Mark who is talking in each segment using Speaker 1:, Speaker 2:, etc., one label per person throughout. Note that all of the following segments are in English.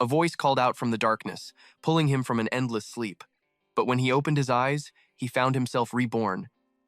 Speaker 1: A voice called out from the darkness, pulling him from an endless sleep. But when he opened his eyes, he found himself reborn,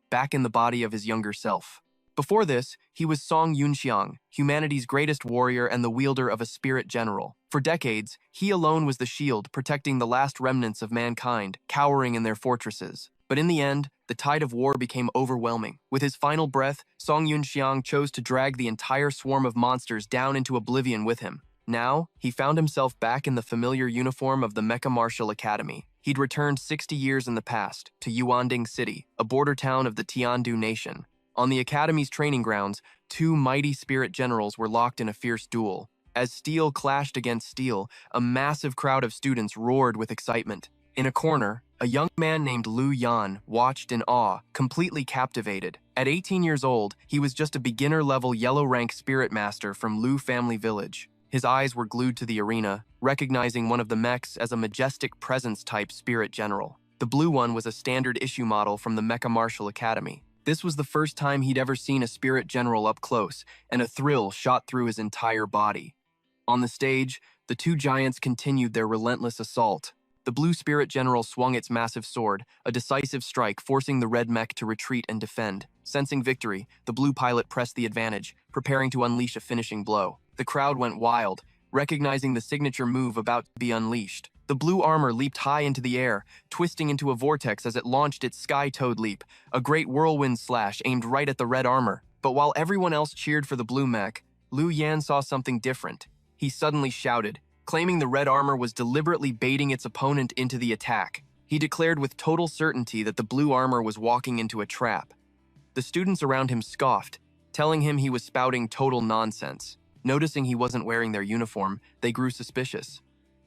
Speaker 1: back in the body of his younger self. Before this, he was Song Yunxiang, humanity's greatest warrior and the wielder of a spirit general. For decades, he alone was the shield protecting the last remnants of mankind, cowering in their fortresses. But in the end, the tide of war became overwhelming. With his final breath, Song Yunxiang chose to drag the entire swarm of monsters down into oblivion with him. Now, he found himself back in the familiar uniform of the Mecha Martial Academy. He'd returned 60 years in the past, to Yuanding City, a border town of the Tiandu Nation. On the Academy's training grounds, two mighty spirit generals were locked in a fierce duel. As steel clashed against steel, a massive crowd of students roared with excitement. In a corner, a young man named Lu Yan watched in awe, completely captivated. At 18 years old, he was just a beginner-level yellow-rank spirit master from Lu family village. His eyes were glued to the arena, recognizing one of the mechs as a majestic presence-type spirit general. The blue one was a standard issue model from the Mecha Martial Academy. This was the first time he'd ever seen a spirit general up close, and a thrill shot through his entire body. On the stage, the two giants continued their relentless assault. The blue spirit general swung its massive sword, a decisive strike forcing the red mech to retreat and defend. Sensing victory, the blue pilot pressed the advantage, preparing to unleash a finishing blow. The crowd went wild, recognizing the signature move about to be unleashed. The blue armor leaped high into the air, twisting into a vortex as it launched its sky toad leap, a great whirlwind slash aimed right at the red armor. But while everyone else cheered for the blue mech, Lu Yan saw something different. He suddenly shouted, claiming the red armor was deliberately baiting its opponent into the attack. He declared with total certainty that the blue armor was walking into a trap. The students around him scoffed, telling him he was spouting total nonsense. Noticing he wasn't wearing their uniform, they grew suspicious.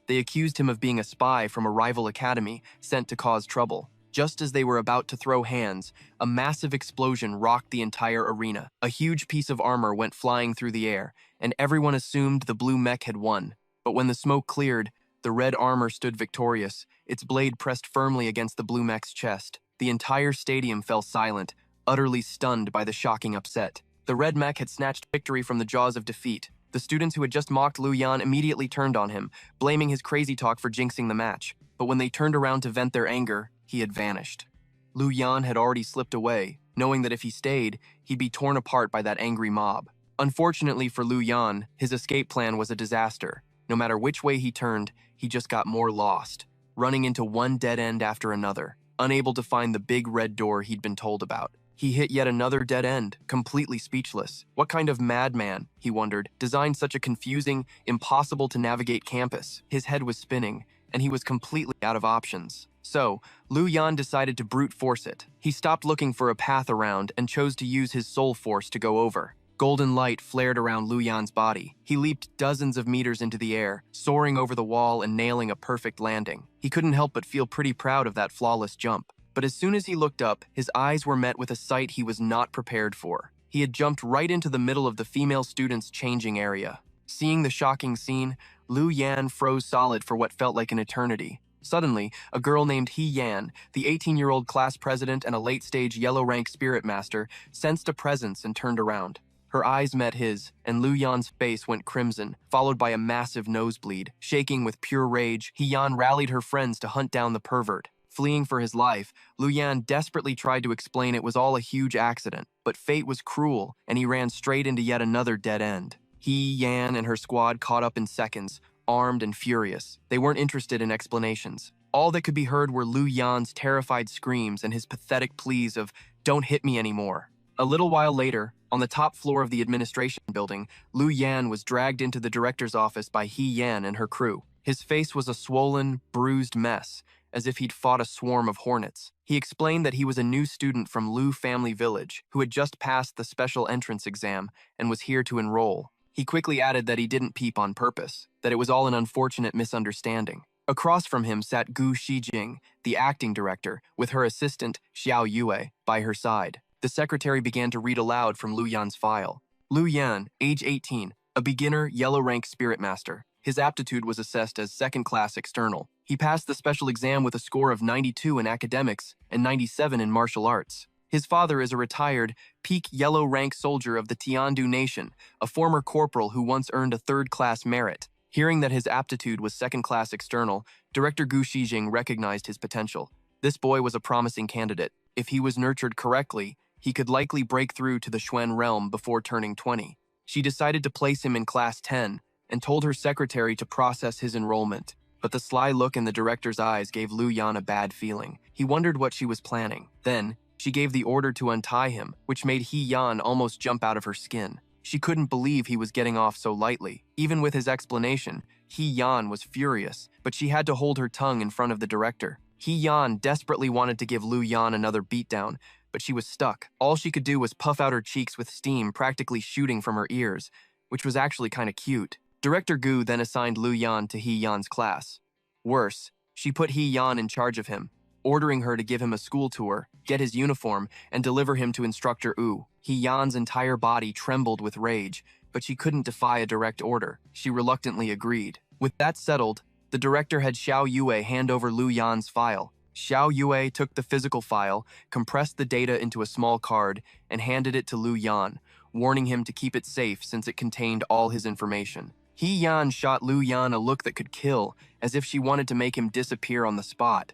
Speaker 1: They accused him of being a spy from a rival academy sent to cause trouble. Just as they were about to throw hands, a massive explosion rocked the entire arena. A huge piece of armor went flying through the air, and everyone assumed the blue mech had won. But when the smoke cleared, the red armor stood victorious, its blade pressed firmly against the blue mech's chest. The entire stadium fell silent, utterly stunned by the shocking upset. The red mech had snatched victory from the jaws of defeat. The students who had just mocked Lu Yan immediately turned on him, blaming his crazy talk for jinxing the match. But when they turned around to vent their anger, he had vanished. Lu Yan had already slipped away, knowing that if he stayed, he'd be torn apart by that angry mob. Unfortunately for Lu Yan, his escape plan was a disaster. No matter which way he turned, he just got more lost, running into one dead end after another, unable to find the big red door he'd been told about. He hit yet another dead end, completely speechless. What kind of madman, he wondered, designed such a confusing, impossible-to-navigate campus? His head was spinning, and he was completely out of options. So, Lu Yan decided to brute force it. He stopped looking for a path around and chose to use his soul force to go over. Golden light flared around Lu Yan's body. He leaped dozens of meters into the air, soaring over the wall and nailing a perfect landing. He couldn't help but feel pretty proud of that flawless jump. But as soon as he looked up, his eyes were met with a sight he was not prepared for. He had jumped right into the middle of the female students' changing area. Seeing the shocking scene, Lu Yan froze solid for what felt like an eternity. Suddenly, a girl named He Yan, the 18-year-old class president and a late-stage yellow-rank spirit master, sensed a presence and turned around. Her eyes met his, and Lu Yan's face went crimson, followed by a massive nosebleed. Shaking with pure rage, He Yan rallied her friends to hunt down the pervert. Fleeing for his life, Lu Yan desperately tried to explain it was all a huge accident, but fate was cruel, and he ran straight into yet another dead end. He, Yan, and her squad caught up in seconds, armed and furious. They weren't interested in explanations. All that could be heard were Lu Yan's terrified screams and his pathetic pleas of, "Don't hit me anymore." A little while later, on the top floor of the administration building, Lu Yan was dragged into the director's office by He Yan and her crew. His face was a swollen, bruised mess, as if he'd fought a swarm of hornets. He explained that he was a new student from Lu family village who had just passed the special entrance exam and was here to enroll. He quickly added that he didn't peep on purpose, that it was all an unfortunate misunderstanding. Across from him sat Gu Shijing, the acting director, with her assistant, Xiao Yue, by her side. The secretary began to read aloud from Lu Yan's file. Lu Yan, age 18, a beginner yellow-rank spirit master. His aptitude was assessed as second-class external. He passed the special exam with a score of 92 in academics and 97 in martial arts. His father is a retired, peak yellow-rank soldier of the Tiandu Nation, a former corporal who once earned a third-class merit. Hearing that his aptitude was second-class external, Director Gu Shijing recognized his potential. This boy was a promising candidate. If he was nurtured correctly, he could likely break through to the Xuan realm before turning 20. She decided to place him in Class 10 and told her secretary to process his enrollment. But the sly look in the director's eyes gave Lu Yan a bad feeling. He wondered what she was planning. Then, she gave the order to untie him, which made He Yan almost jump out of her skin. She couldn't believe he was getting off so lightly. Even with his explanation, He Yan was furious, but she had to hold her tongue in front of the director. He Yan desperately wanted to give Lu Yan another beatdown, but she was stuck. All she could do was puff out her cheeks with steam practically shooting from her ears, which was actually kind of cute. Director Gu then assigned Lu Yan to He Yan's class. Worse, she put He Yan in charge of him, ordering her to give him a school tour, get his uniform, and deliver him to Instructor Wu. He Yan's entire body trembled with rage, but she couldn't defy a direct order. She reluctantly agreed. With that settled, the director had Xiao Yue hand over Lu Yan's file. Xiao Yue took the physical file, compressed the data into a small card, and handed it to Lu Yan, warning him to keep it safe since it contained all his information. He Yan shot Lu Yan a look that could kill, as if she wanted to make him disappear on the spot.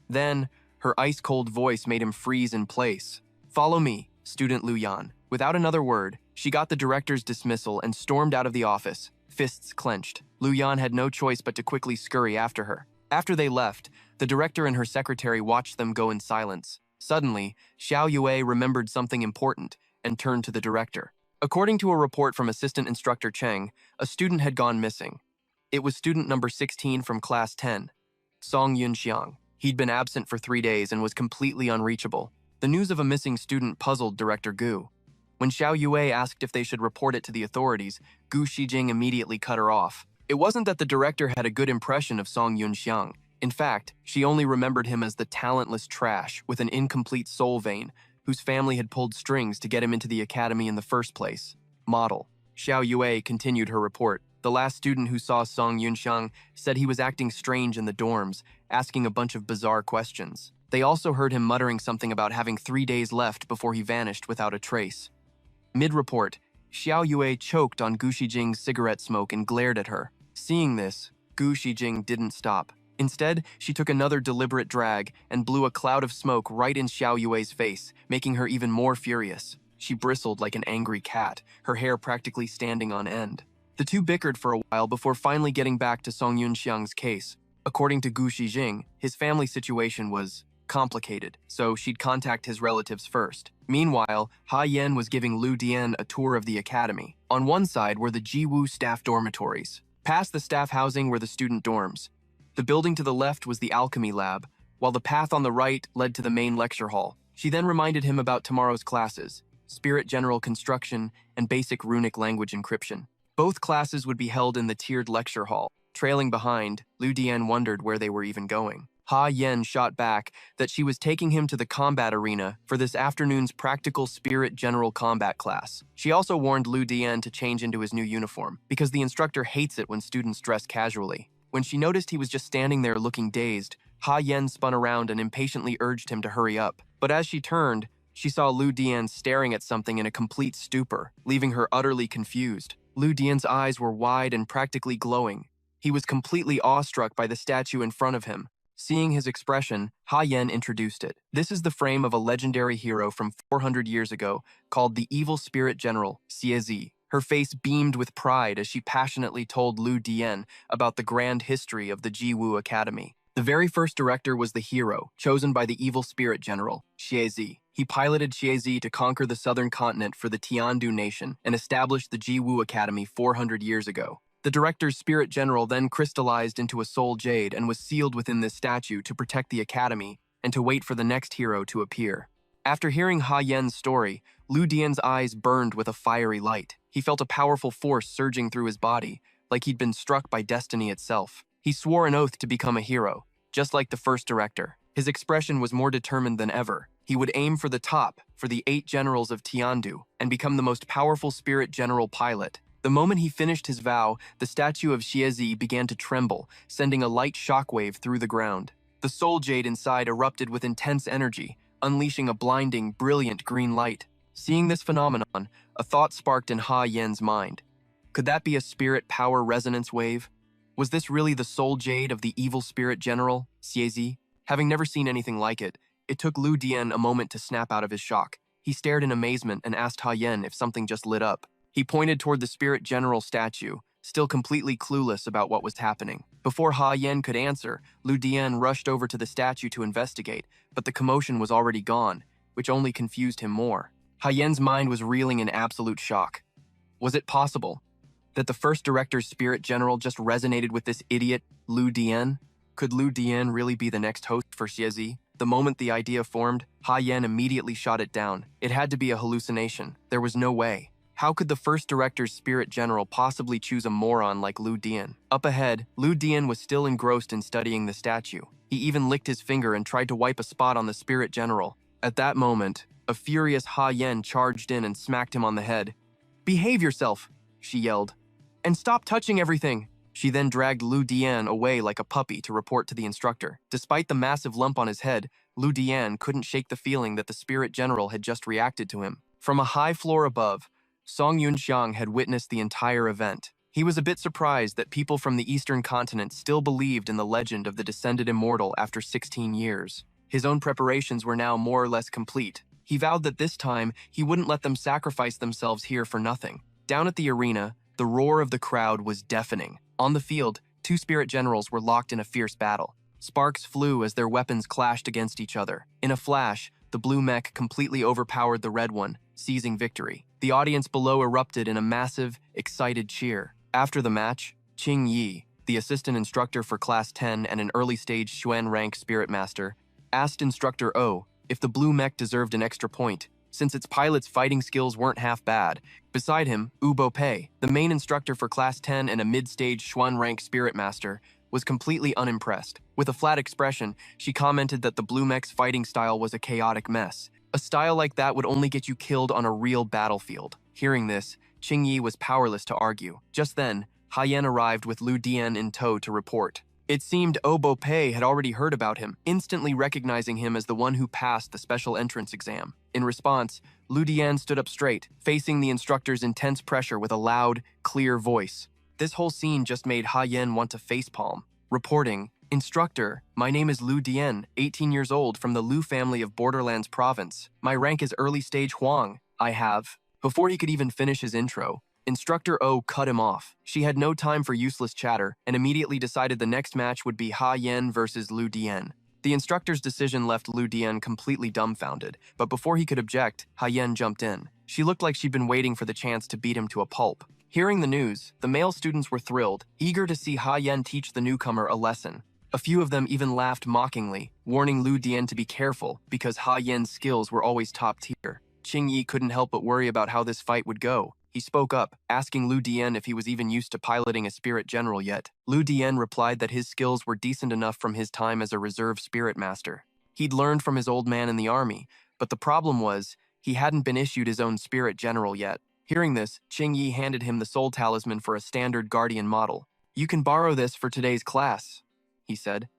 Speaker 1: Then, her ice-cold voice made him freeze in place. "Follow me, student Lu Yan." Without another word, she got the director's dismissal and stormed out of the office, fists clenched. Lu Yan had no choice but to quickly scurry after her. After they left, the director and her secretary watched them go in silence. Suddenly, Xiao Yue remembered something important and turned to the director. According to a report from Assistant Instructor Cheng, a student had gone missing. It was student number 16 from Class 10, Song Yunxiang. He'd been absent for 3 days and was completely unreachable. The news of a missing student puzzled Director Gu. When Xiao Yue asked if they should report it to the authorities, Gu Shijing immediately cut her off. It wasn't that the director had a good impression of Song Yunxiang. In fact, she only remembered him as the talentless trash with an incomplete soul vein, whose family had pulled strings to get him into the academy in the first place. Model. Xiao Yue continued her report. The last student who saw Song Yunxiang said he was acting strange in the dorms, asking a bunch of bizarre questions. They also heard him muttering something about having 3 days left before he vanished without a trace. Mid-report, Xiao Yue choked on Gu Shijing's cigarette smoke and glared at her. Seeing this, Gu Shijing didn't stop. Instead, she took another deliberate drag and blew a cloud of smoke right in Xiao Yue's face, making her even more furious. She bristled like an angry cat, her hair practically standing on end. The two bickered for a while before finally getting back to Song Yunxiang's case. According to Gu Shijing, his family situation was complicated, so she'd contact his relatives first. Meanwhile, Ha Yan was giving Lu Dian a tour of the academy. On one side were the Jiwu staff dormitories. Past the staff housing were the student dorms. The building to the left was the alchemy lab, while the path on the right led to the main lecture hall. She then reminded him about tomorrow's classes: Spirit General Construction and Basic Runic Language Encryption. Both classes would be held in the tiered lecture hall. Trailing behind, Lu Dian wondered where they were even going. Ha Yan shot back that she was taking him to the combat arena for this afternoon's practical Spirit General Combat class. She also warned Lu Dian to change into his new uniform, because the instructor hates it when students dress casually. When she noticed he was just standing there looking dazed, Ha Yan spun around and impatiently urged him to hurry up. But as she turned, she saw Lu Dian staring at something in a complete stupor, leaving her utterly confused. Lu Dian's eyes were wide and practically glowing. He was completely awestruck by the statue in front of him. Seeing his expression, Ha Yan introduced it. This is the frame of a legendary hero from 400 years ago called the Evil Spirit General, Xie. Her face beamed with pride as she passionately told Lu Dian about the grand history of the Jiwu Academy. The very first director was the hero, chosen by the Evil Spirit General, Xie. He piloted Xie to conquer the southern continent for the Tiandu nation and established the Jiwu Academy 400 years ago. The director's spirit general then crystallized into a soul jade and was sealed within this statue to protect the academy and to wait for the next hero to appear. After hearing Ha Yan's story, Lu Dian's eyes burned with a fiery light. He felt a powerful force surging through his body, like he'd been struck by destiny itself. He swore an oath to become a hero, just like the first director. His expression was more determined than ever. He would aim for the top, for the 8 generals of Tiandu, and become the most powerful spirit general pilot. The moment he finished his vow, the statue of Xie began to tremble, sending a light shockwave through the ground. The soul jade inside erupted with intense energy, unleashing a blinding, brilliant green light. Seeing this phenomenon, a thought sparked in Ha Yan's mind. Could that be a spirit power resonance wave? Was this really the soul jade of the evil spirit general, Xiezi? Having never seen anything like it, it took Lu Dian a moment to snap out of his shock. He stared in amazement and asked Ha Yen if something just lit up. He pointed toward the spirit general statue, still completely clueless about what was happening. Before Ha Yen could answer, Lu Dian rushed over to the statue to investigate, but the commotion was already gone, which only confused him more. Ha Yen's mind was reeling in absolute shock. Was it possible that the first director's spirit general just resonated with this idiot, Lu Dian? Could Lu Dian really be the next host for Xiezi? The moment the idea formed, Ha Yen immediately shot it down. It had to be a hallucination. There was no way. How could the first director's spirit general possibly choose a moron like Lu Dian? Up ahead, Lu Dian was still engrossed in studying the statue. He even licked his finger and tried to wipe a spot on the spirit general. At that moment, a furious Ha Yen charged in and smacked him on the head. "Behave yourself," she yelled, "and stop touching everything." She then dragged Lu Dian away like a puppy to report to the instructor. Despite the massive lump on his head, Lu Dian couldn't shake the feeling that the spirit general had just reacted to him. From a high floor above, Song Yunxiang had witnessed the entire event. He was a bit surprised that people from the Eastern continent still believed in the legend of the descended immortal after 16 years. His own preparations were now more or less complete. He vowed that this time he wouldn't let them sacrifice themselves here for nothing. Down at the arena, the roar of the crowd was deafening. On the field, two spirit generals were locked in a fierce battle. Sparks flew as their weapons clashed against each other. In a flash, the blue mech completely overpowered the red one, seizing victory. The audience below erupted in a massive, excited cheer. After the match, Qing Yi, the assistant instructor for Class 10 and an early-stage Xuan rank spirit master, asked Instructor O if the blue mech deserved an extra point, since its pilot's fighting skills weren't half bad. Beside him, Bo Pei, the main instructor for Class 10 and a mid-stage Xuan rank spirit master, was completely unimpressed. With a flat expression, she commented that the blue mech's fighting style was a chaotic mess. A style like that would only get you killed on a real battlefield. Hearing this, Qing Yi was powerless to argue. Just then, Ha Yen arrived with Lu Dian in tow to report. It seemed Bo Pei had already heard about him, instantly recognizing him as the one who passed the special entrance exam. In response, Lu Dian stood up straight, facing the instructor's intense pressure with a loud, clear voice. This whole scene just made Ha Yen want to facepalm. Reporting, "Instructor, my name is Lu Dian, 18 years old, from the Lu family of Borderlands Province. My rank is early stage Huang. I have..." Before he could even finish his intro, Instructor O cut him off. She had no time for useless chatter and immediately decided the next match would be Ha Yen versus Lu Dian. The instructor's decision left Lu Dian completely dumbfounded, but before he could object, Ha Yen jumped in. She looked like she'd been waiting for the chance to beat him to a pulp. Hearing the news, the male students were thrilled, eager to see Ha Yen teach the newcomer a lesson. A few of them even laughed mockingly, warning Lu Dian to be careful because Ha Yen's skills were always top tier. Qing Yi couldn't help but worry about how this fight would go. He spoke up, asking Lu Dian if he was even used to piloting a spirit general yet. Lu Dian replied that his skills were decent enough from his time as a reserve spirit master. He'd learned from his old man in the army, but the problem was, he hadn't been issued his own spirit general yet. Hearing this, Qing Yi handed him the soul talisman for a standard guardian model. "You can borrow this for today's class," he said.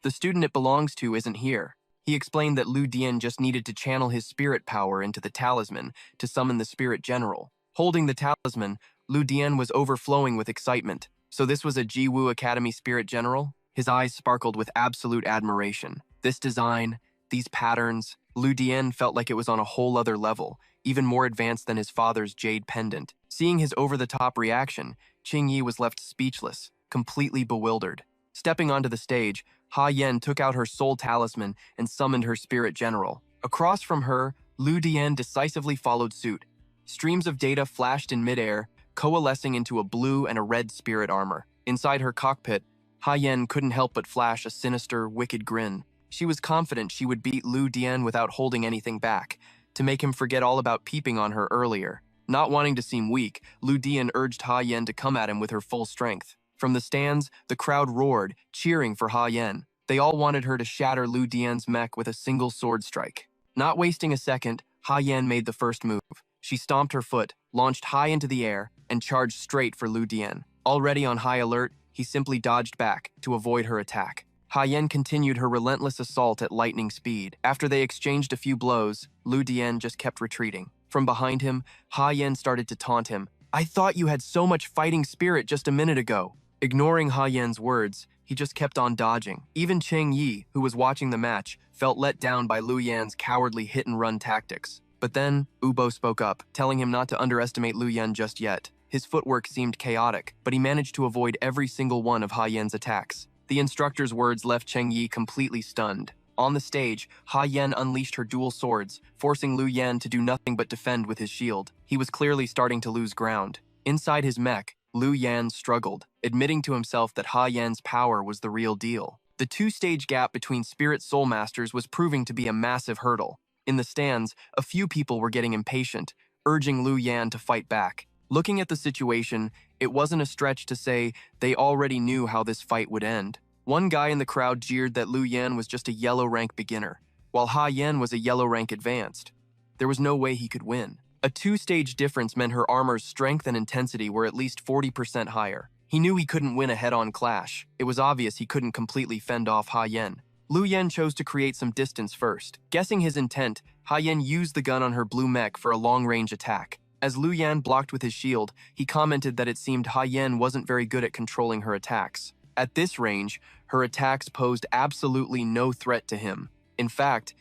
Speaker 1: "The student it belongs to isn't here." He explained that Lu Dian just needed to channel his spirit power into the talisman to summon the spirit general. Holding the talisman, Lu Dian was overflowing with excitement. So this was a Jiwu Academy spirit general? His eyes sparkled with absolute admiration. This design, these patterns, Lu Dian felt like it was on a whole other level, even more advanced than his father's jade pendant. Seeing his over-the-top reaction, Qing Yi was left speechless, completely bewildered. Stepping onto the stage, Ha Yen took out her soul talisman and summoned her spirit general. Across from her, Lu Dian decisively followed suit. Streams of data flashed in midair, coalescing into a blue and a red spirit armor. Inside her cockpit, Ha Yen couldn't help but flash a sinister, wicked grin. She was confident she would beat Lu Dian without holding anything back, to make him forget all about peeping on her earlier. Not wanting to seem weak, Lu Dian urged Ha Yen to come at him with her full strength. From the stands, the crowd roared, cheering for Ha Yen. They all wanted her to shatter Lu Dian's mech with a single sword strike. Not wasting a second, Ha Yen made the first move. She stomped her foot, launched high into the air, and charged straight for Lu Dian. Already on high alert, he simply dodged back to avoid her attack. Ha Yen continued her relentless assault at lightning speed. After they exchanged a few blows, Lu Dian just kept retreating. From behind him, Ha Yen started to taunt him. "I thought you had so much fighting spirit just a minute ago." Ignoring Ha Yan's words, he just kept on dodging. Even Cheng Yi, who was watching the match, felt let down by Lu Yan's cowardly hit-and-run tactics. But then, Ubo spoke up, telling him not to underestimate Lu Yan just yet. His footwork seemed chaotic, but he managed to avoid every single one of Ha Yan's attacks. The instructor's words left Cheng Yi completely stunned. On the stage, Ha Yan unleashed her dual swords, forcing Lu Yan to do nothing but defend with his shield. He was clearly starting to lose ground. Inside his mech, Lu Yan struggled, admitting to himself that Ha Yan's power was the real deal. The two-stage gap between Spirit Soul Masters was proving to be a massive hurdle. In the stands, a few people were getting impatient, urging Lu Yan to fight back. Looking at the situation, it wasn't a stretch to say they already knew how this fight would end. One guy in the crowd jeered that Lu Yan was just a yellow rank beginner, while Ha Yan was a yellow rank advanced. There was no way he could win. A two-stage difference meant her armor's strength and intensity were at least 40% higher. He knew he couldn't win a head-on clash. It was obvious he couldn't completely fend off Ha Yan. Lu Yan chose to create some distance first. Guessing his intent, Ha Yan used the gun on her blue mech for a long-range attack. As Lu Yan blocked with his shield, he commented that it seemed Ha Yan wasn't very good at controlling her attacks. At this range, her attacks posed absolutely no threat to him. In fact,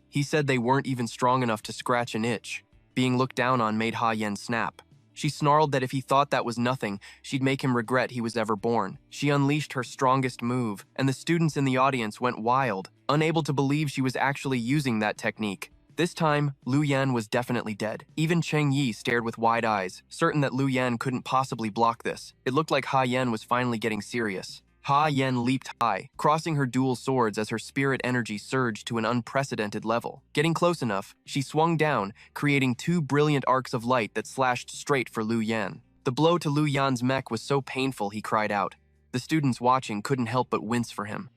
Speaker 1: he said they weren't even strong enough to scratch an itch. Being looked down on made Ha Yan snap. She snarled that if he thought that was nothing, she'd make him regret he was ever born. She unleashed her strongest move, and the students in the audience went wild, unable to believe she was actually using that technique. This time, Lu Yan was definitely dead. Even Cheng Yi stared with wide eyes, certain that Lu Yan couldn't possibly block this. It looked like Ha Yan was finally getting serious. Ha Yan leaped high, crossing her dual swords as her spirit energy surged to an unprecedented level. Getting close enough, she swung down, creating two brilliant arcs of light that slashed straight for Lu Yan. The blow to Lu Yan's mech was so painful he cried out. The students watching couldn't help but wince for him.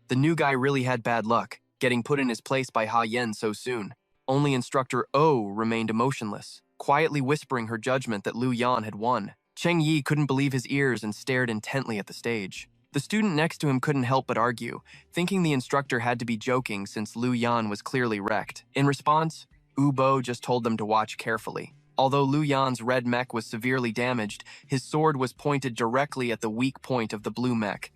Speaker 1: The new guy really had bad luck, getting put in his place by Ha Yan so soon. Only Instructor O remained emotionless, quietly whispering her judgment that Lu Yan had won. Cheng Yi couldn't believe his ears and stared intently at the stage. The student next to him couldn't help but argue, thinking the instructor had to be joking since Lu Yan was clearly wrecked. In response, Ubo just told them to watch carefully. Although Lu Yan's red mech was severely damaged, his sword was pointed directly at the weak point of the blue mech.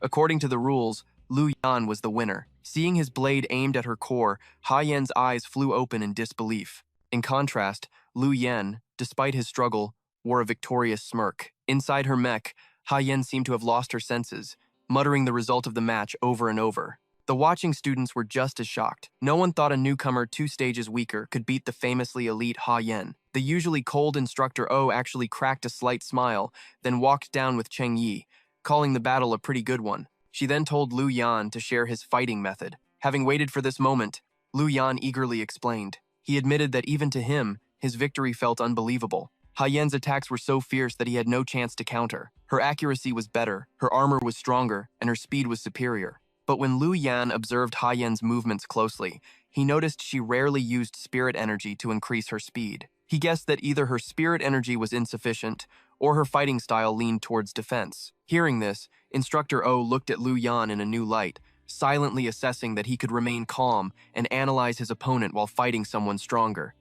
Speaker 1: According to the rules, Lu Yan was the winner. Seeing his blade aimed at her core, Ha Yan's eyes flew open in disbelief. In contrast, Lu Yan, despite his struggle, wore a victorious smirk. Inside her mech, Ha Yan seemed to have lost her senses, muttering the result of the match over and over. The watching students were just as shocked. No one thought a newcomer 2 stages weaker could beat the famously elite Ha Yan. The usually cold Instructor O actually cracked a slight smile, then walked down with Cheng Yi, calling the battle a pretty good one. She then told Lu Yan to share his fighting method. Having waited for this moment, Lu Yan eagerly explained. He admitted that even to him, his victory felt unbelievable. Ha Yan's attacks were so fierce that he had no chance to counter. Her accuracy was better, her armor was stronger, and her speed was superior. But when Lu Yan observed Ha Yan's movements closely, he noticed she rarely used spirit energy to increase her speed. He guessed that either her spirit energy was insufficient, or her fighting style leaned towards defense. Hearing this, Instructor O looked at Lu Yan in a new light, silently assessing that he could remain calm and analyze his opponent while fighting someone stronger.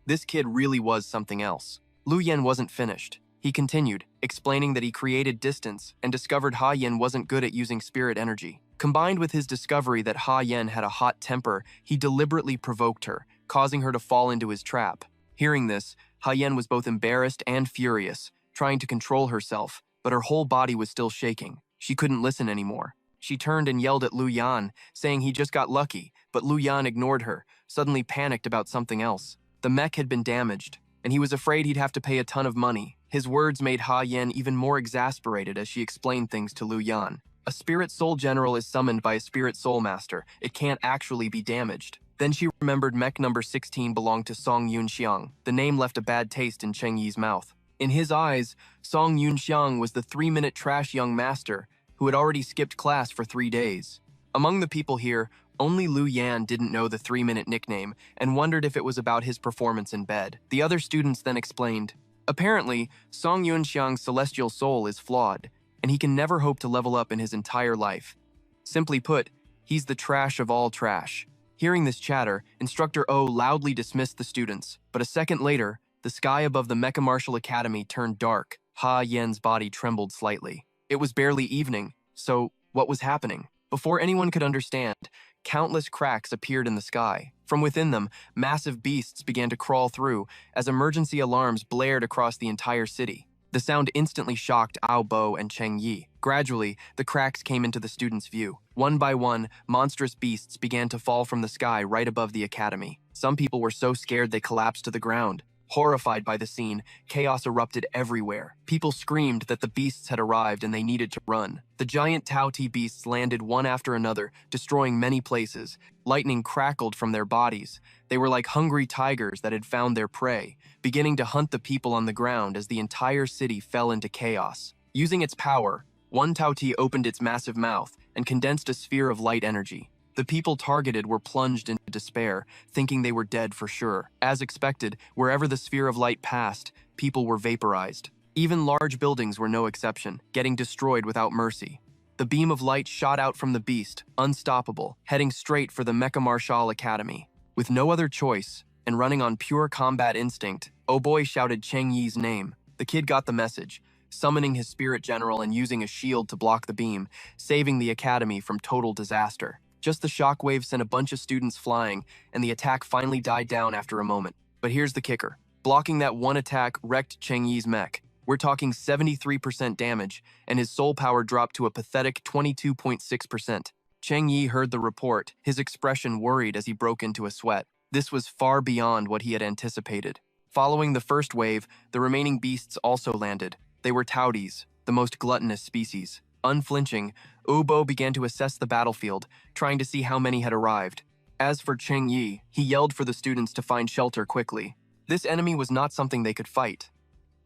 Speaker 1: This kid really was something else. Lu Yan wasn't finished. He continued, explaining that he created distance and discovered Ha Yan wasn't good at using spirit energy. Combined with his discovery that Ha Yan had a hot temper, he deliberately provoked her, causing her to fall into his trap. Hearing this, Ha Yan was both embarrassed and furious, trying to control herself, but her whole body was still shaking. She couldn't listen anymore. She turned and yelled at Lu Yan, saying he just got lucky, but Lu Yan ignored her, suddenly panicked about something else. The mech had been damaged, and he was afraid he'd have to pay a ton of money. His words made Ha Yan even more exasperated as she explained things to Lu Yan. A Spirit Soul General is summoned by a Spirit Soul Master. It can't actually be damaged. Then she remembered mech number 16 belonged to Song Yunxiang. The name left a bad taste in Cheng Yi's mouth. In his eyes, Song Yunxiang was the 3-minute trash young master who had already skipped class for 3 days. Among the people here, only Lu Yan didn't know the 3-minute nickname and wondered if it was about his performance in bed. The other students then explained, apparently, Song Yunxiang's celestial soul is flawed, and he can never hope to level up in his entire life. Simply put, he's the trash of all trash. Hearing this chatter, Instructor O loudly dismissed the students, but a second later, the sky above the Mecha Martial Academy turned dark. Ha Yan's body trembled slightly. It was barely evening, so what was happening? Before anyone could understand, countless cracks appeared in the sky. From within them, massive beasts began to crawl through as emergency alarms blared across the entire city. The sound instantly shocked Ao Bo and Cheng Yi. Gradually, the cracks came into the students' view. One by one, monstrous beasts began to fall from the sky right above the academy. Some people were so scared they collapsed to the ground. Horrified by the scene, chaos erupted everywhere. People screamed that the beasts had arrived and they needed to run. The giant Tao-Ti beasts landed one after another, destroying many places. Lightning crackled from their bodies. They were like hungry tigers that had found their prey, beginning to hunt the people on the ground as the entire city fell into chaos. Using its power, one Tao-Ti opened its massive mouth and condensed a sphere of light energy. The people targeted were plunged into despair, thinking they were dead for sure. As expected, wherever the sphere of light passed, people were vaporized. Even large buildings were no exception, getting destroyed without mercy. The beam of light shot out from the beast, unstoppable, heading straight for the Mecha Martial Academy. With no other choice, and running on pure combat instinct, Oh Boy shouted Cheng Yi's name. The kid got the message, summoning his spirit general and using a shield to block the beam, saving the academy from total disaster. Just the shockwave sent a bunch of students flying, and the attack finally died down after a moment. But here's the kicker. Blocking that one attack wrecked Cheng Yi's mech. We're talking 73% damage, and his soul power dropped to a pathetic 22.6%. Cheng Yi heard the report, his expression worried as he broke into a sweat. This was far beyond what he had anticipated. Following the first wave, the remaining beasts also landed. They were Tautis, the most gluttonous species. Unflinching, Ubo began to assess the battlefield, trying to see how many had arrived. As for Cheng Yi, he yelled for the students to find shelter quickly. This enemy was not something they could fight.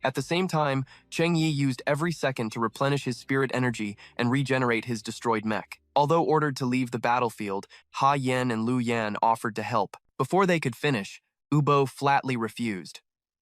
Speaker 1: At the same time, Cheng Yi used every second to replenish his spirit energy and regenerate his destroyed mech. Although ordered to leave the battlefield, Ha Yan and Lu Yan offered to help. Before they could finish, Ubo flatly refused.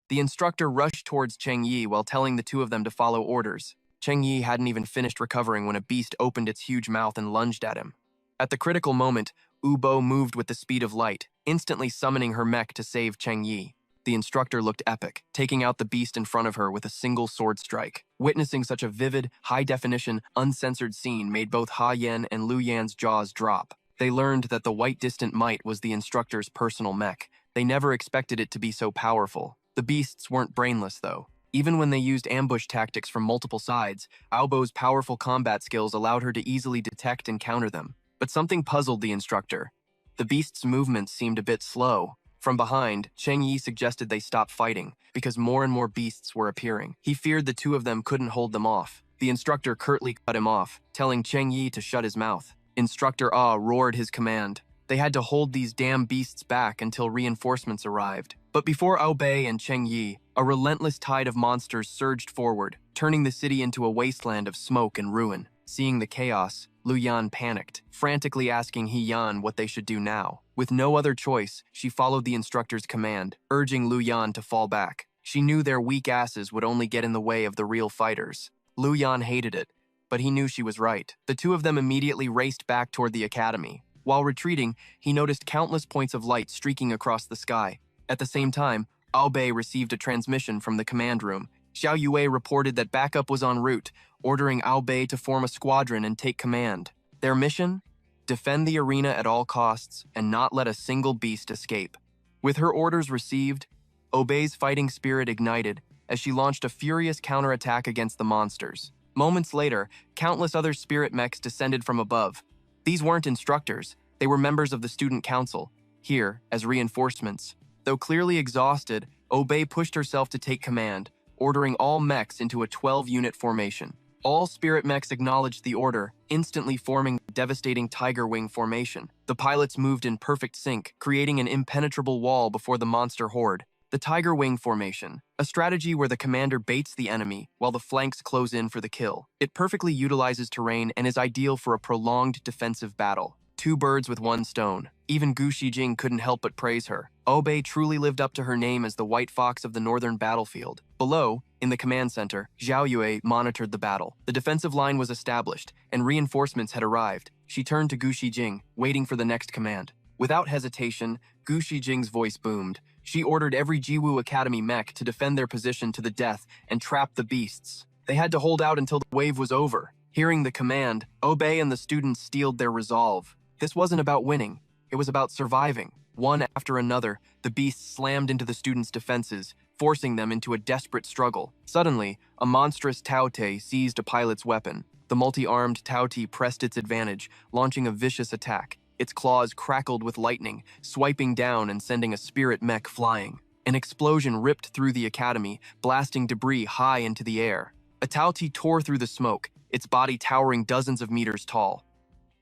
Speaker 1: The instructor rushed towards Cheng Yi while telling the two of them to follow orders. Cheng Yi hadn't even finished recovering when a beast opened its huge mouth and lunged at him. At the critical moment, Ubo moved with the speed of light, instantly summoning her mech to save Cheng Yi. The instructor looked epic, taking out the beast in front of her with a single sword strike. Witnessing such a vivid, high-definition, uncensored scene made both Ha Yan and Lu Yan's jaws drop. They learned that the white distant might was the instructor's personal mech. They never expected it to be so powerful. The beasts weren't brainless, though. Even when they used ambush tactics from multiple sides, Aobo's powerful combat skills allowed her to easily detect and counter them. But something puzzled the instructor. The beast's movements seemed a bit slow. From behind, Cheng Yi suggested they stop fighting, because more and more beasts were appearing. He feared the two of them couldn't hold them off. The instructor curtly cut him off, telling Cheng Yi to shut his mouth. Instructor Ah roared his command. They had to hold these damn beasts back until reinforcements arrived. But before Ao Bei and Cheng Yi, a relentless tide of monsters surged forward, turning the city into a wasteland of smoke and ruin. Seeing the chaos, Lu Yan panicked, frantically asking He Yan what they should do now. With no other choice, she followed the instructor's command, urging Lu Yan to fall back. She knew their weak asses would only get in the way of the real fighters. Lu Yan hated it, but he knew she was right. The two of them immediately raced back toward the academy. While retreating, he noticed countless points of light streaking across the sky. At the same time, Ao Bei received a transmission from the command room. Xiao Yue reported that backup was en route, ordering Ao Bei to form a squadron and take command. Their mission? Defend the arena at all costs and not let a single beast escape. With her orders received, Ao Bei's fighting spirit ignited as she launched a furious counterattack against the monsters. Moments later, countless other spirit mechs descended from above. These weren't instructors, they were members of the student council, here as reinforcements. Though clearly exhausted, Ao Bei pushed herself to take command, ordering all mechs into a 12-unit formation. All spirit mechs acknowledged the order, instantly forming a devastating tiger wing formation. The pilots moved in perfect sync, creating an impenetrable wall before the monster horde. The tiger wing formation, a strategy where the commander baits the enemy while the flanks close in for the kill. It perfectly utilizes terrain and is ideal for a prolonged defensive battle. Two birds with one stone. Even Gu Shijing couldn't help but praise her. Ao Bei truly lived up to her name as the White Fox of the northern battlefield. Below, in the command center, Xiao Yue monitored the battle. The defensive line was established, and reinforcements had arrived. She turned to Gu Shijing, waiting for the next command. Without hesitation, Gu Shijing's voice boomed. She ordered every Jiwu Academy mech to defend their position to the death and trap the beasts. They had to hold out until the wave was over. Hearing the command, obey, and the students steeled their resolve. This wasn't about winning. It was about surviving. One after another, the beasts slammed into the students' defenses, forcing them into a desperate struggle. Suddenly, a monstrous Taote seized a pilot's weapon. The multi-armed Taote pressed its advantage, launching a vicious attack. Its claws crackled with lightning, swiping down and sending a spirit mech flying. An explosion ripped through the academy, blasting debris high into the air. A Taote tore through the smoke, its body towering dozens of meters tall.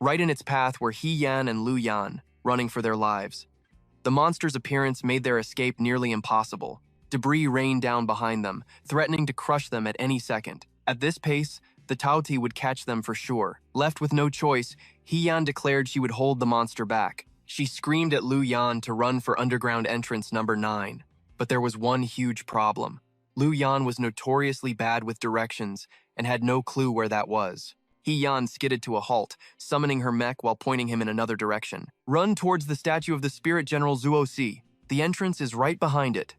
Speaker 1: Right in its path were He Yan and Lu Yan, running for their lives. The monster's appearance made their escape nearly impossible. Debris rained down behind them, threatening to crush them at any second. At this pace, the Taote would catch them for sure. Left with no choice, He Yan declared she would hold the monster back. She screamed at Lu Yan to run for underground entrance number 9. But there was one huge problem. Lu Yan was notoriously bad with directions and had no clue where that was. He Yan skidded to a halt, summoning her mech while pointing him in another direction. Run towards the statue of the spirit general Zuosi. The entrance is right behind it.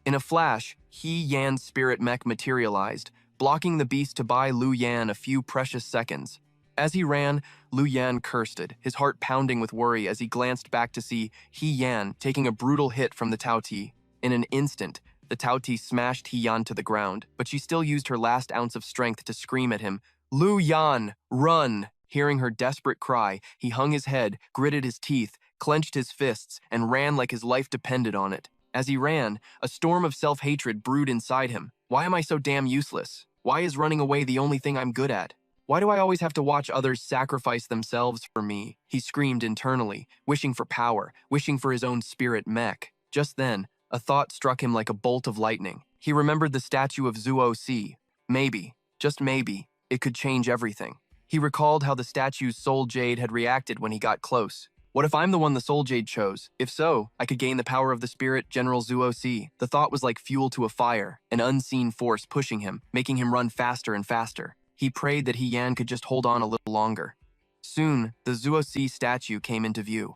Speaker 1: In a flash, He Yan's spirit mech materialized, blocking the beast to buy Lu Yan a few precious seconds. As he ran, Lu Yan cursed, his heart pounding with worry as he glanced back to see He Yan taking a brutal hit from the Taote. In an instant, the Taote smashed He Yan to the ground, but she still used her last ounce of strength to scream at him, "Lu Yan, run!" Hearing her desperate cry, he hung his head, gritted his teeth, clenched his fists, and ran like his life depended on it. As he ran, a storm of self-hatred brewed inside him. Why am I so damn useless? Why is running away the only thing I'm good at? Why do I always have to watch others sacrifice themselves for me? He screamed internally, wishing for power, wishing for his own spirit mech. Just then, a thought struck him like a bolt of lightning. He remembered the statue of Zuo-Si. Maybe, just maybe, it could change everything. He recalled how the statue's soul jade had reacted when he got close. What if I'm the one the soul jade chose? If so, I could gain the power of the spirit General Zuo-Si. The thought was like fuel to a fire, an unseen force pushing him, making him run faster and faster. He prayed that He Yan could just hold on a little longer. Soon, the Zuo-Si statue came into view.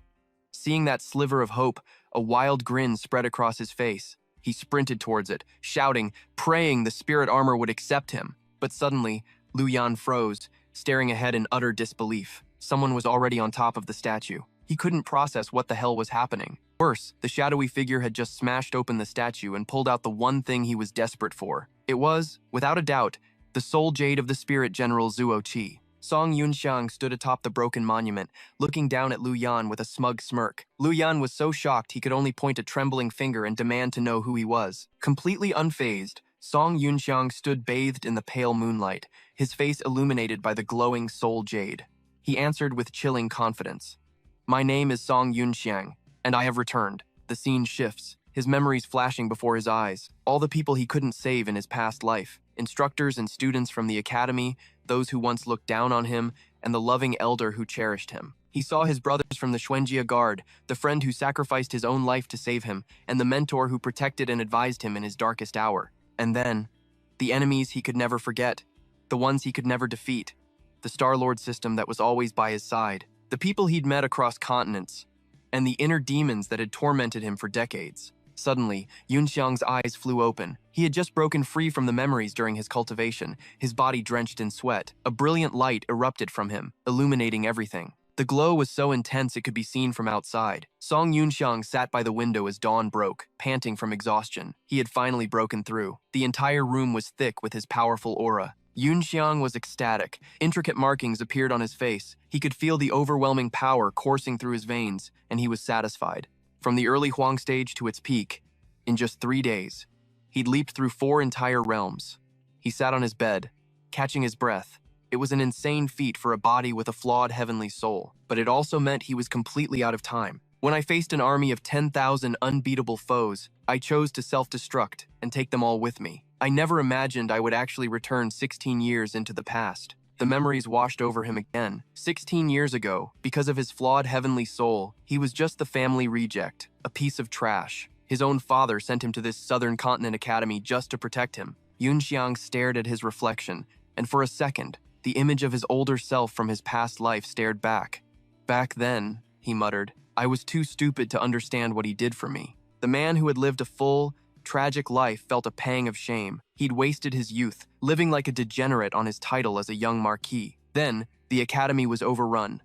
Speaker 1: Seeing that sliver of hope, a wild grin spread across his face. He sprinted towards it, shouting, praying the spirit armor would accept him. But suddenly, Lu Yan froze, staring ahead in utter disbelief. Someone was already on top of the statue. He couldn't process what the hell was happening. Worse, the shadowy figure had just smashed open the statue and pulled out the one thing he was desperate for. It was, without a doubt, the soul jade of the spirit general Zuo-Chi. Song Yunxiang stood atop the broken monument, looking down at Lu Yan with a smug smirk. Lu Yan was so shocked he could only point a trembling finger and demand to know who he was. Completely unfazed, Song Yunxiang stood bathed in the pale moonlight, his face illuminated by the glowing soul jade. He answered with chilling confidence. My name is Song Yunxiang, and I have returned. The scene shifts, his memories flashing before his eyes. All the people he couldn't save in his past life. Instructors and students from the academy, those who once looked down on him, and the loving elder who cherished him. He saw his brothers from the Xuanjia Guard, the friend who sacrificed his own life to save him, and the mentor who protected and advised him in his darkest hour. And then, the enemies he could never forget, the ones he could never defeat, the Star-Lord system that was always by his side, the people he'd met across continents, and the inner demons that had tormented him for decades. Suddenly, Yunxiang's eyes flew open. He had just broken free from the memories during his cultivation, his body drenched in sweat. A brilliant light erupted from him, illuminating everything. The glow was so intense it could be seen from outside. Song Yunxiang sat by the window as dawn broke, panting from exhaustion. He had finally broken through. The entire room was thick with his powerful aura. Yunxiang was ecstatic. Intricate markings appeared on his face. He could feel the overwhelming power coursing through his veins, and he was satisfied. From the early Huang stage to its peak, in just 3 days, he'd leaped through 4 entire realms. He sat on his bed, catching his breath. It was an insane feat for a body with a flawed heavenly soul, but it also meant he was completely out of time. When I faced an army of 10,000 unbeatable foes, I chose to self-destruct and take them all with me. I never imagined I would actually return 16 years into the past. The memories washed over him again. 16 years ago, because of his flawed heavenly soul, he was just the family reject, a piece of trash. His own father sent him to this Southern Continent Academy just to protect him. Yunxiang stared at his reflection, and for a second, the image of his older self from his past life stared back. Back then, he muttered, I was too stupid to understand what he did for me. The man who had lived a full, tragic life felt a pang of shame. He'd wasted his youth, living like a degenerate on his title as a young marquis. Then, the academy was overrun.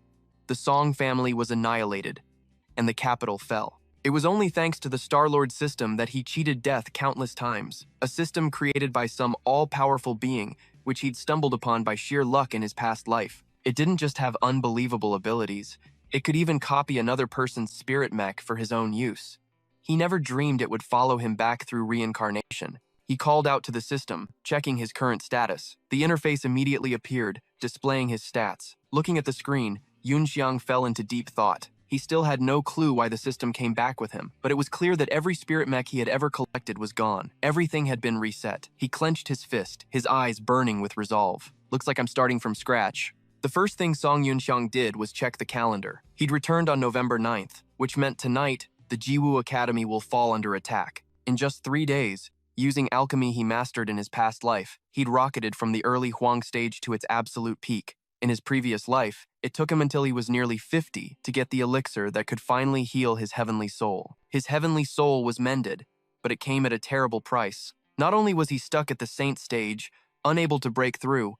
Speaker 1: The Song family was annihilated, and the capital fell. It was only thanks to the Star-Lord system that he cheated death countless times, a system created by some all-powerful being which he'd stumbled upon by sheer luck in his past life. It didn't just have unbelievable abilities, it could even copy another person's spirit mech for his own use. He never dreamed it would follow him back through reincarnation. He called out to the system, checking his current status. The interface immediately appeared, displaying his stats. Looking at the screen, Yunxiang fell into deep thought. He still had no clue why the system came back with him, but it was clear that every spirit mech he had ever collected was gone. Everything had been reset. He clenched his fist, his eyes burning with resolve. Looks like I'm starting from scratch. The first thing Song Yunxiang did was check the calendar. He'd returned on November 9th, which meant tonight, the Jiwu Academy will fall under attack. In just 3 days, using alchemy he mastered in his past life, he'd rocketed from the early Huang stage to its absolute peak. In his previous life, it took him until he was nearly 50 to get the elixir that could finally heal his heavenly soul. His heavenly soul was mended, but it came at a terrible price. Not only was he stuck at the saint stage, unable to break through,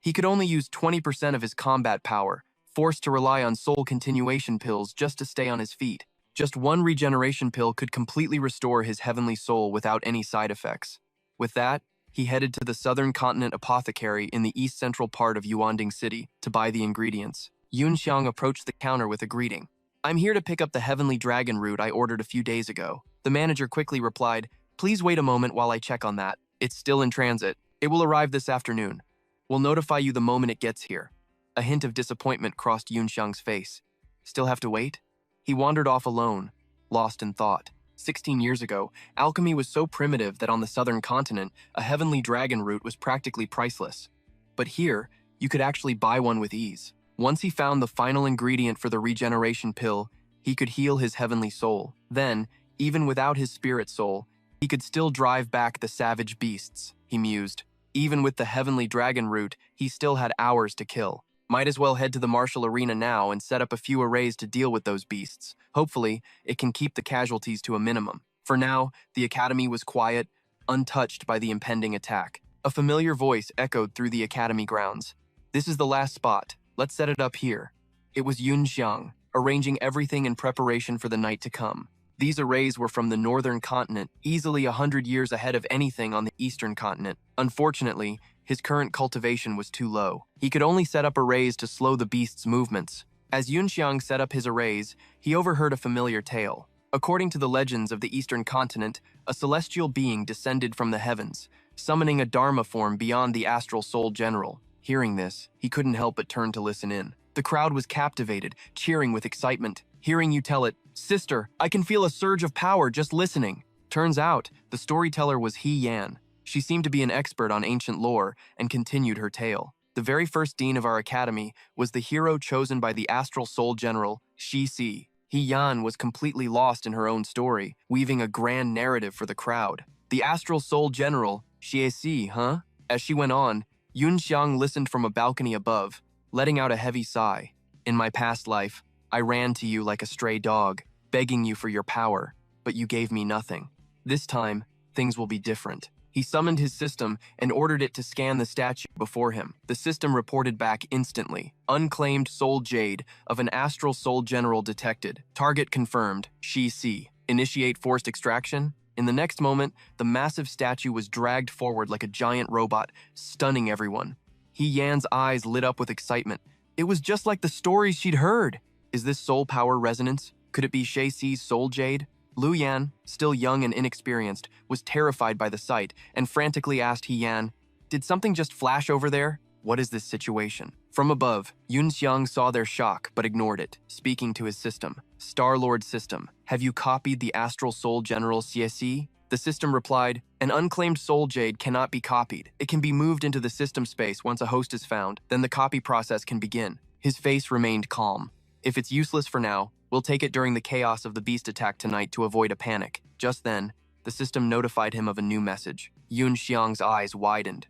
Speaker 1: he could only use 20% of his combat power, forced to rely on soul continuation pills just to stay on his feet. Just one regeneration pill could completely restore his heavenly soul without any side effects. With that, he headed to the Southern Continent Apothecary in the east-central part of Yuanding City to buy the ingredients. Yunxiang approached the counter with a greeting. "I'm here to pick up the Heavenly Dragon root I ordered a few days ago." The manager quickly replied, "Please wait a moment while I check on that. It's still in transit. It will arrive this afternoon. We'll notify you the moment it gets here." A hint of disappointment crossed Yunxiang's face. Still have to wait? He wandered off alone, lost in thought. 16 years ago, alchemy was so primitive that on the southern continent, a heavenly dragon root was practically priceless. But here, you could actually buy one with ease. Once he found the final ingredient for the regeneration pill, he could heal his heavenly soul. Then, even without his spirit soul, he could still drive back the savage beasts, he mused. Even with the heavenly dragon root, he still had hours to kill. Might as well head to the martial arena now and set up a few arrays to deal with those beasts. Hopefully, it can keep the casualties to a minimum. For now, the academy was quiet, untouched by the impending attack. A familiar voice echoed through the academy grounds. "This is the last spot. Let's set it up here." It was Yunxiang, arranging everything in preparation for the night to come. These arrays were from the northern continent, easily 100 years ahead of anything on the eastern continent. Unfortunately, his current cultivation was too low. He could only set up arrays to slow the beast's movements. As Yunxiang set up his arrays, he overheard a familiar tale. According to the legends of the eastern continent, a celestial being descended from the heavens, summoning a dharma form beyond the astral soul general. Hearing this, he couldn't help but turn to listen in. The crowd was captivated, cheering with excitement. Hearing you tell it, "Sister, I can feel a surge of power just listening." Turns out, the storyteller was He Yan. She seemed to be an expert on ancient lore and continued her tale. The very first dean of our academy was the hero chosen by the astral soul general, Shi Si. He Yan was completely lost in her own story, weaving a grand narrative for the crowd. The astral soul general, Shi Si, huh? As she went on, Yunxiang listened from a balcony above, letting out a heavy sigh. "In my past life, I ran to you like a stray dog, begging you for your power, but you gave me nothing. This time, things will be different." He summoned his system and ordered it to scan the statue before him. The system reported back instantly. "Unclaimed soul jade of an astral soul general detected. Target confirmed, Shi Si. Initiate forced extraction." In the next moment, the massive statue was dragged forward like a giant robot, stunning everyone. He Yan's eyes lit up with excitement. It was just like the stories she'd heard. Is this soul power resonance? Could it be Shi Si's soul jade? Lu Yan, still young and inexperienced, was terrified by the sight and frantically asked He Yan, "Did something just flash over there? What is this situation?" From above, Yunxiang saw their shock but ignored it, speaking to his system. "Star-Lord system, have you copied the astral soul general CSE?" The system replied, "An unclaimed soul jade cannot be copied. It can be moved into the system space once a host is found, then the copy process can begin." His face remained calm. "If it's useless for now, we'll take it during the chaos of the beast attack tonight to avoid a panic." Just then, the system notified him of a new message. Yunxiang's eyes widened.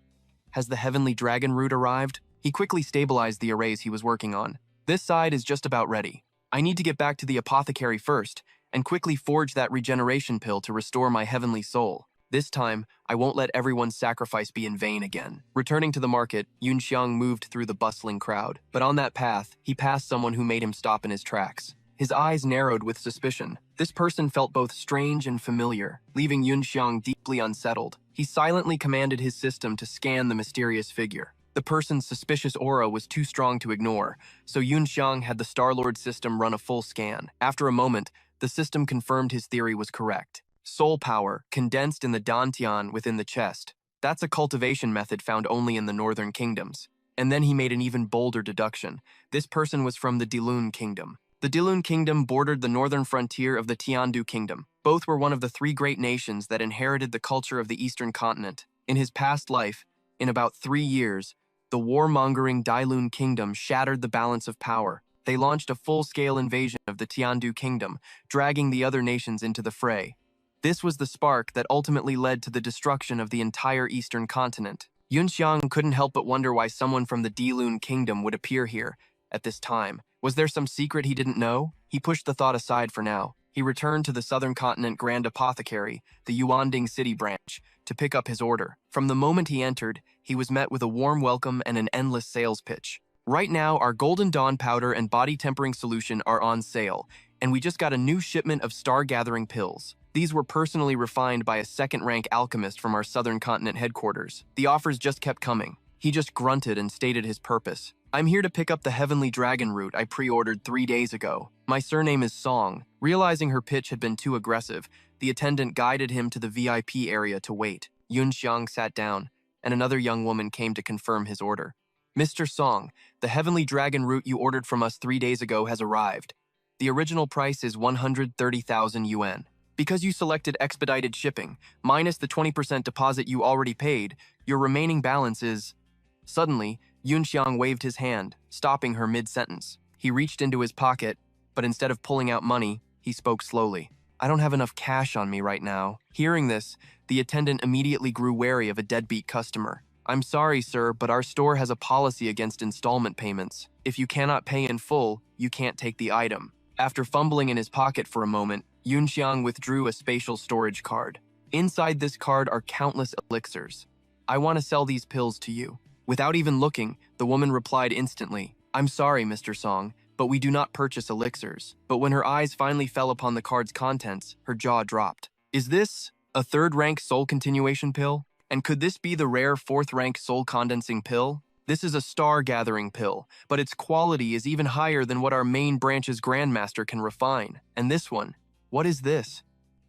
Speaker 1: Has the heavenly dragon root arrived? He quickly stabilized the arrays he was working on. "This side is just about ready. I need to get back to the apothecary first and quickly forge that regeneration pill to restore my heavenly soul." This time, I won't let everyone's sacrifice be in vain again. Returning to the market, Yunxiang moved through the bustling crowd. But on that path, he passed someone who made him stop in his tracks. His eyes narrowed with suspicion. This person felt both strange and familiar, leaving Yunxiang deeply unsettled. He silently commanded his system to scan the mysterious figure. The person's suspicious aura was too strong to ignore, so Yunxiang had the Star-Lord system run a full scan. After a moment, the system confirmed his theory was correct. Soul power, condensed in the dantian within the chest. That's a cultivation method found only in the northern kingdoms. And then he made an even bolder deduction. This person was from the Dilun kingdom. The Dilun kingdom bordered the northern frontier of the Tiandu kingdom. Both were one of the three great nations that inherited the culture of the eastern continent. In his past life, in about 3 years, the warmongering Dilun kingdom shattered the balance of power. They launched a full-scale invasion of the Tiandu kingdom, dragging the other nations into the fray. This was the spark that ultimately led to the destruction of the entire eastern continent. Yunxiang couldn't help but wonder why someone from the Dilun kingdom would appear here at this time. Was there some secret he didn't know? He pushed the thought aside for now. He returned to the Southern Continent Grand Apothecary, the Yuanding City branch, to pick up his order. From the moment he entered, he was met with a warm welcome and an endless sales pitch. Right now, our Golden Dawn powder and body tempering solution are on sale, and we just got a new shipment of star-gathering pills. These were personally refined by a second-rank alchemist from our Southern Continent headquarters. The offers just kept coming. He just grunted and stated his purpose. I'm here to pick up the heavenly dragon root I pre-ordered 3 days ago. My surname is Song. Realizing her pitch had been too aggressive, the attendant guided him to the VIP area to wait. Yunxiang sat down, and another young woman came to confirm his order. Mr. Song, the heavenly dragon root you ordered from us 3 days ago has arrived. The original price is 130,000 yuan. Because you selected expedited shipping, minus the 20% deposit you already paid, your remaining balance is... Suddenly, Yunxiang waved his hand, stopping her mid-sentence. He reached into his pocket, but instead of pulling out money, he spoke slowly. I don't have enough cash on me right now. Hearing this, the attendant immediately grew wary of a deadbeat customer. I'm sorry, sir, but our store has a policy against installment payments. If you cannot pay in full, you can't take the item. After fumbling in his pocket for a moment, Yunxiang withdrew a spatial storage card. Inside this card are countless elixirs. I want to sell these pills to you. Without even looking, the woman replied instantly, I'm sorry, Mr. Song, but we do not purchase elixirs. But when her eyes finally fell upon the card's contents, her jaw dropped. Is this a third-rank soul continuation pill? And could this be the rare fourth-rank soul condensing pill? This is a star-gathering pill, but its quality is even higher than what our main branch's grandmaster can refine. And this one, what is this?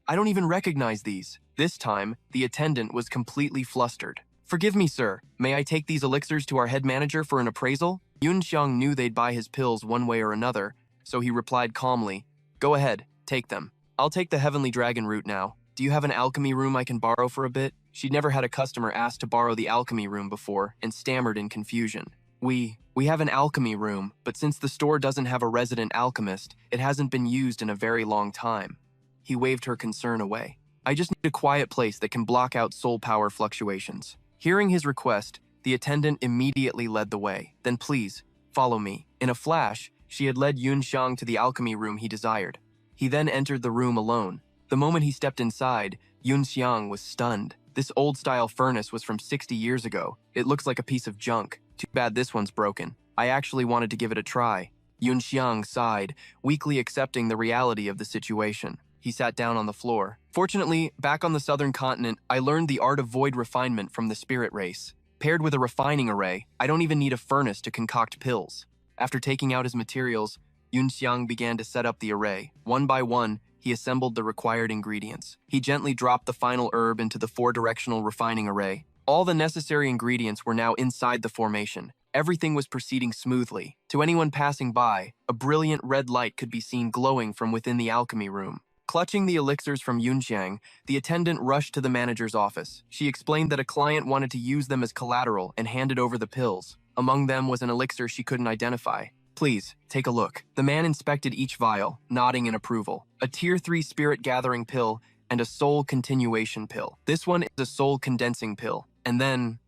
Speaker 1: I don't even recognize these. This time, the attendant was completely flustered. Forgive me, sir. May I take these elixirs to our head manager for an appraisal? Yunxiang knew they'd buy his pills one way or another, so he replied calmly, Go ahead, take them. I'll take the heavenly dragon root now. Do you have an alchemy room I can borrow for a bit? She'd never had a customer ask to borrow the alchemy room before and stammered in confusion. We have an alchemy room, but since the store doesn't have a resident alchemist, it hasn't been used in a very long time. He waved her concern away. I just need a quiet place that can block out soul power fluctuations. Hearing his request, the attendant immediately led the way. Then please, follow me. In a flash, she had led Yunxiang to the alchemy room he desired. He then entered the room alone. The moment he stepped inside, Yunxiang was stunned. This old-style furnace was from 60 years ago. It looks like a piece of junk. Too bad this one's broken. I actually wanted to give it a try. Yunxiang sighed, weakly accepting the reality of the situation. He sat down on the floor. Fortunately, back on the southern continent, I learned the art of void refinement from the spirit race. Paired with a refining array, I don't even need a furnace to concoct pills. After taking out his materials, Yunxiang began to set up the array. One by one, he assembled the required ingredients. He gently dropped the final herb into the 4-directional refining array. All the necessary ingredients were now inside the formation. Everything was proceeding smoothly. To anyone passing by, a brilliant red light could be seen glowing from within the alchemy room. Clutching the elixirs from Yunxiang, the attendant rushed to the manager's office. She explained that a client wanted to use them as collateral and handed over the pills. Among them was an elixir she couldn't identify. Please, take a look. The man inspected each vial, nodding in approval. A Tier 3 spirit gathering pill and a soul continuation pill. This one is a soul condensing pill. And then,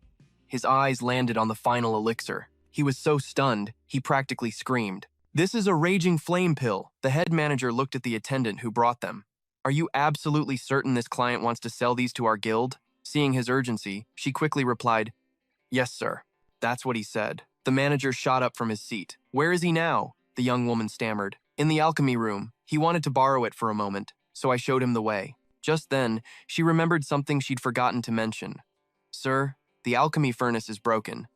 Speaker 1: his eyes landed on the final elixir. He was so stunned, he practically screamed. This is a raging flame pill. The head manager looked at the attendant who brought them. Are you absolutely certain this client wants to sell these to our guild? Seeing his urgency, she quickly replied, Yes, sir. That's what he said. The manager shot up from his seat. Where is he now? The young woman stammered. In the alchemy room. He wanted to borrow it for a moment, so I showed him the way. Just then, she remembered something she'd forgotten to mention. Sir, the alchemy furnace is broken.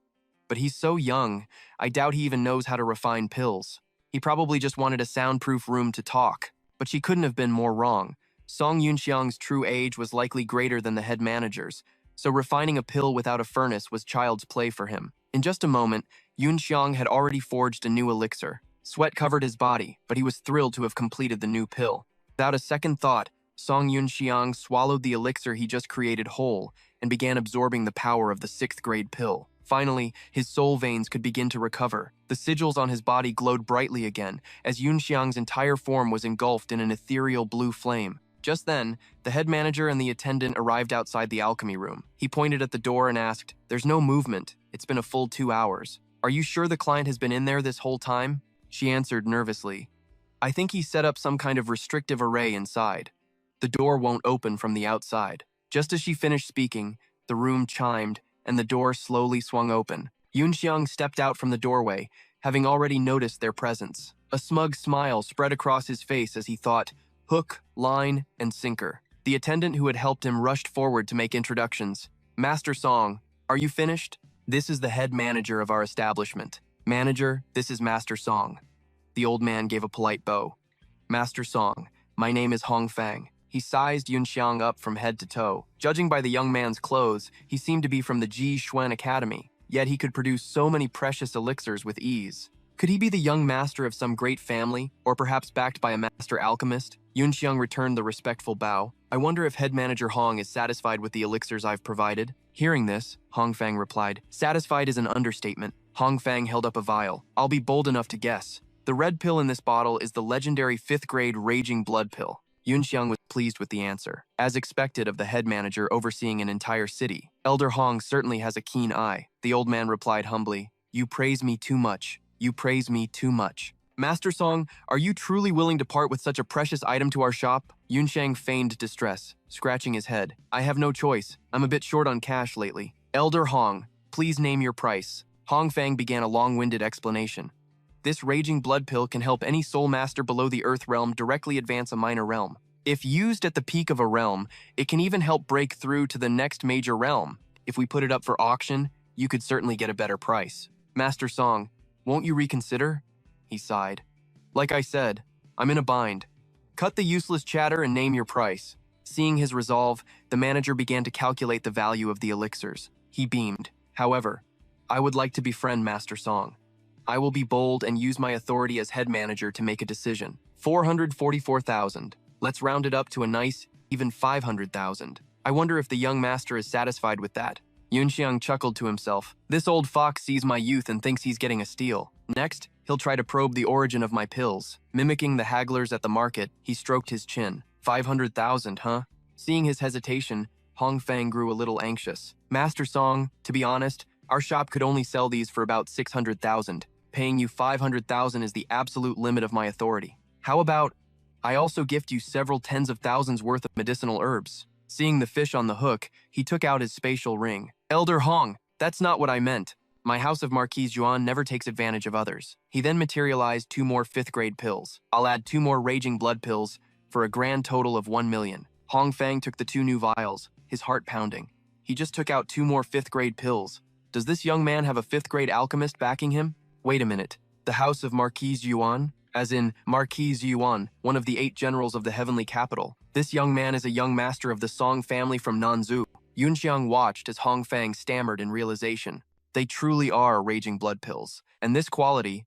Speaker 1: But he's so young, I doubt he even knows how to refine pills. He probably just wanted a soundproof room to talk. But she couldn't have been more wrong. Song Yunxiang's true age was likely greater than the head manager's, so refining a pill without a furnace was child's play for him. In just a moment, Yunxiang had already forged a new elixir. Sweat covered his body, but he was thrilled to have completed the new pill. Without a second thought, Song Yunxiang swallowed the elixir he just created whole and began absorbing the power of the 6th grade pill. Finally, his soul veins could begin to recover. The sigils on his body glowed brightly again, as Yunxiang's entire form was engulfed in an ethereal blue flame. Just then, the head manager and the attendant arrived outside the alchemy room. He pointed at the door and asked, There's no movement. It's been a full 2 hours. Are you sure the client has been in there this whole time? She answered nervously. I think he set up some kind of restrictive array inside. The door won't open from the outside. Just as she finished speaking, the room chimed, and the door slowly swung open. Yunxiang stepped out from the doorway, having already noticed their presence. A smug smile spread across his face as he thought, hook, line, and sinker. The attendant who had helped him rushed forward to make introductions. Master Song, are you finished? This is the head manager of our establishment. Manager, this is Master Song. The old man gave a polite bow. Master Song, my name is Hong Fang. He sized Yunxiang up from head to toe. Judging by the young man's clothes, he seemed to be from the Ji Xuan Academy, yet he could produce so many precious elixirs with ease. Could he be the young master of some great family, or perhaps backed by a master alchemist? Yunxiang returned the respectful bow. I wonder if head manager Hong is satisfied with the elixirs I've provided. Hearing this, Hong Fang replied, Satisfied is an understatement. Hong Fang held up a vial. I'll be bold enough to guess. The red pill in this bottle is the legendary 5th grade Raging Blood Pill. Yunxiang was pleased with the answer. As expected of the head manager overseeing an entire city, Elder Hong certainly has a keen eye. The old man replied humbly, You praise me too much. You praise me too much. Master Song, are you truly willing to part with such a precious item to our shop? Yunxiang feigned distress, scratching his head. I have no choice. I'm a bit short on cash lately. Elder Hong, please name your price. Hong Fang began a long-winded explanation. This Raging Blood Pill can help any soul master below the Earth realm directly advance a minor realm. If used at the peak of a realm, it can even help break through to the next major realm. If we put it up for auction, you could certainly get a better price. Master Song, won't you reconsider? He sighed. Like I said, I'm in a bind. Cut the useless chatter and name your price. Seeing his resolve, the manager began to calculate the value of the elixirs. He beamed. However, I would like to befriend Master Song. I will be bold and use my authority as head manager to make a decision. 444,000. Let's round it up to a nice, even 500,000. I wonder if the young master is satisfied with that. Yunxiang chuckled to himself. This old fox sees my youth and thinks he's getting a steal. Next, he'll try to probe the origin of my pills. Mimicking the hagglers at the market, he stroked his chin. 500,000, huh? Seeing his hesitation, Hong Fang grew a little anxious. Master Song, to be honest, our shop could only sell these for about 600,000. Paying you 500,000 is the absolute limit of my authority. How about I also gift you several tens of thousands worth of medicinal herbs? Seeing the fish on the hook, he took out his spatial ring. Elder Hong, that's not what I meant. My house of Marquise Yuan never takes advantage of others. He then materialized 2 more 5th grade pills. I'll add 2 more Raging Blood Pills for a grand total of 1 million. Hong Fang took the 2 new vials, his heart pounding. He just took out 2 more 5th grade pills. Does this young man have a 5th grade alchemist backing him? Wait a minute. The house of Marquise Yuan? As in Marquise Yuan, one of the 8 generals of the heavenly capital. This young man is a young master of the Song family from Nanzhou. Yunxiang watched as Hong Fang stammered in realization. They truly are Raging Blood Pills. And this quality,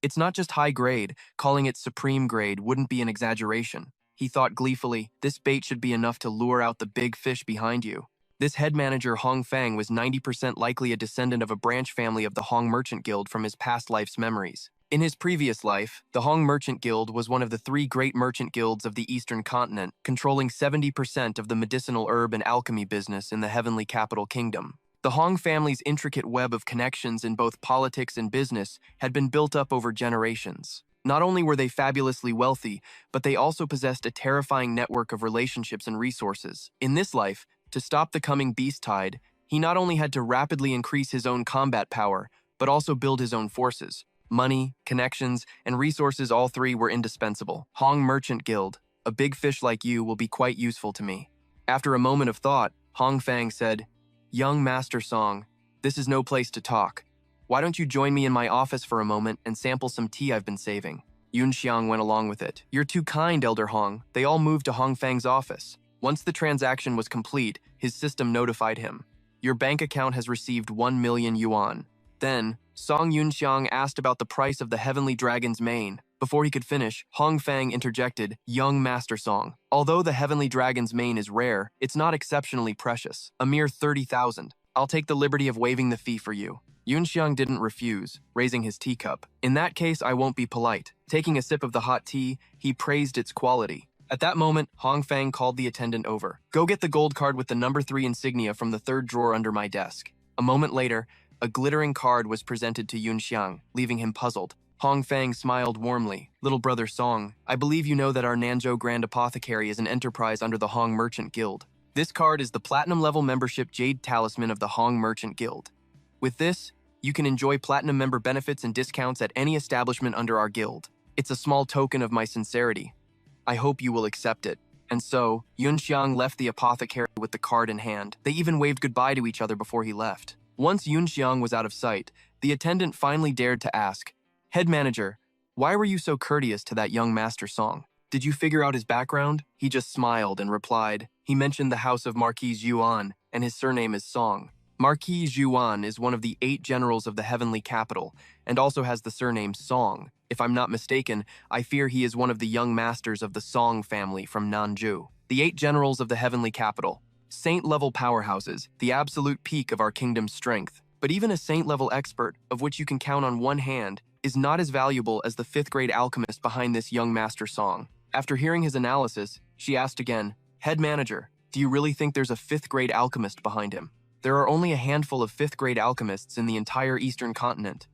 Speaker 1: it's not just high grade, calling it supreme grade wouldn't be an exaggeration. He thought gleefully, this bait should be enough to lure out the big fish behind you. This head manager Hong Fang was 90% likely a descendant of a branch family of the Hong Merchant Guild from his past life's memories. In his previous life, the Hong Merchant Guild was one of the 3 great merchant guilds of the Eastern Continent, controlling 70% of the medicinal herb and alchemy business in the heavenly capital kingdom. The Hong family's intricate web of connections in both politics and business had been built up over generations. Not only were they fabulously wealthy, but they also possessed a terrifying network of relationships and resources. In this life, to stop the coming beast tide, he not only had to rapidly increase his own combat power, but also build his own forces. Money, connections, and resources, all three were indispensable. Hong Merchant Guild, a big fish like you will be quite useful to me. After a moment of thought, Hong Fang said, "Young Master Song, this is no place to talk. Why don't you join me in my office for a moment and sample some tea I've been saving?" Yun Xiang went along with it. "You're too kind, Elder Hong." They all moved to Hong Fang's office. Once the transaction was complete, his system notified him. "Your bank account has received 1 million yuan. Then, Song Yunxiang asked about the price of the Heavenly Dragon's mane. Before he could finish, Hong Fang interjected, "Young Master Song, although the Heavenly Dragon's mane is rare, it's not exceptionally precious. A mere 30,000. I'll take the liberty of waiving the fee for you." Yunxiang didn't refuse, raising his teacup. "In that case, I won't be polite." Taking a sip of the hot tea, he praised its quality. At that moment, Hong Fang called the attendant over. "Go get the gold card with the number 3 insignia from the third drawer under my desk." A moment later, a glittering card was presented to Yunxiang, leaving him puzzled. Hong Fang smiled warmly. "Little brother Song, I believe you know that our Nanzhou Grand Apothecary is an enterprise under the Hong Merchant Guild. This card is the platinum-level membership Jade Talisman of the Hong Merchant Guild. With this, you can enjoy platinum member benefits and discounts at any establishment under our guild. It's a small token of my sincerity. I hope you will accept it." And so, Yunxiang left the apothecary with the card in hand. They even waved goodbye to each other before he left. Once Yunxiang was out of sight, the attendant finally dared to ask, "Head manager, why were you so courteous to that young Master Song? Did you figure out his background?" He just smiled and replied, "He mentioned the house of Marquis Yuan, and his surname is Song. Marquis Yuan is one of the 8 generals of the heavenly capital, and also has the surname Song. If I'm not mistaken, I fear he is one of the young masters of the Song family from Nanzhou. The 8 generals of the heavenly capital. Saint-level powerhouses, the absolute peak of our kingdom's strength. But even a saint-level expert, of which you can count on one hand, is not as valuable as the 5th-grade alchemist behind this young Master Song." After hearing his analysis, she asked again, "Head manager, do you really think there's a 5th-grade alchemist behind him? There are only a handful of 5th-grade alchemists in the entire eastern continent.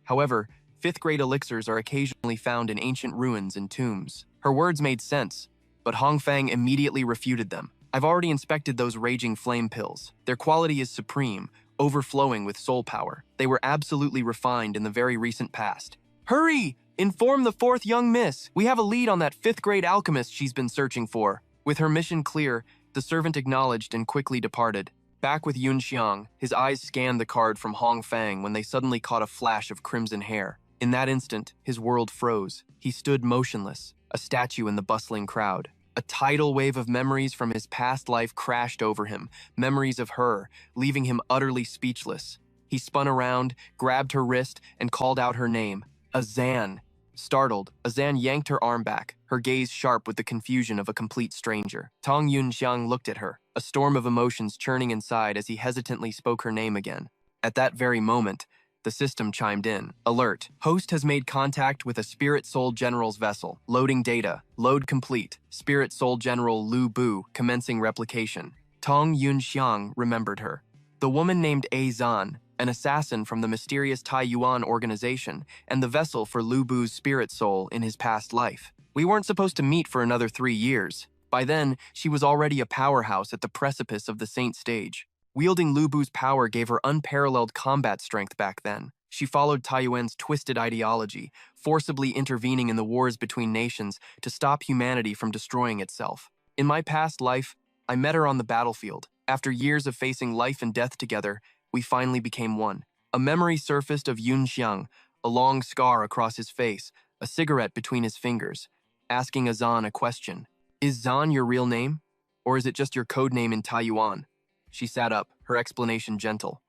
Speaker 1: However, 5th-grade elixirs are occasionally found in ancient ruins and tombs." Her words made sense, but Hong Fang immediately refuted them. "I've already inspected those raging flame pills. Their quality is supreme, overflowing with soul power. They were absolutely refined in the very recent past. Hurry! Inform the 4th young miss. We have a lead on that 5th-grade alchemist she's been searching for." With her mission clear, the servant acknowledged and quickly departed. Back with Yunxiang, his eyes scanned the card from Hong Fang when they suddenly caught a flash of crimson hair. In that instant, his world froze. He stood motionless, a statue in the bustling crowd. A tidal wave of memories from his past life crashed over him, memories of her, leaving him utterly speechless. He spun around, grabbed her wrist, and called out her name, "Azan." Startled, Azan yanked her arm back, her gaze sharp with the confusion of a complete stranger. Tong Yunxiang looked at her, a storm of emotions churning inside as he hesitantly spoke her name again. At that very moment, the system chimed in. "Alert. Host has made contact with a Spirit Soul General's vessel. Loading data. Load complete. Spirit Soul General Lu Bu commencing replication." Tong Yunxiang remembered her. The woman named A Zan, an assassin from the mysterious Taiyuan organization, and the vessel for Lu Bu's spirit soul in his past life. We weren't supposed to meet for another 3 years. By then, she was already a powerhouse at the precipice of the Saint stage. Wielding Lu Bu's power gave her unparalleled combat strength back then. She followed Taiyuan's twisted ideology, forcibly intervening in the wars between nations to stop humanity from destroying itself. In my past life, I met her on the battlefield. After years of facing life and death together, we finally became one. A memory surfaced of Yunxiang, a long scar across his face, a cigarette between his fingers, asking Azan a question. "Is Zan your real name? Or is it just your code name in Taiyuan?" She sat up, her explanation gentle.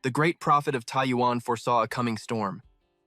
Speaker 1: "The great prophet of Taiyuan foresaw a coming storm,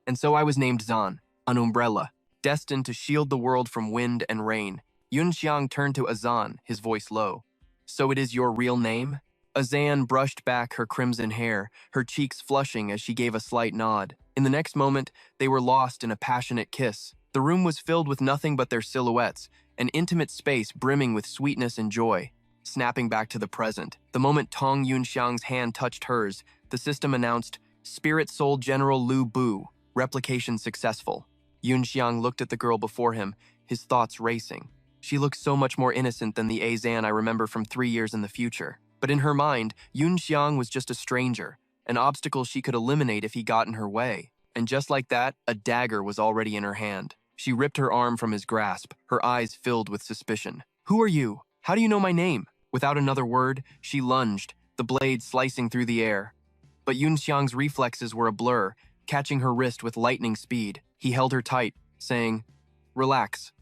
Speaker 1: and so I was named Zan, an umbrella, destined to shield the world from wind and rain." Yunxiang turned to Azan, his voice low. "So it is your real name?" Azan brushed back her crimson hair, her cheeks flushing as she gave a slight nod. In the next moment, they were lost in a passionate kiss. The room was filled with nothing but their silhouettes, an intimate space brimming with sweetness and joy. Snapping back to the present, the moment Tong Yunxiang's hand touched hers, the system announced, "Spirit Soul General Lu Bu, replication successful." Yunxiang looked at the girl before him, his thoughts racing. She looked so much more innocent than the Azan I remember from 3 years in the future. But in her mind, Yunxiang was just a stranger, an obstacle she could eliminate if he got in her way. And just like that, a dagger was already in her hand. She ripped her arm from his grasp, her eyes filled with suspicion. "Who are you? How do you know my name?" Without another word, she lunged, the blade slicing through the air. But Yunxiang's reflexes were a blur, catching her wrist with lightning speed. He held her tight, saying, "Relax.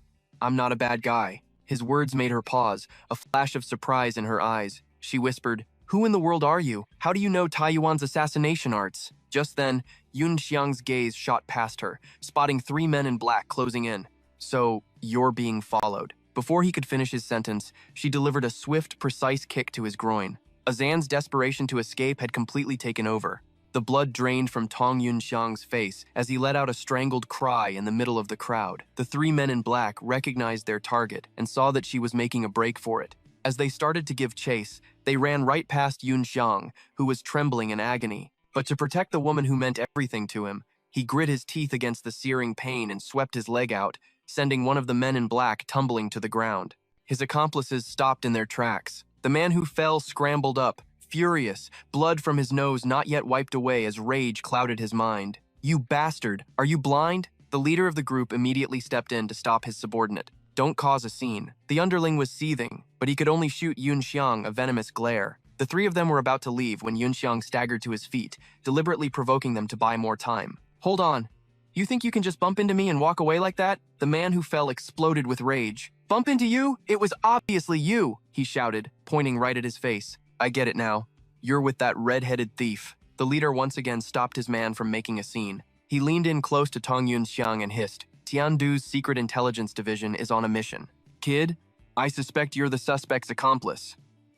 Speaker 1: I'm not a bad guy." His words made her pause, a flash of surprise in her eyes. She whispered, "Who in the world are you? How do you know Taiyuan's assassination arts?" Just then, Yunxiang's gaze shot past her, spotting 3 men in black closing in. "So, you're being followed." Before he could finish his sentence, she delivered a swift, precise kick to his groin. Azan's desperation to escape had completely taken over. The blood drained from Tong Yunxiang's face as he let out a strangled cry in the middle of the crowd. The 3 men in black recognized their target and saw that she was making a break for it. As they started to give chase, they ran right past Yunxiang, who was trembling in agony. But to protect the woman who meant everything to him, he grit his teeth against the searing pain and swept his leg out, sending one of the men in black tumbling to the ground. His accomplices stopped in their tracks. The man who fell scrambled up, furious, blood from his nose not yet wiped away as rage clouded his mind. "You bastard! Are you blind?" The leader of the group immediately stepped in to stop his subordinate. "Don't cause a scene." The underling was seething, but he could only shoot Yunxiang a venomous glare. The 3 of them were about to leave when Yunxiang staggered to his feet, deliberately provoking them to buy more time. "Hold on. You think you can just bump into me and walk away like that?" The man who fell exploded with rage. "Bump into you? It was obviously you!" he shouted, pointing right at his face. "I get it now. You're with that red-headed thief." The leader once again stopped his man from making a scene. He leaned in close to Tong Yunxiang and hissed, "Tiandu's Secret Intelligence Division is on a mission. Kid, I suspect you're the suspect's accomplice.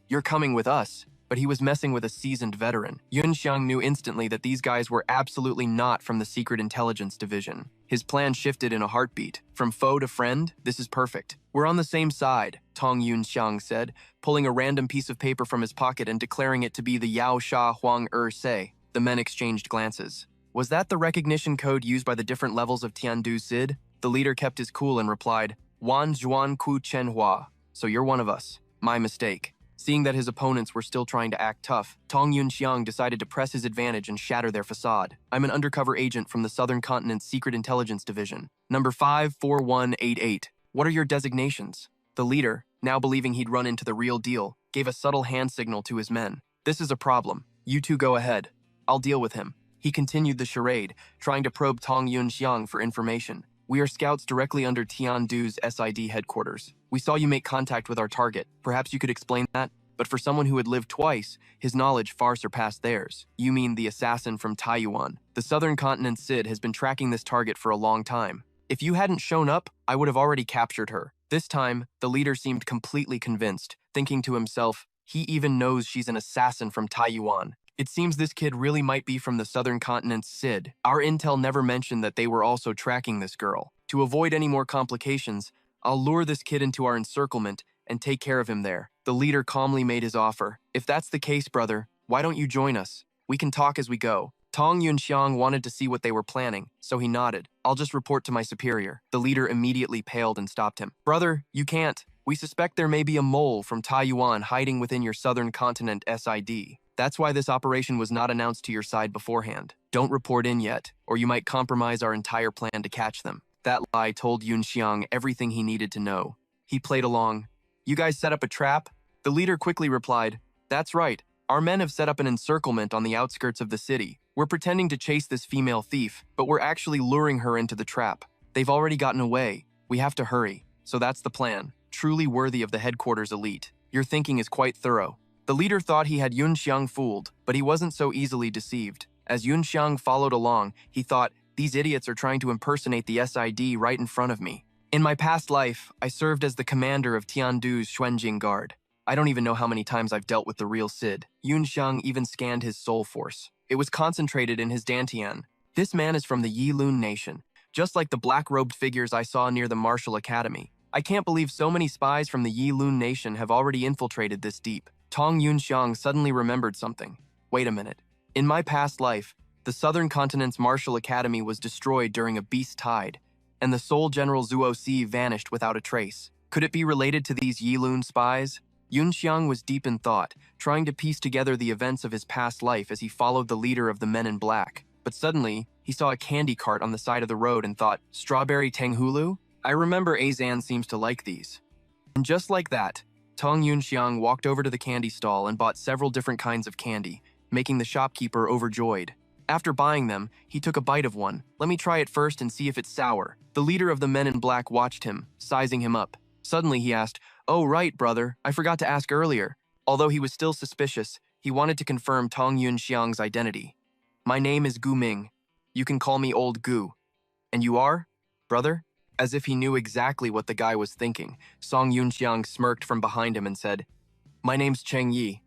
Speaker 1: You're coming with us." But he was messing with a seasoned veteran. Yunxiang knew instantly that these guys were absolutely not from the Secret Intelligence Division. His plan shifted in a heartbeat. From foe to friend, this is perfect. "We're on the same side," Tong Yunxiang said, pulling a random piece of paper from his pocket and declaring it to be the Yao Sha Huang Se. The men exchanged glances. Was that the recognition code used by the different levels of Tiandu's Sid? The leader kept his cool and replied, "Wan Zhuan Ku Chen Hua. So you're one of us. My mistake." Seeing that his opponents were still trying to act tough, Tong Yunxiang decided to press his advantage and shatter their facade. "I'm an undercover agent from the Southern Continent's Secret Intelligence Division. Number 54188. What are your designations?" The leader, now believing he'd run into the real deal, gave a subtle hand signal to his men. "This is a problem. You two go ahead. I'll deal with him." He continued the charade, trying to probe Tong Yunxiang for information. "We are scouts directly under Tiandu's SID headquarters. We saw you make contact with our target. Perhaps you could explain that?" But for someone who had lived twice, his knowledge far surpassed theirs. "You mean the assassin from Taiyuan. The Southern Continent Sid has been tracking this target for a long time. If you hadn't shown up, I would have already captured her." This time, the leader seemed completely convinced, thinking to himself, he even knows she's an assassin from Taiyuan. It seems this kid really might be from the Southern Continent's Sid. Our intel never mentioned that they were also tracking this girl. To avoid any more complications, I'll lure this kid into our encirclement and take care of him there. The leader calmly made his offer. "If that's the case, brother, why don't you join us? We can talk as we go." Tong Yunxiang wanted to see what they were planning, so he nodded. "I'll just report to my superior." The leader immediately paled and stopped him. "Brother, you can't. We suspect there may be a mole from Taiyuan hiding within your Southern Continent SID. That's why this operation was not announced to your side beforehand. Don't report in yet, or you might compromise our entire plan to catch them." That lie told Yunxiang everything he needed to know. He played along. "You guys set up a trap?" The leader quickly replied, "That's right. Our men have set up an encirclement on the outskirts of the city. We're pretending to chase this female thief, but we're actually luring her into the trap. They've already gotten away. We have to hurry. So that's the plan. Truly worthy of the headquarters elite. Your thinking is quite thorough." The leader thought he had Yunxiang fooled, but he wasn't so easily deceived. As Yunxiang followed along, he thought, "These idiots are trying to impersonate the SID right in front of me. In my past life, I served as the commander of Tiandu's Xuanjing Guard. I don't even know how many times I've dealt with the real Sid." Yunxiang even scanned his soul force. It was concentrated in his dantian. "This man is from the Yilun Nation, just like the black-robed figures I saw near the Martial Academy. I can't believe so many spies from the Yilun Nation have already infiltrated this deep." Tong Yunxiang suddenly remembered something. "Wait a minute. In my past life, the Southern Continent's Martial Academy was destroyed during a beast tide. and the Seoul General Zuo Si vanished without a trace. Could it be related to these Yilun spies? Yun Xiang was deep in thought, trying to piece together the events of his past life as he followed the leader of the Men in Black. But suddenly, he saw a candy cart on the side of the road and thought, strawberry tenghulu? I remember Azan seems to like these. And just like that, Tong Yunxiang walked over to the candy stall and bought several different kinds of candy, making the shopkeeper overjoyed. After buying them, he took a bite of one. Let me try it first and see if it's sour. The leader of the Men in Black watched him, sizing him up. Suddenly he asked, oh right, brother, I forgot to ask earlier. Although he was still suspicious, he wanted to confirm Tong Yunxiang's identity. My name is Gu Ming. You can call me Old Gu. And you are, brother? As if he knew exactly what the guy was thinking, Song Yunxiang smirked from behind him and said, my name's Cheng Yi.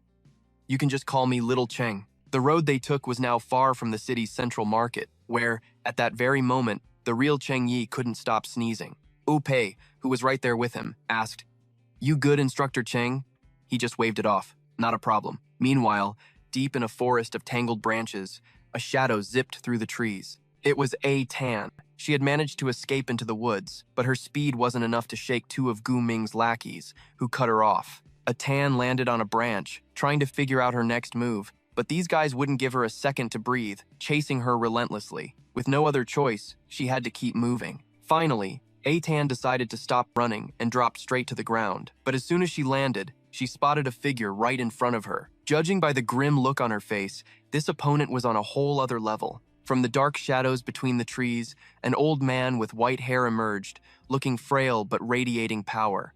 Speaker 1: You can just call me Little Cheng. The road they took was now far from the city's central market, where, at that very moment, the real Cheng Yi couldn't stop sneezing. Wu Pei, who was right there with him, asked, you good, Instructor Cheng? He just waved it off. Not a problem. Meanwhile, deep in a forest of tangled branches, a shadow zipped through the trees. It was A Tan. She had managed to escape into the woods, but her speed wasn't enough to shake two of Gu Ming's lackeys, who cut her off. A Tan landed on a branch, trying to figure out her next move, but these guys wouldn't give her a second to breathe, chasing her relentlessly. With no other choice, she had to keep moving. Finally, A Tan decided to stop running and dropped straight to the ground, but as soon as she landed, she spotted a figure right in front of her. Judging by the grim look on her face, this opponent was on a whole other level. From the dark shadows between the trees, an old man with white hair emerged, looking frail but radiating power.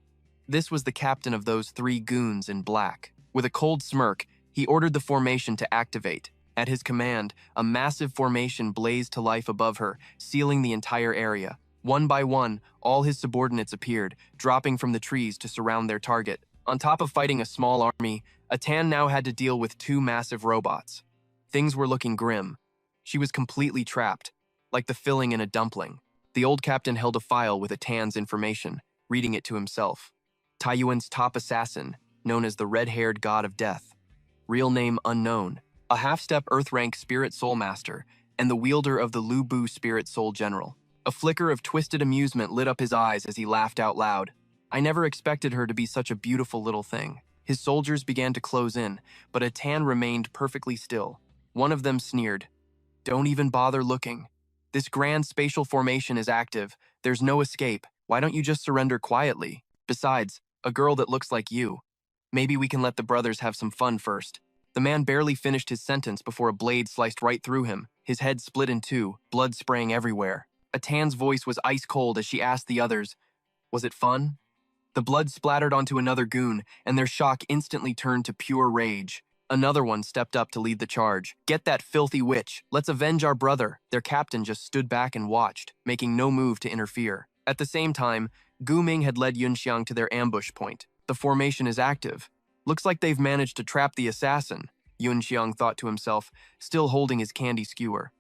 Speaker 1: This was the captain of those three goons in black. With a cold smirk, he ordered the formation to activate. At his command, a massive formation blazed to life above her, sealing the entire area. One by one, all his subordinates appeared, dropping from the trees to surround their target. On top of fighting a small army, Atan now had to deal with two massive robots. Things were looking grim. She was completely trapped, like the filling in a dumpling. The old captain held a file with Atan's information, reading it to himself. Taiyuan's top assassin, known as the red-haired god of death. Real name unknown. A half-step Earth-rank spirit soul master, and the wielder of the Lu Bu spirit soul general. A flicker of twisted amusement lit up his eyes as he laughed out loud. I never expected her to be such a beautiful little thing. His soldiers began to close in, but Atan remained perfectly still. One of them sneered. Don't even bother looking. This grand spatial formation is active. There's no escape. Why don't you just surrender quietly? Besides, a girl that looks like you. Maybe we can let the brothers have some fun first. The man barely finished his sentence before a blade sliced right through him. His head split in two, blood spraying everywhere. Atan's voice was ice cold as she asked the others, was it fun? The blood splattered onto another goon, and their shock instantly turned to pure rage. Another one stepped up to lead the charge. Get that filthy witch. Let's avenge our brother. Their captain just stood back and watched, making no move to interfere. At the same time, Gu Ming had led Yunxiang to their ambush point. The formation is active. Looks like they've managed to trap the assassin, Yunxiang thought to himself, still holding his candy skewer.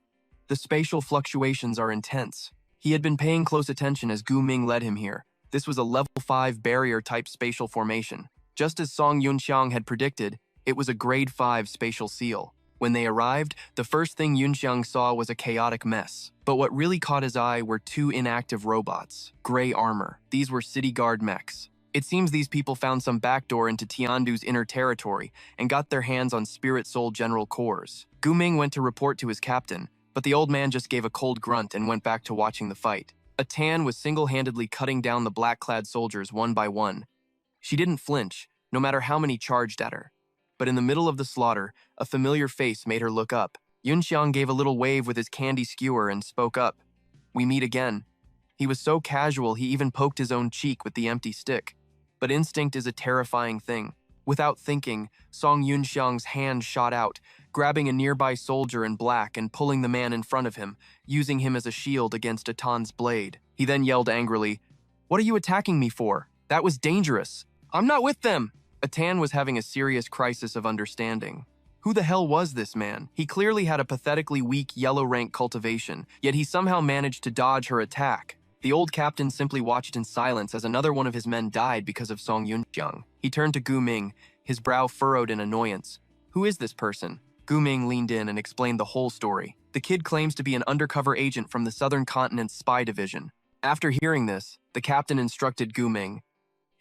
Speaker 1: The spatial fluctuations are intense. He had been paying close attention as Gu Ming led him here. This was a level 5 barrier-type spatial formation. Just as Song Yunxiang had predicted, it was a grade 5 spatial seal. When they arrived, the first thing Yunxiang saw was a chaotic mess. But what really caught his eye were two inactive robots, gray armor. These were city guard mechs. It seems these people found some backdoor into Tiandu's inner territory and got their hands on Spirit Soul General cores. Gu Ming went to report to his captain, but the old man just gave a cold grunt and went back to watching the fight. Atan was single-handedly cutting down the black-clad soldiers one by one. She didn't flinch, no matter how many charged at her. But in the middle of the slaughter, a familiar face made her look up. Yunxiang gave a little wave with his candy skewer and spoke up. We meet again. He was so casual he even poked his own cheek with the empty stick. But instinct is a terrifying thing. Without thinking, Song Yunxiang's hand shot out, grabbing a nearby soldier in black and pulling the man in front of him, using him as a shield against Atan's blade. He then yelled angrily, "What are you attacking me for? That was dangerous. I'm not with them!" Atan was having a serious crisis of understanding. Who the hell was this man? He clearly had a pathetically weak yellow rank cultivation, yet he somehow managed to dodge her attack. The old captain simply watched in silence as another one of his men died because of Song Yunxiang. He turned to Gu Ming, his brow furrowed in annoyance. Who is this person? Gu Ming leaned in and explained the whole story. The kid claims to be an undercover agent from the Southern Continent's spy division. After hearing this, the captain instructed Guming,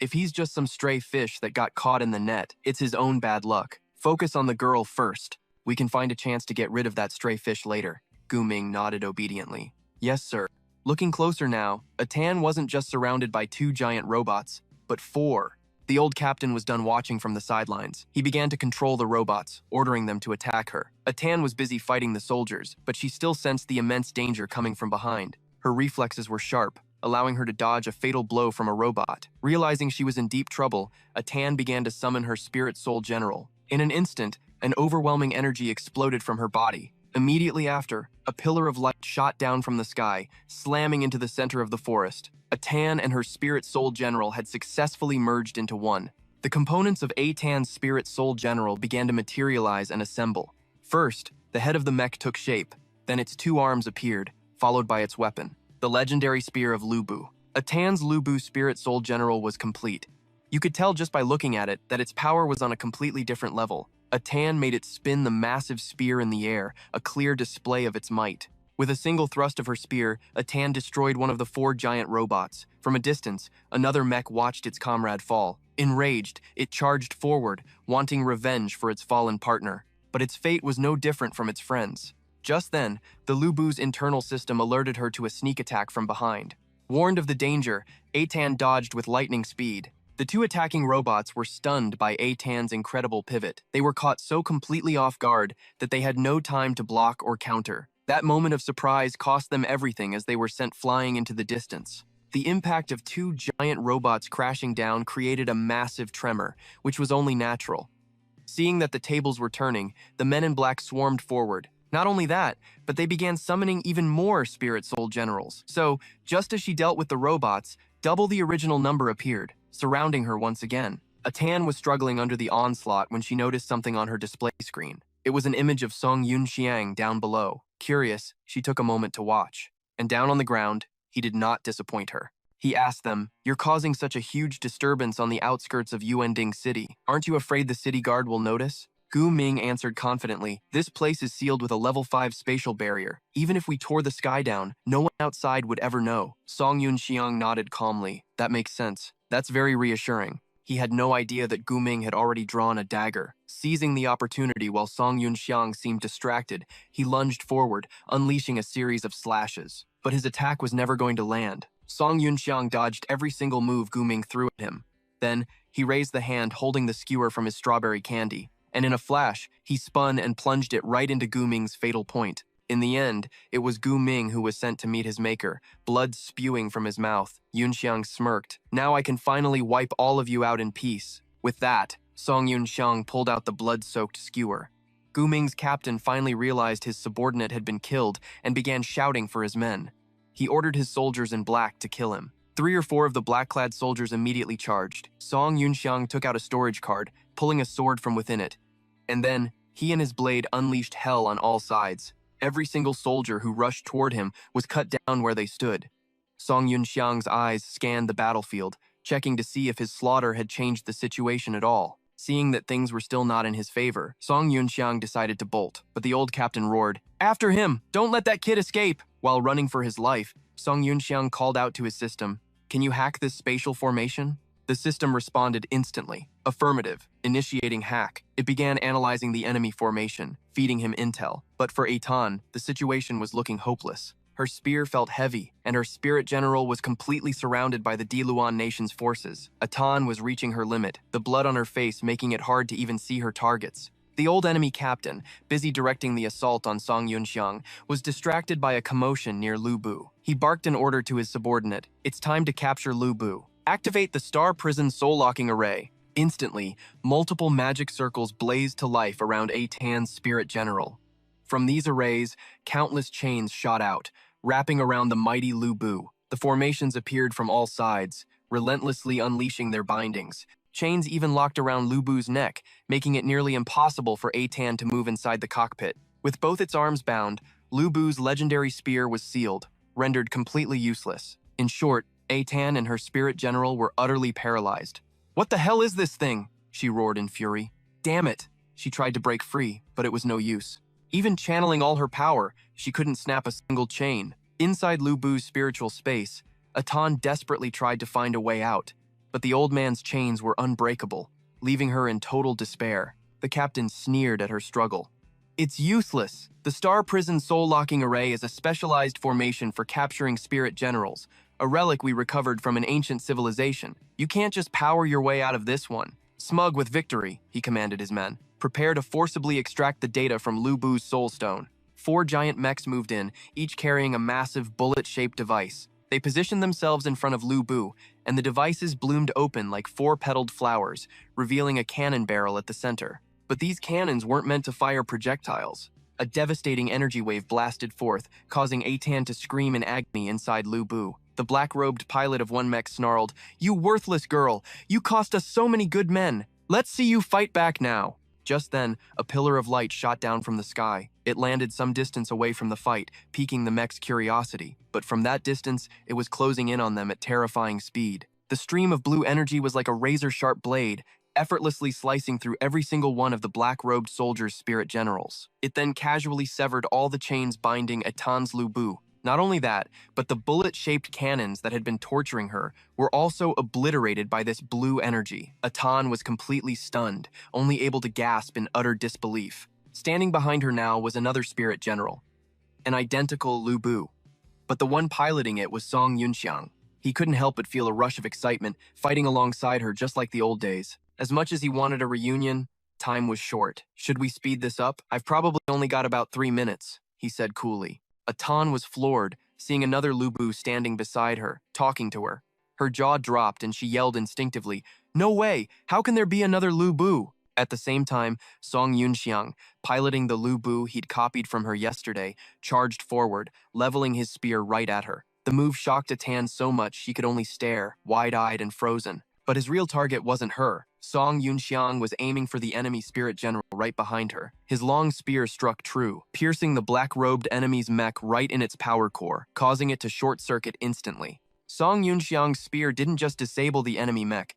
Speaker 1: if he's just some stray fish that got caught in the net, it's his own bad luck. Focus on the girl first. We can find a chance to get rid of that stray fish later. Guming nodded obediently. Yes, sir. Looking closer now, Atan wasn't just surrounded by 2 giant robots, but 4. The old captain was done watching from the sidelines. He began to control the robots, ordering them to attack her. Atan was busy fighting the soldiers, but she still sensed the immense danger coming from behind. Her reflexes were sharp, allowing her to dodge a fatal blow from a robot. Realizing she was in deep trouble, Atan began to summon her spirit soul general. In an instant, an overwhelming energy exploded from her body. Immediately after, a pillar of light shot down from the sky, slamming into the center of the forest. Atan and her spirit soul general had successfully merged into one. The components of Atan's spirit soul general began to materialize and assemble. First, the head of the mech took shape, then its 2 arms appeared, followed by its weapon, the legendary spear of Lubu. Atan's Lubu spirit soul general was complete. You could tell just by looking at it that its power was on a completely different level. Atan made it spin the massive spear in the air, a clear display of its might. With a single thrust of her spear, Atan destroyed one of the 4 giant robots. From a distance, another mech watched its comrade fall. Enraged, it charged forward, wanting revenge for its fallen partner. But its fate was no different from its friends. Just then, the Lubu's internal system alerted her to a sneak attack from behind. Warned of the danger, Atan dodged with lightning speed. The 2 attacking robots were stunned by Atan's incredible pivot. They were caught so completely off guard that they had no time to block or counter. That moment of surprise cost them everything as they were sent flying into the distance. The impact of 2 giant robots crashing down created a massive tremor, which was only natural. Seeing that the tables were turning, the men in black swarmed forward. Not only that, but they began summoning even more spirit soul generals. So, just as she dealt with the robots, double the original number appeared, surrounding her once again. Atan was struggling under the onslaught when she noticed something on her display screen. It was an image of Song Yunxiang down below. Curious, she took a moment to watch. And down on the ground, he did not disappoint her. He asked them, "You're causing such a huge disturbance on the outskirts of Yuending City. Aren't you afraid the city guard will notice?" Gu Ming answered confidently, "This place is sealed with a level 5 spatial barrier. Even if we tore the sky down, no one outside would ever know." Song Yunxiang nodded calmly. That makes sense. That's very reassuring. He had no idea that Gu Ming had already drawn a dagger. Seizing the opportunity while Song Yunxiang seemed distracted, he lunged forward, unleashing a series of slashes. But his attack was never going to land. Song Yunxiang dodged every single move Gu Ming threw at him. Then, he raised the hand holding the skewer from his strawberry candy, and in a flash, he spun and plunged it right into Gu Ming's fatal point. In the end, it was Gu Ming who was sent to meet his maker, blood spewing from his mouth. Yunxiang smirked. "Now I can finally wipe all of you out in peace." With that, Song Yunxiang pulled out the blood-soaked skewer. Gu Ming's captain finally realized his subordinate had been killed and began shouting for his men. He ordered his soldiers in black to kill him. 3 or 4 of the black-clad soldiers immediately charged. Song Yunxiang took out a storage card, pulling a sword from within it. And then, he and his blade unleashed hell on all sides. Every single soldier who rushed toward him was cut down where they stood. Song Yunxiang's eyes scanned the battlefield, checking to see if his slaughter had changed the situation at all. Seeing that things were still not in his favor, Song Yunxiang decided to bolt, but the old captain roared, "After him! Don't let that kid escape!" While running for his life, Song Yunxiang called out to his system, "Can you hack this spatial formation?" The system responded instantly. Affirmative, initiating hack. It began analyzing the enemy formation, feeding him intel. But for Atan, the situation was looking hopeless. Her spear felt heavy, and her spirit general was completely surrounded by the Diluan nation's forces. Atan was reaching her limit, the blood on her face making it hard to even see her targets. The old enemy captain, busy directing the assault on Song Yunxiang, was distracted by a commotion near Lubu. He barked an order to his subordinate, "It's time to capture Lubu. Activate the Star Prison soul-locking array." Instantly, multiple magic circles blazed to life around Atan's spirit general. From these arrays, countless chains shot out, wrapping around the mighty Lubu. The formations appeared from all sides, relentlessly unleashing their bindings. Chains even locked around Lubu's neck, making it nearly impossible for Atan to move inside the cockpit. With both its arms bound, Lubu's legendary spear was sealed, rendered completely useless. In short, Atan and her spirit general were utterly paralyzed. "What the hell is this thing?" she roared in fury. "Damn it!" She tried to break free, but it was no use. Even channeling all her power, she couldn't snap a single chain. Inside Lubu's spiritual space, Atan desperately tried to find a way out, but the old man's chains were unbreakable, leaving her in total despair. The captain sneered at her struggle. It's useless. The Star Prison Soul-Locking Array is a specialized formation for capturing spirit generals, a relic we recovered from an ancient civilization. You can't just power your way out of this one. Smug with victory, he commanded his men. Prepare to forcibly extract the data from Lu Bu's soul stone. 4 giant mechs moved in, each carrying a massive bullet-shaped device. They positioned themselves in front of Lu Bu, and the devices bloomed open like 4-petaled flowers, revealing a cannon barrel at the center. But these cannons weren't meant to fire projectiles. A devastating energy wave blasted forth, causing Atan to scream in agony inside Lu Bu. The black-robed pilot of one mech snarled, "You worthless girl! You cost us so many good men! Let's see you fight back now!" Just then, a pillar of light shot down from the sky. It landed some distance away from the fight, piquing the mech's curiosity. But from that distance, it was closing in on them at terrifying speed. The stream of blue energy was like a razor-sharp blade, effortlessly slicing through every single one of the black-robed soldiers' spirit generals. It then casually severed all the chains binding Atan's Lu Bu. Not only that, but the bullet-shaped cannons that had been torturing her were also obliterated by this blue energy. Atan was completely stunned, only able to gasp in utter disbelief. Standing behind her now was another spirit general, an identical Lu Bu. But the one piloting it was Song Yunxiang. He couldn't help but feel a rush of excitement, fighting alongside her just like the old days. As much as he wanted a reunion, time was short. Should we speed this up? I've probably only got about 3 minutes, he said coolly. Atan was floored, seeing another Lu Bu standing beside her, talking to her. Her jaw dropped and she yelled instinctively, "No way! How can there be another Lu Bu?" At the same time, Song Yunxiang, piloting the Lu Bu he'd copied from her yesterday, charged forward, leveling his spear right at her. The move shocked Atan so much she could only stare, wide-eyed and frozen. But his real target wasn't her. Song Yunxiang was aiming for the enemy spirit general right behind her. His long spear struck true, piercing the black-robed enemy's mech right in its power core, causing it to short-circuit instantly. Song Yunxiang's spear didn't just disable the enemy mech.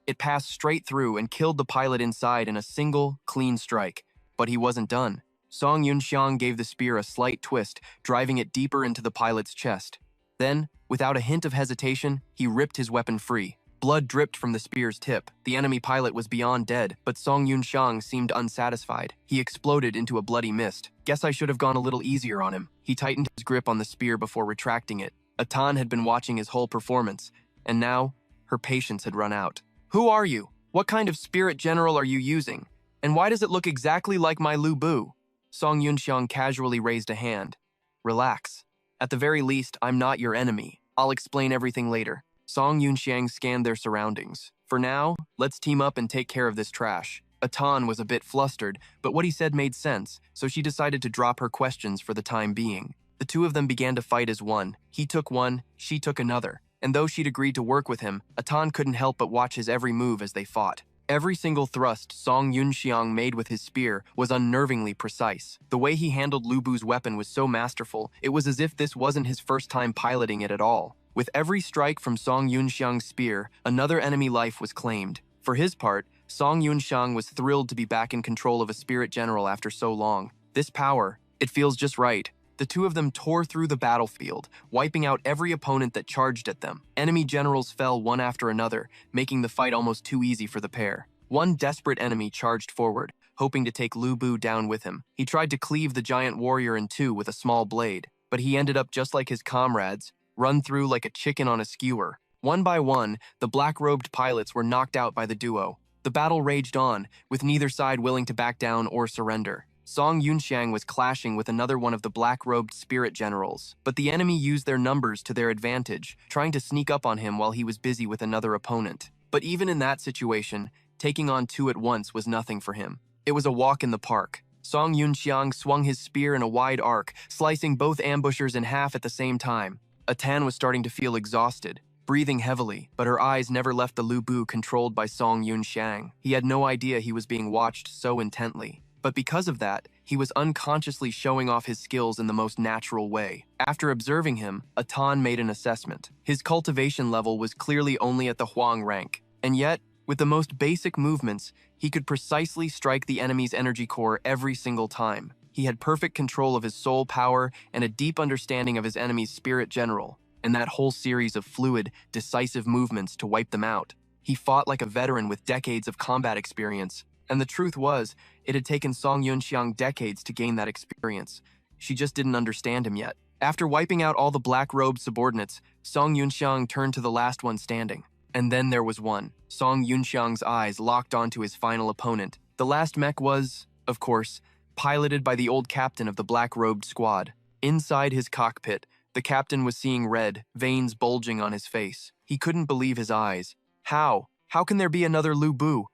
Speaker 1: It passed straight through and killed the pilot inside in a single, clean strike. But he wasn't done. Song Yunxiang gave the spear a slight twist, driving it deeper into the pilot's chest. Then, without a hint of hesitation, he ripped his weapon free. Blood dripped from the spear's tip. The enemy pilot was beyond dead, but Song Yunxiang seemed unsatisfied. He exploded into a bloody mist. Guess I should have gone a little easier on him. He tightened his grip on the spear before retracting it. Atan had been watching his whole performance, and now, her patience had run out. "Who are you? What kind of spirit general are you using? And why does it look exactly like my Lu Bu?" Song Yunxiang casually raised a hand. "Relax. At the very least, I'm not your enemy. I'll explain everything later." Song Yunxiang scanned their surroundings. "For now, let's team up and take care of this trash." Atan was a bit flustered, but what he said made sense, so she decided to drop her questions for the time being. The two of them began to fight as one. He took one, she took another. And though she'd agreed to work with him, Atan couldn't help but watch his every move as they fought. Every single thrust Song Yunxiang made with his spear was unnervingly precise. The way he handled Lu Bu's weapon was so masterful, it was as if this wasn't his first time piloting it at all. With every strike from Song Yunxiang's spear, another enemy life was claimed. For his part, Song Yunxiang was thrilled to be back in control of a spirit general after so long. This power, it feels just right. The two of them tore through the battlefield, wiping out every opponent that charged at them. Enemy generals fell one after another, making the fight almost too easy for the pair. One desperate enemy charged forward, hoping to take Lu Bu down with him. He tried to cleave the giant warrior in two with a small blade, but he ended up just like his comrades, run through like a chicken on a skewer. One by one, the black-robed pilots were knocked out by the duo. The battle raged on, with neither side willing to back down or surrender. Song Yunxiang was clashing with another one of the black-robed spirit generals, but the enemy used their numbers to their advantage, trying to sneak up on him while he was busy with another opponent. But even in that situation, taking on two at once was nothing for him. It was a walk in the park. Song Yunxiang swung his spear in a wide arc, slicing both ambushers in half at the same time. Atan was starting to feel exhausted, breathing heavily, but her eyes never left the Lu Bu controlled by Song Yunxiang. He had no idea he was being watched so intently. But because of that, he was unconsciously showing off his skills in the most natural way. After observing him, Atan made an assessment. His cultivation level was clearly only at the Huang rank, and yet, with the most basic movements, he could precisely strike the enemy's energy core every single time. He had perfect control of his soul power and a deep understanding of his enemy's spirit general. and that whole series of fluid, decisive movements to wipe them out. He fought like a veteran with decades of combat experience, and the truth was, it had taken Song Yunxiang decades to gain that experience. She just didn't understand him yet. After wiping out all the black-robed subordinates, Song Yunxiang turned to the last one standing. And then there was one. Song Yunxiang's eyes locked onto his final opponent. The last mech was, of course, piloted by the old captain of the black-robed squad. Inside his cockpit, the captain was seeing red, veins bulging on his face. He couldn't believe his eyes. How? How can there be another Lu Bu?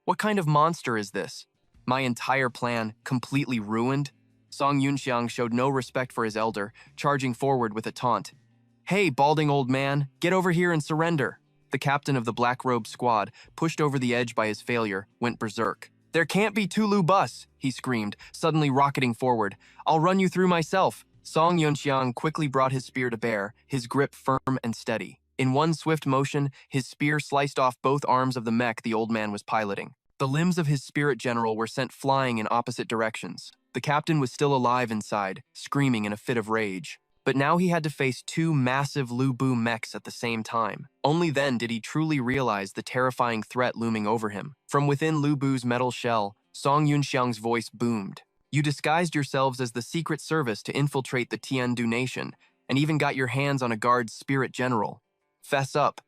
Speaker 1: What kind of monster is this? My entire plan completely ruined? Song Yunxiang showed no respect for his elder, charging forward with a taunt. Hey, balding old man, get over here and surrender. The captain of the black-robed squad, pushed over the edge by his failure, went berserk. There can't be two Lu Bus, he screamed, suddenly rocketing forward. I'll run you through myself. Song Yunxiang quickly brought his spear to bear, his grip firm and steady. In one swift motion, his spear sliced off both arms of the mech the old man was piloting. The limbs of his spirit general were sent flying in opposite directions. The captain was still alive inside, screaming in a fit of rage. But now he had to face two massive Lu Bu mechs at the same time. Only then did he truly realize the terrifying threat looming over him. From within Lu Bu's metal shell, Song Yunxiang's voice boomed. You disguised yourselves as the secret service to infiltrate the Tiandu nation, and even got your hands on a guard's spirit general. Fess up.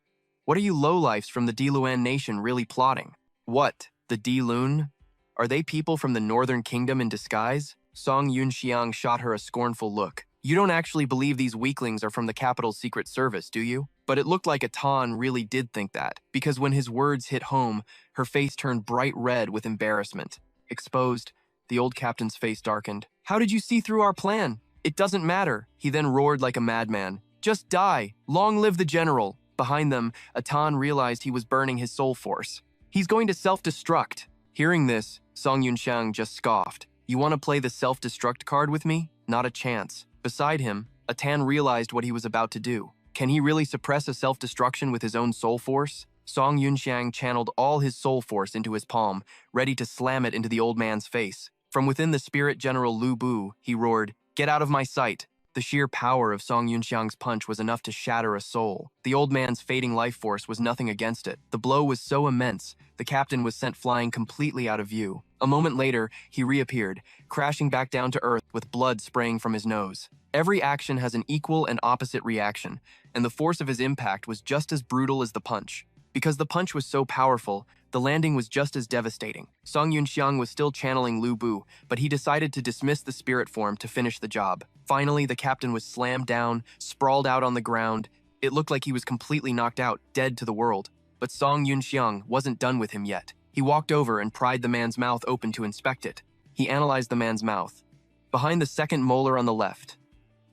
Speaker 1: What are you lowlifes from the Diluan nation really plotting? What? The Dilun? Are they people from the Northern Kingdom in disguise? Song Yunxiang shot her a scornful look. You don't actually believe these weaklings are from the capital's secret service, do you? But it looked like Atan really did think that, because when his words hit home, her face turned bright red with embarrassment. Exposed, the old captain's face darkened. How did you see through our plan? It doesn't matter, he then roared like a madman. Just die! Long live the general! Behind them, Atan realized he was burning his soul force. He's going to self-destruct. Hearing this, Song Yunxiang just scoffed. You want to play the self-destruct card with me? Not a chance. Beside him, Atan realized what he was about to do. Can he really suppress a self-destruction with his own soul force? Song Yunxiang channeled all his soul force into his palm, ready to slam it into the old man's face. From within the spirit general Lu Bu, he roared, "Get out of my sight!" The sheer power of Song Yunxiang's punch was enough to shatter a soul. The old man's fading life force was nothing against it. The blow was so immense, the captain was sent flying completely out of view. A moment later, he reappeared, crashing back down to earth with blood spraying from his nose. Every action has an equal and opposite reaction, and the force of his impact was just as brutal as the punch. Because the punch was so powerful, the landing was just as devastating. Song Yunxiang was still channeling Lu Bu, but he decided to dismiss the spirit form to finish the job. Finally, the captain was slammed down, sprawled out on the ground. It looked like he was completely knocked out, dead to the world. But Song Yunxiang wasn't done with him yet. He walked over and pried the man's mouth open to inspect it. He analyzed the man's mouth. Behind the second molar on the left,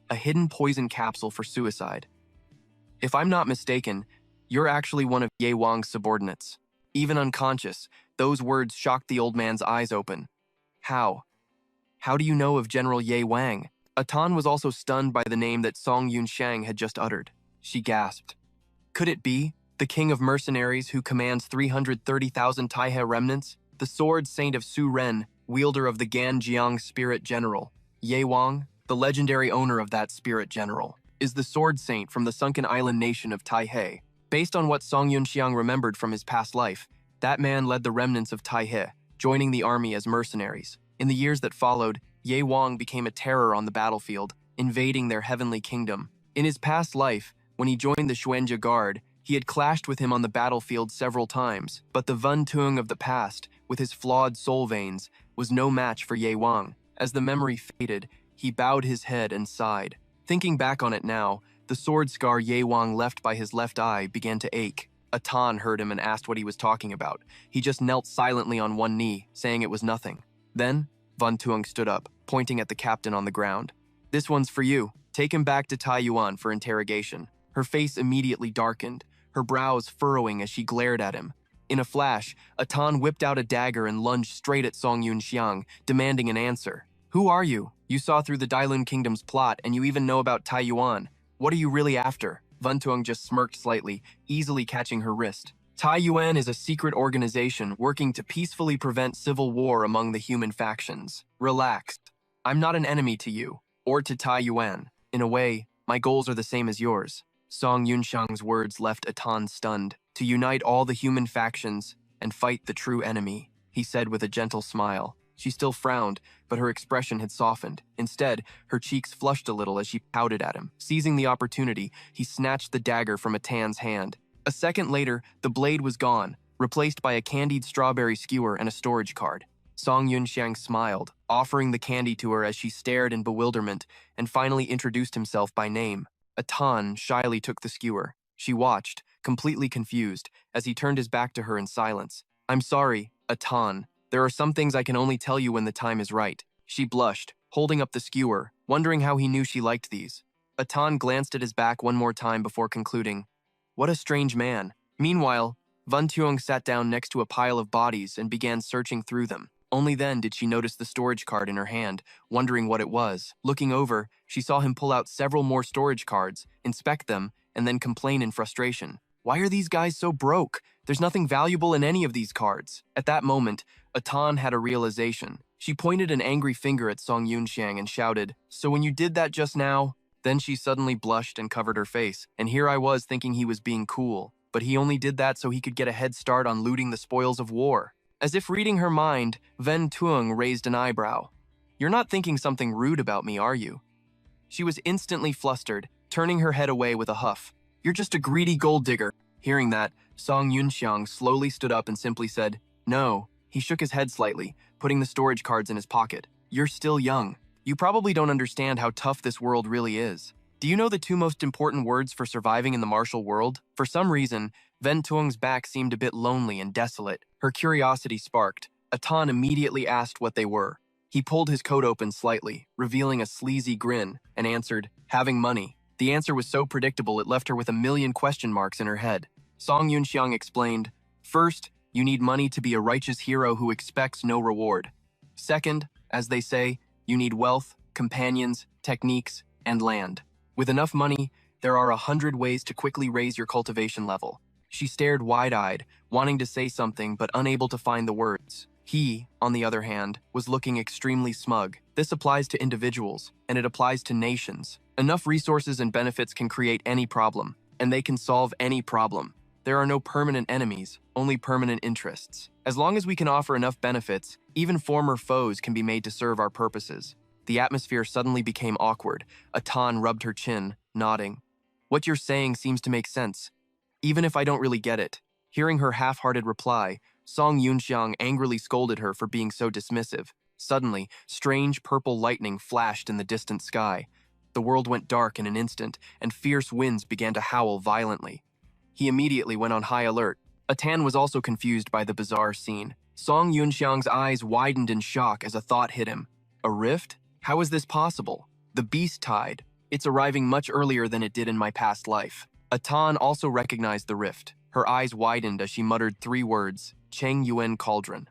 Speaker 1: a hidden poison capsule for suicide. If I'm not mistaken, you're actually one of Ye Wang's subordinates. Even unconscious, those words shocked the old man's eyes open. How? How do you know of General Ye Wang? Atan was also stunned by the name that Song Yunxiang had just uttered. She gasped. Could it be the king of mercenaries who commands 330,000 Taihe remnants? The sword saint of Su Ren, wielder of the Ganjiang spirit general. Ye Wang, the legendary owner of that spirit general, is the sword saint from the sunken island nation of Taihe. Based on what Song Yunxiang remembered from his past life, that man led the remnants of Taihe, joining the army as mercenaries. In the years that followed, Ye Wang became a terror on the battlefield, invading their heavenly kingdom. In his past life, when he joined the Xuanjia Guard, he had clashed with him on the battlefield several times, but the Wen Tung of the past, with his flawed soul veins, was no match for Ye Wang. As the memory faded, he bowed his head and sighed. Thinking back on it now, the sword scar Ye Wang left by his left eye began to ache. Atan heard him and asked what he was talking about. He just knelt silently on one knee, saying it was nothing. Then, Wen Tung stood up, pointing at the captain on the ground. This one's for you. Take him back to Taiyuan for interrogation. Her face immediately darkened, her brows furrowing as she glared at him. In a flash, Atan whipped out a dagger and lunged straight at Song Yunxiang, demanding an answer. Who are you? You saw through the Dailun Kingdom's plot, and you even know about Taiyuan. What are you really after? Wen Tung just smirked slightly, easily catching her wrist. Taiyuan is a secret organization working to peacefully prevent civil war among the human factions. Relax. I'm not an enemy to you, or to Taiyuan. In a way, my goals are the same as yours. Song Yunxiang's words left Atan stunned. To unite all the human factions and fight the true enemy, he said with a gentle smile. She still frowned, but her expression had softened. Instead, her cheeks flushed a little as she pouted at him. Seizing the opportunity, he snatched the dagger from Atan's hand. A second later, the blade was gone, replaced by a candied strawberry skewer and a storage card. Song Yunxiang smiled, offering the candy to her as she stared in bewilderment, and finally introduced himself by name. Atan shyly took the skewer. She watched, completely confused, as he turned his back to her in silence. "I'm sorry, Atan. There are some things I can only tell you when the time is right." She blushed, holding up the skewer, wondering how he knew she liked these. Atan glanced at his back one more time before concluding, "What a strange man." Meanwhile, Van Tuong sat down next to a pile of bodies and began searching through them. Only then did she notice the storage card in her hand, wondering what it was. Looking over, she saw him pull out several more storage cards, inspect them, and then complain in frustration. "Why are these guys so broke? There's nothing valuable in any of these cards." At that moment, Atan had a realization. She pointed an angry finger at Song Yunxiang and shouted, "So when you did that just now?" Then she suddenly blushed and covered her face, and here I was thinking he was being cool, but he only did that so he could get a head start on looting the spoils of war. As if reading her mind, Ven Tuong raised an eyebrow. "You're not thinking something rude about me, are you?" She was instantly flustered, turning her head away with a huff. "You're just a greedy gold digger." Hearing that, Song Yunxiang slowly stood up and simply said, "No." He shook his head slightly, putting the storage cards in his pocket. "You're still young. You probably don't understand how tough this world really is. Do you know the two most important words for surviving in the martial world?" For some reason, Ven Tuong's back seemed a bit lonely and desolate. Her curiosity sparked. Atan immediately asked what they were. He pulled his coat open slightly, revealing a sleazy grin, and answered, "Having money." The answer was so predictable it left her with a million question marks in her head. Song Yunxiang explained, "First, you need money to be a righteous hero who expects no reward. Second, as they say, you need wealth, companions, techniques, and land. With enough money, there are 100 ways to quickly raise your cultivation level." She stared wide-eyed, wanting to say something but unable to find the words. He, on the other hand, was looking extremely smug. This applies to individuals, and it applies to nations. Enough resources and benefits can create any problem, and they can solve any problem. There are no permanent enemies, only permanent interests. As long as we can offer enough benefits, even former foes can be made to serve our purposes. The atmosphere suddenly became awkward. Atan rubbed her chin, nodding. "What you're saying seems to make sense, even if I don't really get it." Hearing her half-hearted reply, Song Yunxiang angrily scolded her for being so dismissive. Suddenly, strange purple lightning flashed in the distant sky. The world went dark in an instant, and fierce winds began to howl violently. He immediately went on high alert. Atan was also confused by the bizarre scene. Song Yunxiang's eyes widened in shock as a thought hit him. A rift? How is this possible? The beast tide. It's arriving much earlier than it did in my past life. Atan also recognized the rift. Her eyes widened as she muttered 3 words, Cheng Yuan Cauldron.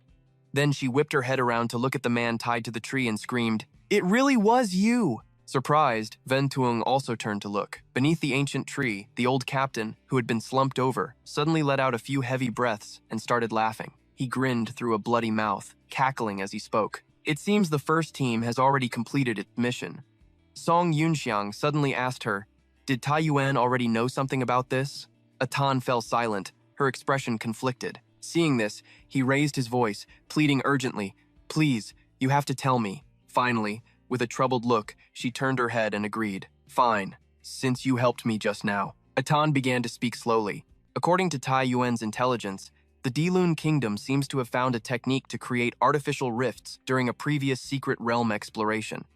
Speaker 1: Then she whipped her head around to look at the man tied to the tree and screamed, "It really was you!" Surprised, Ven Tuong also turned to look. Beneath the ancient tree, the old captain, who had been slumped over, suddenly let out a few heavy breaths and started laughing. He grinned through a bloody mouth, cackling as he spoke. "It seems the first team has already completed its mission." Song Yunxiang suddenly asked her, "Did Tai Yuan already know something about this?" Atan fell silent, her expression conflicted. Seeing this, he raised his voice, pleading urgently, "Please, you have to tell me." Finally, with a troubled look, she turned her head and agreed. "Fine, since you helped me just now." Atan began to speak slowly. According to Tai Yuan's intelligence, the Dilun Kingdom seems to have found a technique to create artificial rifts during a previous secret realm exploration.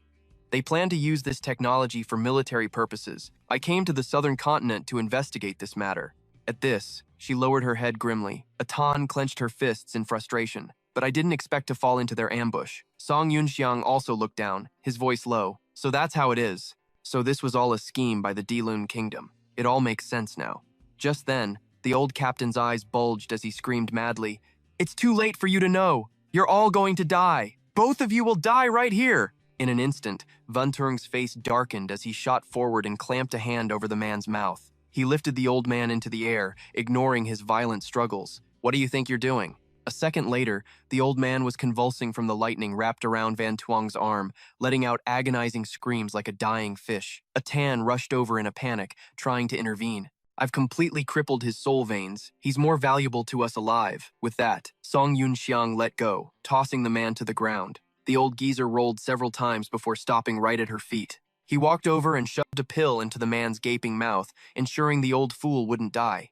Speaker 1: They plan to use this technology for military purposes. I came to the southern continent to investigate this matter. At this, she lowered her head grimly. Atan clenched her fists in frustration, but I didn't expect to fall into their ambush. Song Yunxiang also looked down, his voice low. "So that's how it is. So this was all a scheme by the Dilun Kingdom. It all makes sense now." Just then, the old captain's eyes bulged as he screamed madly, "It's too late for you to know. You're all going to die. Both of you will die right here." In an instant, Van Tuong's face darkened as he shot forward and clamped a hand over the man's mouth. He lifted the old man into the air, ignoring his violent struggles. "What do you think you're doing?" A second later, the old man was convulsing from the lightning wrapped around Van Tuong's arm, letting out agonizing screams like a dying fish. A Tan rushed over in a panic, trying to intervene. I've completely crippled his soul veins. He's more valuable to us alive. With that, Song Yunxiang let go, tossing the man to the ground. The old geezer rolled several times before stopping right at her feet. He walked over and shoved a pill into the man's gaping mouth, ensuring the old fool wouldn't die.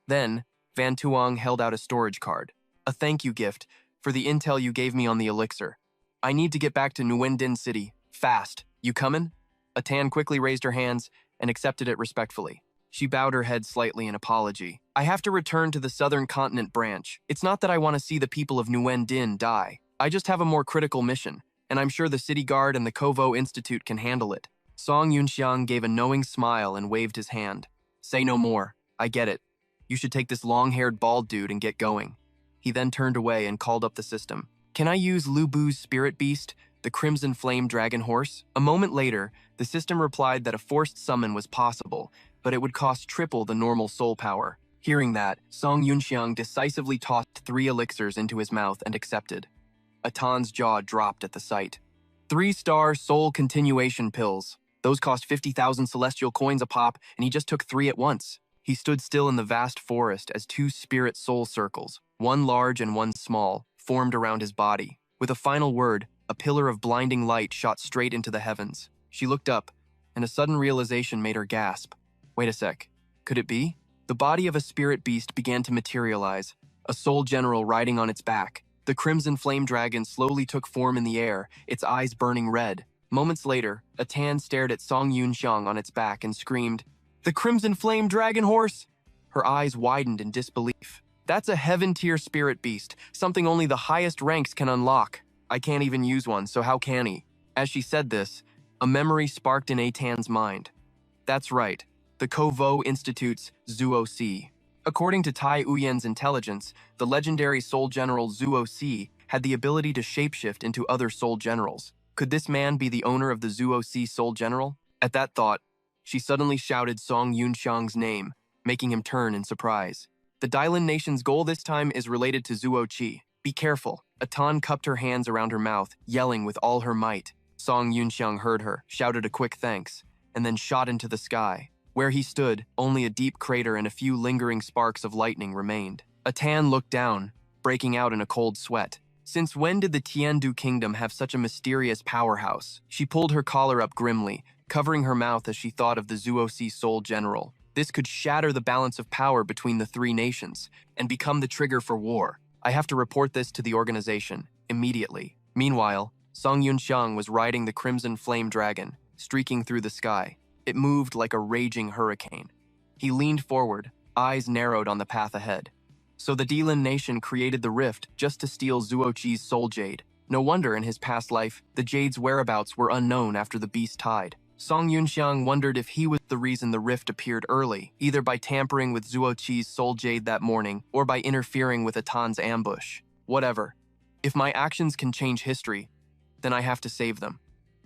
Speaker 1: Then, Van Tuong held out a storage card. A thank you gift for the intel you gave me on the elixir. I need to get back to Nguyen Din City. Fast. You comin'? Atan quickly raised her hands and accepted it respectfully. She bowed her head slightly in apology. I have to return to the Southern Continent branch. It's not that I want to see the people of Nguyen Din die. I just have a more critical mission, and I'm sure the City Guard and the Kovo Institute can handle it. Song Yunxiang gave a knowing smile and waved his hand. Say no more. I get it. You should take this long-haired bald dude and get going. He then turned away and called up the system. Can I use Lu Bu's spirit beast, the Crimson Flame Dragon Horse? A moment later, the system replied that a forced summon was possible, but it would cost triple the normal soul power. Hearing that, Song Yunxiang decisively tossed 3 elixirs into his mouth and accepted. Atan's jaw dropped at the sight. 3-star soul continuation pills. Those cost 50,000 celestial coins a pop, and he just took 3 at once. He stood still in the vast forest as 2 spirit soul circles, one large and one small, formed around his body. With a final word, a pillar of blinding light shot straight into the heavens. She looked up, and a sudden realization made her gasp. Wait a sec. Could it be? The body of a spirit beast began to materialize, a soul general riding on its back. The crimson flame dragon slowly took form in the air, its eyes burning red. Moments later, Atan stared at Song Yunxiang on its back and screamed, "The Crimson Flame Dragon Horse!" Her eyes widened in disbelief. That's a heaven-tier spirit beast, something only the highest ranks can unlock. I can't even use one, so how can he? As she said this, a memory sparked in Atan's mind. That's right, the Kovo Institute's Zuo Si. According to Tai Uyen's intelligence, the legendary Soul General Zuo Si had the ability to shapeshift into other Soul Generals. Could this man be the owner of the Zuo Si Soul General? At that thought, she suddenly shouted Song Yunxiang's name, making him turn in surprise. The Dylan Nation's goal this time is related to Zuo Qi. Be careful. Atan cupped her hands around her mouth, yelling with all her might. Song Yunxiang heard her, shouted a quick thanks, and then shot into the sky. Where he stood, only a deep crater and a few lingering sparks of lightning remained. Atan looked down, breaking out in a cold sweat. Since when did the Tiandu Kingdom have such a mysterious powerhouse? She pulled her collar up grimly, covering her mouth as she thought of the Zuo Si Soul General. This could shatter the balance of power between the 3 nations and become the trigger for war. I have to report this to the organization, immediately. Meanwhile, Song Yunxiang was riding the Crimson Flame Dragon, streaking through the sky. It moved like a raging hurricane. He leaned forward, eyes narrowed on the path ahead. So the Dylan Nation created the rift just to steal Zuo Qi's soul jade. No wonder in his past life, the jade's whereabouts were unknown after the beast tied. Song Yunxiang wondered if he was the reason the rift appeared early, either by tampering with Zuo Qi's soul jade that morning or by interfering with Atan's ambush. Whatever. If my actions can change history, then I have to save them.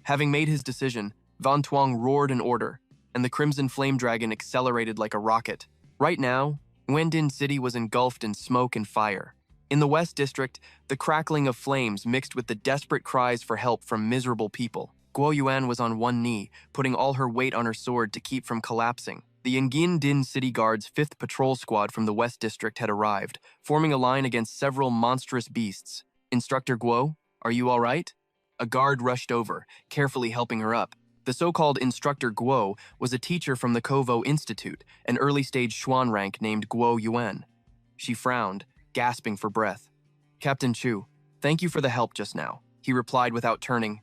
Speaker 1: Having made his decision, Van Tuong roared an order, and the Crimson Flame Dragon accelerated like a rocket. Right now, Nguyen Din City was engulfed in smoke and fire. In the West District, the crackling of flames mixed with the desperate cries for help from miserable people. Guo Yuan was on one knee, putting all her weight on her sword to keep from collapsing. The Nguyen Din City Guard's 5th Patrol Squad from the West District had arrived, forming a line against several monstrous beasts. Instructor Guo, are you all right? A guard rushed over, carefully helping her up. The so-called Instructor Guo was a teacher from the Kovo Institute, an early-stage Xuan rank named Guo Yuan. She frowned, gasping for breath. Captain Chu, thank you for the help just now, he replied without turning.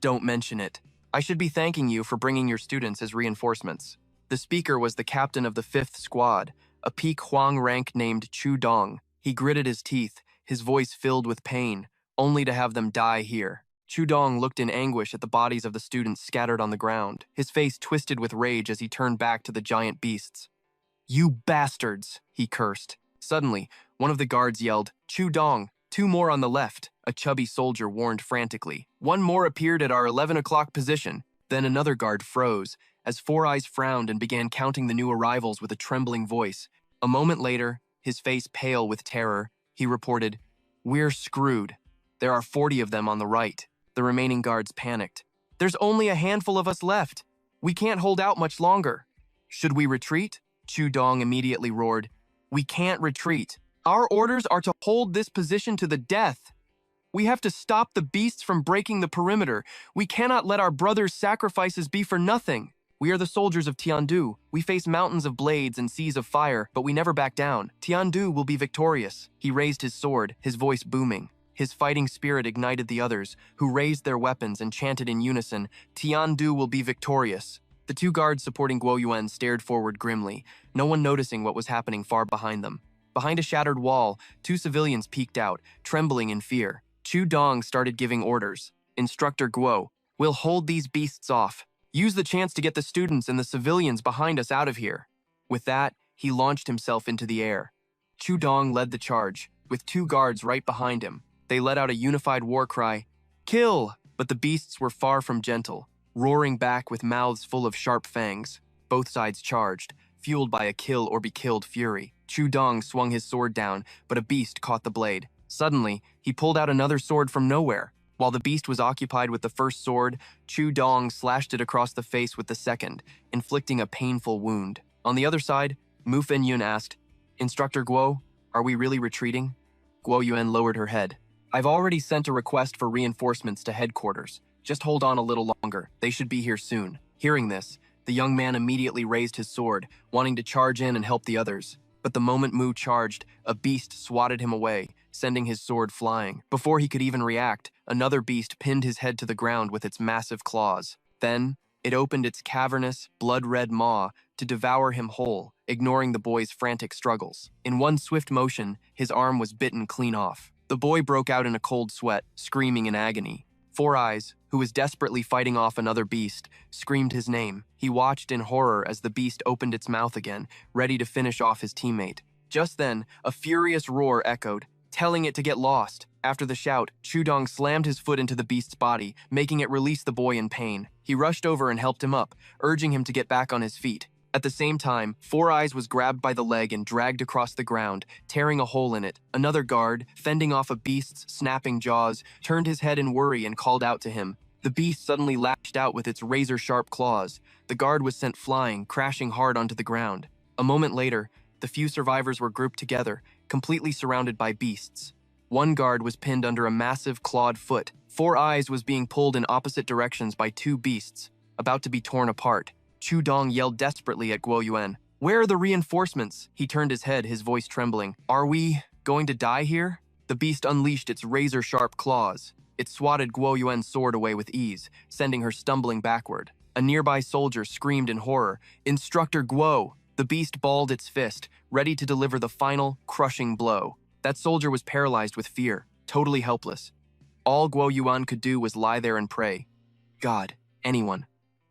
Speaker 1: Don't mention it. I should be thanking you for bringing your students as reinforcements. The speaker was the captain of the 5th Squad, a peak Huang rank named Chu Dong. He gritted his teeth, his voice filled with pain, only to have them die here. Chu Dong looked in anguish at the bodies of the students scattered on the ground, his face twisted with rage as he turned back to the giant beasts. You bastards, he cursed. Suddenly, one of the guards yelled, Chu Dong, 2 more on the left, a chubby soldier warned frantically. 1 more appeared at our 11 o'clock position. Then another guard froze, as Four Eyes frowned and began counting the new arrivals with a trembling voice. A moment later, his face pale with terror, he reported, We're screwed. There are 40 of them on the right. The remaining guards panicked. There's only a handful of us left. We can't hold out much longer. Should we retreat? Chu Dong immediately roared. We can't retreat. Our orders are to hold this position to the death. We have to stop the beasts from breaking the perimeter. We cannot let our brothers' sacrifices be for nothing. We are the soldiers of Tiandu. We face mountains of blades and seas of fire, but we never back down. Tiandu will be victorious. He raised his sword, his voice booming. His fighting spirit ignited the others, who raised their weapons and chanted in unison, Tiandu will be victorious. The two guards supporting Guo Yuan stared forward grimly, no one noticing what was happening far behind them. Behind a shattered wall, two civilians peeked out, trembling in fear. Chu Dong started giving orders. Instructor Guo, we'll hold these beasts off. Use the chance to get the students and the civilians behind us out of here. With that, he launched himself into the air. Chu Dong led the charge, with two guards right behind him. They let out a unified war cry, kill! But the beasts were far from gentle, roaring back with mouths full of sharp fangs. Both sides charged, fueled by a kill or be killed fury. Chu Dong swung his sword down, but a beast caught the blade. Suddenly, he pulled out another sword from nowhere. While the beast was occupied with the first sword, Chu Dong slashed it across the face with the second, inflicting a painful wound. On the other side, Mu Fenyun asked, Instructor Guo, are we really retreating? Guo Yuan lowered her head. I've already sent a request for reinforcements to headquarters. Just hold on a little longer. They should be here soon. Hearing this, the young man immediately raised his sword, wanting to charge in and help the others. But the moment Mu charged, a beast swatted him away, sending his sword flying. Before he could even react, another beast pinned his head to the ground with its massive claws. Then, it opened its cavernous, blood-red maw to devour him whole, ignoring the boy's frantic struggles. In one swift motion, his arm was bitten clean off. The boy broke out in a cold sweat, screaming in agony. Four Eyes, who was desperately fighting off another beast, screamed his name. He watched in horror as the beast opened its mouth again, ready to finish off his teammate. Just then, a furious roar echoed, telling it to get lost. After the shout, Chu Dong slammed his foot into the beast's body, making it release the boy in pain. He rushed over and helped him up, urging him to get back on his feet. At the same time, Four Eyes was grabbed by the leg and dragged across the ground, tearing a hole in it. Another guard, fending off a beast's snapping jaws, turned his head in worry and called out to him. The beast suddenly lashed out with its razor-sharp claws. The guard was sent flying, crashing hard onto the ground. A moment later, the few survivors were grouped together, completely surrounded by beasts. One guard was pinned under a massive clawed foot. Four Eyes was being pulled in opposite directions by two beasts, about to be torn apart. Chu Dong yelled desperately at Guo Yuan. Where are the reinforcements? He turned his head, his voice trembling. Are we going to die here? The beast unleashed its razor-sharp claws. It swatted Guo Yuan's sword away with ease, sending her stumbling backward. A nearby soldier screamed in horror. Instructor Guo! The beast balled its fist, ready to deliver the final, crushing blow. That soldier was paralyzed with fear, totally helpless. All Guo Yuan could do was lie there and pray. God, anyone,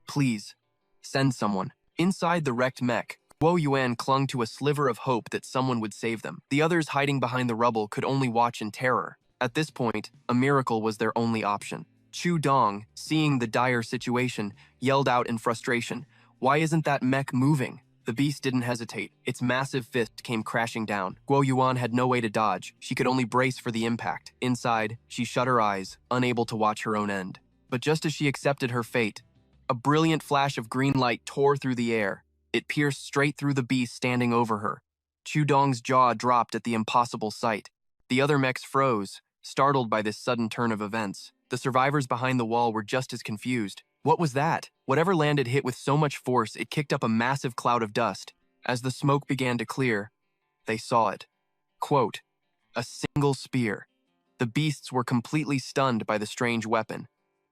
Speaker 1: please, send someone. Inside the wrecked mech, Guo Yuan clung to a sliver of hope that someone would save them. The others hiding behind the rubble could only watch in terror. At this point, a miracle was their only option. Chu Dong, seeing the dire situation, yelled out in frustration, "Why isn't that mech moving?" The beast didn't hesitate. Its massive fist came crashing down. Guo Yuan had no way to dodge. She could only brace for the impact. Inside, she shut her eyes, unable to watch her own end. But just as she accepted her fate, a brilliant flash of green light tore through the air. It pierced straight through the beast standing over her. Chu Dong's jaw dropped at the impossible sight. The other mechs froze, startled by this sudden turn of events. The survivors behind the wall were just as confused. What was that? Whatever landed hit with so much force it kicked up a massive cloud of dust. As the smoke began to clear, they saw it. Quote, a single spear. The beasts were completely stunned by the strange weapon.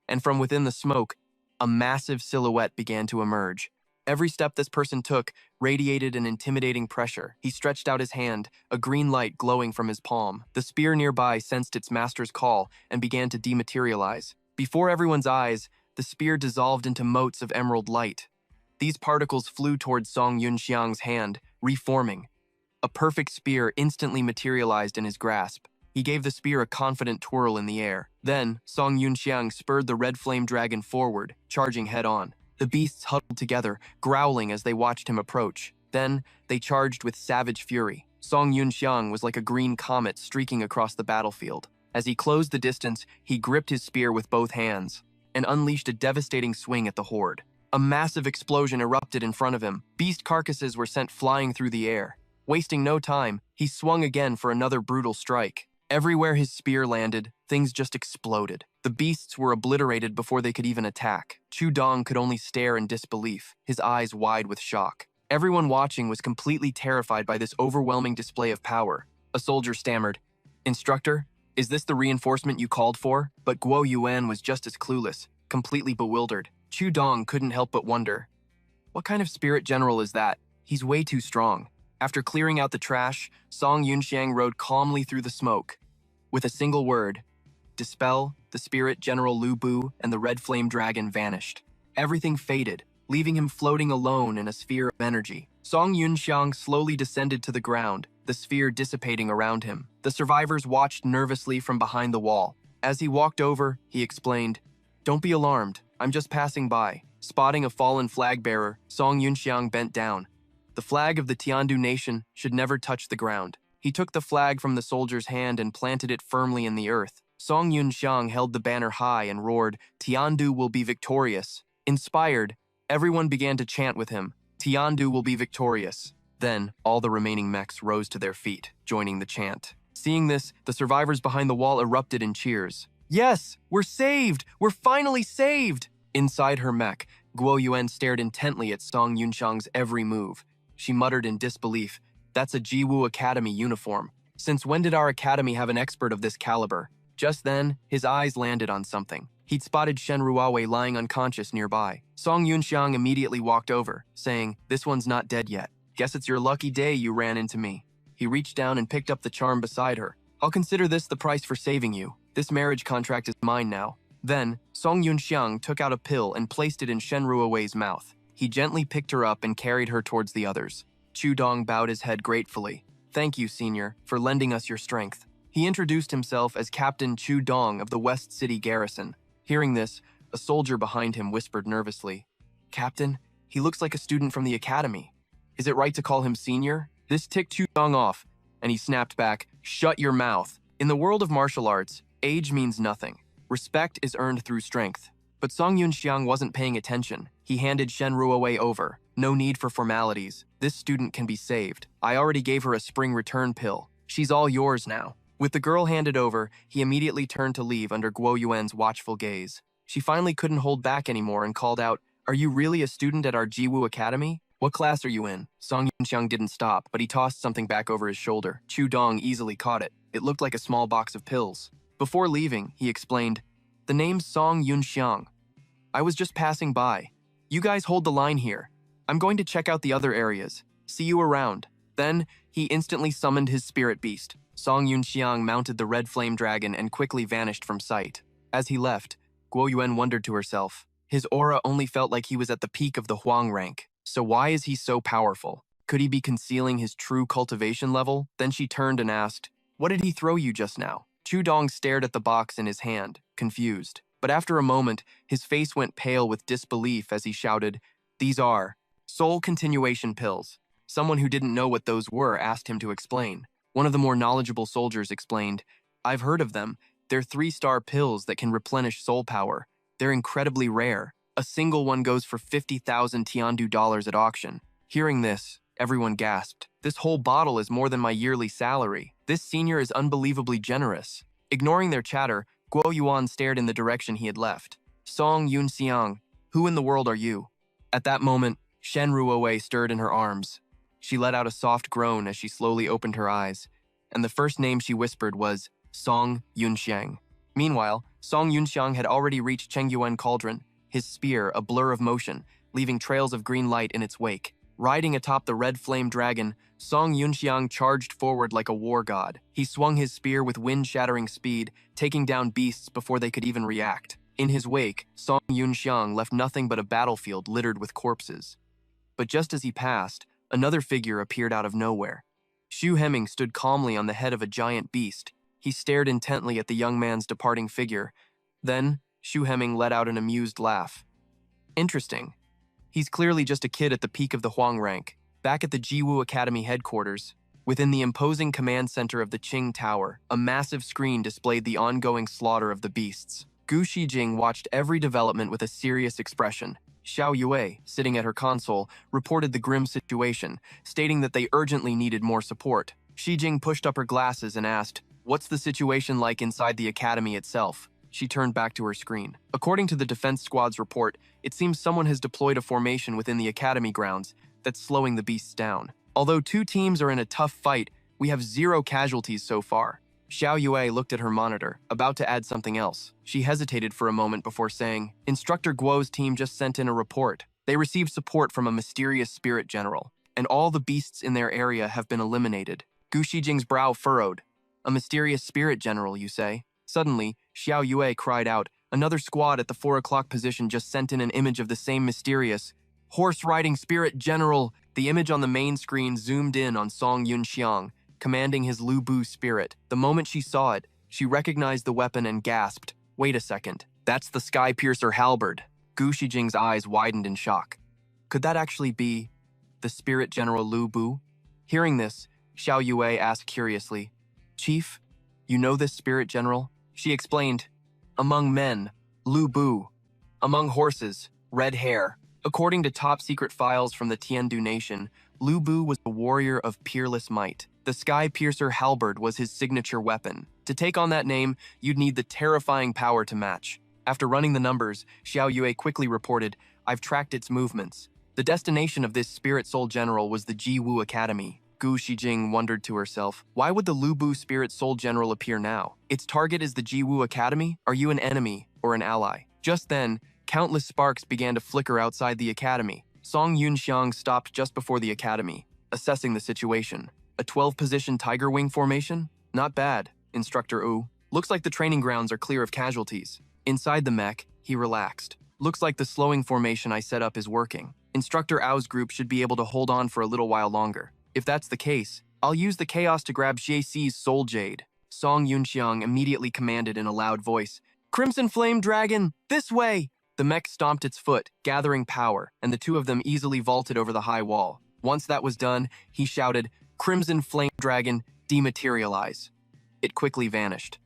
Speaker 1: And from within the smoke, a massive silhouette began to emerge. Every step this person took radiated an intimidating pressure. He stretched out his hand, a green light glowing from his palm. The spear nearby sensed its master's call and began to dematerialize. Before everyone's eyes, the spear dissolved into motes of emerald light. These particles flew towards Song Yunxiang's hand, reforming. A perfect spear instantly materialized in his grasp. He gave the spear a confident twirl in the air. Then, Song Yunxiang spurred the red flame dragon forward, charging head-on. The beasts huddled together, growling as they watched him approach. Then, they charged with savage fury. Song Yunxiang was like a green comet streaking across the battlefield. As he closed the distance, he gripped his spear with both hands and unleashed a devastating swing at the horde. A massive explosion erupted in front of him. Beast carcasses were sent flying through the air. Wasting no time, he swung again for another brutal strike. Everywhere his spear landed, things just exploded. The beasts were obliterated before they could even attack. Chu Dong could only stare in disbelief, his eyes wide with shock. Everyone watching was completely terrified by this overwhelming display of power. A soldier stammered, "Instructor, is this the reinforcement you called for?" But Guo Yuan was just as clueless, completely bewildered. Chu Dong couldn't help but wonder, what kind of spirit general is that? He's way too strong. After clearing out the trash, Song Yunxiang rode calmly through the smoke. With a single word, dispel, the spirit General Lu Bu and the red flame dragon vanished. Everything faded, leaving him floating alone in a sphere of energy. Song Yunxiang slowly descended to the ground, the sphere dissipating around him. The survivors watched nervously from behind the wall. As he walked over, he explained, "Don't be alarmed, I'm just passing by." Spotting a fallen flag bearer, Song Yunxiang bent down. The flag of the Tiandu nation should never touch the ground. He took the flag from the soldier's hand and planted it firmly in the earth. Song Yunxiang held the banner high and roared, "Tiandu will be victorious." Inspired, everyone began to chant with him, "Tiandu will be victorious." Then, all the remaining mechs rose to their feet, joining the chant. Seeing this, the survivors behind the wall erupted in cheers. "Yes, we're saved! We're finally saved!" Inside her mech, Guo Yuan stared intently at Song Yunxiang's every move. She muttered in disbelief, "That's a Jiwu Academy uniform. Since when did our academy have an expert of this caliber?" Just then, his eyes landed on something. He'd spotted Shen Ruaowei lying unconscious nearby. Song Yunxiang immediately walked over, saying, "This one's not dead yet. Guess it's your lucky day you ran into me." He reached down and picked up the charm beside her. "I'll consider this the price for saving you. This marriage contract is mine now." Then, Song Yunxiang took out a pill and placed it in Shen Ruaowei's mouth. He gently picked her up and carried her towards the others. Chu Dong bowed his head gratefully. "Thank you, Senior, for lending us your strength." He introduced himself as Captain Chu Dong of the West City Garrison. Hearing this, a soldier behind him whispered nervously, "Captain, he looks like a student from the academy. Is it right to call him Senior?" This ticked Chu Dong off, and he snapped back, "Shut your mouth." In the world of martial arts, age means nothing. Respect is earned through strength. But Song Yunxiang wasn't paying attention. He handed Shen Ruaowei over. "No need for formalities. This student can be saved. I already gave her a spring return pill. She's all yours now." With the girl handed over, he immediately turned to leave under Guo Yuan's watchful gaze. She finally couldn't hold back anymore and called out, "Are you really a student at our Jiwu Academy? What class are you in?" Song Yunxiang didn't stop, but he tossed something back over his shoulder. Chu Dong easily caught it. It looked like a small box of pills. Before leaving, he explained, "The name's Song Yunxiang. I was just passing by. You guys hold the line here. I'm going to check out the other areas. See you around." Then, he instantly summoned his spirit beast. Song Yunxiang mounted the red flame dragon and quickly vanished from sight. As he left, Guo Yuan wondered to herself, his aura only felt like he was at the peak of the Huang rank. So why is he so powerful? Could he be concealing his true cultivation level? Then she turned and asked, "What did he throw you just now?" Chu Dong stared at the box in his hand, confused. But after a moment, his face went pale with disbelief as he shouted, "These are soul continuation pills." Someone who didn't know what those were asked him to explain. One of the more knowledgeable soldiers explained, "I've heard of them. They're 3-star pills that can replenish soul power. They're incredibly rare. A single one goes for 50,000 Tiandu dollars at auction." Hearing this, everyone gasped. "This whole bottle is more than my yearly salary. This senior is unbelievably generous." Ignoring their chatter, Guo Yuan stared in the direction he had left. "Song Yunxiang, who in the world are you?" At that moment, Shen Ruaowei stirred in her arms. She let out a soft groan as she slowly opened her eyes, and the first name she whispered was Song Yunxiang. Meanwhile, Song Yunxiang had already reached Chengyuan Cauldron, his spear a blur of motion, leaving trails of green light in its wake. Riding atop the red flame dragon, Song Yunxiang charged forward like a war god. He swung his spear with wind-shattering speed, taking down beasts before they could even react. In his wake, Song Yunxiang left nothing but a battlefield littered with corpses. But just as he passed, another figure appeared out of nowhere. Xu Hemming stood calmly on the head of a giant beast. He stared intently at the young man's departing figure. Then, Xu Hemming let out an amused laugh. "Interesting. He's clearly just a kid at the peak of the Huang rank." Back at the Jiwu Academy headquarters, Within the imposing command center of the Qing Tower, a massive screen displayed the ongoing slaughter of the beasts. Gu Shijing watched every development with a serious expression. Xiao Yue, sitting at her console, reported the grim situation, stating that they urgently needed more support. Shijing pushed up her glasses and asked, "What's the situation like inside the academy itself?" She turned back to her screen. According to the defense squad's report, it seems someone has deployed a formation within the academy grounds that's slowing the beasts down. Although two teams are in a tough fight, we have 0 casualties so far. Xiao Yue looked at her monitor, about to add something else. She hesitated for a moment before saying, "Instructor Guo's team just sent in a report. They received support from a mysterious spirit general, and all the beasts in their area have been eliminated." Gu Shijing's brow furrowed. "A mysterious spirit general, you say?" Suddenly, Xiao Yue cried out, "Another squad at the 4 o'clock position just sent in an image of the same mysterious horse-riding spirit general." The image on the main screen zoomed in on Song Yunxiang, commanding his Lu Bu spirit. The moment she saw it, she recognized the weapon and gasped, "Wait a second, that's the Sky Piercer halberd." Gu Shijing's eyes widened in shock. Could that actually be the spirit general Lu Bu? Hearing this, Xiao Yue asked curiously, "Chief, you know this spirit general?" She explained, "Among men, Lu Bu. Among horses, red hair." According to top-secret files from the Tiandu Nation, Lu Bu was a warrior of peerless might. The Sky Piercer halberd was his signature weapon. To take on that name, you'd need the terrifying power to match. After running the numbers, Xiao Yue quickly reported, "I've tracked its movements. The destination of this spirit soul general was the Ji Wu Academy." Gu Shijing wondered to herself, why would the Lu Bu spirit soul general appear now? Its target is the Ji Wu Academy? Are you an enemy or an ally? Just then, countless sparks began to flicker outside the academy. Song Yunxiang stopped just before the academy, assessing the situation. A 12-position tiger wing formation? Not bad, Instructor Wu. Looks like the training grounds are clear of casualties. Inside the mech, he relaxed. Looks like the slowing formation I set up is working. Instructor Ao's group should be able to hold on for a little while longer. If that's the case, I'll use the chaos to grab Xie Xi's soul jade. Song Yunxiang immediately commanded in a loud voice, "Crimson Flame Dragon, this way!" The mech stomped its foot, gathering power, and the two of them easily vaulted over the high wall. Once that was done, he shouted, "Crimson Flame Dragon, dematerialize." It quickly vanished.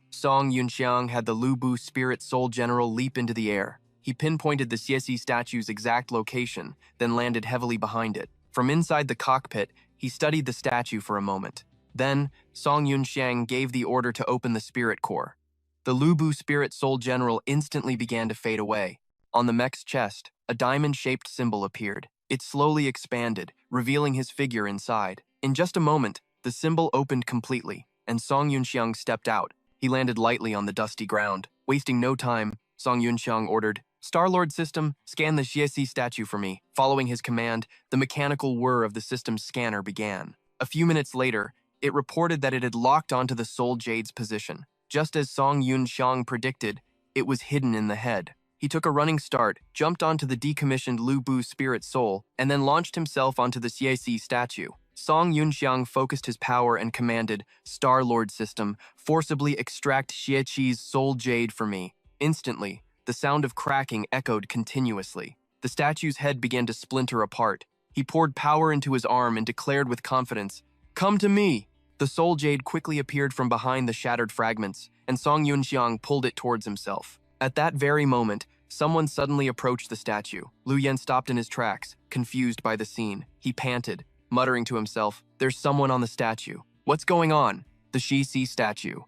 Speaker 1: Song Yunxiang had the Lu Bu Spirit Soul General leap into the air. He pinpointed the Xiesi statue's exact location, then landed heavily behind it. From inside the cockpit, he studied the statue for a moment. Then, Song Yunxiang gave the order to open the spirit core. The Lu Bu Spirit Soul General instantly began to fade away. On the mech's chest, a diamond-shaped symbol appeared. It slowly expanded, revealing his figure inside. In just a moment, the symbol opened completely, and Song Yunxiang stepped out. He landed lightly on the dusty ground. Wasting no time, Song Yunxiang ordered, "Star-Lord system, scan the Xiesi statue for me." Following his command, the mechanical whir of the system's scanner began. A few minutes later, it reported that it had locked onto the Soul Jade's position. Just as Song Yunxiang predicted, it was hidden in the head. He took a running start, jumped onto the decommissioned Lu Bu Spirit Soul, and then launched himself onto the Xiesi statue. Song Yunxiang focused his power and commanded, "Star-Lord system, forcibly extract Xieqi's soul jade for me." Instantly, the sound of cracking echoed continuously. The statue's head began to splinter apart. He poured power into his arm and declared with confidence, "Come to me!" The soul jade quickly appeared from behind the shattered fragments, and Song Yunxiang pulled it towards himself. At that very moment, someone suddenly approached the statue. Lu Yan stopped in his tracks, confused by the scene. He panted, muttering to himself, "There's someone on the statue. What's going on?" The Shi statue.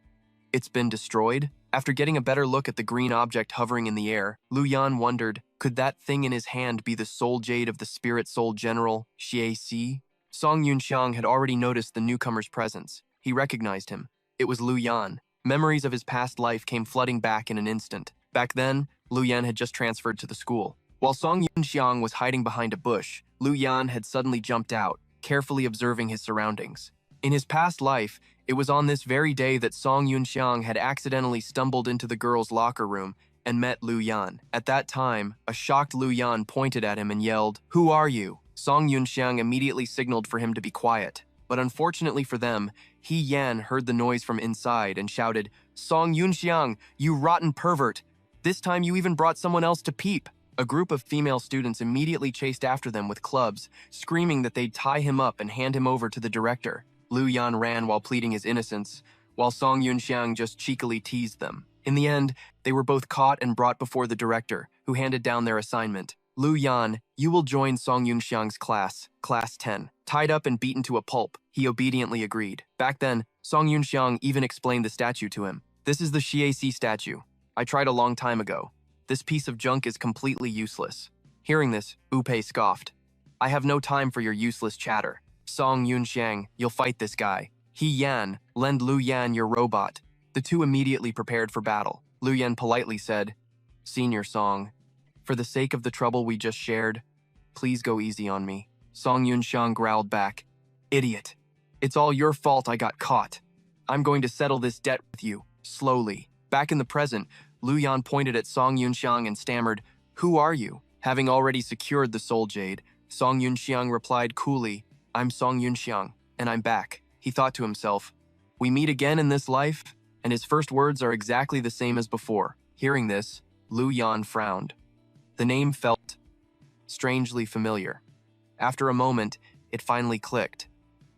Speaker 1: It's been destroyed? After getting a better look at the green object hovering in the air, Lu Yan wondered, could that thing in his hand be the soul jade of the spirit soul general, Xie Xi? Song Yunxiang had already noticed the newcomer's presence. He recognized him. It was Lu Yan. Memories of his past life came flooding back in an instant. Back then, Lu Yan had just transferred to the school. While Song Yunxiang was hiding behind a bush, Lu Yan had suddenly jumped out, carefully observing his surroundings. In his past life, it was on this very day that Song Yunxiang had accidentally stumbled into the girls' locker room and met Lu Yan. At that time, a shocked Lu Yan pointed at him and yelled, "Who are you?" Song Yunxiang immediately signaled for him to be quiet. But unfortunately for them, He Yan heard the noise from inside and shouted, "Song Yunxiang, you rotten pervert! This time you even brought someone else to peep." A group of female students immediately chased after them with clubs, screaming that they'd tie him up and hand him over to the director. Lu Yan ran while pleading his innocence, while Song Yunxiang just cheekily teased them. In the end, they were both caught and brought before the director, who handed down their assignment. Lu Yan, you will join Song Yunxiang's class, Class 10. Tied up and beaten to a pulp, he obediently agreed. Back then, Song Yunxiang even explained the statue to him. This is the Xiaci statue. I tried a long time ago. This piece of junk is completely useless. Hearing this, Wu Pei scoffed. I have no time for your useless chatter. Song Yunxiang, you'll fight this guy. He Yan, lend Lu Yan your robot. The two immediately prepared for battle. Lu Yan politely said, Senior Song, for the sake of the trouble we just shared, please go easy on me. Song Yunxiang growled back, Idiot. It's all your fault I got caught. I'm going to settle this debt with you, slowly. Back in the present, Lu Yan pointed at Song Yunxiang and stammered, Who are you? Having already secured the soul jade, Song Yunxiang replied coolly, I'm Song Yunxiang, and I'm back. He thought to himself, We meet again in this life? And his first words are exactly the same as before. Hearing this, Lu Yan frowned. The name felt strangely familiar. After a moment, it finally clicked.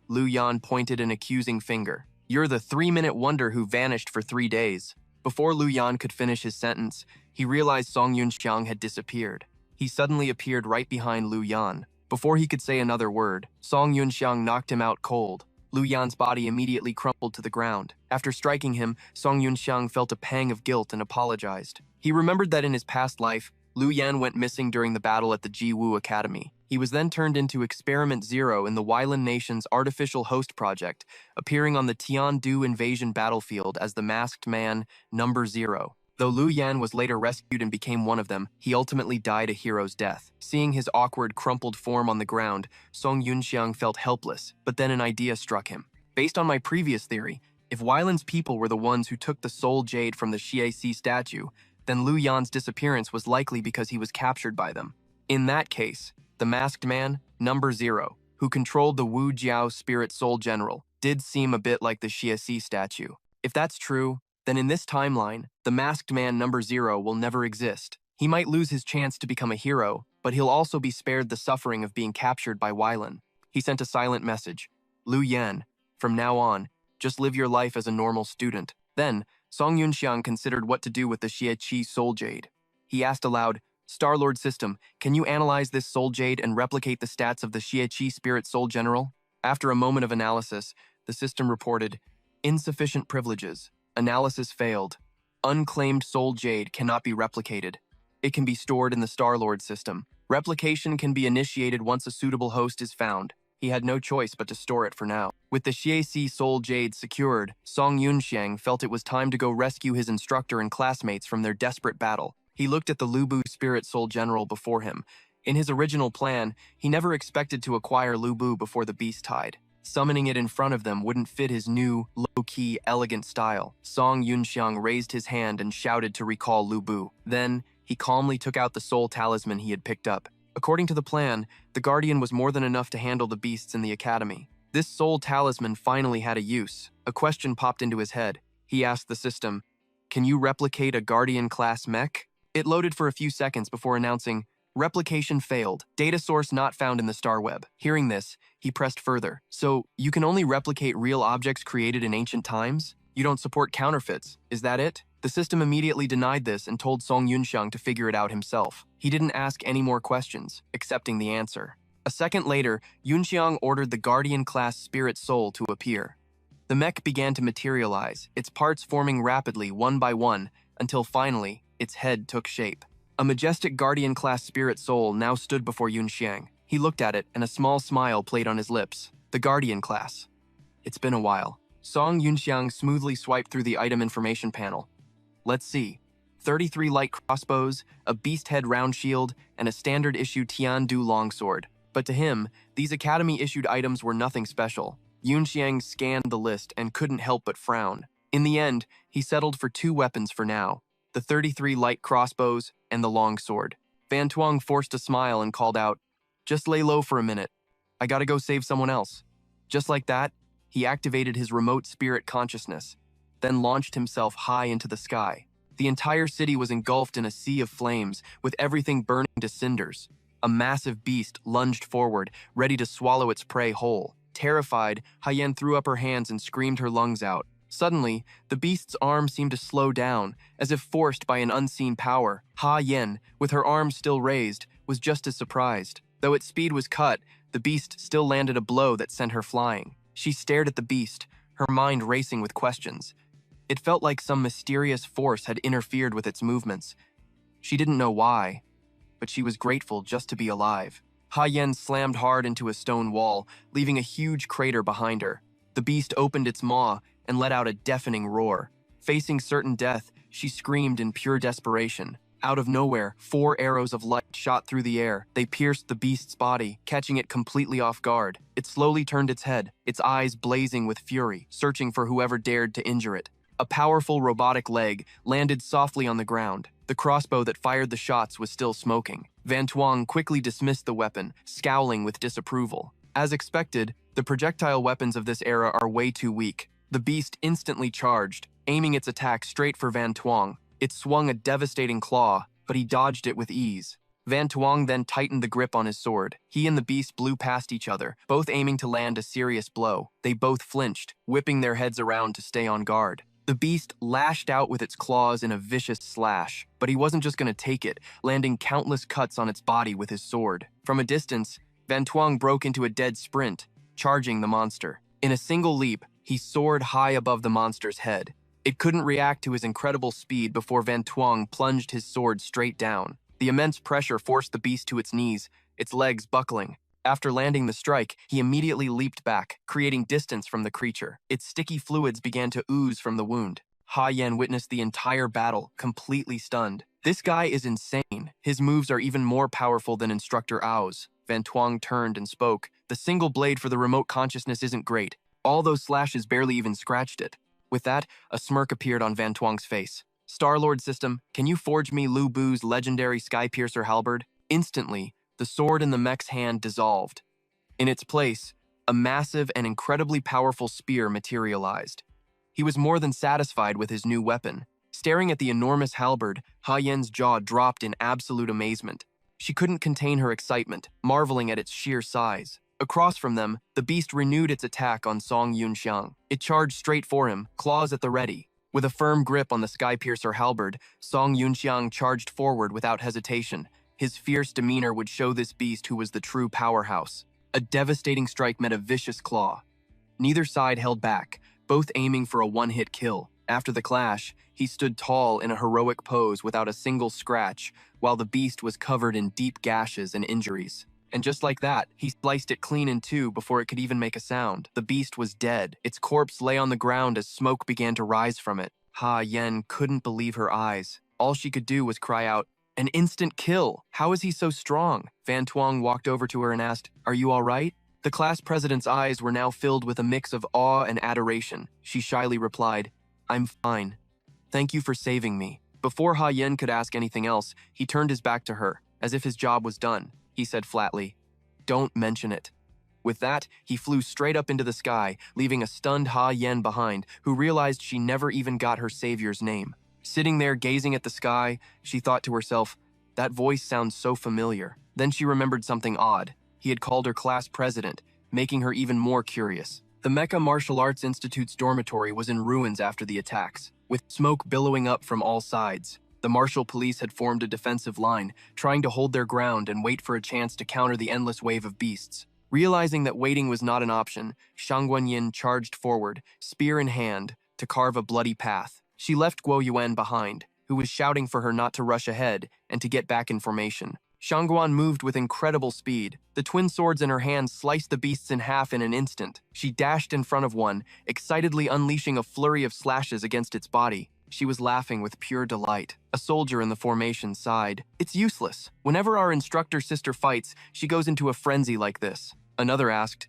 Speaker 1: Lu Yan pointed an accusing finger. You're the 3-minute wonder who vanished for 3 days. Before Lu Yan could finish his sentence, he realized Song Yunxiang had disappeared. He suddenly appeared right behind Lu Yan. Before he could say another word, Song Yunxiang knocked him out cold. Lu Yan's body immediately crumpled to the ground. After striking him, Song Yunxiang felt a pang of guilt and apologized. He remembered that in his past life, Lu Yan went missing during the battle at the Jiwu Academy. He was then turned into Experiment Zero in the Wylan Nation's Artificial Host Project, appearing on the Tiandu invasion battlefield as the masked man, Number Zero. Though Lu Yan was later rescued and became one of them, he ultimately died a hero's death. Seeing his awkward, crumpled form on the ground, Song Yunxiang felt helpless, but then an idea struck him. Based on my previous theory, if Wylan's people were the ones who took the soul jade from the Xiaci statue, then Lu Yan's disappearance was likely because he was captured by them. In that case, the masked man, Number Zero, who controlled the Wu Jiao spirit soul general, did seem a bit like the Xiaci statue. If that's true, then in this timeline, the masked man Number Zero will never exist. He might lose his chance to become a hero, but he'll also be spared the suffering of being captured by Wylan. He sent a silent message. Lu Yan, from now on, just live your life as a normal student. Then, Song Yunxiang considered what to do with the Xiaci soul jade. He asked aloud, Star-Lord System, can you analyze this soul jade and replicate the stats of the Xiaci spirit soul general? After a moment of analysis, the system reported, Insufficient privileges. Analysis failed. Unclaimed soul jade cannot be replicated. It can be stored in the Star-Lord system. Replication can be initiated once a suitable host is found. He had no choice but to store it for now. With the Xiaci soul jade secured, Song Yunxiang felt it was time to go rescue his instructor and classmates from their desperate battle. He looked at the Lubu spirit soul general before him. In his original plan, he never expected to acquire Lubu before the beast tide. Summoning it in front of them wouldn't fit his new, low-key, elegant style. Song Yunxiang raised his hand and shouted to recall Lubu. Then, he calmly took out the soul talisman he had picked up. According to the plan, the Guardian was more than enough to handle the beasts in the academy. This soul talisman finally had a use. A question popped into his head. He asked the system, Can you replicate a Guardian-class mech? It loaded for a few seconds before announcing, Replication failed. Data source not found in the star web. Hearing this, he pressed further. So, you can only replicate real objects created in ancient times? You don't support counterfeits, is that it? The system immediately denied this and told Song Yunxiang to figure it out himself. He didn't ask any more questions, accepting the answer. A second later, Yunxiang ordered the Guardian-class spirit soul to appear. The mech began to materialize, its parts forming rapidly one by one, until finally, its head took shape. A majestic Guardian-class spirit soul now stood before Yunxiang. He looked at it, and a small smile played on his lips. The Guardian class. It's been a while. Song Yunxiang smoothly swiped through the item information panel. Let's see. 33 light crossbows, a beast head round shield, and a standard-issue Tiandu longsword. But to him, these Academy-issued items were nothing special. Yunxiang scanned the list and couldn't help but frown. In the end, he settled for 2 weapons for now. The 33 light crossbows and the longsword. Van Tuong forced a smile and called out, Just lay low for a minute. I gotta go save someone else. Just like that, he activated his remote spirit consciousness, then launched himself high into the sky. The entire city was engulfed in a sea of flames, with everything burning to cinders. A massive beast lunged forward, ready to swallow its prey whole. Terrified, Hyen threw up her hands and screamed her lungs out. Suddenly, the beast's arm seemed to slow down, as if forced by an unseen power. Yen, with her arm still raised, was just as surprised. Though its speed was cut, the beast still landed a blow that sent her flying. She stared at the beast, her mind racing with questions. It felt like some mysterious force had interfered with its movements. She didn't know why, but she was grateful just to be alive. Yen slammed hard into a stone wall, leaving a huge crater behind her. The beast opened its maw and let out a deafening roar. Facing certain death, she screamed in pure desperation. Out of nowhere, 4 arrows of light shot through the air. They pierced the beast's body, catching it completely off guard. It slowly turned its head, its eyes blazing with fury, searching for whoever dared to injure it. A powerful robotic leg landed softly on the ground. The crossbow that fired the shots was still smoking. Van Tuong quickly dismissed the weapon, scowling with disapproval. As expected, the projectile weapons of this era are way too weak. The beast instantly charged, aiming its attack straight for Van Tuong. It swung a devastating claw, but he dodged it with ease. Van Tuong then tightened the grip on his sword. He and the beast blew past each other, both aiming to land a serious blow. They both flinched, whipping their heads around to stay on guard. The beast lashed out with its claws in a vicious slash, but he wasn't just going to take it, landing countless cuts on its body with his sword. From a distance, Van Tuong broke into a dead sprint, charging the monster. In a single leap, he soared high above the monster's head. It couldn't react to his incredible speed before Van Tuong plunged his sword straight down. The immense pressure forced the beast to its knees, its legs buckling. After landing the strike, he immediately leaped back, creating distance from the creature. Its sticky fluids began to ooze from the wound. Yen witnessed the entire battle, completely stunned. This guy is insane. His moves are even more powerful than Instructor Ao's. Van Tuong turned and spoke. The single blade for the remote consciousness isn't great. All those slashes barely even scratched it. With that, a smirk appeared on Van Tuong's face. Star-Lord System, can you forge me Lu Bu's legendary Skypiercer halberd? Instantly, the sword in the mech's hand dissolved. In its place, a massive and incredibly powerful spear materialized. He was more than satisfied with his new weapon. Staring at the enormous halberd, Yen's jaw dropped in absolute amazement. She couldn't contain her excitement, marveling at its sheer size. Across from them, the beast renewed its attack on Song Yunxiang. It charged straight for him, claws at the ready. With a firm grip on the Skypiercer halberd, Song Yunxiang charged forward without hesitation. His fierce demeanor would show this beast who was the true powerhouse. A devastating strike met a vicious claw. Neither side held back, both aiming for a one-hit kill. After the clash, he stood tall in a heroic pose without a single scratch, while the beast was covered in deep gashes and injuries. And just like that, he sliced it clean in two before it could even make a sound. The beast was dead. Its corpse lay on the ground as smoke began to rise from it. Yen couldn't believe her eyes. All she could do was cry out, "An instant kill! How is he so strong?" Van Tuong walked over to her and asked, "Are you all right?" The class president's eyes were now filled with a mix of awe and adoration. She shyly replied, "I'm fine. Thank you for saving me." Before Yen could ask anything else, he turned his back to her, as if his job was done. He said flatly, "Don't mention it." With that, he flew straight up into the sky, leaving a stunned Yen behind, who realized she never even got her savior's name. Sitting there gazing at the sky, she thought to herself, that voice sounds so familiar. Then she remembered something odd. He had called her class president, making her even more curious. The Mecha Martial Arts Institute's dormitory was in ruins after the attacks, with smoke billowing up from all sides. The martial police had formed a defensive line, trying to hold their ground and wait for a chance to counter the endless wave of beasts. Realizing that waiting was not an option, Shang Guanyin charged forward, spear in hand, to carve a bloody path. She left Guo Yuan behind, who was shouting for her not to rush ahead and to get back in formation. Shangguan moved with incredible speed. The twin swords in her hand sliced the beasts in half in an instant. She dashed in front of one, excitedly unleashing a flurry of slashes against its body. She was laughing with pure delight. A soldier in the formation sighed. "It's useless. Whenever our instructor sister fights, she goes into a frenzy like this." Another asked,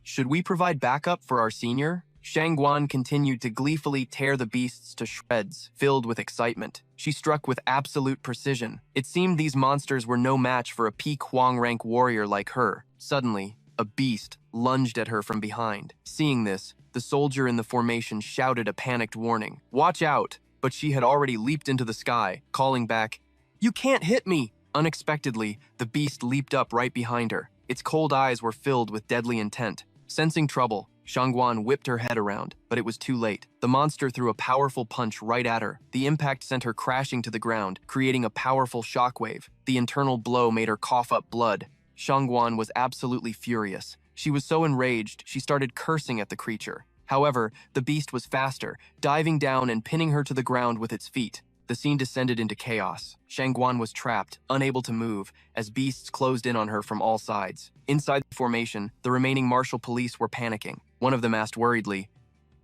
Speaker 1: "Should we provide backup for our senior?" Shangguan continued to gleefully tear the beasts to shreds, filled with excitement. She struck with absolute precision. It seemed these monsters were no match for a peak Huang rank warrior like her. Suddenly, a beast lunged at her from behind. Seeing this, the soldier in the formation shouted a panicked warning, "Watch out!" But she had already leaped into the sky, calling back, "You can't hit me!" Unexpectedly, the beast leaped up right behind her. Its cold eyes were filled with deadly intent. Sensing trouble, Shangguan whipped her head around, but it was too late. The monster threw a powerful punch right at her. The impact sent her crashing to the ground, creating a powerful shockwave. The internal blow made her cough up blood. Shangguan was absolutely furious. She was so enraged, she started cursing at the creature. However, the beast was faster, diving down and pinning her to the ground with its feet. The scene descended into chaos. Shangguan was trapped, unable to move, as beasts closed in on her from all sides. Inside the formation, the remaining martial police were panicking. One of them asked worriedly,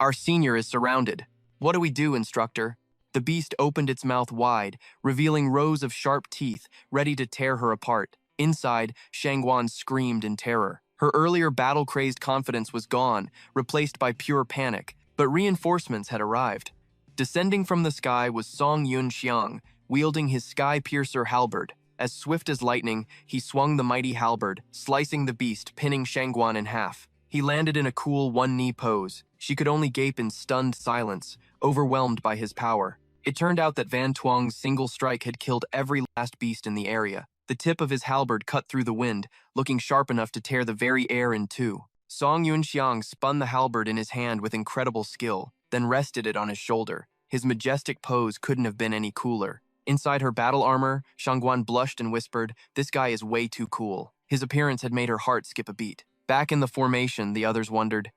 Speaker 1: "Our senior is surrounded. What do we do, instructor?" The beast opened its mouth wide, revealing rows of sharp teeth, ready to tear her apart. Inside, Shangguan screamed in terror. Her earlier battle-crazed confidence was gone, replaced by pure panic, but reinforcements had arrived. Descending from the sky was Song Yunxiang, wielding his sky-piercer halberd. As swift as lightning, he swung the mighty halberd, slicing the beast, pinning Shangguan in half. He landed in a cool one-knee pose. She could only gape in stunned silence, overwhelmed by his power. It turned out that Van Tuong's single strike had killed every last beast in the area. The tip of his halberd cut through the wind, looking sharp enough to tear the very air in two. Song Yunxiang spun the halberd in his hand with incredible skill, then rested it on his shoulder. His majestic pose couldn't have been any cooler. Inside her battle armor, Shangguan blushed and whispered, "This guy is way too cool." His appearance had made her heart skip a beat. Back in the formation, the others wondered,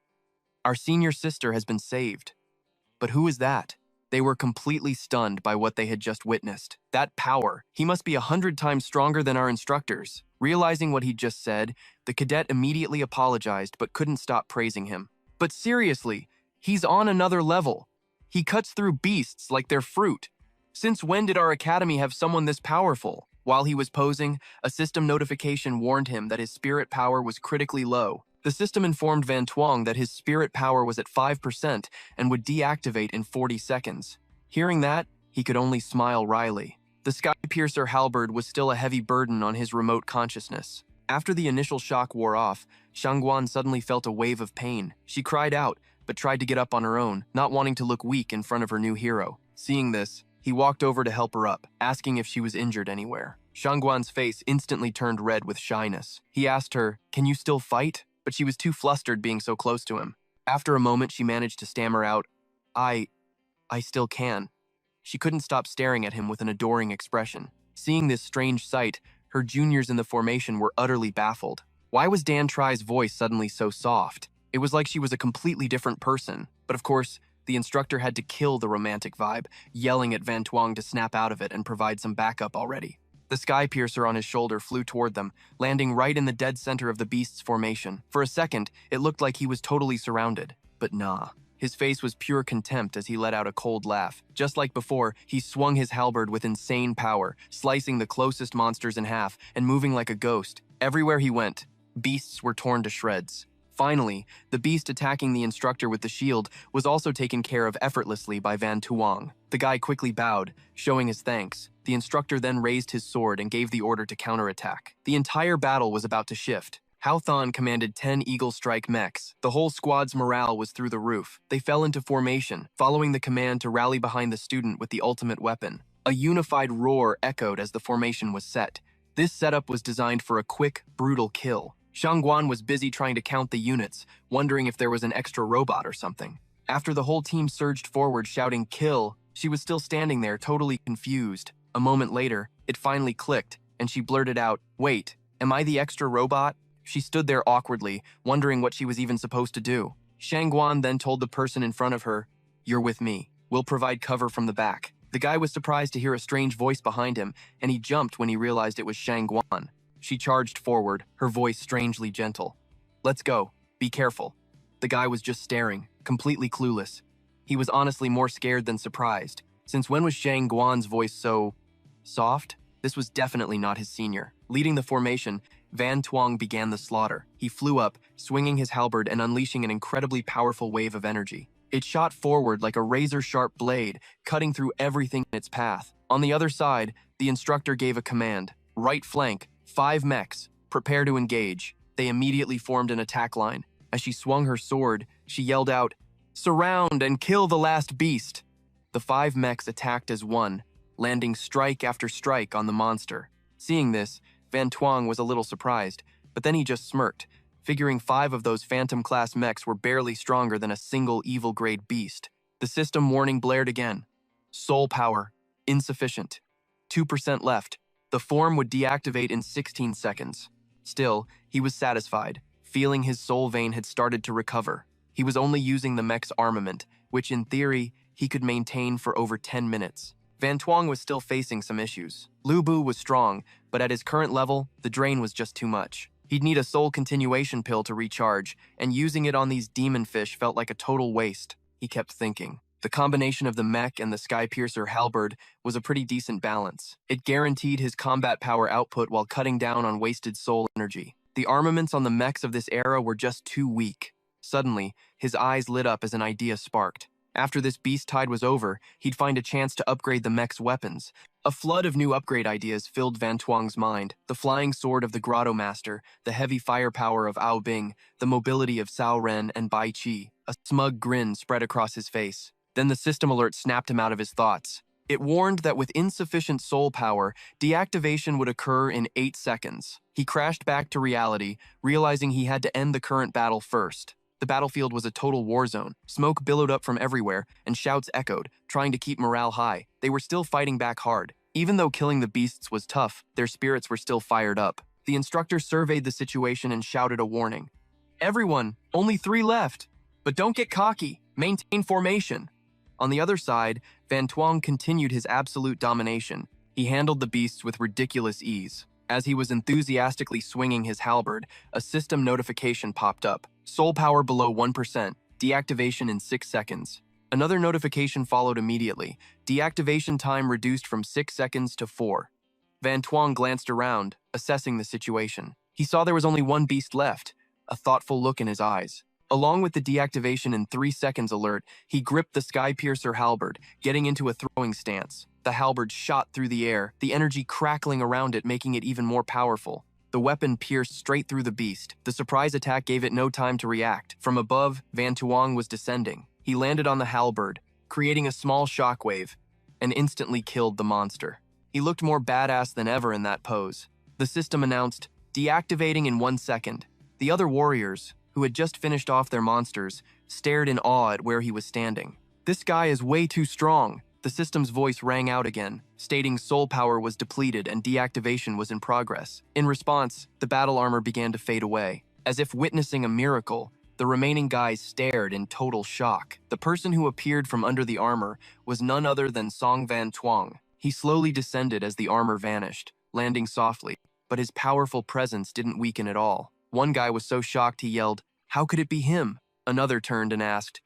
Speaker 1: "Our senior sister has been saved. But who is that?" They were completely stunned by what they had just witnessed. That power, he must be 100 times stronger than our instructors. Realizing what he'd just said, the cadet immediately apologized but couldn't stop praising him. But seriously, he's on another level. He cuts through beasts like they're fruit. Since when did our academy have someone this powerful? While he was posing, a system notification warned him that his spirit power was critically low. The system informed Van Tuong that his spirit power was at 5% and would deactivate in 40 seconds. Hearing that, he could only smile wryly. The Sky-Piercer halberd was still a heavy burden on his remote consciousness. After the initial shock wore off, Shangguan suddenly felt a wave of pain. She cried out, but tried to get up on her own, not wanting to look weak in front of her new hero. Seeing this, he walked over to help her up, asking if she was injured anywhere. Shangguan's face instantly turned red with shyness. He asked her, "Can you still fight?" But she was too flustered being so close to him. After a moment, she managed to stammer out, I still can." She couldn't stop staring at him with an adoring expression. Seeing this strange sight, her juniors in the formation were utterly baffled. Why was Dan Tri's voice suddenly so soft? It was like she was a completely different person. But of course, the instructor had to kill the romantic vibe, yelling at Van Tuong to snap out of it and provide some backup already. The Sky-Piercer on his shoulder flew toward them, landing right in the dead center of the beast's formation. For a second, it looked like he was totally surrounded. But nah. His face was pure contempt as he let out a cold laugh. Just like before, he swung his halberd with insane power, slicing the closest monsters in half and moving like a ghost. Everywhere he went, beasts were torn to shreds. Finally, the beast attacking the instructor with the shield was also taken care of effortlessly by Van Tuong. The guy quickly bowed, showing his thanks. The instructor then raised his sword and gave the order to counterattack. The entire battle was about to shift. Hao Thon commanded 10 Eagle Strike mechs. The whole squad's morale was through the roof. They fell into formation, following the command to rally behind the student with the ultimate weapon. A unified roar echoed as the formation was set. This setup was designed for a quick, brutal kill. Shangguan was busy trying to count the units, wondering if there was an extra robot or something. After the whole team surged forward shouting "kill," she was still standing there totally confused. A moment later, it finally clicked, and she blurted out, "Wait, am I the extra robot?" She stood there awkwardly, wondering what she was even supposed to do. Shangguan then told the person in front of her, "You're with me. We'll provide cover from the back." The guy was surprised to hear a strange voice behind him, and he jumped when he realized it was Shangguan. She charged forward, her voice strangely gentle. "Let's go. Be careful." The guy was just staring, completely clueless. He was honestly more scared than surprised. Since when was Shangguan's voice so soft? This was definitely not his senior. Leading the formation, Van Tuong began the slaughter. He flew up, swinging his halberd and unleashing an incredibly powerful wave of energy. It shot forward like a razor-sharp blade, cutting through everything in its path. On the other side, the instructor gave a command. "Right flank, 5 mechs, prepare to engage." They immediately formed an attack line. As she swung her sword, she yelled out, "Surround and kill the last beast!" The 5 mechs attacked as one, landing strike after strike on the monster. Seeing this, Van Tuong was a little surprised, but then he just smirked. figuring 5 of those Phantom-class mechs were barely stronger than a single evil-grade beast. The system warning blared again. Soul power, insufficient. 2% left. The form would deactivate in 16 seconds. Still, he was satisfied, feeling his soul vein had started to recover. He was only using the mech's armament, which in theory, he could maintain for over 10 minutes. Van Tuong was still facing some issues. Lu Bu was strong, but at his current level, the drain was just too much. He'd need a soul continuation pill to recharge, and using it on these demon fish felt like a total waste, he kept thinking. The combination of the mech and the Skypiercer halberd was a pretty decent balance. It guaranteed his combat power output while cutting down on wasted soul energy. The armaments on the mechs of this era were just too weak. Suddenly, his eyes lit up as an idea sparked. After this beast tide was over, he'd find a chance to upgrade the mech's weapons. A flood of new upgrade ideas filled Van Tuong's mind. The flying sword of the Grotto Master, the heavy firepower of Ao Bing, the mobility of Cao Ren and Bai Qi. A smug grin spread across his face. Then the system alert snapped him out of his thoughts. It warned that with insufficient soul power, deactivation would occur in 8 seconds. He crashed back to reality, realizing he had to end the current battle first. The battlefield was a total war zone. Smoke billowed up from everywhere, and shouts echoed, trying to keep morale high. They were still fighting back hard. Even though killing the beasts was tough, their spirits were still fired up. The instructor surveyed the situation and shouted a warning. "Everyone, only 3 left. But don't get cocky. Maintain formation." On the other side, Van Tuong continued his absolute domination. He handled the beasts with ridiculous ease. As he was enthusiastically swinging his halberd, a system notification popped up. Soul power below 1%, deactivation in 6 seconds. Another notification followed immediately. Deactivation time reduced from 6 seconds to 4. Van Tuong glanced around, assessing the situation. He saw there was only 1 beast left, a thoughtful look in his eyes. Along with the deactivation in 3 seconds alert, he gripped the Skypiercer halberd, getting into a throwing stance. The halberd shot through the air, the energy crackling around it making it even more powerful. The weapon pierced straight through the beast. The surprise attack gave it no time to react. From above, Van Tuong was descending. He landed on the halberd, creating a small shockwave, and instantly killed the monster. He looked more badass than ever in that pose. The system announced, deactivating in 1 second. The other warriors, who had just finished off their monsters, stared in awe at where he was standing. "This guy is way too strong." The system's voice rang out again, stating soul power was depleted and deactivation was in progress. In response, the battle armor began to fade away. As if witnessing a miracle, the remaining guys stared in total shock. The person who appeared from under the armor was none other than Song Van Tuong. He slowly descended as the armor vanished, landing softly, but his powerful presence didn't weaken at all. One guy was so shocked he yelled, "How could it be him?" Another turned and asked,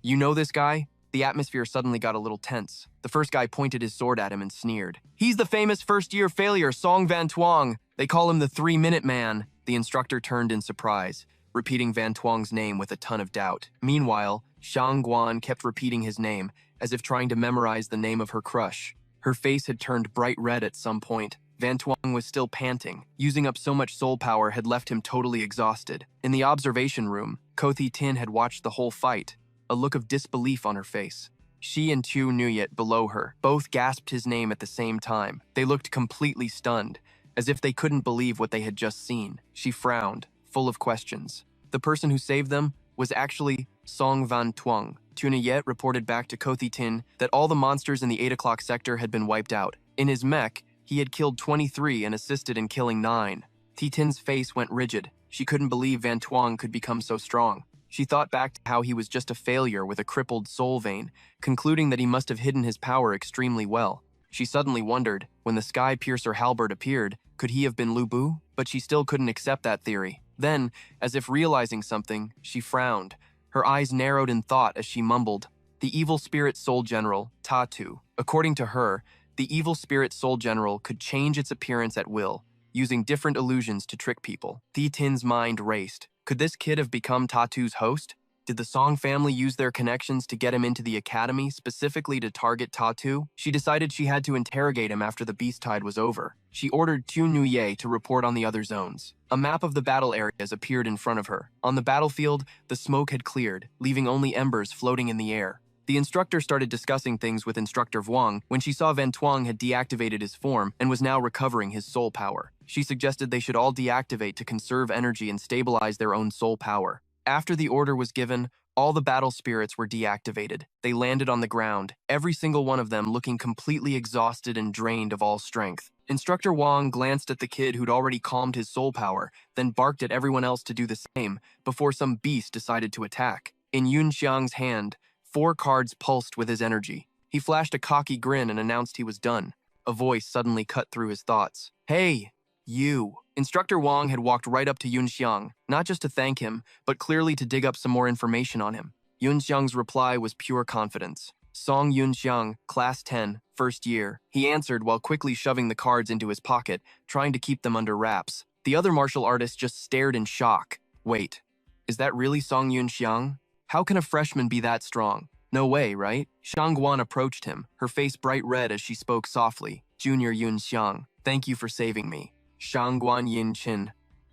Speaker 1: "You know this guy?" The atmosphere suddenly got a little tense. The first guy pointed his sword at him and sneered. "He's the famous first-year failure, Song Van Tuong. They call him the 3-minute man." The instructor turned in surprise, repeating Van Tuong's name with a ton of doubt. Meanwhile, Shang Guan kept repeating his name, as if trying to memorize the name of her crush. Her face had turned bright red at some point. Van Tuong was still panting. Using up so much soul power had left him totally exhausted. In the observation room, Ko Thi Tin had watched the whole fight, a look of disbelief on her face. She and Tu Nuyet below her both gasped his name at the same time. They looked completely stunned, as if they couldn't believe what they had just seen. She frowned, full of questions. The person who saved them was actually Song Van Tuong. Tu Nuyet reported back to Ko Thi Tin that all the monsters in the 8 o'clock sector had been wiped out. In his mech, he had killed 23 and assisted in killing 9. Thi Tin's face went rigid. She couldn't believe Van Tuong could become so strong. She thought back to how he was just a failure with a crippled soul vein, concluding that he must have hidden his power extremely well. She suddenly wondered, when the Skypiercer halberd appeared, could he have been Lu Bu? But she still couldn't accept that theory. Then, as if realizing something, she frowned. Her eyes narrowed in thought as she mumbled, "The evil spirit soul general, Ta Tu." According to her, the evil spirit soul general could change its appearance at will, using different illusions to trick people. Thi Tin's mind raced. Could this kid have become Tatu's host? Did the Song family use their connections to get him into the academy specifically to target Tatu? She decided she had to interrogate him after the beast tide was over. She ordered Tu Nuye to report on the other zones. A map of the battle areas appeared in front of her. On the battlefield, the smoke had cleared, leaving only embers floating in the air. The instructor started discussing things with Instructor Vuong when she saw Van Tuong had deactivated his form and was now recovering his soul power. She suggested they should all deactivate to conserve energy and stabilize their own soul power. After the order was given, all the battle spirits were deactivated. They landed on the ground, every single one of them looking completely exhausted and drained of all strength. Instructor Wang glanced at the kid who'd already calmed his soul power, then barked at everyone else to do the same, before some beast decided to attack. In Yun Xiang's hand, 4 cards pulsed with his energy. He flashed a cocky grin and announced he was done. A voice suddenly cut through his thoughts. "Hey, you." Instructor Wang had walked right up to Yun Xiang, not just to thank him, but clearly to dig up some more information on him. Yun Xiang's reply was pure confidence. Song Yun Xiang, Class 10, first year. He answered while quickly shoving the cards into his pocket, trying to keep them under wraps. The other martial artist just stared in shock. Wait, is that really Song Yun Xiang? How can a freshman be that strong? No way, right? Shang Guan approached him, her face bright red as she spoke softly. Junior Yun Xiang, thank you for saving me. Shangguan Yin Qin,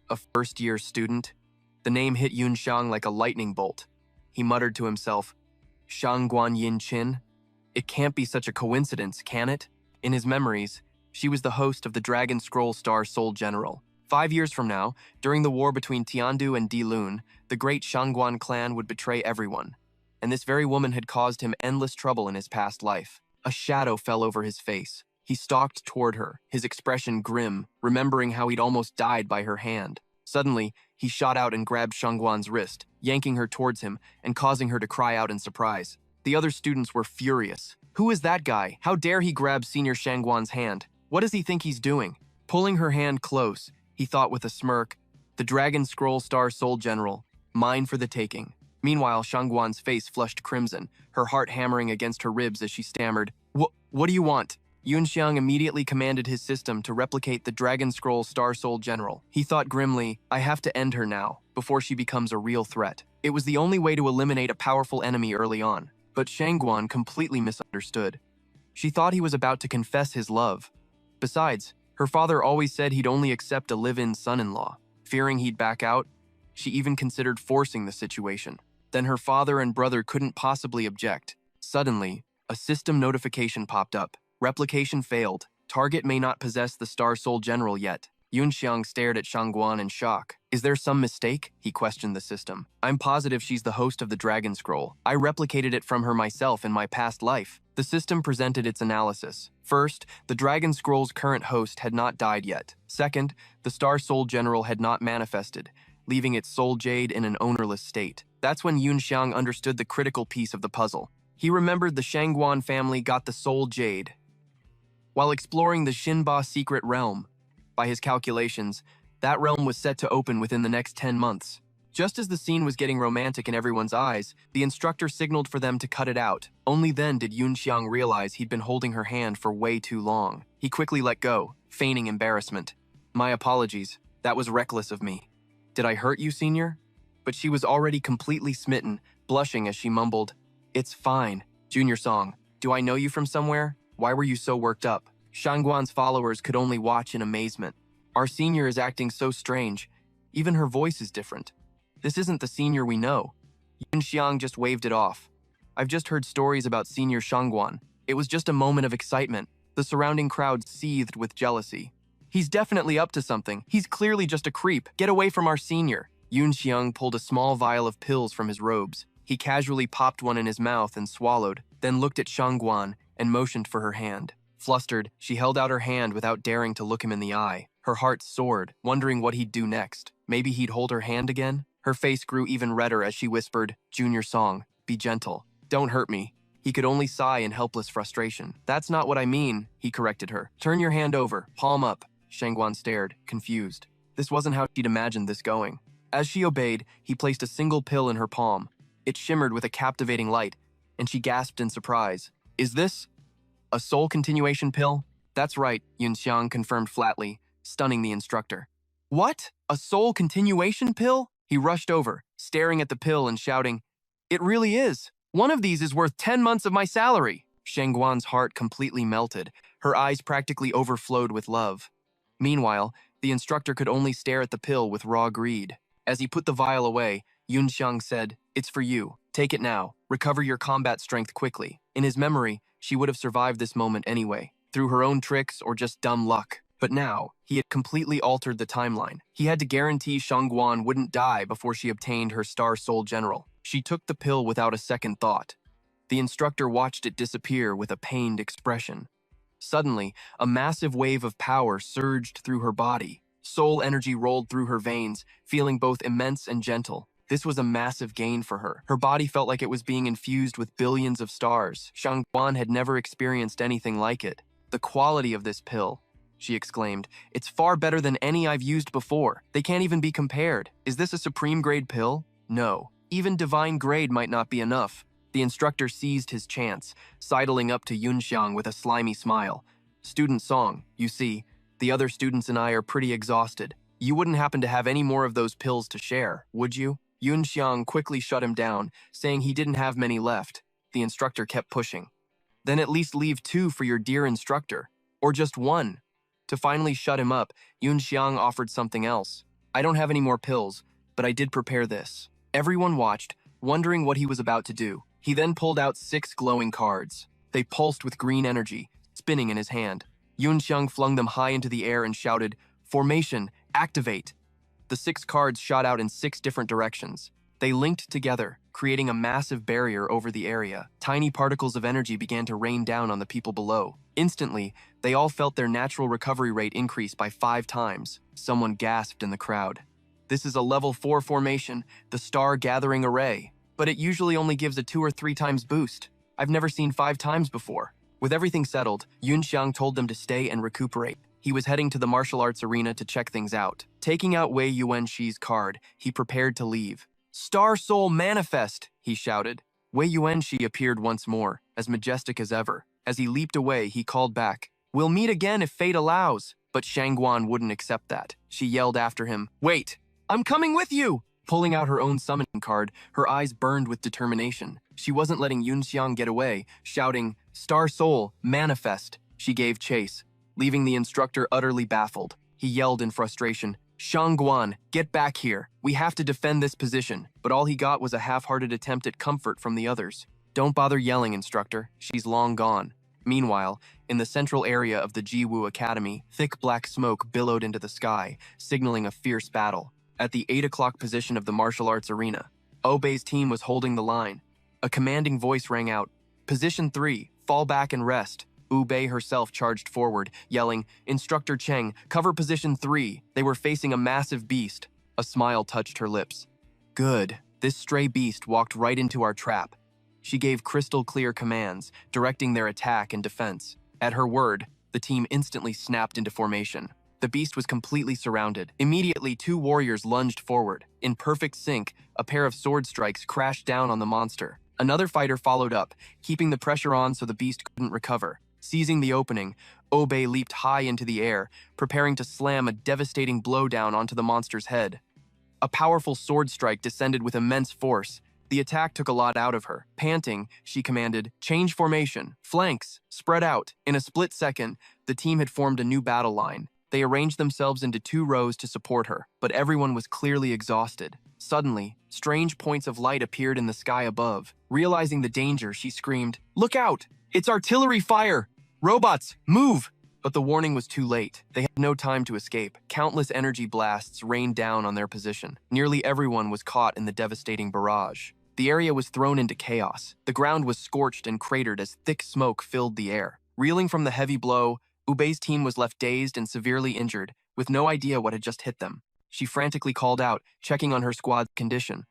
Speaker 1: a first-year student. The name hit Yun Xiang like a lightning bolt. He muttered to himself, Shangguan Yin Qin? It can't be such a coincidence, can it? In his memories, she was the host of the Dragon Scroll Star Soul General. 5 years from now, during the war between Tiandu and Dilun, the great Shangguan clan would betray everyone. And this very woman had caused him endless trouble in his past life. A shadow fell over his face. He stalked toward her, his expression grim, remembering how he'd almost died by her hand. Suddenly, he shot out and grabbed Shangguan's wrist, yanking her towards him and causing her to cry out in surprise. The other students were furious. Who is that guy? How dare he grab Senior Shangguan's hand? What does he think he's doing? Pulling her hand close, he thought with a smirk, the Dragon Scroll Star Soul General, mine for the taking. Meanwhile, Shangguan's face flushed crimson, her heart hammering against her ribs as she stammered, What do you want? Yun Xiang immediately commanded his system to replicate the Dragon Scroll Star Soul General. He thought grimly, I have to end her now, before she becomes a real threat. It was the only way to eliminate a powerful enemy early on. But Shangguan completely misunderstood. She thought he was about to confess his love. Besides, her father always said he'd only accept a live-in son-in-law. Fearing he'd back out, she even considered forcing the situation. Then her father and brother couldn't possibly object. Suddenly, a system notification popped up. Replication failed. Target may not possess the Star Soul General yet. Yun Xiang stared at Shangguan in shock. Is there some mistake? He questioned the system. I'm positive she's the host of the Dragon Scroll. I replicated it from her myself in my past life. The system presented its analysis. First, the Dragon Scroll's current host had not died yet. Second, the Star Soul General had not manifested, leaving its soul jade in an ownerless state. That's when Yun Xiang understood the critical piece of the puzzle. He remembered the Shangguan family got the soul jade while exploring the Xinba secret realm. By his calculations, that realm was set to open within the next 10 months. Just as the scene was getting romantic in everyone's eyes, the instructor signaled for them to cut it out. Only then did Yun Xiang realize he'd been holding her hand for way too long. He quickly let go, feigning embarrassment. My apologies, that was reckless of me. Did I hurt you, Senior? But she was already completely smitten, blushing as she mumbled, It's fine. Junior Song, do I know you from somewhere? Why were you so worked up? Shangguan's followers could only watch in amazement. Our senior is acting so strange. Even her voice is different. This isn't the senior we know. Yun Xiang just waved it off. I've just heard stories about Senior Shangguan. It was just a moment of excitement. The surrounding crowd seethed with jealousy. He's definitely up to something. He's clearly just a creep. Get away from our senior. Yun Xiang pulled a small vial of pills from his robes. He casually popped one in his mouth and swallowed, then looked at Shangguan and motioned for her hand. Flustered, she held out her hand without daring to look him in the eye. Her heart soared, wondering what he'd do next. Maybe he'd hold her hand again? Her face grew even redder as she whispered, Junior Song, be gentle. Don't hurt me. He could only sigh in helpless frustration. That's not what I mean, he corrected her. Turn your hand over, palm up. Shangguan stared, confused. This wasn't how she'd imagined this going. As she obeyed, he placed a single pill in her palm. It shimmered with a captivating light, and she gasped in surprise. Is this a soul continuation pill? That's right, Yun Xiang confirmed flatly, stunning the instructor. What? A soul continuation pill? He rushed over, staring at the pill and shouting, It really is. One of these is worth 10 months of my salary. Shangguan's heart completely melted. Her eyes practically overflowed with love. Meanwhile, the instructor could only stare at the pill with raw greed. As he put the vial away, Yun Xiang said, It's for you. Take it now. Recover your combat strength quickly. In his memory, she would have survived this moment anyway, through her own tricks or just dumb luck. But now, he had completely altered the timeline. He had to guarantee Shangguan wouldn't die before she obtained her Star Soul General. She took the pill without a second thought. The instructor watched it disappear with a pained expression. Suddenly, a massive wave of power surged through her body. Soul energy rolled through her veins, feeling both immense and gentle. This was a massive gain for her. Her body felt like it was being infused with billions of stars. Shangguan had never experienced anything like it. "The quality of this pill," she exclaimed. "It's far better than any I've used before. They can't even be compared. Is this a supreme grade pill? No. Even divine grade might not be enough." The instructor seized his chance, sidling up to Yunxiang with a slimy smile. "Student Song, you see, the other students and I are pretty exhausted. You wouldn't happen to have any more of those pills to share, would you?" Yunxiang quickly shut him down, saying he didn't have many left. The instructor kept pushing. "Then at least leave 2 for your dear instructor. Or just 1. To finally shut him up, Yunxiang offered something else. "I don't have any more pills, but I did prepare this." Everyone watched, wondering what he was about to do. He then pulled out 6 glowing cards. They pulsed with green energy, spinning in his hand. Yunxiang flung them high into the air and shouted, "Formation, activate!" The 6 cards shot out in 6 different directions. They linked together, creating a massive barrier over the area. Tiny particles of energy began to rain down on the people below. Instantly, they all felt their natural recovery rate increase by 5 times. Someone gasped in the crowd. "This is a level 4 formation, the Star Gathering Array. But it usually only gives a 2 or 3 times boost. I've never seen 5 times before." With everything settled, Yunxiang told them to stay and recuperate. He was heading to the martial arts arena to check things out. Taking out Wei Yuanxi's card, he prepared to leave. "Star Soul Manifest!" he shouted. Wei Yuanxi appeared once more, as majestic as ever. As he leaped away, he called back, "We'll meet again if fate allows." But Shangguan wouldn't accept that. She yelled after him, "Wait! I'm coming with you!" Pulling out her own summoning card, her eyes burned with determination. She wasn't letting Yunxiang get away, shouting, "Star Soul, manifest!" She gave chase, leaving the instructor utterly baffled. He yelled in frustration, "Shangguan, get back here. We have to defend this position." But all he got was a half-hearted attempt at comfort from the others. "Don't bother yelling, instructor. She's long gone." Meanwhile, in the central area of the Jiwu Academy, thick black smoke billowed into the sky, signaling a fierce battle. At the 8 o'clock position of the martial arts arena, Obei's team was holding the line. A commanding voice rang out, "Position 3, fall back and rest." Ubei herself charged forward, yelling, "Instructor Cheng, cover position 3. They were facing a massive beast. A smile touched her lips. "Good. This stray beast walked right into our trap." She gave crystal-clear commands, directing their attack and defense. At her word, the team instantly snapped into formation. The beast was completely surrounded. Immediately, 2 warriors lunged forward. In perfect sync, a pair of sword strikes crashed down on the monster. Another fighter followed up, keeping the pressure on so the beast couldn't recover. Seizing the opening, Obei leaped high into the air, preparing to slam a devastating blow down onto the monster's head. A powerful sword strike descended with immense force. The attack took a lot out of her. Panting, she commanded, "Change formation, flanks, spread out." In a split second, the team had formed a new battle line. They arranged themselves into 2 rows to support her, but everyone was clearly exhausted. Suddenly, strange points of light appeared in the sky above. Realizing the danger, she screamed, "Look out! It's artillery fire! Robots, move!" But the warning was too late. They had no time to escape. Countless energy blasts rained down on their position. Nearly everyone was caught in the devastating barrage. The area was thrown into chaos. The ground was scorched and cratered as thick smoke filled the air. Reeling from the heavy blow, Ubei's team was left dazed and severely injured, with no idea what had just hit them. She frantically called out, checking on her squad's condition.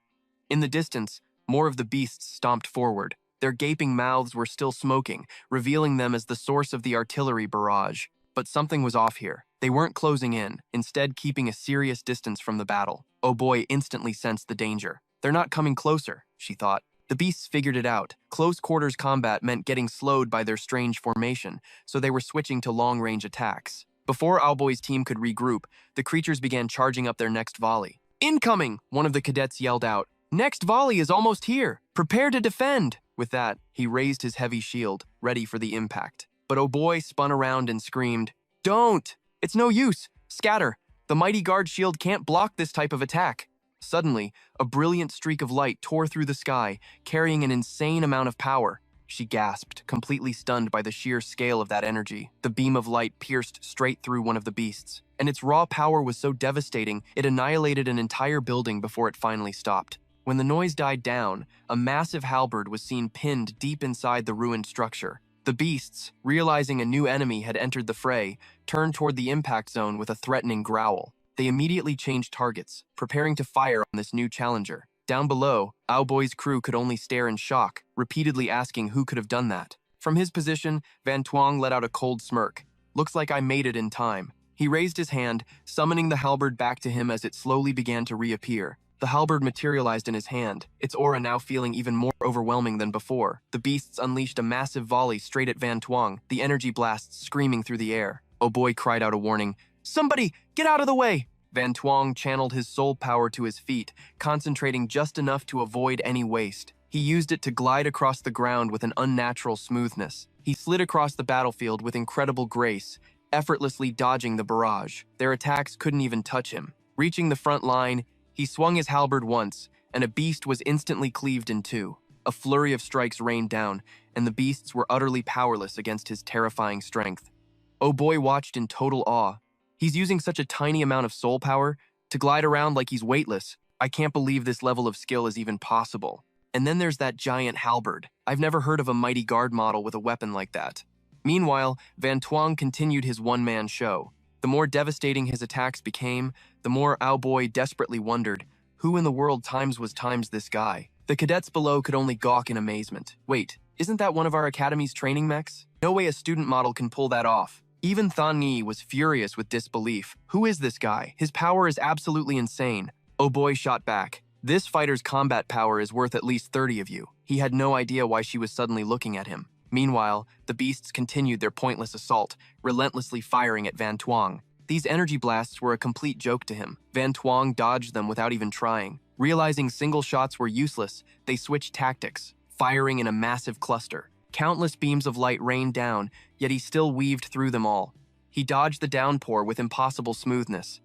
Speaker 1: In the distance, more of the beasts stomped forward. Their gaping mouths were still smoking, revealing them as the source of the artillery barrage. But something was off here. They weren't closing in, instead keeping a serious distance from the battle. Oh boy instantly sensed the danger. "They're not coming closer," she thought. The beasts figured it out. Close quarters combat meant getting slowed by their strange formation, so they were switching to long-range attacks. Before Owlboy's team could regroup, the creatures began charging up their next volley. "Incoming!" one of the cadets yelled out. "Next volley is almost here. Prepare to defend!" With that, he raised his heavy shield, ready for the impact. But Owlboy spun around and screamed, "Don't! It's no use! Scatter! The mighty guard shield can't block this type of attack." Suddenly, a brilliant streak of light tore through the sky, carrying an insane amount of power. she gasped, completely stunned by the sheer scale of that energy. The beam of light pierced straight through one of the beasts, and its raw power was so devastating it annihilated an entire building before it finally stopped. When the noise died down, a massive halberd was seen pinned deep inside the ruined structure. The beasts, realizing a new enemy had entered the fray, turned toward the impact zone with a threatening growl. They immediately changed targets, preparing to fire on this new challenger. Down below, Owlboy's crew could only stare in shock, repeatedly asking who could have done that. From his position, Van Tuong let out a cold smirk. "Looks like I made it in time." He raised his hand, summoning the halberd back to him as it slowly began to reappear. The halberd materialized in his hand, its aura now feeling even more overwhelming than before. The beasts unleashed a massive volley straight at Van Tuong, the energy blasts screaming through the air. Oh boy cried out a warning. "Somebody, get out of the way!" Van Tuong channeled his soul power to his feet, concentrating just enough to avoid any waste. He used it to glide across the ground with an unnatural smoothness. He slid across the battlefield with incredible grace, effortlessly dodging the barrage. Their attacks couldn't even touch him. Reaching the front line, he swung his halberd once, and a beast was instantly cleaved in two. A flurry of strikes rained down, and the beasts were utterly powerless against his terrifying strength. Oh boy watched in total awe. He's using such a tiny amount of soul power to glide around like he's weightless. I can't believe this level of skill is even possible. And then there's that giant halberd. I've never heard of a mighty guard model with a weapon like that. Meanwhile, Van Tuong continued his one-man show. The more devastating his attacks became, the more Owlboy desperately wondered, who in the world times this guy? The cadets below could only gawk in amazement. Wait, isn't that one of our academy's training mechs? No way a student model can pull that off. Even Thon Yi was furious with disbelief. Who is this guy? His power is absolutely insane. Oh boy shot back. This fighter's combat power is worth at least 30 of you. He had no idea why she was suddenly looking at him. Meanwhile, the beasts continued their pointless assault, relentlessly firing at Van Tuong. These energy blasts were a complete joke to him. Van Tuong dodged them without even trying. Realizing single shots were useless, they switched tactics, firing in a massive cluster. Countless beams of light rained down, yet he still weaved through them all. He dodged the downpour with impossible smoothness.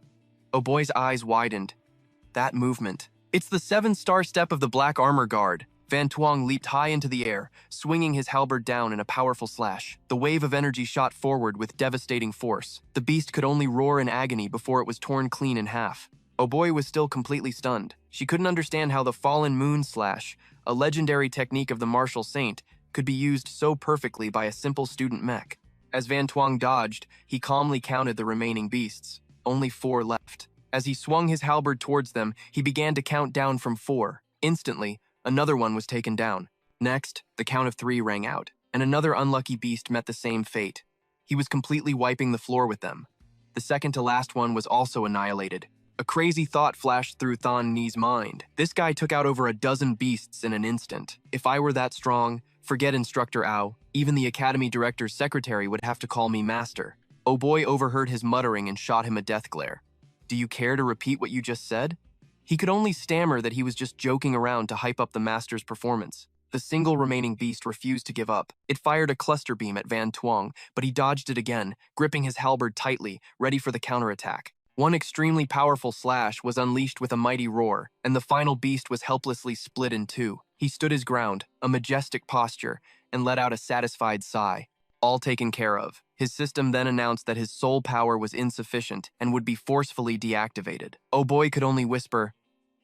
Speaker 1: Oh boy's eyes widened. That movement. It's the 7-star step of the Black Armor Guard. Van Tuong leaped high into the air, swinging his halberd down in a powerful slash. The wave of energy shot forward with devastating force. The beast could only roar in agony before it was torn clean in half. Oh boy was still completely stunned. She couldn't understand how the Fallen Moon Slash, a legendary technique of the Martial Saint, could be used so perfectly by a simple student mech. As Van Tuong dodged, he calmly counted the remaining beasts. Only 4 left. As he swung his halberd towards them, he began to count down from 4. Instantly, another one was taken down. Next, the count of 3 rang out, and another unlucky beast met the same fate. He was completely wiping the floor with them. The second to last one was also annihilated. A crazy thought flashed through Thon Ni's mind. This guy took out over a dozen beasts in an instant. If I were that strong, forget Instructor Ao. Even the Academy Director's secretary would have to call me Master. Oh boy overheard his muttering and shot him a death glare. Do you care to repeat what you just said? He could only stammer that he was just joking around to hype up the Master's performance. The single remaining beast refused to give up. It fired a cluster beam at Van Tuong, but he dodged it again, gripping his halberd tightly, ready for the counterattack. One extremely powerful slash was unleashed with a mighty roar, and the final beast was helplessly split in 2. He stood his ground, a majestic posture, and let out a satisfied sigh. All taken care of. His system then announced that his soul power was insufficient and would be forcefully deactivated. Oh boy could only whisper,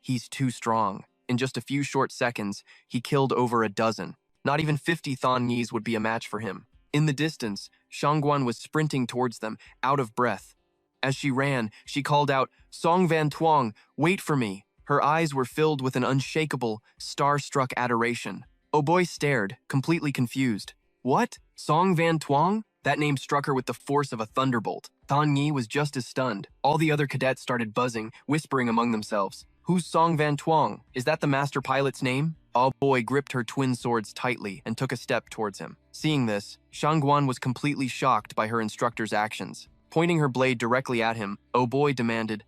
Speaker 1: "He's too strong." In just a few short seconds, he killed over a dozen. Not even 50 Thon Yis would be a match for him. In the distance, Shangguan was sprinting towards them, out of breath. As she ran, she called out, "Song Van Tuong, wait for me." Her eyes were filled with an unshakable, star-struck adoration. Oh boy stared, completely confused. What? Song Van Tuong? That name struck her with the force of a thunderbolt. Thon Yi was just as stunned. All the other cadets started buzzing, whispering among themselves. Who's Song Van Tuong? Is that the master pilot's name? Oh boy gripped her twin swords tightly and took a step towards him. Seeing this, Shangguan was completely shocked by her instructor's actions. Pointing her blade directly at him, Oh boy demanded,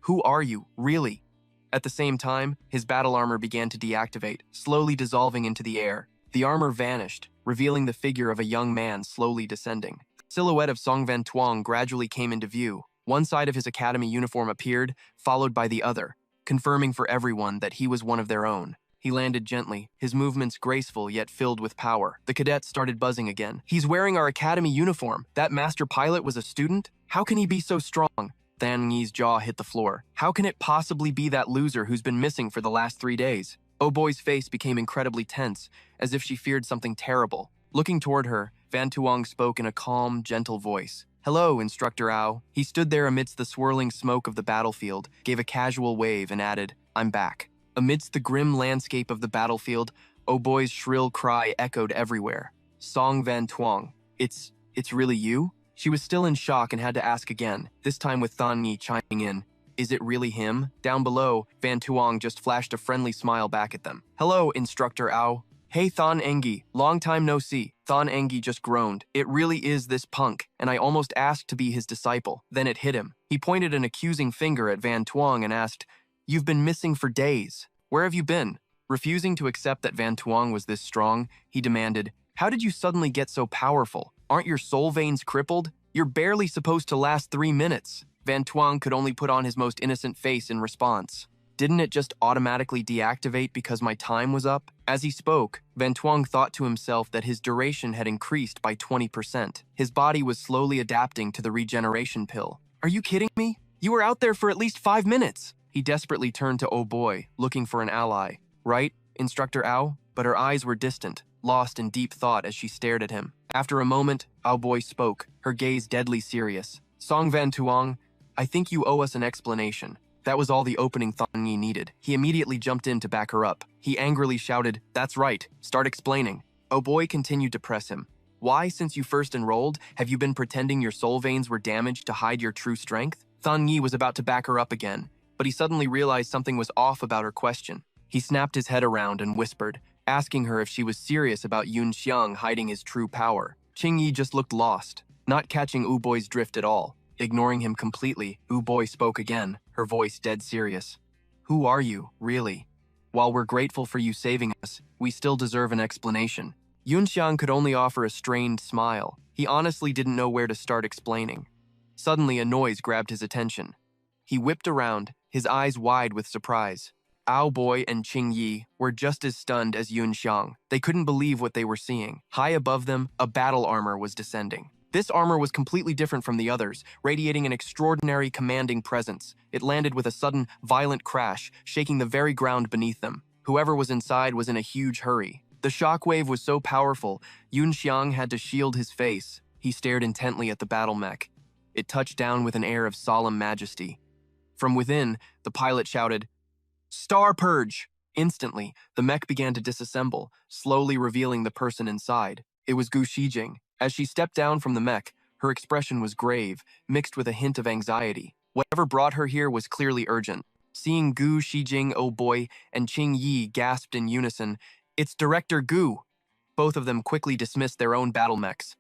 Speaker 1: "Who are you, really?" At the same time, his battle armor began to deactivate, slowly dissolving into the air. The armor vanished, revealing the figure of a young man slowly descending. The silhouette of Song Van Tuong gradually came into view. One side of his academy uniform appeared, followed by the other, confirming for everyone that he was one of their own. He landed gently, his movements graceful yet filled with power. The cadet started buzzing again. He's wearing our academy uniform. That master pilot was a student? How can he be so strong? Thang Yi's jaw hit the floor. How can it possibly be that loser who's been missing for the last 3 days? Oh Boy's face became incredibly tense, as if she feared something terrible. Looking toward her, Van Tuong spoke in a calm, gentle voice. Hello, Instructor Ao. He stood there amidst the swirling smoke of the battlefield, gave a casual wave, and added, I'm back. Amidst the grim landscape of the battlefield, Oh Boy's shrill cry echoed everywhere. Song Van Tuong. It's really you? She was still in shock and had to ask again, this time with Thang Yi chiming in. Is it really him? Down below, Van Tuong just flashed a friendly smile back at them. Hello, Instructor Ao. Hey Thon Engi, long time no see. Thon Engi just groaned. It really is this punk, and I almost asked to be his disciple. Then it hit him. He pointed an accusing finger at Van Tuong and asked, You've been missing for days. Where have you been? Refusing to accept that Van Tuong was this strong, he demanded, How did you suddenly get so powerful? Aren't your soul veins crippled? You're barely supposed to last 3 minutes. Van Tuong could only put on his most innocent face in response. Didn't it just automatically deactivate because my time was up? As he spoke, Van Tuong thought to himself that his duration had increased by 20%. His body was slowly adapting to the regeneration pill. Are you kidding me? You were out there for at least 5 minutes. He desperately turned to Oh Boy, looking for an ally. Right, Instructor Ao? But her eyes were distant, lost in deep thought as she stared at him. After a moment, Oh Boy spoke, her gaze deadly serious. Song Van Tuong, I think you owe us an explanation. That was all the opening Thang Yi needed. He immediately jumped in to back her up. He angrily shouted, That's right, start explaining. Oh Boy continued to press him. Why, since you first enrolled, have you been pretending your soul veins were damaged to hide your true strength? Thang Yi was about to back her up again, but he suddenly realized something was off about her question. He snapped his head around and whispered, asking her if she was serious about Yun Xiang hiding his true power. Qing Yi just looked lost, not catching U Boy's drift at all. Ignoring him completely, U Boy spoke again, her voice dead serious. Who are you, really? While we're grateful for you saving us, we still deserve an explanation. Yun Xiang could only offer a strained smile. He honestly didn't know where to start explaining. Suddenly, a noise grabbed his attention. He whipped around, his eyes wide with surprise. Ao Boy and Qing Yi were just as stunned as Yun Xiang. They couldn't believe what they were seeing. High above them, a battle armor was descending. This armor was completely different from the others, radiating an extraordinary commanding presence. It landed with a sudden, violent crash, shaking the very ground beneath them. Whoever was inside was in a huge hurry. The shockwave was so powerful, Yun Xiang had to shield his face. He stared intently at the battle mech. It touched down with an air of solemn majesty. From within, the pilot shouted, Star Purge! Instantly, the mech began to disassemble, slowly revealing the person inside. It was Gu Shijing. As she stepped down from the mech, her expression was grave, mixed with a hint of anxiety. Whatever brought her here was clearly urgent. Seeing Gu Shijing, Oh Boy, and Qing Yi gasped in unison, It's Director Gu! Both of them quickly dismissed their own battle mechs.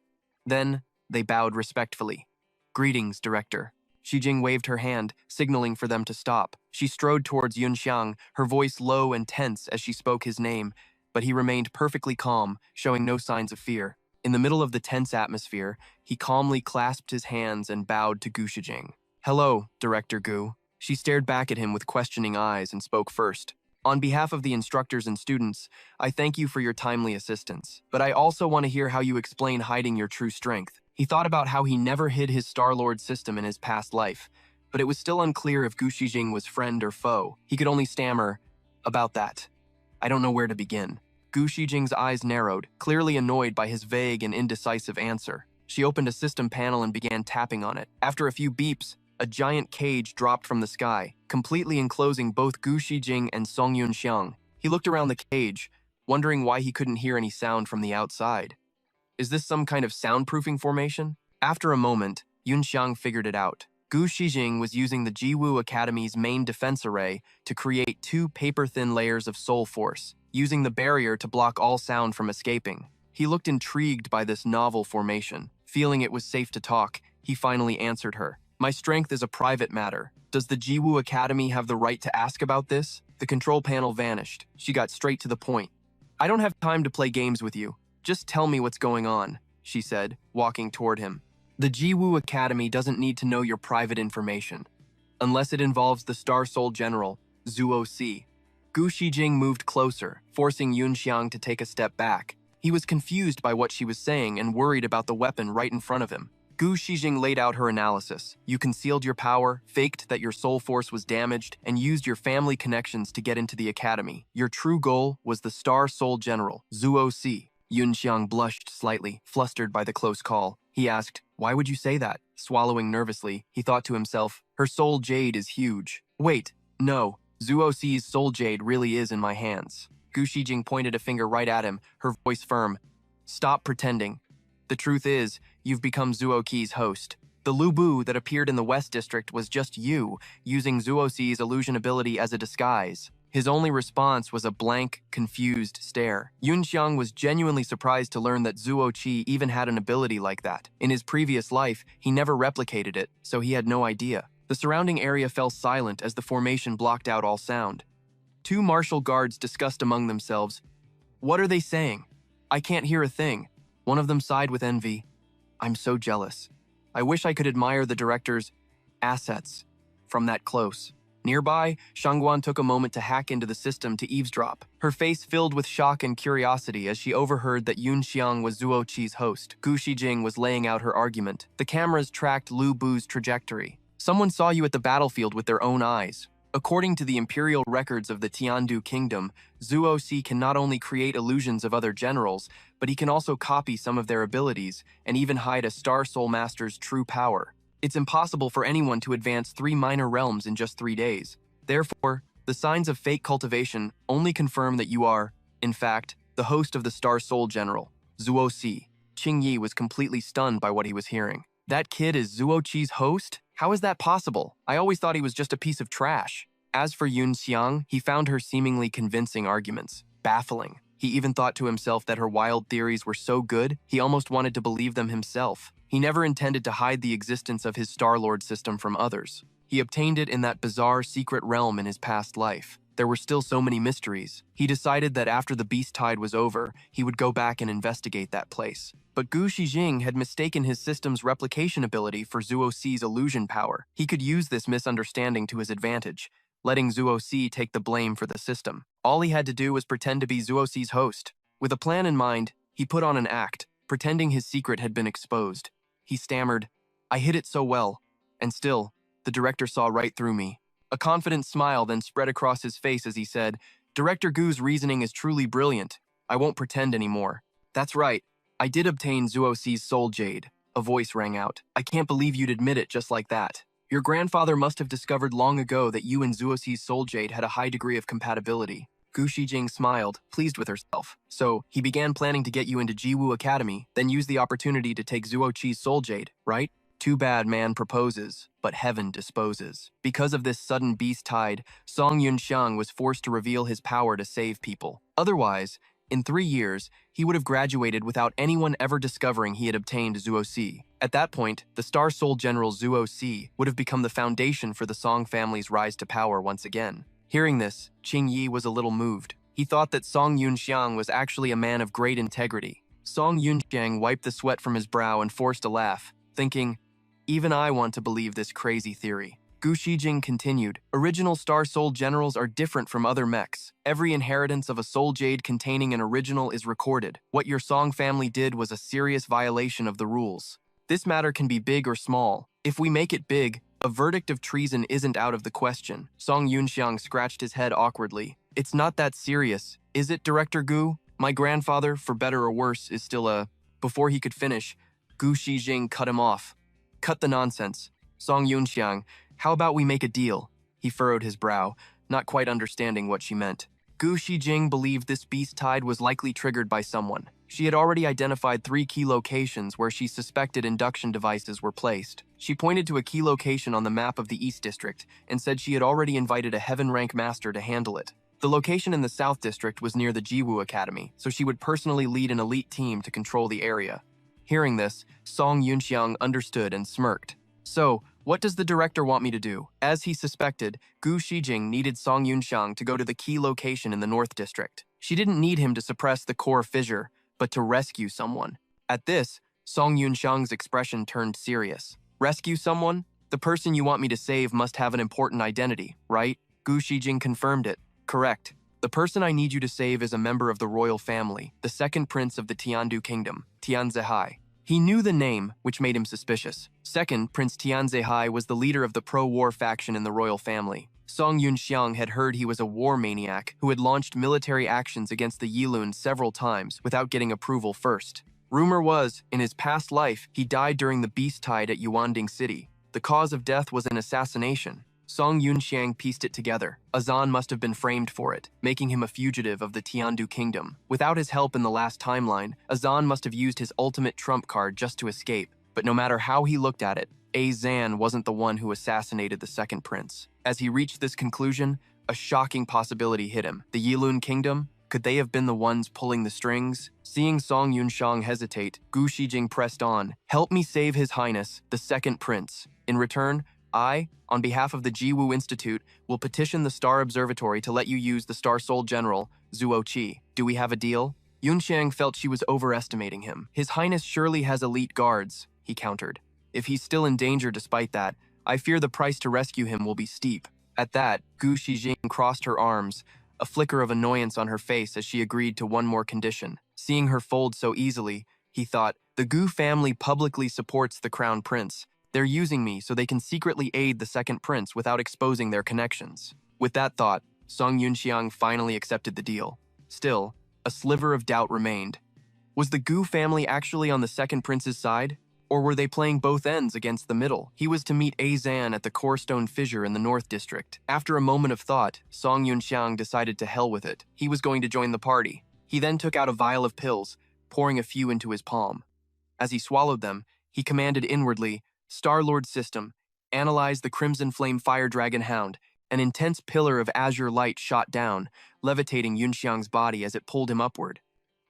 Speaker 1: Then, they bowed respectfully. Greetings, Director. Shijing waved her hand, signaling for them to stop. She strode towards Yun Xiang, her voice low and tense as she spoke his name, but he remained perfectly calm, showing no signs of fear. In the middle of the tense atmosphere, he calmly clasped his hands and bowed to Gu Shijing. Hello, Director Gu. She stared back at him with questioning eyes and spoke first. On behalf of the instructors and students, I thank you for your timely assistance, but I also want to hear how you explain hiding your true strength. He thought about how he never hid his Star-Lord system in his past life, but it was still unclear if Gu Shijing was friend or foe. He could only stammer, about that. I don't know where to begin. Gu Shijing's eyes narrowed, clearly annoyed by his vague and indecisive answer. She opened a system panel and began tapping on it. After a few beeps, a giant cage dropped from the sky, completely enclosing both Gu Shijing and Song Yun Xiang. He looked around the cage, wondering why he couldn't hear any sound from the outside. Is this some kind of soundproofing formation? After a moment, Yun Xiang figured it out. Gu Shijing was using the Jiwu Academy's main defense array to create 2 paper-thin layers of soul force, using the barrier to block all sound from escaping. He looked intrigued by this novel formation. Feeling it was safe to talk, he finally answered her. My strength is a private matter. Does the Jiwu Academy have the right to ask about this? The control panel vanished. She got straight to the point. I don't have time to play games with you. Just tell me what's going on, she said, walking toward him. The Jiwu Academy doesn't need to know your private information, unless it involves the Star Soul General, Zuo Si. Gu Shijing moved closer, forcing Yunxiang to take a step back. He was confused by what she was saying and worried about the weapon right in front of him. Gu Shijing laid out her analysis. You concealed your power, faked that your soul force was damaged, and used your family connections to get into the academy. Your true goal was the Star Soul General, Zuo Si. Yunxiang blushed slightly, flustered by the close call. He asked, "Why would you say that?" Swallowing nervously, he thought to himself, her soul jade is huge. Wait, no, Zuo Si's soul jade really is in my hands. Gu Shijing pointed a finger right at him, her voice firm. Stop pretending. The truth is, you've become Zuo Qi's host. The Lu Bu that appeared in the West District was just you, using Zuo Si's illusion ability as a disguise. His only response was a blank, confused stare. Yunxiang was genuinely surprised to learn that Zuo Qi even had an ability like that. In his previous life, he never replicated it, so he had no idea. The surrounding area fell silent as the formation blocked out all sound. Two martial guards discussed among themselves. What are they saying? I can't hear a thing. One of them sighed with envy. I'm so jealous. I wish I could admire the director's assets from that close. Nearby, Shangguan took a moment to hack into the system to eavesdrop. Her face filled with shock and curiosity as she overheard that Yunxiang was Zuo Qi's host. Gu Shijing was laying out her argument. The cameras tracked Lu Bu's trajectory. Someone saw you at the battlefield with their own eyes. According to the imperial records of the Tiandu Kingdom, Zuo Si can not only create illusions of other generals, but he can also copy some of their abilities and even hide a Star Soul Master's true power. It's impossible for anyone to advance 3 minor realms in just 3 days. Therefore, the signs of fake cultivation only confirm that you are, in fact, the host of the Star Soul General, Zuo Si. Qing Yi was completely stunned by what he was hearing. That kid is Zuo Qi's host? How is that possible? I always thought he was just a piece of trash. As for Yunxiang, he found her seemingly convincing arguments baffling. He even thought to himself that her wild theories were so good, he almost wanted to believe them himself. He never intended to hide the existence of his Star-Lord system from others. He obtained it in that bizarre secret realm in his past life. There were still so many mysteries. He decided that after the beast tide was over, he would go back and investigate that place. But Gu Shijing had mistaken his system's replication ability for Zuo Si's illusion power. He could use this misunderstanding to his advantage, letting Zuo Si take the blame for the system. All he had to do was pretend to be Zuo Si's host. With a plan in mind, he put on an act, pretending his secret had been exposed. He stammered, I hid it so well, and still, the director saw right through me. A confident smile then spread across his face as he said, Director Gu's reasoning is truly brilliant. I won't pretend anymore. That's right, I did obtain Zuo Si's soul jade. A voice rang out. I can't believe you'd admit it just like that. Your grandfather must have discovered long ago that you and Zuo Si's soul jade had a high degree of compatibility. Gu Shijing smiled, pleased with herself. So, he began planning to get you into Jiwu Academy, then use the opportunity to take Zuo Qi's soul jade, right? Too bad man proposes, but heaven disposes. Because of this sudden beast tide, Song Yunxiang was forced to reveal his power to save people. Otherwise, in 3 years, he would have graduated without anyone ever discovering he had obtained Zuo Si. At that point, the Star Soul General Zuo Si would have become the foundation for the Song family's rise to power once again. Hearing this, Qing Yi was a little moved. He thought that Song Yunxiang was actually a man of great integrity. Song Yunxiang wiped the sweat from his brow and forced a laugh, thinking, even I want to believe this crazy theory. Gu Shijing continued, original Star Soul Generals are different from other mechs. Every inheritance of a soul jade containing an original is recorded. What your Song family did was a serious violation of the rules. This matter can be big or small. If we make it big, a verdict of treason isn't out of the question. Song Yunxiang scratched his head awkwardly. It's not that serious, is it, Director Gu? My grandfather, for better or worse, is still a... Before he could finish, Gu Shijing cut him off. Cut the nonsense. Song Yunxiang, how about we make a deal? He furrowed his brow, not quite understanding what she meant. Gu Shijing believed this beast tide was likely triggered by someone. She had already identified 3 key locations where she suspected induction devices were placed. She pointed to a key location on the map of the East District and said she had already invited a Heaven Rank Master to handle it. The location in the South District was near the Jiwu Academy, so she would personally lead an elite team to control the area. Hearing this, Song Yunxiang understood and smirked. So, what does the director want me to do? As he suspected, Gu Shijing needed Song Yunxiang to go to the key location in the North District. She didn't need him to suppress the core fissure, but to rescue someone. At this, Song Yunxiang's expression turned serious. Rescue someone? The person you want me to save must have an important identity, right? Gu Shijing confirmed it. Correct. The person I need you to save is a member of the royal family, the second prince of the Tiandu kingdom, Tianzihai. He knew the name, which made him suspicious. Second, Prince Tianzihai was the leader of the pro-war faction in the royal family. Song Yunxiang had heard he was a war maniac who had launched military actions against the Yilun several times without getting approval first. Rumor was, in his past life, he died during the beast tide at Yuanding City. The cause of death was an assassination. Song Yunxiang pieced it together. Azan must have been framed for it, making him a fugitive of the Tiandu kingdom. Without his help in the last timeline, Azan must have used his ultimate trump card just to escape. But no matter how he looked at it, Azan wasn't the one who assassinated the second prince. As he reached this conclusion, a shocking possibility hit him. The Yilun kingdom? Could they have been the ones pulling the strings? Seeing Song Yunxiang hesitate, Gu Shijing pressed on. Help me save His Highness, the second prince. In return, I, on behalf of the Jiwu Institute, will petition the Star Observatory to let you use the Star Soul General, Zuo Qi. Do we have a deal? Yunxiang felt she was overestimating him. His Highness surely has elite guards, he countered. If he's still in danger despite that, I fear the price to rescue him will be steep. At that, Gu Shijing crossed her arms, a flicker of annoyance on her face as she agreed to one more condition. Seeing her fold so easily, he thought, the Gu family publicly supports the crown prince. They're using me so they can secretly aid the second prince without exposing their connections. With that thought, Song Yunxiang finally accepted the deal. Still, a sliver of doubt remained. Was the Gu family actually on the second prince's side? Or were they playing both ends against the middle? He was to meet Azan at the Corestone Fissure in the North District. After a moment of thought, Song Yunxiang decided to hell with it. He was going to join the party. He then took out a vial of pills, pouring a few into his palm. As he swallowed them, he commanded inwardly, Star-Lord System, analyze the Crimson Flame Fire Dragon Hound. An intense pillar of azure light shot down, levitating Yunxiang's body as it pulled him upward.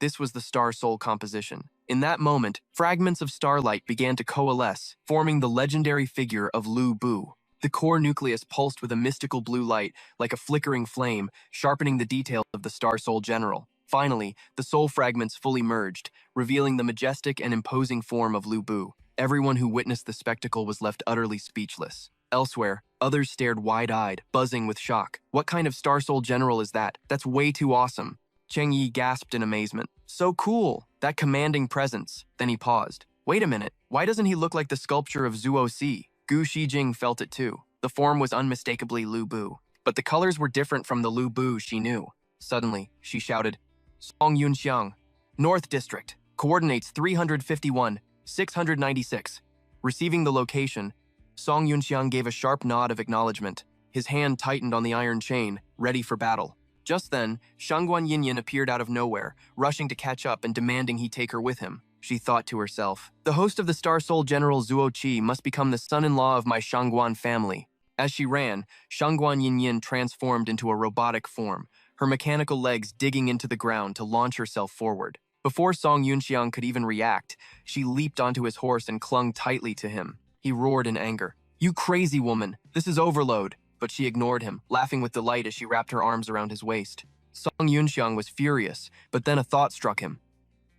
Speaker 1: This was the Star Soul composition. In that moment, fragments of starlight began to coalesce, forming the legendary figure of Lu Bu. The core nucleus pulsed with a mystical blue light, like a flickering flame, sharpening the details of the Star Soul General. Finally, the soul fragments fully merged, revealing the majestic and imposing form of Lu Bu. Everyone who witnessed the spectacle was left utterly speechless. Elsewhere, others stared wide-eyed, buzzing with shock. What kind of Star Soul General is that? That's way too awesome. Cheng Yi gasped in amazement. So cool! That commanding presence. Then he paused. Wait a minute, why doesn't he look like the sculpture of Zuo Si? Gu Shijing felt it too. The form was unmistakably Lu Bu. But the colors were different from the Lu Bu she knew. Suddenly, she shouted, Song Yunxiang, North District, coordinates 351, 696. Receiving the location, Song Yunxiang gave a sharp nod of acknowledgement. His hand tightened on the iron chain, ready for battle. Just then, Shangguan Yinyin appeared out of nowhere, rushing to catch up and demanding he take her with him. She thought to herself, the host of the Star Soul General Zuo Qi must become the son-in-law of my Shangguan family. As she ran, Shangguan Yinyin transformed into a robotic form, her mechanical legs digging into the ground to launch herself forward. Before Song Yunxiang could even react, she leaped onto his horse and clung tightly to him. He roared in anger. You crazy woman, this is overload. But she ignored him, laughing with delight as she wrapped her arms around his waist. Song Yunxiang was furious, but then a thought struck him.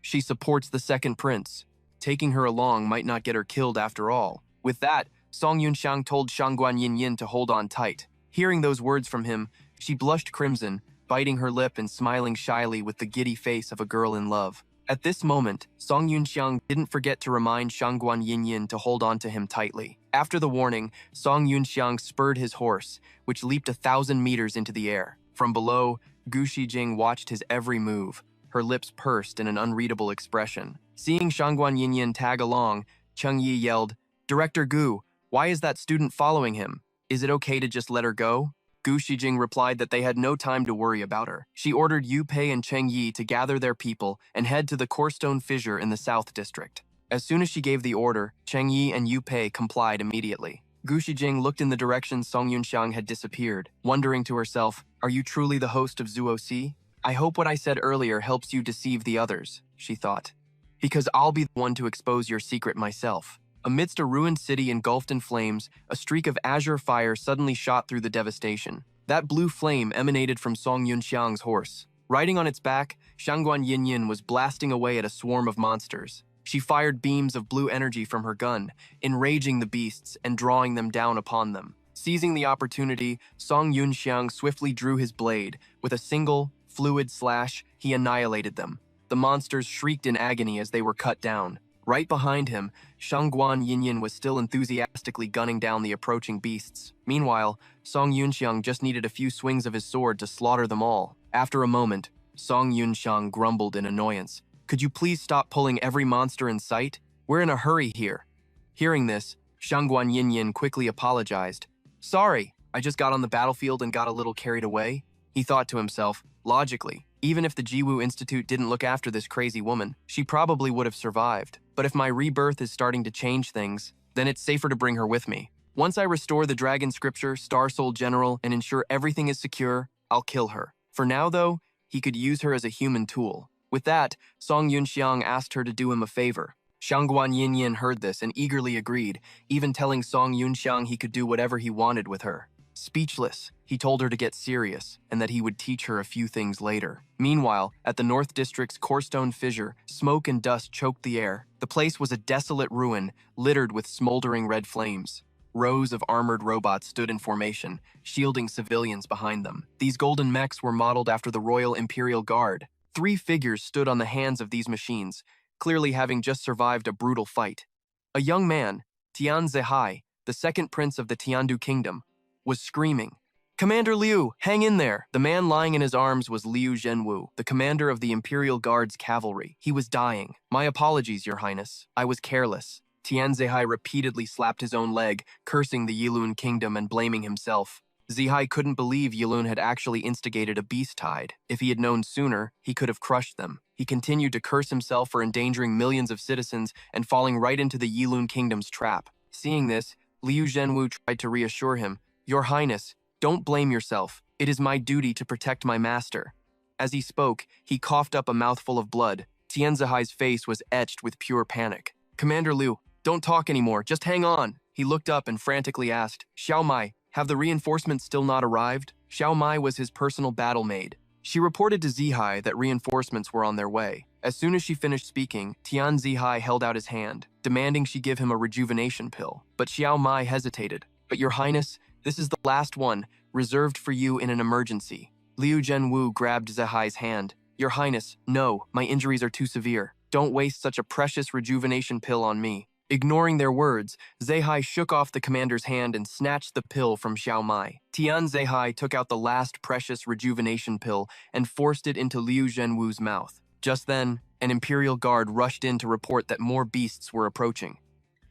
Speaker 1: She supports the second prince. Taking her along might not get her killed after all. With that, Song Yunxiang told Shangguan Yinyin to hold on tight. Hearing those words from him, she blushed crimson, biting her lip and smiling shyly with the giddy face of a girl in love. At this moment, Song Yunxiang didn't forget to remind Shangguan Yinyin to hold on to him tightly. After the warning, Song Yunxiang spurred his horse, which leaped 1,000 meters into the air. From below, Gu Shijing watched his every move, her lips pursed in an unreadable expression. Seeing Shangguan Yinyin tag along, Cheng Yi yelled, Director Gu, why is that student following him? Is it okay to just let her go? Gu Shijing replied that they had no time to worry about her. She ordered Yu Pei and Cheng Yi to gather their people and head to the Corestone Fissure in the South District. As soon as she gave the order, Cheng Yi and Yu Pei complied immediately. Gu Shijing looked in the direction Song Yunxiang had disappeared, wondering to herself, are you truly the host of Zuo Si? I hope what I said earlier helps you deceive the others, she thought. Because I'll be the one to expose your secret myself. Amidst a ruined city engulfed in flames, a streak of azure fire suddenly shot through the devastation. That blue flame emanated from Song Yunxiang's horse. Riding on its back, Shangguan Yinyin was blasting away at a swarm of monsters. She fired beams of blue energy from her gun, enraging the beasts and drawing them down upon them. Seizing the opportunity, Song Yunxiang swiftly drew his blade. With a single, fluid slash, he annihilated them. The monsters shrieked in agony as they were cut down. Right behind him, Shangguan Yinyin was still enthusiastically gunning down the approaching beasts. Meanwhile, Song Yunxiang just needed a few swings of his sword to slaughter them all. After a moment, Song Yunxiang grumbled in annoyance. "Could you please stop pulling every monster in sight? We're in a hurry here." Hearing this, Shangguan Yinyin quickly apologized. "Sorry, I just got on the battlefield and got a little carried away." He thought to himself, logically, even if the Jiwu Institute didn't look after this crazy woman, she probably would have survived. But if my rebirth is starting to change things, then it's safer to bring her with me. Once I restore the Dragon Scripture, Star Soul General, and ensure everything is secure, I'll kill her. For now, though, he could use her as a human tool. With that, Song Yunxiang asked her to do him a favor. Shangguan Yinyin heard this and eagerly agreed, even telling Song Yunxiang he could do whatever he wanted with her. Speechless, he told her to get serious and that he would teach her a few things later. Meanwhile, at the North District's Corestone Fissure, smoke and dust choked the air. The place was a desolate ruin, littered with smoldering red flames. Rows of armored robots stood in formation, shielding civilians behind them. These golden mechs were modeled after the Royal Imperial Guard. 3 figures stood on the hands of these machines, clearly having just survived a brutal fight. A young man, Tian Zehai, the second prince of the Tiandu Kingdom, was screaming, "Commander Liu, hang in there!" The man lying in his arms was Liu Zhenwu, the commander of the Imperial Guard's cavalry. He was dying. "My apologies, Your Highness. I was careless." Tian Zehai repeatedly slapped his own leg, cursing the Yilun Kingdom and blaming himself. Zehai couldn't believe Yilun had actually instigated a beast tide. If he had known sooner, he could have crushed them. He continued to curse himself for endangering millions of citizens and falling right into the Yilun Kingdom's trap. Seeing this, Liu Zhenwu tried to reassure him, "Your Highness, don't blame yourself. It is my duty to protect my master." As he spoke, he coughed up a mouthful of blood. Tian Zehai's face was etched with pure panic. "Commander Liu, don't talk anymore, just hang on." He looked up and frantically asked, "Xiao Mai, have the reinforcements still not arrived?" Xiao Mai was his personal battle maid. She reported to Zehai that reinforcements were on their way. As soon as she finished speaking, Tian Zehai held out his hand, demanding she give him a rejuvenation pill. But Xiao Mai hesitated. "But Your Highness, this is the last one, reserved for you in an emergency." Liu Zhenwu grabbed Zehai's hand. "Your Highness, no, my injuries are too severe. Don't waste such a precious rejuvenation pill on me." Ignoring their words, Zehai shook off the commander's hand and snatched the pill from Xiao Mai. Tian Zehai took out the last precious rejuvenation pill and forced it into Liu Zhenwu's mouth. Just then, an Imperial Guard rushed in to report that more beasts were approaching.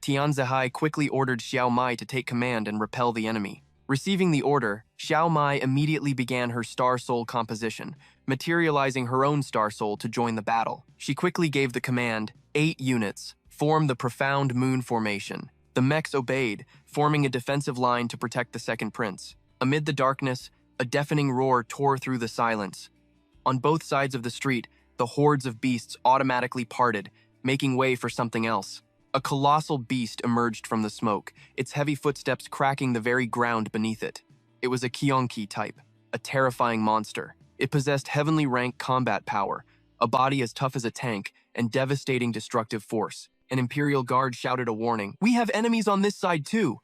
Speaker 1: Tian Zehai quickly ordered Xiao Mai to take command and repel the enemy. Receiving the order, Xiao Mai immediately began her Star Soul composition, materializing her own Star Soul to join the battle. She quickly gave the command, 8 units, form the profound moon formation. The mechs obeyed, forming a defensive line to protect the second prince. Amid the darkness, a deafening roar tore through the silence. On both sides of the street, the hordes of beasts automatically parted, making way for something else. A colossal beast emerged from the smoke, its heavy footsteps cracking the very ground beneath it. It was a Kionki type, a terrifying monster. It possessed heavenly rank combat power, a body as tough as a tank, and devastating destructive force. An Imperial Guard shouted a warning. "We have enemies on this side too!"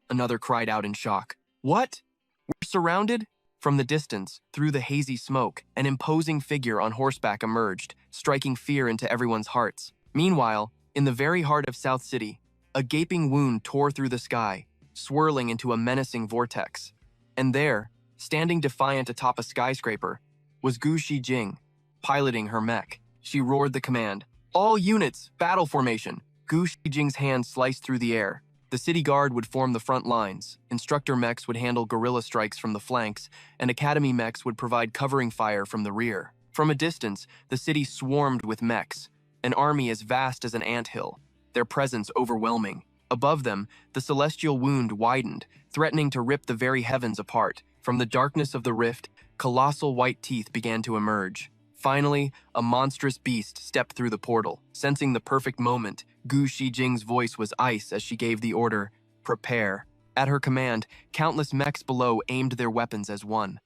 Speaker 1: Another cried out in shock. "What? We're surrounded?" From the distance, through the hazy smoke, an imposing figure on horseback emerged, striking fear into everyone's hearts. Meanwhile, in the very heart of South City, a gaping wound tore through the sky, swirling into a menacing vortex. And there, standing defiant atop a skyscraper, was Gu Shijing, piloting her mech. She roared the command, "All units, battle formation!" Gu Shijing's hand sliced through the air. The city guard would form the front lines, instructor mechs would handle guerrilla strikes from the flanks, and academy mechs would provide covering fire from the rear. From a distance, the city swarmed with mechs, an army as vast as an anthill, their presence overwhelming. Above them, the celestial wound widened, threatening to rip the very heavens apart. From the darkness of the rift, colossal white teeth began to emerge. Finally, a monstrous beast stepped through the portal. Sensing the perfect moment, Gu Shijing's voice was ice as she gave the order, "Prepare." At her command, countless mechs below aimed their weapons as one.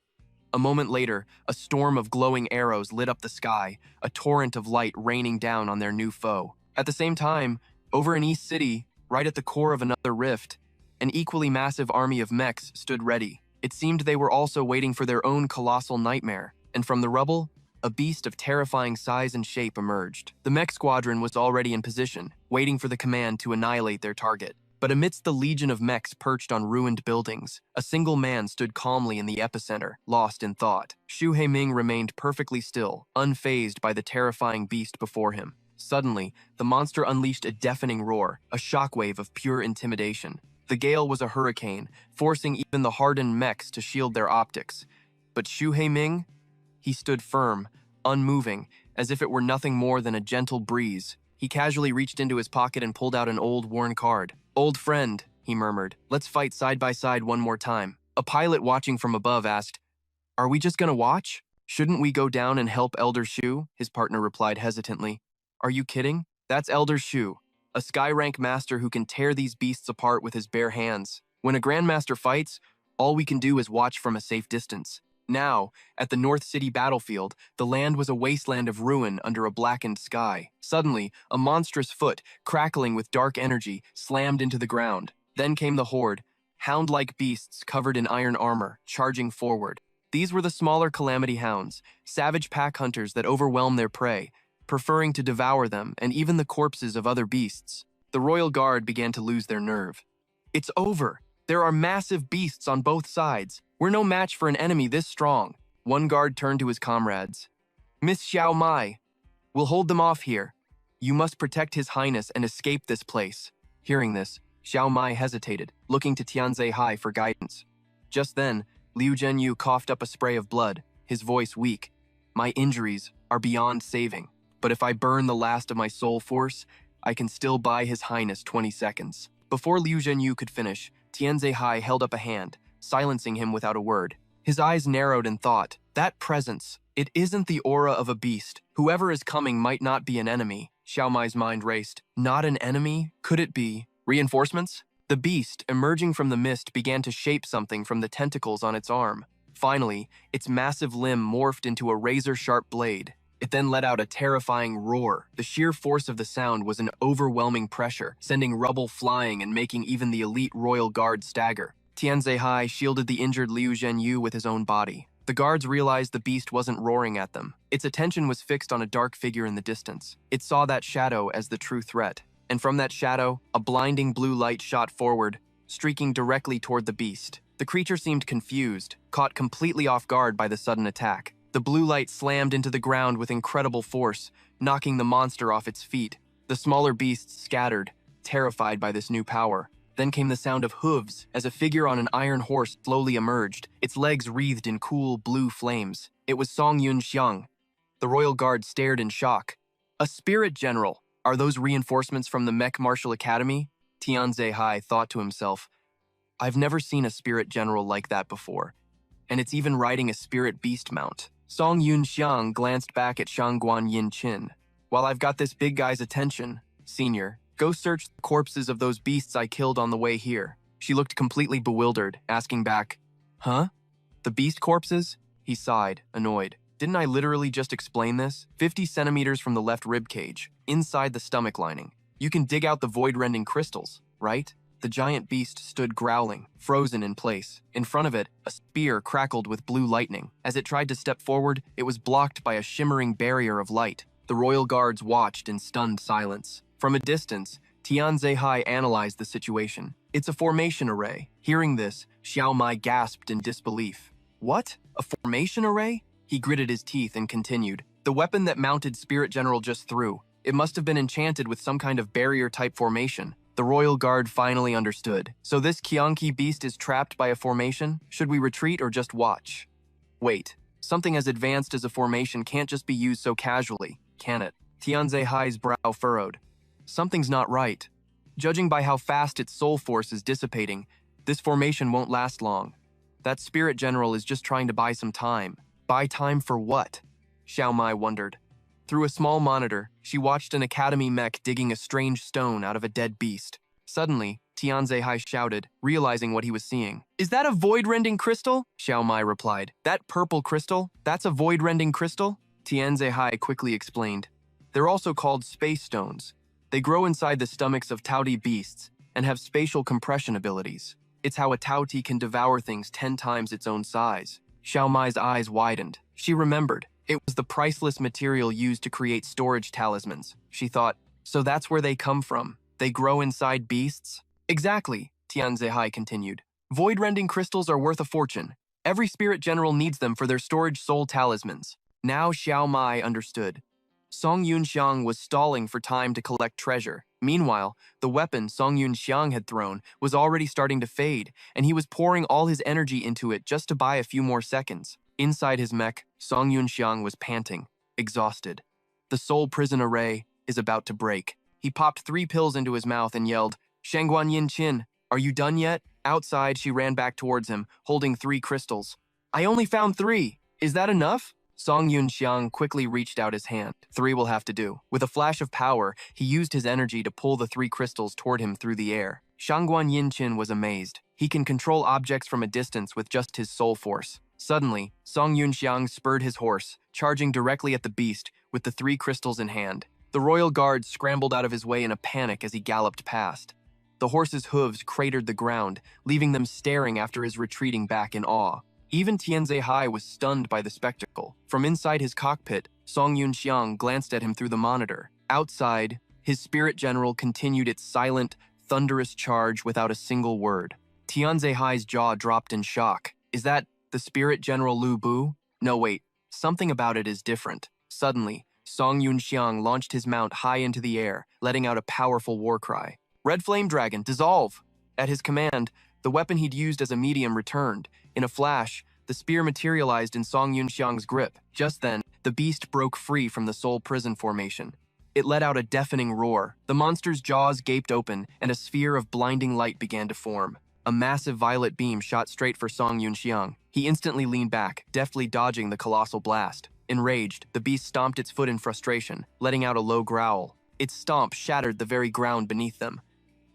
Speaker 1: A moment later, a storm of glowing arrows lit up the sky, a torrent of light raining down on their new foe. At the same time, over in East City, right at the core of another rift, An equally massive army of mechs stood ready. It seemed they were also waiting for their own colossal nightmare, and from the rubble, a beast of terrifying size and shape emerged. The mech squadron was already in position, waiting for the command to annihilate their target. But amidst the legion of mechs perched on ruined buildings, a single man stood calmly in the epicenter, lost in thought. Xu Heiming remained perfectly still, unfazed by the terrifying beast before him. Suddenly, the monster unleashed a deafening roar, a shockwave of pure intimidation. The gale was a hurricane, forcing even the hardened mechs to shield their optics. But Xu Heiming? He stood firm, unmoving, as if it were nothing more than a gentle breeze. He casually reached into his pocket and pulled out an old, worn card. "Old friend," he murmured, "let's fight side by side one more time." A pilot watching from above asked, "Are we just gonna watch? Shouldn't we go down and help Elder Shu?" His partner replied hesitantly. "Are you kidding? That's Elder Shu, a sky-rank master who can tear these beasts apart with his bare hands. When a grandmaster fights, all we can do is watch from a safe distance." Now, at the North City battlefield, the land was a wasteland of ruin under a blackened sky. Suddenly, a monstrous foot, crackling with dark energy, slammed into the ground. Then came the horde, hound-like beasts covered in iron armor, charging forward. These were the smaller calamity hounds, savage pack hunters that overwhelm their prey, preferring to devour them and even the corpses of other beasts. The royal guard began to lose their nerve. "It's over. There are massive beasts on both sides. We're no match for an enemy this strong." One guard turned to his comrades. "Miss Xiao Mai, we'll hold them off here. You must protect His Highness and escape this place." Hearing this, Xiao Mai hesitated, looking to Tianze Hai for guidance. Just then, Liu Zhenyu coughed up a spray of blood, his voice weak. "My injuries are beyond saving, but if I burn the last of my soul force, I can still buy His Highness 20 seconds. Before Liu Zhenyu could finish, Tianze Hai held up a hand, silencing him without a word. His eyes narrowed in thought. That presence, it isn't the aura of a beast. Whoever is coming might not be an enemy. Xiao Mai's mind raced. Not an enemy? Could it be reinforcements? The beast, emerging from the mist, began to shape something from the tentacles on its arm. Finally, its massive limb morphed into a razor-sharp blade. It then let out a terrifying roar. The sheer force of the sound was an overwhelming pressure, sending rubble flying and making even the elite royal guard stagger. Tianze Hai shielded the injured Liu Zhenyu with his own body. The guards realized the beast wasn't roaring at them. Its attention was fixed on a dark figure in the distance. It saw that shadow as the true threat. And from that shadow, a blinding blue light shot forward, streaking directly toward the beast. The creature seemed confused, caught completely off guard by the sudden attack. The blue light slammed into the ground with incredible force, knocking the monster off its feet. The smaller beasts scattered, terrified by this new power. Then came the sound of hooves as a figure on an iron horse slowly emerged, its legs wreathed in cool blue flames. It was Song Yunxiang. The royal guard stared in shock. "A spirit general! Are those reinforcements from the Mech Martial Academy?" Tianze Hai thought to himself. "I've never seen a spirit general like that before. And it's even riding a spirit beast mount." Song Yunxiang glanced back at Shangguan Yinqin. "While I've got this big guy's attention, Senior, go search the corpses of those beasts I killed on the way here." She looked completely bewildered, asking back, "Huh? The beast corpses?" He sighed, annoyed. "Didn't I literally just explain this? 50 centimeters from the left rib cage, inside the stomach lining. You can dig out the void-rending crystals, right?" The giant beast stood growling, frozen in place. In front of it, a spear crackled with blue lightning. As it tried to step forward, it was blocked by a shimmering barrier of light. The royal guards watched in stunned silence. From a distance, Tianze Hai analyzed the situation. "It's a formation array." Hearing this, Xiao Mai gasped in disbelief. "What? A formation array?" He gritted his teeth and continued. "The weapon that mounted Spirit General just threw. It must have been enchanted with some kind of barrier-type formation." The royal guard finally understood. "So this Qianqi beast is trapped by a formation? Should we retreat or just watch?" "Wait, something as advanced as a formation can't just be used so casually, can it?" Tianze Hai's brow furrowed. "Something's not right. Judging by how fast its soul force is dissipating, this formation won't last long. That spirit general is just trying to buy some time." Buy time for what? Xiao Mai wondered. Through a small monitor, she watched an academy mech digging a strange stone out of a dead beast. Suddenly, Tianze Hai shouted, realizing what he was seeing. "Is that a void-rending crystal?" Xiao Mai replied. "That purple crystal? That's a void-rending crystal?" Tianze Hai quickly explained. "They're also called space stones. They grow inside the stomachs of Taodi beasts, and have spatial compression abilities. It's how a Taoti can devour things 10 times its own size. Xiao Mai's eyes widened. She remembered. It was the priceless material used to create storage talismans. She thought, so that's where they come from. They grow inside beasts? Exactly, Tian Zehai continued. Void-rending crystals are worth a fortune. Every spirit general needs them for their storage soul talismans. Now Xiao Mai understood. Song Yunxiang was stalling for time to collect treasure. Meanwhile, the weapon Song Yunxiang had thrown was already starting to fade, and he was pouring all his energy into it just to buy a few more seconds. Inside his mech, Song Yunxiang was panting, exhausted. The soul prison array is about to break. He popped 3 pills into his mouth and yelled, Shangguan Yin Qin, are you done yet? Outside, she ran back towards him, holding 3 crystals. I only found 3. Is that enough? Song Yunxiang quickly reached out his hand. 3 will have to do. With a flash of power, he used his energy to pull the 3 crystals toward him through the air. Shangguan Yinqin was amazed. He can control objects from a distance with just his soul force. Suddenly, Song Yunxiang spurred his horse, charging directly at the beast with the 3 crystals in hand. The royal guard scrambled out of his way in a panic as he galloped past. The horse's hooves cratered the ground, leaving them staring after his retreating back in awe. Even Tianze Hai was stunned by the spectacle. From inside his cockpit, Song Yunxiang glanced at him through the monitor. Outside, his spirit general continued its silent, thunderous charge without a single word. Tianze Hai's jaw dropped in shock. Is that the spirit general Lu Bu? No, wait. Something about it is different. Suddenly, Song Yunxiang launched his mount high into the air, letting out a powerful war cry. Red Flame Dragon, dissolve! At his command, the weapon he'd used as a medium returned. In a flash, the spear materialized in Song Yunxiang's grip. Just then, the beast broke free from the soul prison formation. It let out a deafening roar. The monster's jaws gaped open, and a sphere of blinding light began to form. A massive violet beam shot straight for Song Yunxiang. He instantly leaned back, deftly dodging the colossal blast. Enraged, the beast stomped its foot in frustration, letting out a low growl. Its stomp shattered the very ground beneath them.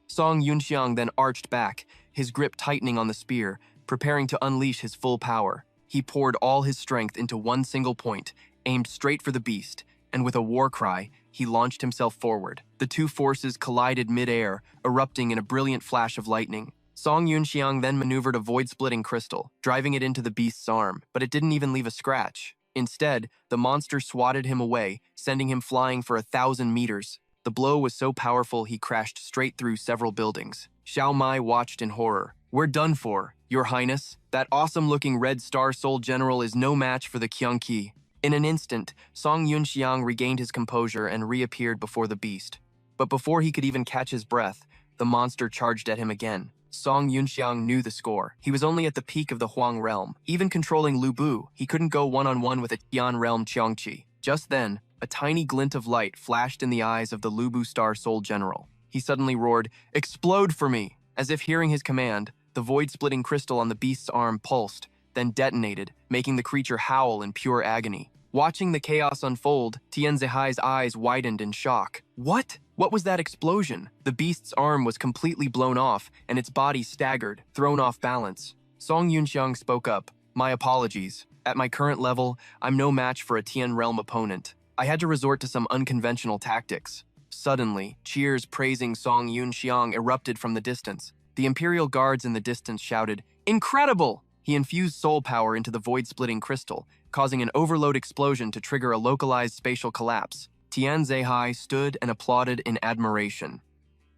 Speaker 1: Song Yunxiang then arched back, his grip tightening on the spear, preparing to unleash his full power. He poured all his strength into one single point, aimed straight for the beast, and with a war cry, he launched himself forward. The 2 forces collided mid-air, erupting in a brilliant flash of lightning. Song Yunxiang then maneuvered a void-splitting crystal, driving it into the beast's arm, but it didn't even leave a scratch. Instead, the monster swatted him away, sending him flying for 1,000 meters. The blow was so powerful he crashed straight through several buildings. Xiao Mai watched in horror. We're done for, Your Highness. That awesome-looking red star soul general is no match for the Qiangqi. In an instant, Song Yunxiang regained his composure and reappeared before the beast. But before he could even catch his breath, the monster charged at him again. Song Yunxiang knew the score. He was only at the peak of the Huang realm. Even controlling Lu Bu, he couldn't go one-on-one with a Tian realm Qiangqi. Just then, a tiny glint of light flashed in the eyes of the Lu Bu star soul general. He suddenly roared, "Explode for me!" As if hearing his command, the void-splitting crystal on the beast's arm pulsed, then detonated, making the creature howl in pure agony. Watching the chaos unfold, Tianze Hai's eyes widened in shock. What? What was that explosion? The beast's arm was completely blown off, and its body staggered, thrown off balance. Song Yunxiang spoke up. My apologies. At my current level, I'm no match for a Tian realm opponent. I had to resort to some unconventional tactics. Suddenly, cheers praising Song Yunxiang erupted from the distance. The Imperial guards in the distance shouted, "Incredible!" He infused soul power into the void-splitting crystal, causing an overload explosion to trigger a localized spatial collapse. Tian Zehai stood and applauded in admiration.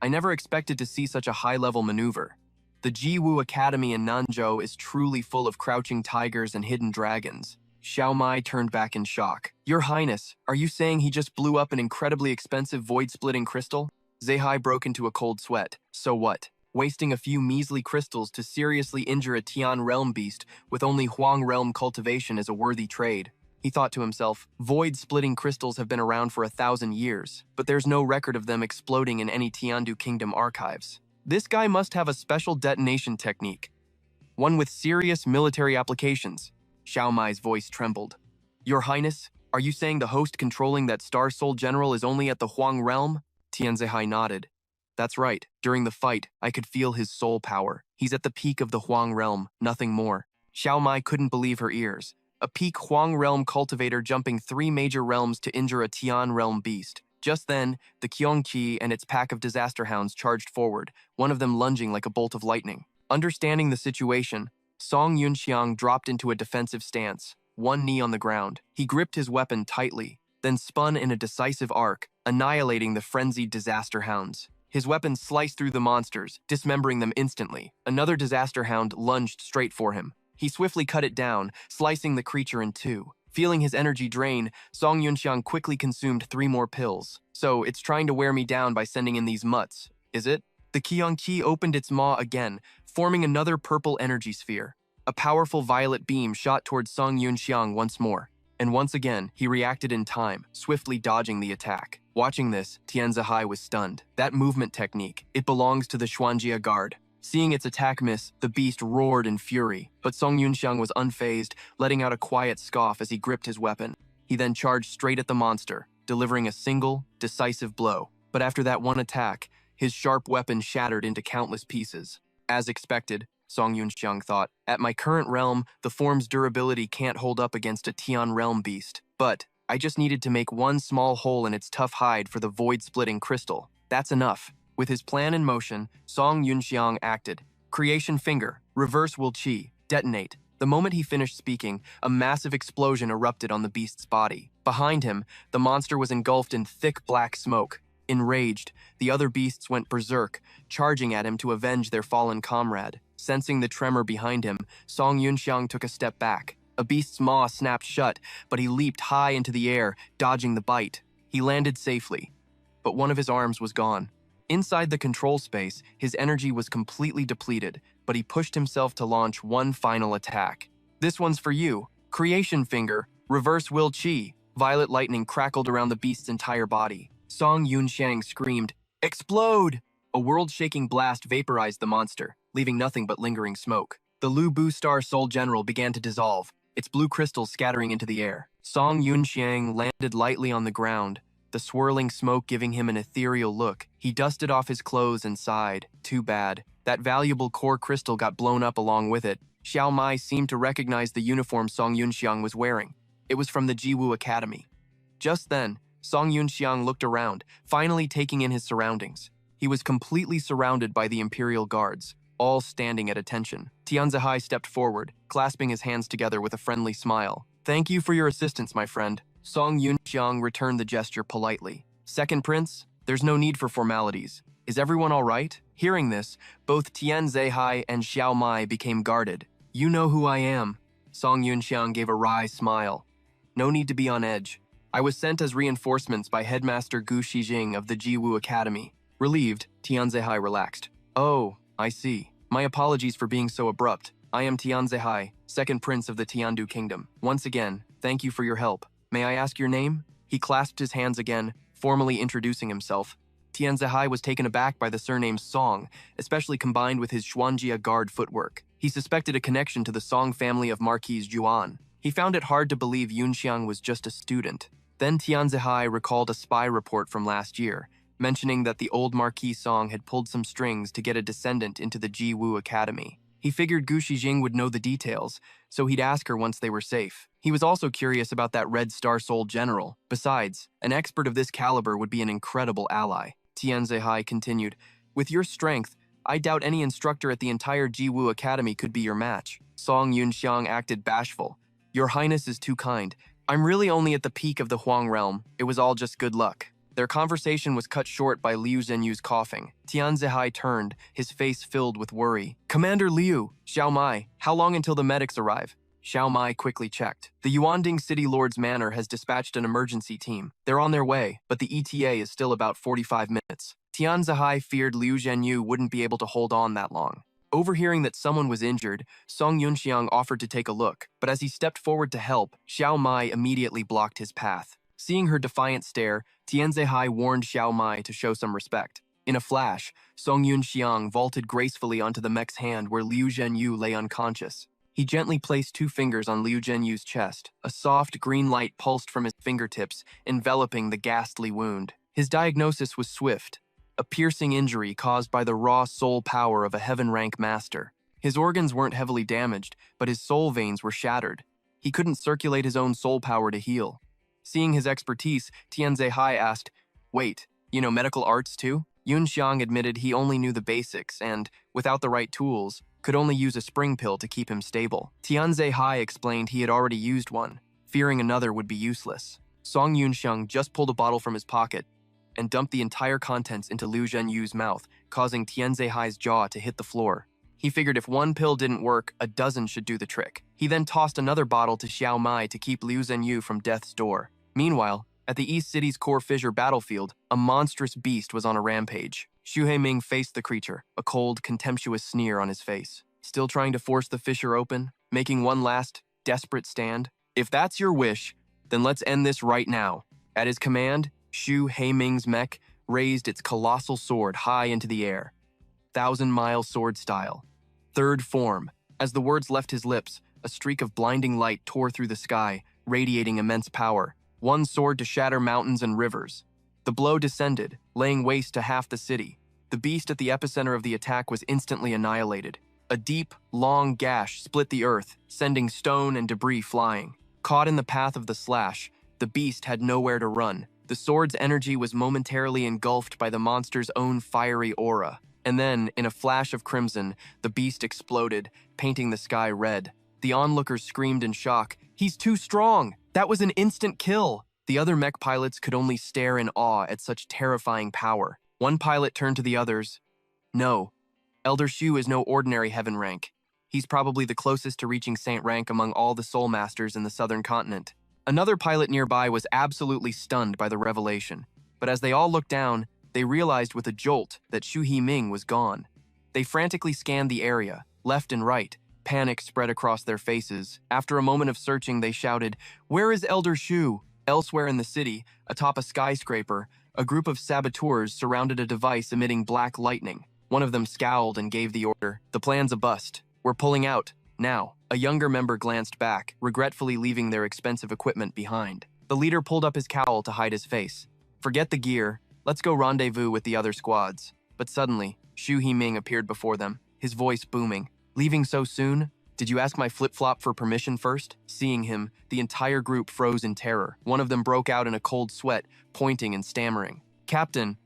Speaker 1: I never expected to see such a high-level maneuver. The Jiwu Academy in Nanzhou is truly full of crouching tigers and hidden dragons. Xiao Mai turned back in shock. Your Highness, are you saying he just blew up an incredibly expensive void-splitting crystal? Zehai broke into a cold sweat. So what? Wasting a few measly crystals to seriously injure a Tian realm beast with only Huang realm cultivation is a worthy trade. He thought to himself, void-splitting crystals have been around for 1,000 years, but there's no record of them exploding in any Tiandu Kingdom archives. This guy must have a special detonation technique, one with serious military applications. Xiao Mai's voice trembled. Your Highness, are you saying the host controlling that Star Soul General is only at the Huang realm? Tian Zehai nodded. That's right. During the fight, I could feel his soul power. He's at the peak of the Huang realm, nothing more. Xiao Mai couldn't believe her ears. A peak Huang realm cultivator jumping 3 major realms to injure a Tian realm beast. Just then, the Kyongchi and its pack of disaster hounds charged forward, one of them lunging like a bolt of lightning. Understanding the situation, Song Yunxiang dropped into a defensive stance, one knee on the ground. He gripped his weapon tightly, then spun in a decisive arc, annihilating the frenzied disaster hounds. His weapon sliced through the monsters, dismembering them instantly. Another disaster hound lunged straight for him. He swiftly cut it down, slicing the creature in two. Feeling his energy drain, Song Yunxiang quickly consumed 3 more pills. So, it's trying to wear me down by sending in these mutts, is it? The Kyongchi opened its maw again, forming another purple energy sphere. A powerful violet beam shot towards Song Yunxiang once more. And once again, he reacted in time, swiftly dodging the attack. Watching this, Tianzihai was stunned. That movement technique, it belongs to the Xuanjia Guard. Seeing its attack miss, the beast roared in fury, but Song Yunxiang was unfazed, letting out a quiet scoff as he gripped his weapon. He then charged straight at the monster, delivering a single, decisive blow. But after that one attack, his sharp weapon shattered into countless pieces. As expected, Song Yunxiang thought, at my current realm, the form's durability can't hold up against a Tian realm beast. But I just needed to make one small hole in its tough hide for the void-splitting crystal. That's enough. With his plan in motion, Song Yunxiang acted. Creation finger, reverse will chi, detonate. The moment he finished speaking, a massive explosion erupted on the beast's body. Behind him, the monster was engulfed in thick black smoke. Enraged, the other beasts went berserk, charging at him to avenge their fallen comrade. Sensing the tremor behind him, Song Yunxiang took a step back. A beast's maw snapped shut, but he leaped high into the air, dodging the bite. He landed safely, but one of his arms was gone. Inside the control space, his energy was completely depleted, but he pushed himself to launch one final attack. This one's for you. Creation finger, reverse will chi. Violet lightning crackled around the beast's entire body. Song Yunxiang screamed, "Explode!" A world-shaking blast vaporized the monster, leaving nothing but lingering smoke. The Lu Bu Star Soul General began to dissolve, its blue crystals scattering into the air. Song Yunxiang landed lightly on the ground, the swirling smoke giving him an ethereal look. He dusted off his clothes and sighed. Too bad. That valuable core crystal got blown up along with it. Xiao Mai seemed to recognize the uniform Song Yunxiang was wearing. It was from the Jiwu Academy. Just then, Song Yunxiang looked around, finally taking in his surroundings. He was completely surrounded by the Imperial Guards, all standing at attention. Tianzihai stepped forward, clasping his hands together with a friendly smile. "Thank you for your assistance, my friend." Song Yunxiang returned the gesture politely. "Second Prince, there's no need for formalities. Is everyone all right?" Hearing this, both Tianzihai and Xiao Mai became guarded. "You know who I am." Song Yunxiang gave a wry smile. "No need to be on edge. I was sent as reinforcements by Headmaster Gu Shijing of the Jiwu Academy." Relieved, Tianzihai relaxed. "Oh, I see. My apologies for being so abrupt. I am Tianzihai, second prince of the Tiandu Kingdom. Once again, thank you for your help. May I ask your name?" He clasped his hands again, formally introducing himself. Tianzihai was taken aback by the surname Song, especially combined with his Xuanjia Guard footwork. He suspected a connection to the Song family of Marquis Juan. He found it hard to believe Yunxiang was just a student. Then Tianzihai recalled a spy report from last year, mentioning that the old Marquis Song had pulled some strings to get a descendant into the Jiwu Academy. He figured Gu Shijing would know the details, so he'd ask her once they were safe. He was also curious about that Red Star Soul General. Besides, an expert of this caliber would be an incredible ally. Tianzihai continued, "With your strength, I doubt any instructor at the entire Jiwu Academy could be your match." Song Yunxiang acted bashful. "Your Highness is too kind. I'm really only at the peak of the Huang realm. It was all just good luck." Their conversation was cut short by Liu Zhenyu's coughing. Tianzihai turned, his face filled with worry. "Commander Liu, Xiao Mai, how long until the medics arrive?" Xiao Mai quickly checked. "The Yuanding City Lord's Manor has dispatched an emergency team. They're on their way, but the ETA is still about 45 minutes. Tianzihai feared Liu Zhenyu wouldn't be able to hold on that long. Overhearing that someone was injured, Song Yunxiang offered to take a look, but as he stepped forward to help, Xiao Mai immediately blocked his path. Seeing her defiant stare, Tianzihai warned Xiao Mai to show some respect. In a flash, Song Yunxiang vaulted gracefully onto the mech's hand where Liu Zhenyu lay unconscious. He gently placed 2 fingers on Liu Zhenyu's chest. A soft green light pulsed from his fingertips, enveloping the ghastly wound. His diagnosis was swift, a piercing injury caused by the raw soul power of a heaven-rank master. His organs weren't heavily damaged, but his soul veins were shattered. He couldn't circulate his own soul power to heal. Seeing his expertise, Tianzihai asked, Wait, medical arts too? Yun Xiang admitted he only knew the basics and, without the right tools, could only use a spring pill to keep him stable. Tianze Hai explained he had already used one, fearing another would be useless. Song Yunxiang just pulled a bottle from his pocket and dumped the entire contents into Liu Zhenyu's mouth, causing Tianze Hai's jaw to hit the floor. He figured if one pill didn't work, a dozen should do the trick. He then tossed another bottle to Xiao Mai to keep Liu Zhenyu from death's door. Meanwhile, at the East City's core fissure battlefield, a monstrous beast was on a rampage. Xu Heiming faced the creature, a cold, contemptuous sneer on his face. Still trying to force the fissure open, making one last, desperate stand? If that's your wish, then let's end this right now. At his command, Xu Heiming's mech raised its colossal sword high into the air. 1,000-mile sword style. Third form. As the words left his lips, a streak of blinding light tore through the sky, radiating immense power. One sword to shatter mountains and rivers. The blow descended, laying waste to half the city. The beast at the epicenter of the attack was instantly annihilated. A deep, long gash split the earth, sending stone and debris flying. Caught in the path of the slash, the beast had nowhere to run. The sword's energy was momentarily engulfed by the monster's own fiery aura. And then, in a flash of crimson, the beast exploded, painting the sky red. The onlookers screamed in shock. "He's too strong! That was an instant kill!" The other mech pilots could only stare in awe at such terrifying power. One pilot turned to the others. "No, Elder Shu is no ordinary heaven rank. He's probably the closest to reaching saint rank among all the soul masters in the southern continent." Another pilot nearby was absolutely stunned by the revelation. But as they all looked down, they realized with a jolt that Xu Heiming was gone. They frantically scanned the area, left and right. Panic spread across their faces. After a moment of searching, they shouted, "Where is Elder Shu?" Elsewhere in the city, atop a skyscraper, a group of saboteurs surrounded a device emitting black lightning. One of them scowled and gave the order, "The plan's a bust. We're pulling out, now." A younger member glanced back, regretfully leaving their expensive equipment behind. The leader pulled up his cowl to hide his face. "Forget the gear. Let's go rendezvous with the other squads." But suddenly, Xu Heiming appeared before them, his voice booming. "Leaving so soon? Did you ask my flip-flop for permission first?" Seeing him, the entire group froze in terror. One of them broke out in a cold sweat, pointing and stammering. "Captain,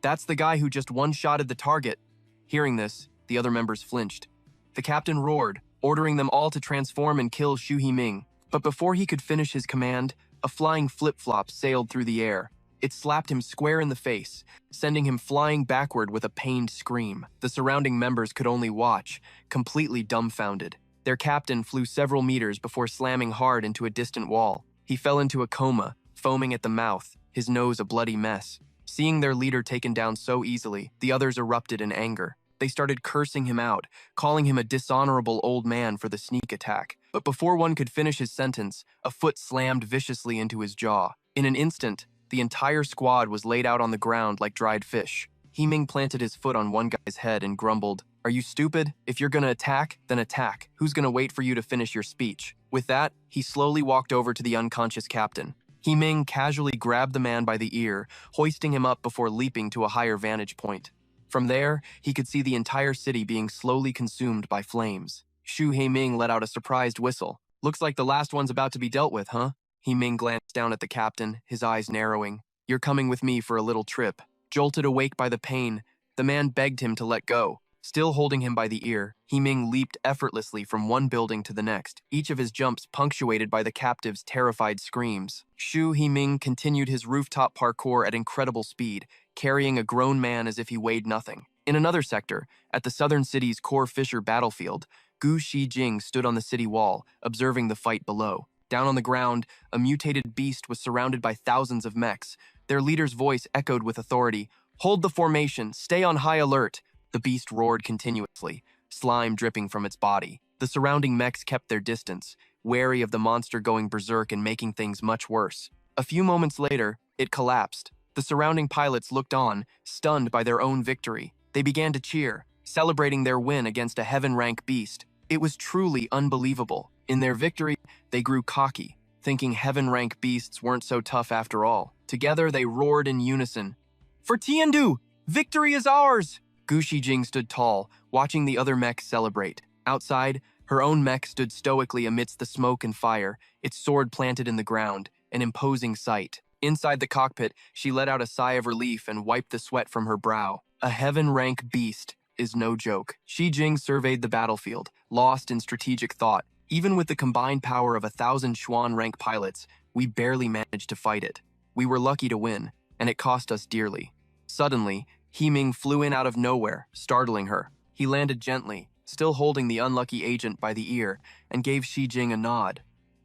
Speaker 1: that's the guy who just one-shotted the target." Hearing this, the other members flinched. The captain roared, ordering them all to transform and kill Xu Heiming. But before he could finish his command, a flying flip-flop sailed through the air. It slapped him square in the face, sending him flying backward with a pained scream. The surrounding members could only watch, completely dumbfounded. Their captain flew several meters before slamming hard into a distant wall. He fell into a coma, foaming at the mouth, his nose a bloody mess. Seeing their leader taken down so easily, the others erupted in anger. They started cursing him out, calling him a dishonorable old man for the sneak attack. But before one could finish his sentence, a foot slammed viciously into his jaw. In an instant, the entire squad was laid out on the ground like dried fish. Heiming planted his foot on one guy's head and grumbled, "Are you stupid? If you're gonna attack, then attack. Who's gonna wait for you to finish your speech?" With that, he slowly walked over to the unconscious captain. Heiming casually grabbed the man by the ear, hoisting him up before leaping to a higher vantage point. From there, he could see the entire city being slowly consumed by flames. Xu Heiming let out a surprised whistle. "Looks like the last one's about to be dealt with, huh?" Heiming glanced down at the captain, his eyes narrowing. "You're coming with me for a little trip." Jolted awake by the pain, the man begged him to let go. Still holding him by the ear, Heiming leaped effortlessly from one building to the next, each of his jumps punctuated by the captive's terrified screams. Xu Heiming continued his rooftop parkour at incredible speed, carrying a grown man as if he weighed nothing. In another sector, at the southern city's core fissure battlefield, Gu Shijing stood on the city wall, observing the fight below. Down on the ground, a mutated beast was surrounded by thousands of mechs. Their leader's voice echoed with authority. "Hold the formation, stay on high alert." The beast roared continuously, slime dripping from its body. The surrounding mechs kept their distance, wary of the monster going berserk and making things much worse. A few moments later, it collapsed. The surrounding pilots looked on, stunned by their own victory. They began to cheer, celebrating their win against a heaven-rank beast. It was truly unbelievable. In their victory, they grew cocky, thinking heaven-rank beasts weren't so tough after all. Together, they roared in unison, "For Tiandu, victory is ours!" Gu Shijing stood tall, watching the other mech celebrate. Outside, her own mech stood stoically amidst the smoke and fire, its sword planted in the ground, an imposing sight. Inside the cockpit, she let out a sigh of relief and wiped the sweat from her brow. A heaven-rank beast is no joke. Shi Jing surveyed the battlefield, lost in strategic thought. Even with the combined power of 1,000 Xuan-rank pilots, we barely managed to fight it. We were lucky to win, and it cost us dearly. Suddenly, He Ming flew in out of nowhere, startling her. He landed gently, still holding the unlucky agent by the ear, and gave Shi Jing a nod.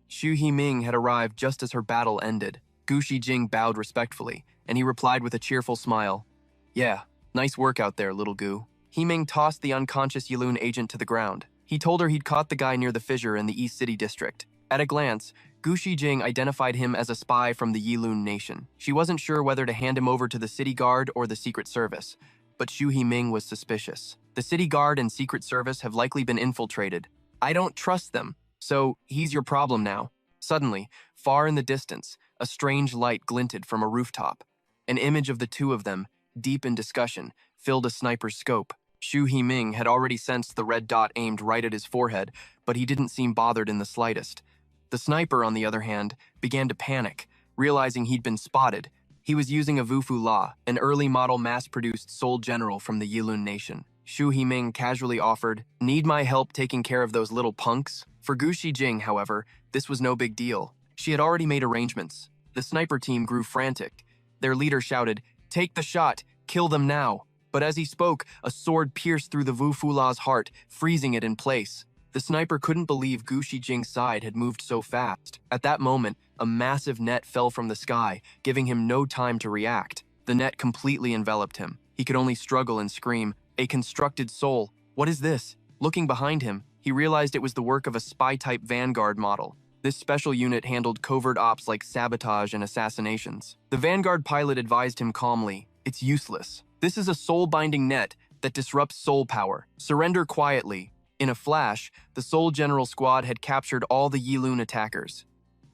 Speaker 1: Xu Himing had arrived just as her battle ended. Gu Shijing bowed respectfully, and he replied with a cheerful smile. Yeah, nice work out there, little Gu. Himing tossed the unconscious Yilun agent to the ground. He told her he'd caught the guy near the fissure in the East City district. At a glance, Gu Shijing identified him as a spy from the Yilun nation. She wasn't sure whether to hand him over to the city guard or the Secret Service, but Xu Himing was suspicious. The city guard and Secret Service have likely been infiltrated. I don't trust them, so he's your problem now. Suddenly, far in the distance, a strange light glinted from a rooftop. An image of the two of them, deep in discussion, filled a sniper's scope. Xu Himing had already sensed the red dot aimed right at his forehead, but he didn't seem bothered in the slightest. The sniper, on the other hand, began to panic, realizing he'd been spotted. He was using a Wufu La, an early model mass-produced Soul General from the Yilun nation. Xu Himing casually offered, "Need my help taking care of those little punks?" For Gu Shijing, however, this was no big deal. She had already made arrangements. The sniper team grew frantic. Their leader shouted, "Take the shot! Kill them now!" But as he spoke, a sword pierced through the Wufu La's heart, freezing it in place. The sniper couldn't believe Gu Shijing's side had moved so fast. At that moment, a massive net fell from the sky, giving him no time to react. The net completely enveloped him. He could only struggle and scream, "A constructed soul! What is this?" Looking behind him, he realized it was the work of a spy-type Vanguard model. This special unit handled covert ops like sabotage and assassinations. The Vanguard pilot advised him calmly, "It's useless. This is a soul-binding net that disrupts soul power. Surrender quietly." In a flash, the Soul General Squad had captured all the Yilun attackers.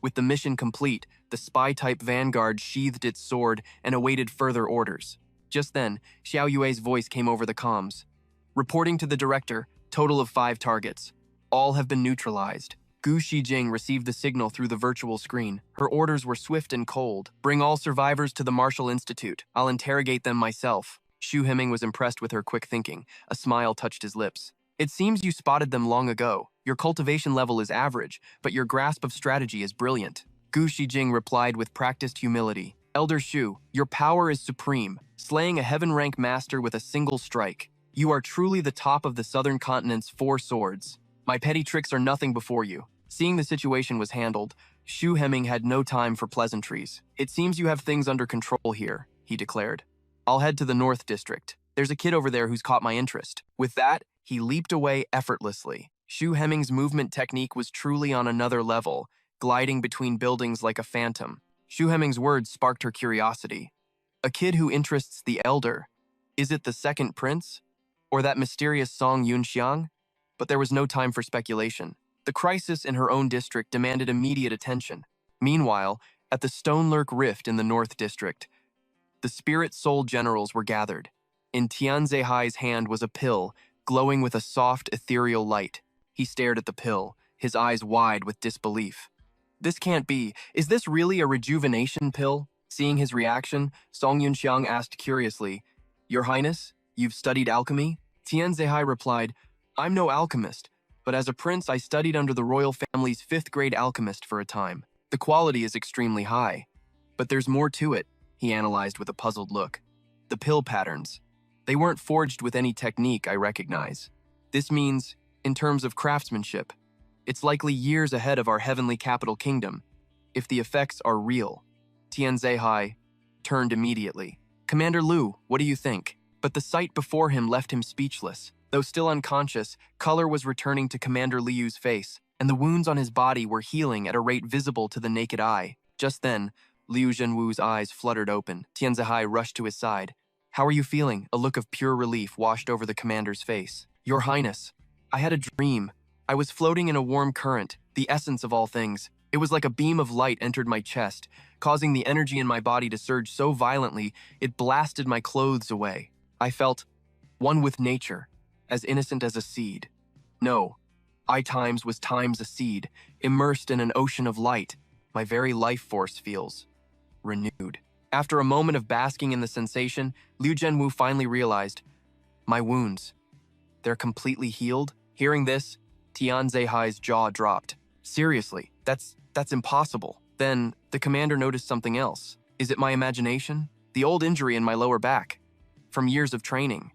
Speaker 1: With the mission complete, the spy-type Vanguard sheathed its sword and awaited further orders. Just then, Xiao Yue's voice came over the comms. "Reporting to the director, total of 5 targets. All have been neutralized." Gu Shijing received the signal through the virtual screen. Her orders were swift and cold. "Bring all survivors to the Marshall Institute. I'll interrogate them myself." Xu Himing was impressed with her quick thinking. A smile touched his lips. "It seems you spotted them long ago. Your cultivation level is average, but your grasp of strategy is brilliant." Gu Shijing replied with practiced humility. "Elder Xu, your power is supreme, slaying a heaven-rank master with a single strike. You are truly the top of the southern continent's 4 swords. My petty tricks are nothing before you." Seeing the situation was handled, Xu Heming had no time for pleasantries. "It seems you have things under control here," he declared. "I'll head to the North District. There's a kid over there who's caught my interest." With that, he leaped away effortlessly. Xu Heming's movement technique was truly on another level, gliding between buildings like a phantom. Xu Heming's words sparked her curiosity. "A kid who interests the elder. Is it the second prince? Or that mysterious Song Yunxiang?" But there was no time for speculation. The crisis in her own district demanded immediate attention. Meanwhile, at the Stonelurk Rift in the North District, the Spirit Soul Generals were gathered. In Tianzehai's hand was a pill, glowing with a soft, ethereal light. He stared at the pill, his eyes wide with disbelief. "This can't be. Is this really a rejuvenation pill?" Seeing his reaction, Song Yunxiang asked curiously, "Your Highness, you've studied alchemy?" Tianzehai replied, "I'm no alchemist, but as a prince I studied under the royal family's 5th-grade alchemist for a time. The quality is extremely high. But there's more to it," he analyzed with a puzzled look. "The pill patterns. They weren't forged with any technique I recognize. This means, in terms of craftsmanship, it's likely years ahead of our heavenly capital kingdom, if the effects are real." Tianzehai turned immediately. "Commander Lu, what do you think?" But the sight before him left him speechless. Though still unconscious, color was returning to Commander Liu's face, and the wounds on his body were healing at a rate visible to the naked eye. Just then, Liu Zhenwu's eyes fluttered open. Tianzehai rushed to his side. "How are you feeling?" A look of pure relief washed over the commander's face. "Your Highness, I had a dream. I was floating in a warm current, the essence of all things. It was like a beam of light entered my chest, causing the energy in my body to surge so violently it blasted my clothes away. I felt one with nature, as innocent as a seed. No, I times was times a seed, immersed in an ocean of light. My very life force feels renewed. After a moment of basking in the sensation, Liu Zhenwu finally realized, my wounds, they're completely healed? Hearing this, Tian Zeihai's jaw dropped. Seriously, that's impossible. Then, the commander noticed something else. Is it my imagination? The old injury in my lower back. From years of training.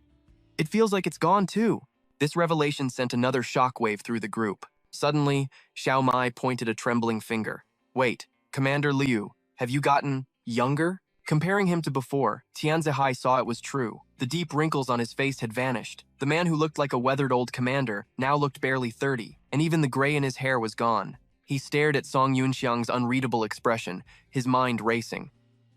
Speaker 1: It feels like it's gone too. This revelation sent another shockwave through the group. Suddenly, Xiao Mai pointed a trembling finger. Wait, Commander Liu, have you gotten younger? Comparing him to before, Tian Zihai saw it was true. The deep wrinkles on his face had vanished. The man who looked like a weathered old commander now looked barely 30, and even the gray in his hair was gone. He stared at Song Yunxiang's unreadable expression, his mind racing.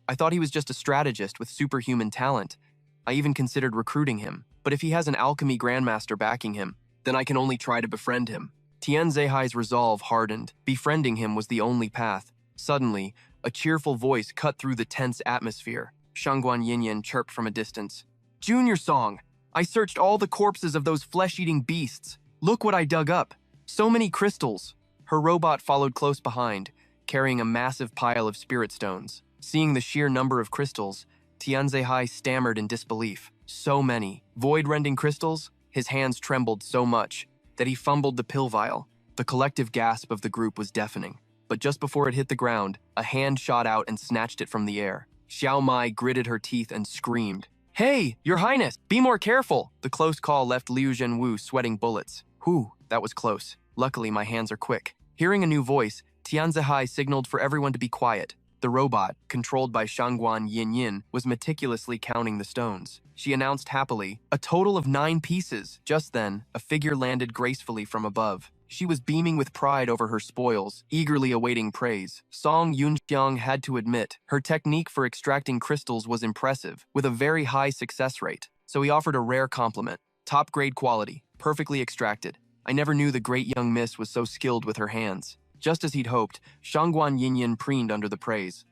Speaker 1: I thought he was just a strategist with superhuman talent. I even considered recruiting him. But if he has an alchemy grandmaster backing him, then I can only try to befriend him. Tian Zeihai's resolve hardened. Befriending him was the only path. Suddenly, a cheerful voice cut through the tense atmosphere. Shangguan Yinyan chirped from a distance. Junior Song, I searched all the corpses of those flesh-eating beasts. Look what I dug up. So many crystals. Her robot followed close behind, carrying a massive pile of spirit stones. Seeing the sheer number of crystals, Tian Zeihai stammered in disbelief. So many. Void-rending crystals? His hands trembled so much that he fumbled the pill vial. The collective gasp of the group was deafening. But just before it hit the ground, a hand shot out and snatched it from the air. Xiao Mai gritted her teeth and screamed. Hey, Your Highness, be more careful! The close call left Liu Zhenwu sweating bullets. Whew, that was close. Luckily, my hands are quick. Hearing a new voice, Tian Zihai signaled for everyone to be quiet. The robot, controlled by Shangguan Yinyin, was meticulously counting the stones. She announced happily, a total of 9 pieces. Just then, a figure landed gracefully from above. She was beaming with pride over her spoils, eagerly awaiting praise. Song Yunxiang had to admit, her technique for extracting crystals was impressive, with a very high success rate. So he offered a rare compliment. Top-grade quality, perfectly extracted. I never knew the great young miss was so skilled with her hands. Just as he'd hoped, Shangguan Yinyin preened under the praise.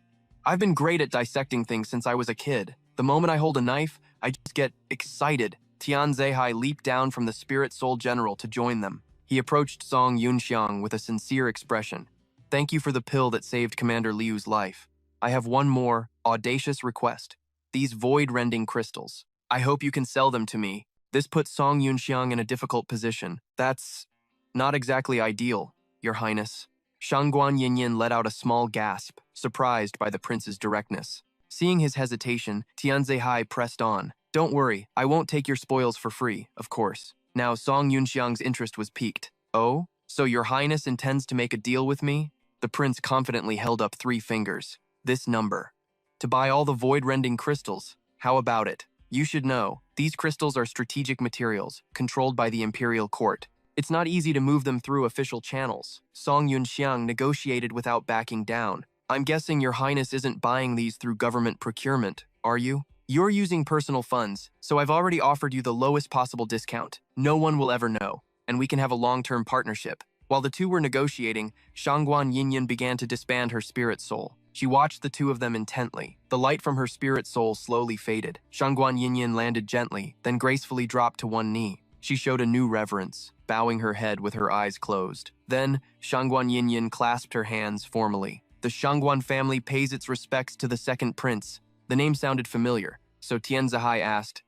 Speaker 1: I've been great at dissecting things since I was a kid. The moment I hold a knife, I just get excited. Tian Zeihai leaped down from the Spirit Soul General to join them. He approached Song Yunxiang with a sincere expression. Thank you for the pill that saved Commander Liu's life. I have one more, audacious request. These void-rending crystals. I hope you can sell them to me. This puts Song Yunxiang in a difficult position. That's not exactly ideal, Your Highness. Shangguan Yinyin let out a small gasp, surprised by the prince's directness. Seeing his hesitation, Tian Zeihai pressed on. Don't worry, I won't take your spoils for free, of course. Now Song Yunxiang's interest was piqued. Oh? So Your Highness intends to make a deal with me? The prince confidently held up 3 fingers. This number. To buy all the void-rending crystals. How about it? You should know, these crystals are strategic materials, controlled by the imperial court. It's not easy to move them through official channels. Song Yunxiang negotiated without backing down. I'm guessing Your Highness isn't buying these through government procurement, are you? You're using personal funds, so I've already offered you the lowest possible discount. No one will ever know, and we can have a long-term partnership. While the two were negotiating, Shangguan Yinyin began to disband her spirit soul. She watched the two of them intently. The light from her spirit soul slowly faded. Shangguan Yinyin landed gently, then gracefully dropped to one knee. She showed a new reverence, bowing her head with her eyes closed. Then, Shangguan Yinyin clasped her hands formally. The Shangguan family pays its respects to the second prince. The name sounded familiar, so Tian Zihai asked,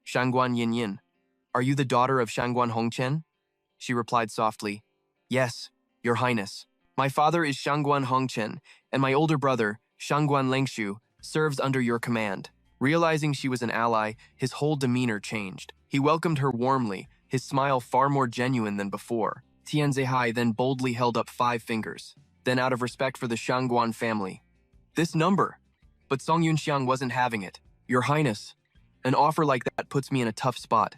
Speaker 1: Shangguan Yinyin, are you the daughter of Shangguan Hongchen? She replied softly, Yes, Your Highness. My father is Shangguan Hongchen, and my older brother, Shangguan Lengshu, serves under your command. Realizing she was an ally, his whole demeanor changed. He welcomed her warmly, his smile far more genuine than before. Tian Zeihai then boldly held up 5 fingers. Then out of respect for the Shangguan family. This number! But Song Yunxiang wasn't having it. Your Highness, an offer like that puts me in a tough spot.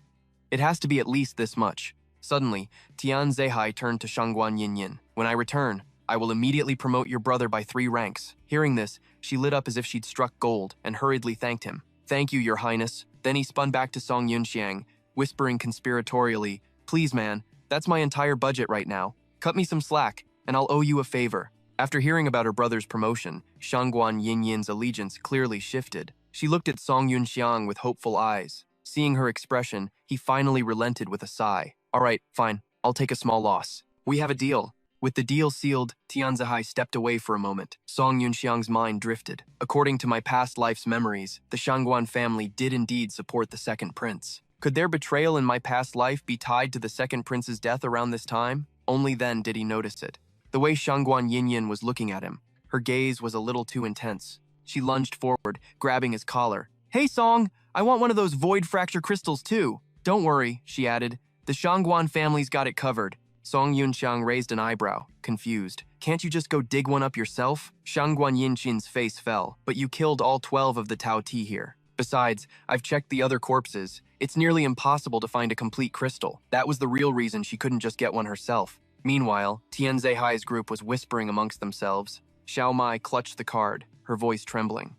Speaker 1: It has to be at least this much. Suddenly, Tian Zeihai turned to Shangguan Yinyin. When I return, I will immediately promote your brother by 3 ranks. Hearing this, she lit up as if she'd struck gold and hurriedly thanked him. Thank you, Your Highness. Then he spun back to Song Yunxiang, whispering conspiratorially, Please, man, that's my entire budget right now. Cut me some slack, and I'll owe you a favor. After hearing about her brother's promotion, Shangguan Yinyin's allegiance clearly shifted. She looked at Song Yunxiang with hopeful eyes. Seeing her expression, he finally relented with a sigh. All right, fine. I'll take a small loss. We have a deal. With the deal sealed, Tianzihai stepped away for a moment. Song Yunxiang's mind drifted. According to my past life's memories, the Shangguan family did indeed support the second prince. Could their betrayal in my past life be tied to the second prince's death around this time? Only then did he notice it. The way Shangguan Yinyin was looking at him, her gaze was a little too intense. She lunged forward, grabbing his collar. "Hey, Song, I want one of those void fracture crystals too." "Don't worry," she added. "The Shangguan family's got it covered." Song Yunxiang raised an eyebrow, confused. "Can't you just go dig one up yourself?" Shangguan Yinqin's face fell. "But you killed all 12 of the Tao Ti here. Besides, I've checked the other corpses. It's nearly impossible to find a complete crystal. That was the real reason she couldn't just get one herself." Meanwhile, Tianzihai's group was whispering amongst themselves. Xiao Mai clutched the card, her voice trembling.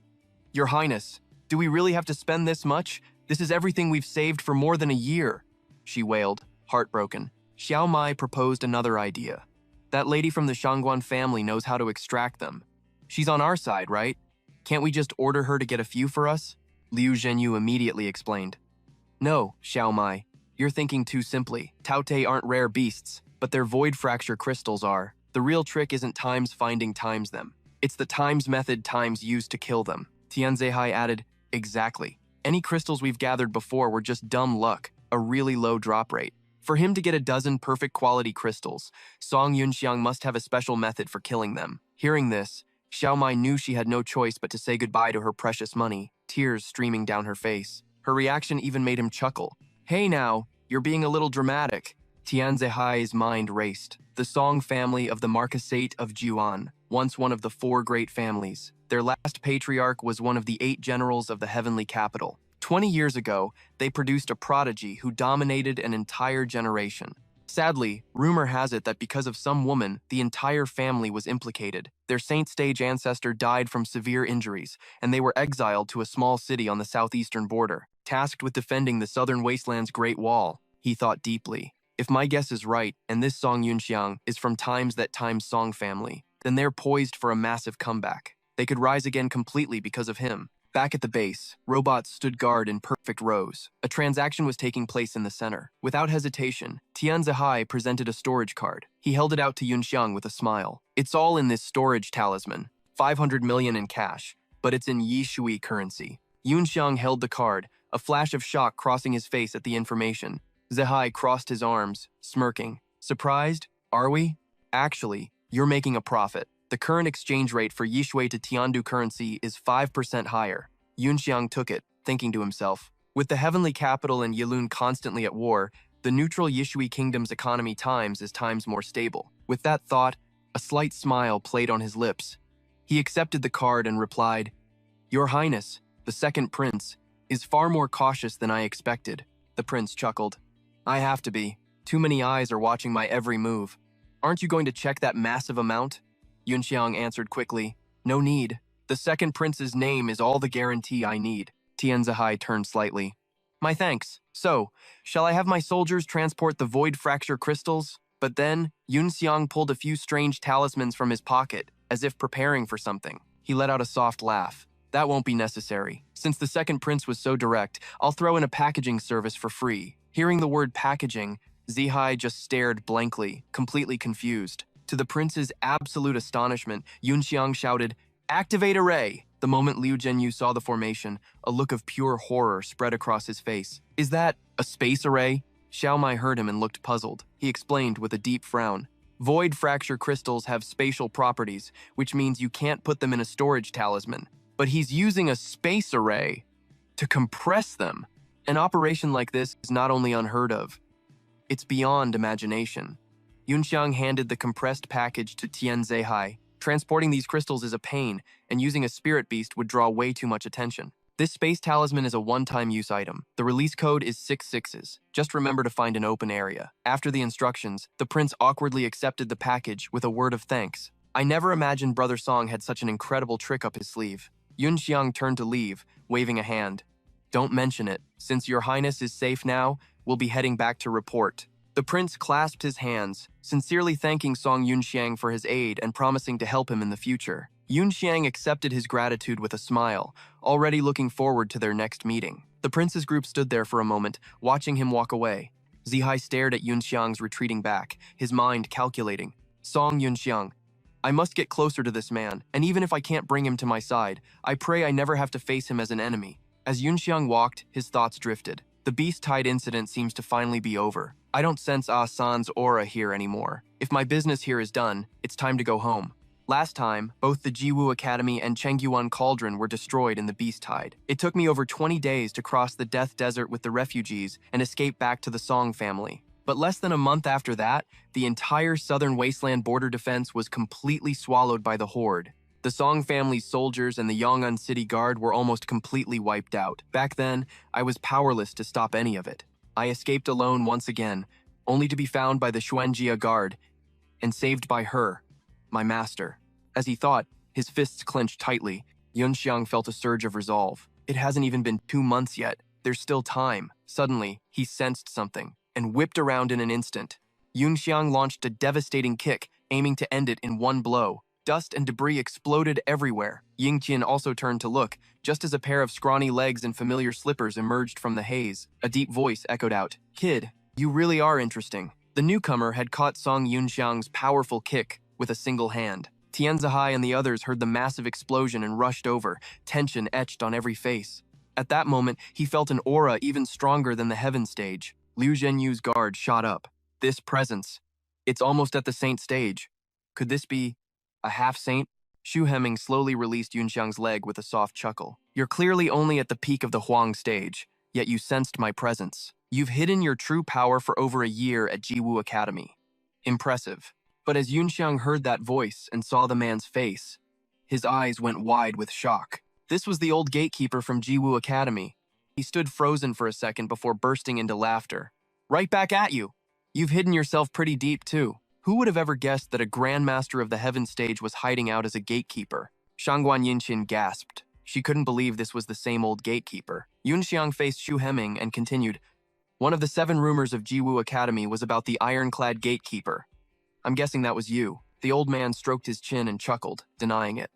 Speaker 1: "Your Highness, do we really have to spend this much? This is everything we've saved for more than a year," she wailed, heartbroken. Xiao Mai proposed another idea. "That lady from the Shangguan family knows how to extract them. She's on our side, right? Can't we just order her to get a few for us?" Liu Zhenyu immediately explained. "No, Xiao Mai, you're thinking too simply. Tao Te aren't rare beasts, but their void fracture crystals are. The real trick isn't times finding times them. It's the times method times used to kill them." Tianzihai added, "Exactly. Any crystals we've gathered before were just dumb luck, a really low drop rate. For him to get a dozen perfect quality crystals, Song Yunxiang must have a special method for killing them." Hearing this, Xiao Mai knew she had no choice but to say goodbye to her precious money, tears streaming down her face. Her reaction even made him chuckle. "Hey now, you're being a little dramatic." Tianzihai's mind raced. The Song family of the Marquisate of Juan, once one of the 4 great families. Their last patriarch was one of the 8 generals of the heavenly capital. 20 years ago, they produced a prodigy who dominated an entire generation. Sadly, rumor has it that because of some woman, the entire family was implicated. Their saint-stage ancestor died from severe injuries, and they were exiled to a small city on the southeastern border, tasked with defending the southern wasteland's Great Wall. He thought deeply. If my guess is right, and this Song Yunxiang is from that time's Song family, then they're poised for a massive comeback. They could rise again completely because of him. Back at the base, robots stood guard in perfect rows. A transaction was taking place in the center. Without hesitation, Tianzihai presented a storage card. He held it out to Yunxiang with a smile. "It's all in this storage talisman. 500 million in cash, but it's in Yishui currency." Yunxiang held the card, a flash of shock crossing his face at the information. Zihai crossed his arms, smirking. "Surprised? Are we? Actually, you're making a profit. The current exchange rate for Yishui to Tiandu currency is 5% higher." Yunxiang took it, thinking to himself, with the heavenly capital and Yilun constantly at war, the neutral Yishui kingdom's economy is times more stable. With that thought, a slight smile played on his lips. He accepted the card and replied, "Your Highness, the second prince, is far more cautious than I expected." The prince chuckled. "I have to be. Too many eyes are watching my every move. Aren't you going to check that massive amount?" Yunxiang answered quickly, "No need. The second prince's name is all the guarantee I need." Tianzihai turned slightly. "My thanks. So, shall I have my soldiers transport the void fracture crystals?" But then, Yunxiang pulled a few strange talismans from his pocket, as if preparing for something. He let out a soft laugh. "That won't be necessary. Since the second prince was so direct, I'll throw in a packaging service for free." Hearing the word packaging, Zihai just stared blankly, completely confused. To the prince's absolute astonishment, Yunxiang shouted, "Activate array!" The moment Liu Zhenyu saw the formation, a look of pure horror spread across his face. "Is that a space array?" Xiao Mai heard him and looked puzzled. He explained with a deep frown. "Void fracture crystals have spatial properties, which means you can't put them in a storage talisman. But he's using a space array to compress them. An operation like this is not only unheard of, it's beyond imagination." Yunxiang handed the compressed package to Tianzihai. Transporting these crystals is a pain, and using a spirit beast would draw way too much attention. This space talisman is a one-time use item. The release code is 6 6s. Just remember to find an open area. After the instructions, the prince awkwardly accepted the package with a word of thanks. I never imagined Brother Song had such an incredible trick up his sleeve. Yunxiang turned to leave, waving a hand. "Don't mention it. Since your highness is safe now, we'll be heading back to report." The prince clasped his hands, sincerely thanking Song Yunxiang for his aid and promising to help him in the future. Yunxiang accepted his gratitude with a smile, already looking forward to their next meeting. The prince's group stood there for a moment, watching him walk away. Zihai stared at Yunxiang's retreating back, his mind calculating. Song Yunxiang, I must get closer to this man, and even if I can't bring him to my side, I pray I never have to face him as an enemy. As Yunxiang walked, his thoughts drifted. The beast-tide incident seems to finally be over. I don't sense Ah San's aura here anymore. If my business here is done, it's time to go home. Last time, both the Jiwu Academy and Chengyuan Cauldron were destroyed in the beast tide. It took me over 20 days to cross the Death Desert with the refugees and escape back to the Song family. But less than a month after that, the entire southern wasteland border defense was completely swallowed by the Horde. The Song family's soldiers and the Yong'an City Guard were almost completely wiped out. Back then, I was powerless to stop any of it. I escaped alone once again, only to be found by the Xuanjia Guard and saved by her, my master. As he thought, his fists clenched tightly. Yunxiang felt a surge of resolve. It hasn't even been 2 months yet. There's still time. Suddenly, he sensed something and whipped around in an instant. Yunxiang launched a devastating kick, aiming to end it in one blow. Dust and debris exploded everywhere. Yingqian also turned to look, just as a pair of scrawny legs and familiar slippers emerged from the haze. A deep voice echoed out, "Kid, you really are interesting." The newcomer had caught Song Yunxiang's powerful kick with a single hand. Tianzihai and the others heard the massive explosion and rushed over, tension etched on every face. At that moment, he felt an aura even stronger than the heaven stage. Liu Zhenyu's guard shot up. This presence. It's almost at the saint stage. Could this be a half-saint? Xu Hemming slowly released Yunxiang's leg with a soft chuckle. You're clearly only at the peak of the Huang stage, yet you sensed my presence. You've hidden your true power for over a year at Jiwu Academy. Impressive. But as Yunxiang heard that voice and saw the man's face, his eyes went wide with shock. This was the old gatekeeper from Jiwu Academy. He stood frozen for a second before bursting into laughter. Right back at you. You've hidden yourself pretty deep, too. Who would have ever guessed that a grandmaster of the heaven stage was hiding out as a gatekeeper? Shangguan Yinqin gasped. She couldn't believe this was the same old gatekeeper. Yunxiang faced Xu Hemming and continued, one of the 7 rumors of Jiwu Academy was about the ironclad gatekeeper. I'm guessing that was you. The old man stroked his chin and chuckled, denying it.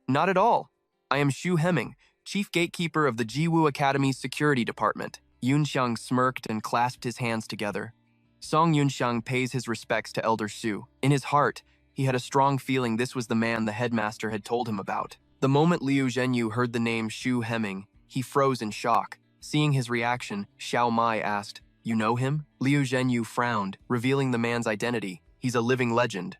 Speaker 1: Not at all. I am Xu Hemming, chief gatekeeper of the Jiwu Academy's security department. Yunxiang smirked and clasped his hands together. Song Yunxiang pays his respects to Elder Xu. In his heart, he had a strong feeling this was the man the headmaster had told him about. The moment Liu Zhenyu heard the name Xu Hemming, he froze in shock. Seeing his reaction, Xiao Mai asked, "You know him?" Liu Zhenyu frowned, revealing the man's identity. He's a living legend.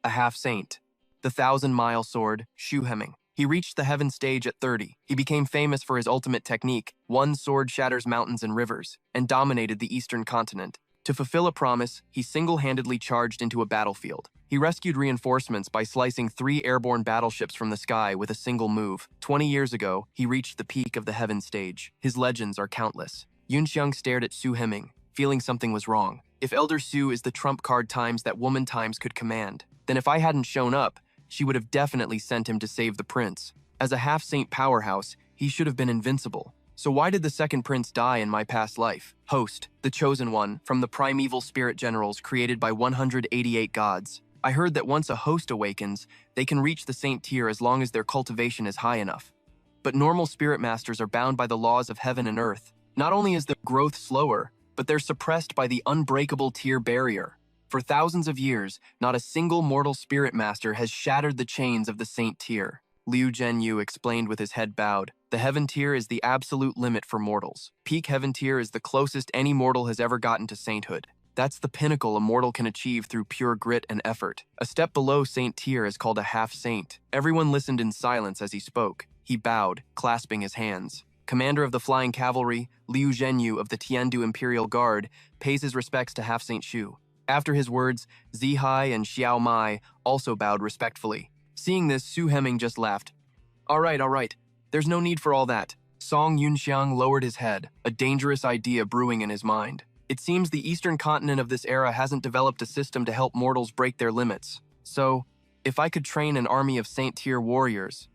Speaker 1: A half-saint. The 1,000-mile sword, Xu Hemming. He reached the heaven stage at 30. He became famous for his ultimate technique, one sword shatters mountains and rivers, and dominated the eastern continent. To fulfill a promise, he single-handedly charged into a battlefield. He rescued reinforcements by slicing 3 airborne battleships from the sky with a single move. 20 years ago, he reached the peak of the heaven stage. His legends are countless. Yunxiang stared at Xu Hemming, feeling something was wrong. If Elder Xu is the trump card times that woman times could command, then if I hadn't shown up, she would have definitely sent him to save the prince. As a half-saint powerhouse, he should have been invincible. So why did the second prince die in my past life? Host, the chosen one, from the primeval spirit generals created by 188 gods. I heard that once a host awakens, they can reach the saint tier as long as their cultivation is high enough. But normal spirit masters are bound by the laws of heaven and earth. Not only is their growth slower, but they're suppressed by the unbreakable tier barrier. For thousands of years, not a single mortal spirit master has shattered the chains of the saint tier. Liu Zhenyu explained with his head bowed. The heaven tier is the absolute limit for mortals. Peak heaven tier is the closest any mortal has ever gotten to sainthood. That's the pinnacle a mortal can achieve through pure grit and effort. A step below saint tier is called a half-saint. Everyone listened in silence as he spoke. He bowed, clasping his hands. Commander of the Flying Cavalry, Liu Zhenyu of the Tiandu Imperial Guard, pays his respects to Half-Saint Xu. After his words, Zihai and Xiao Mai also bowed respectfully. Seeing this, Xu Hemming just laughed. All right. There's no need for all that. Song Yunxiang lowered his head, a dangerous idea brewing in his mind. It seems the eastern continent of this era hasn't developed a system to help mortals break their limits. So, if I could train an army of saint-tier warriors,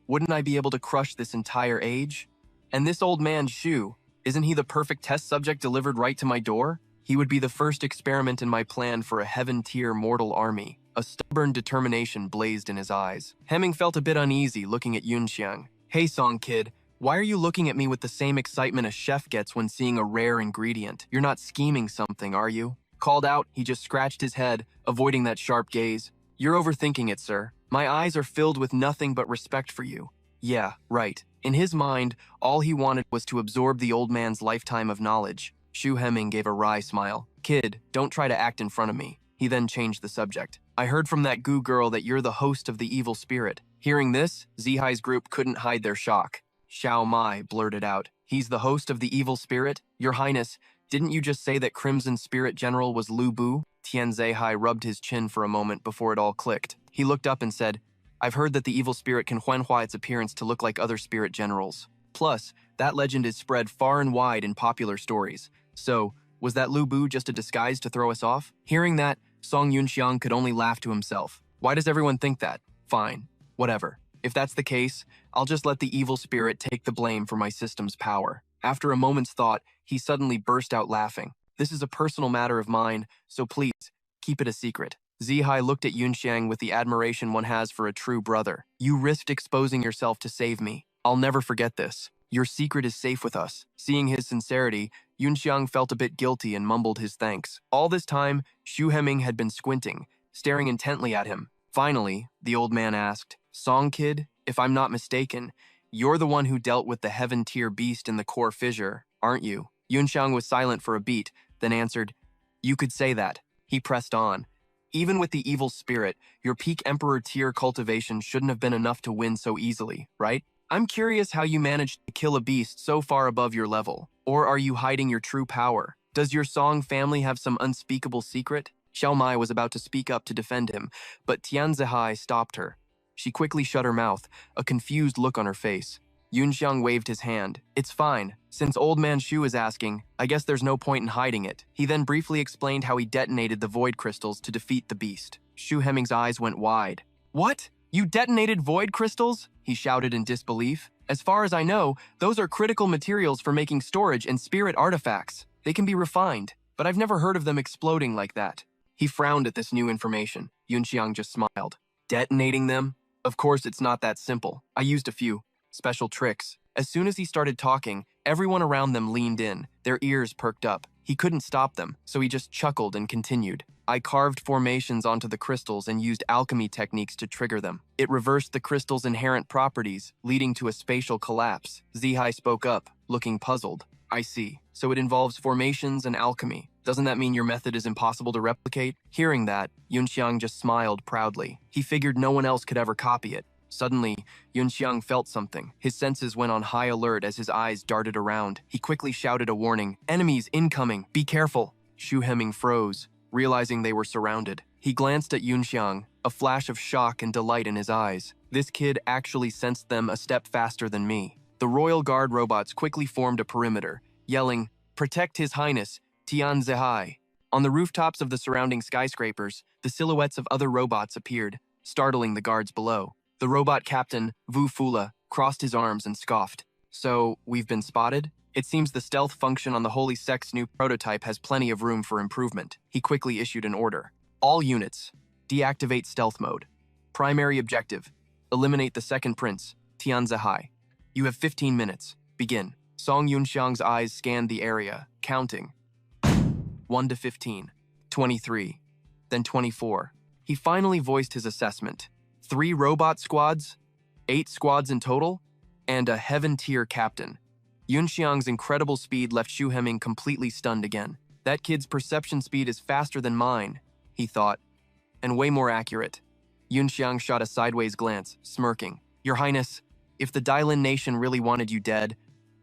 Speaker 1: wouldn't I be able to crush this entire age? And this old man, Xu, isn't he the perfect test subject delivered right to my door? He would be the first experiment in my plan for a heaven-tier mortal army. A stubborn determination blazed in his eyes. Hemming felt a bit uneasy looking at Yunxiang. Hey Song kid, why are you looking at me with the same excitement a chef gets when seeing a rare ingredient? You're not scheming something, are you? Called out, he just scratched his head, avoiding that sharp gaze. You're overthinking it, sir. My eyes are filled with nothing but respect for you. Yeah, right. In his mind, all he wanted was to absorb the old man's lifetime of knowledge. Shu Hemming gave a wry smile. Kid, don't try to act in front of me. He then changed the subject. I heard from that goo girl that you're the host of the evil spirit. Hearing this, Zihai's group couldn't hide their shock. Xiao Mai blurted out. He's the host of the evil spirit? Your Highness, didn't you just say that Crimson Spirit General was Lu Bu? Tian Zihai rubbed his chin for a moment before it all clicked. He looked up and said, I've heard that the evil spirit can huanhua its appearance to look like other spirit generals. Plus, that legend is spread far and wide in popular stories. So, was that Lu Bu just a disguise to throw us off? Hearing that, Song Yunxiang could only laugh to himself. Why does everyone think that? Fine. Whatever. If that's the case, I'll just let the evil spirit take the blame for my system's power. After a moment's thought, he suddenly burst out laughing. This is a personal matter of mine, so please, keep it a secret. Zihai looked at Yunxiang with the admiration one has for a true brother. You risked exposing yourself to save me. I'll never forget this. Your secret is safe with us. Seeing his sincerity, Yunxiang felt a bit guilty and mumbled his thanks. All this time, Shu Hemming had been squinting, staring intently at him. Finally, the old man asked, Song Kid, if I'm not mistaken, you're the one who dealt with the heaven-tier beast in the core fissure, aren't you? Yunxiang was silent for a beat, then answered, You could say that. He pressed on. Even with the evil spirit, your peak Emperor tier cultivation shouldn't have been enough to win so easily, right? I'm curious how you managed to kill a beast so far above your level. Or are you hiding your true power? Does your Song family have some unspeakable secret? Xiao Mai was about to speak up to defend him, but Tian Zihai stopped her. She quickly shut her mouth, a confused look on her face. Yunxiang waved his hand. It's fine. Since old man Shu is asking, I guess there's no point in hiding it. He then briefly explained how he detonated the void crystals to defeat the beast. Shu Hemming's eyes went wide. What? You detonated void crystals? He shouted in disbelief. As far as I know, those are critical materials for making storage and spirit artifacts. They can be refined, but I've never heard of them exploding like that. He frowned at this new information. Yunxiang just smiled. Detonating them? Of course it's not that simple. I used a few special tricks. As soon as he started talking, everyone around them leaned in, their ears perked up. He couldn't stop them, so he just chuckled and continued. I carved formations onto the crystals and used alchemy techniques to trigger them. It reversed the crystal's inherent properties, leading to a spatial collapse. Zihai spoke up, looking puzzled. I see. So it involves formations and alchemy. Doesn't that mean your method is impossible to replicate? Hearing that, Yunxiang just smiled proudly. He figured no one else could ever copy it. Suddenly, Yunxiang felt something. His senses went on high alert as his eyes darted around. He quickly shouted a warning. Enemies incoming! Be careful! Shu Hemming froze, realizing they were surrounded. He glanced at Yunxiang, a flash of shock and delight in his eyes. This kid actually sensed them a step faster than me. The Royal Guard robots quickly formed a perimeter, yelling, Protect His Highness, Tian Zihai. On the rooftops of the surrounding skyscrapers, the silhouettes of other robots appeared, startling the guards below. The robot captain, Wu Fula, crossed his arms and scoffed. So, we've been spotted? It seems the stealth function on the Holy Sect's new prototype has plenty of room for improvement. He quickly issued an order. All units, deactivate stealth mode. Primary objective, eliminate the second prince, Tian Zihai. You have 15 minutes. Begin. Song Yunxiang's eyes scanned the area, counting. 1 to 15, 23, then 24. He finally voiced his assessment. 3 robot squads, 8 squads in total, and a heaven-tier captain. Yunxiang's incredible speed left Shu Hemming completely stunned again. That kid's perception speed is faster than mine, he thought, and way more accurate. Yunxiang shot a sideways glance, smirking. Your Highness, if the Dailin Nation really wanted you dead,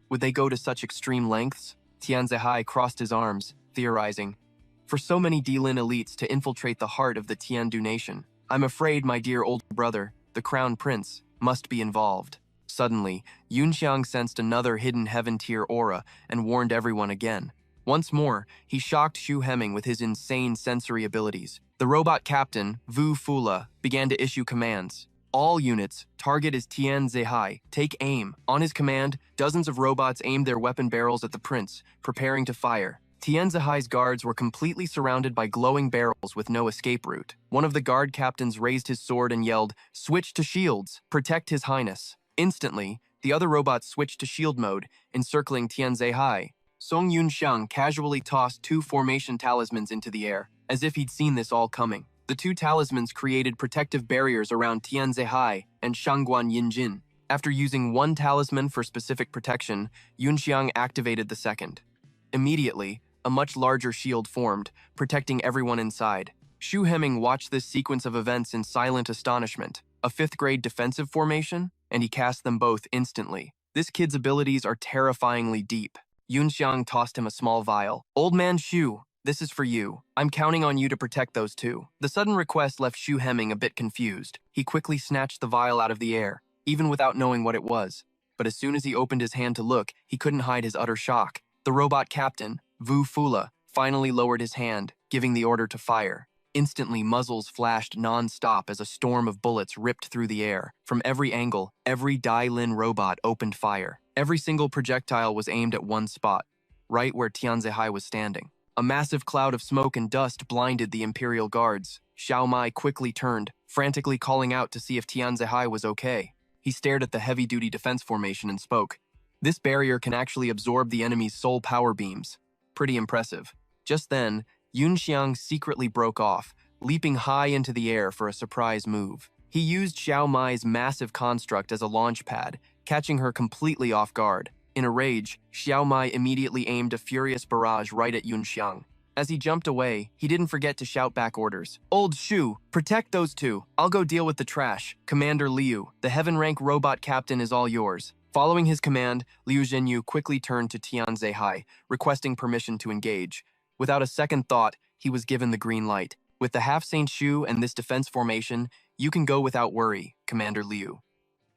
Speaker 1: would they go to such extreme lengths? Tian Zihai crossed his arms, theorizing. For so many Dailin elites to infiltrate the heart of the Tiandu Nation, I'm afraid my dear older brother, the Crown Prince, must be involved. Suddenly, Yunxiang sensed another hidden heaven-tier aura and warned everyone again. Once more, he shocked Shu Hemming with his insane sensory abilities. The robot captain, Wu Fula, began to issue commands. All units, target is Tian Zihai, take aim. On his command, dozens of robots aimed their weapon barrels at the prince, preparing to fire. Tian Zihai's guards were completely surrounded by glowing barrels with no escape route. One of the guard captains raised his sword and yelled, Switch to shields, protect His Highness. Instantly, the other robots switched to shield mode, encircling Tian Zihai. Song Yunxiang casually tossed two formation talismans into the air, as if he'd seen this all coming. The two talismans created protective barriers around Tianzihai and Shangguan Yinjin. After using one talisman for specific protection, Yunxiang activated the second. Immediately, a much larger shield formed, protecting everyone inside. Xu Heming watched this sequence of events in silent astonishment. A fifth-grade defensive formation? And he cast them both instantly. This kid's abilities are terrifyingly deep. Yunxiang tossed him a small vial. "Old man Xu, this is for you. I'm counting on you to protect those two." The sudden request left Xu Heming a bit confused. He quickly snatched the vial out of the air, even without knowing what it was. But as soon as he opened his hand to look, he couldn't hide his utter shock. The robot captain, Wu Fula, finally lowered his hand, giving the order to fire. Instantly, muzzles flashed non-stop as a storm of bullets ripped through the air. From every angle, every Dai Lin robot opened fire. Every single projectile was aimed at one spot, right where Tianzihai was standing. A massive cloud of smoke and dust blinded the Imperial guards. Xiao Mai quickly turned, frantically calling out to see if Tianzihai was okay. He stared at the heavy-duty defense formation and spoke. "This barrier can actually absorb the enemy's soul power beams. Pretty impressive." Just then, Yunxiang secretly broke off, leaping high into the air for a surprise move. He used Xiao Mai's massive construct as a launch pad, catching her completely off guard. In a rage, Xiao Mai immediately aimed a furious barrage right at Yunxiang. As he jumped away, he didn't forget to shout back orders. "Old Shu, protect those two. I'll go deal with the trash. Commander Liu, the heaven-rank robot captain is all yours." Following his command, Liu Zhenyu quickly turned to Tianzihai, requesting permission to engage. Without a second thought, he was given the green light. "With the half-Saint Shu and this defense formation, you can go without worry, Commander Liu."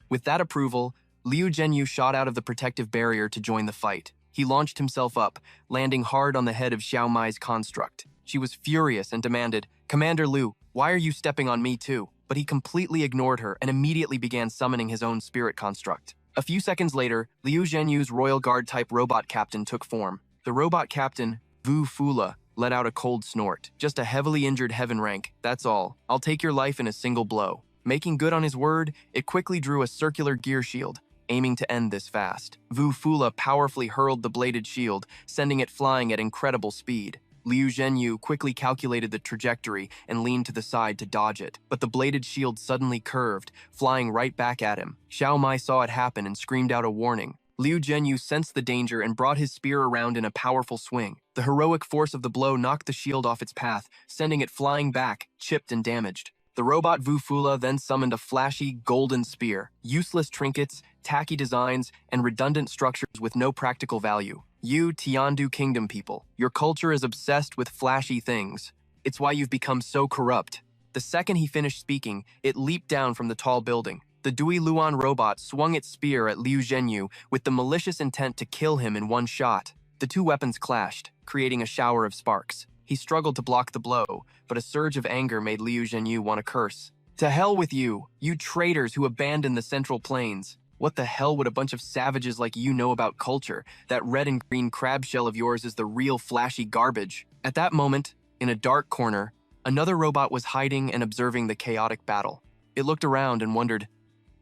Speaker 1: With that approval, Liu Zhenyu shot out of the protective barrier to join the fight. He launched himself up, landing hard on the head of Xiao Mai's construct. She was furious and demanded, "Commander Liu, why are you stepping on me too?" But he completely ignored her and immediately began summoning his own spirit construct. A few seconds later, Liu Zhenyu's Royal Guard-type robot captain took form. The robot captain, Wu Fula, let out a cold snort. "Just a heavily injured heaven rank, that's all. I'll take your life in a single blow." Making good on his word, it quickly drew a circular gear shield, aiming to end this fast. Wu Fula powerfully hurled the bladed shield, sending it flying at incredible speed. Liu Zhenyu quickly calculated the trajectory and leaned to the side to dodge it, but the bladed shield suddenly curved, flying right back at him. Xiao Mai saw it happen and screamed out a warning. Liu Zhenyu sensed the danger and brought his spear around in a powerful swing. The heroic force of the blow knocked the shield off its path, sending it flying back, chipped and damaged. The robot Wu Fula then summoned a flashy, golden spear. Useless trinkets, tacky designs, and redundant structures with no practical value. You, Tiandu Kingdom people, your culture is obsessed with flashy things. It's why you've become so corrupt. The second he finished speaking, it leaped down from the tall building. The Dui Luan robot swung its spear at Liu Zhenyu with the malicious intent to kill him in one shot. The two weapons clashed, creating a shower of sparks. He struggled to block the blow, but a surge of anger made Liu Zhenyu want to curse. "To hell with you, you traitors who abandoned the Central Plains. What the hell would a bunch of savages like you know about culture? That red and green crab shell of yours is the real flashy garbage." At that moment, in a dark corner, another robot was hiding and observing the chaotic battle. It looked around and wondered,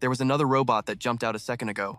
Speaker 1: there was another robot that jumped out a second ago.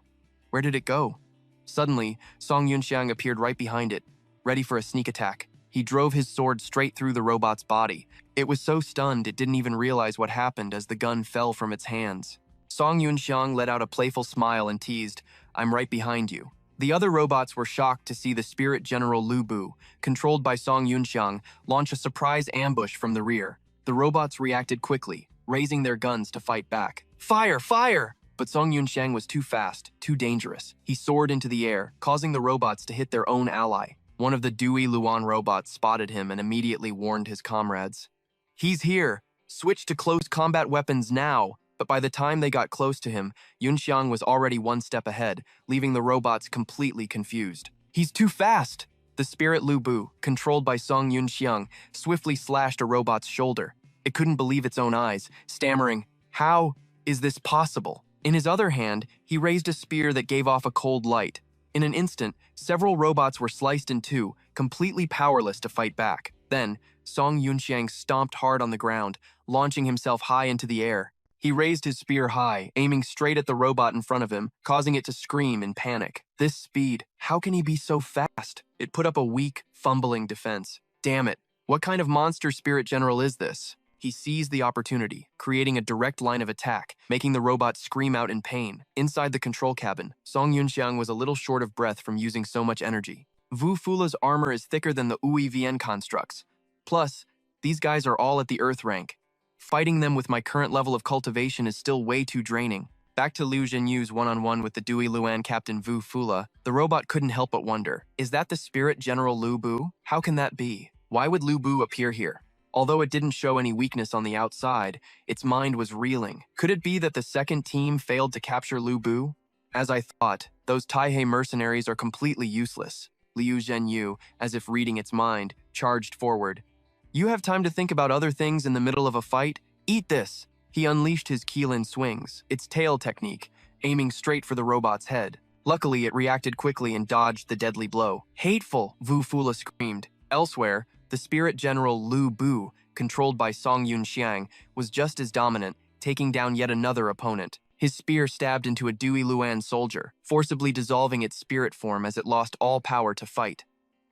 Speaker 1: Where did it go? Suddenly, Song Yunxiang appeared right behind it, ready for a sneak attack. He drove his sword straight through the robot's body. It was so stunned it didn't even realize what happened as the gun fell from its hands. Song Yunxiang let out a playful smile and teased, "I'm right behind you." The other robots were shocked to see the spirit general Lu Bu, controlled by Song Yunxiang, launch a surprise ambush from the rear. The robots reacted quickly, raising their guns to fight back. "Fire! Fire!" But Song Yunxiang was too fast, too dangerous. He soared into the air, causing the robots to hit their own ally. One of the Dui Luan robots spotted him and immediately warned his comrades. "He's here! Switch to close combat weapons now!" But by the time they got close to him, Yunxiang was already one step ahead, leaving the robots completely confused. "He's too fast!" The spirit Lu Bu, controlled by Song Yunxiang, swiftly slashed a robot's shoulder. It couldn't believe its own eyes, stammering, "How is this possible?" In his other hand, he raised a spear that gave off a cold light. In an instant, several robots were sliced in two, completely powerless to fight back. Then, Song Yunxiang stomped hard on the ground, launching himself high into the air. He raised his spear high, aiming straight at the robot in front of him, causing it to scream in panic. This speed, how can he be so fast? It put up a weak, fumbling defense. Damn it, what kind of monster spirit general is this? He seized the opportunity, creating a direct line of attack, making the robot scream out in pain. Inside the control cabin, Song Yunxiang was a little short of breath from using so much energy. Wu Fula's armor is thicker than the UEVN constructs. Plus, these guys are all at the Earth rank. Fighting them with my current level of cultivation is still way too draining. Back to Liu Zhenyu's one-on-one with the Dui Luan Captain Wu Fula, the robot couldn't help but wonder, is that the spirit general Lu Bu? How can that be? Why would Lu Bu appear here? Although it didn't show any weakness on the outside, its mind was reeling. Could it be that the second team failed to capture Lu Bu? As I thought, those Taihei mercenaries are completely useless. Liu Zhenyu, as if reading its mind, charged forward. You have time to think about other things in the middle of a fight? Eat this! He unleashed his Keelin swings, its tail technique, aiming straight for the robot's head. Luckily, it reacted quickly and dodged the deadly blow. Hateful! Wu Fula screamed. Elsewhere, the spirit general Lu Bu, controlled by Song Yunxiang, was just as dominant, taking down yet another opponent. His spear stabbed into a Dui Luan soldier, forcibly dissolving its spirit form as it lost all power to fight.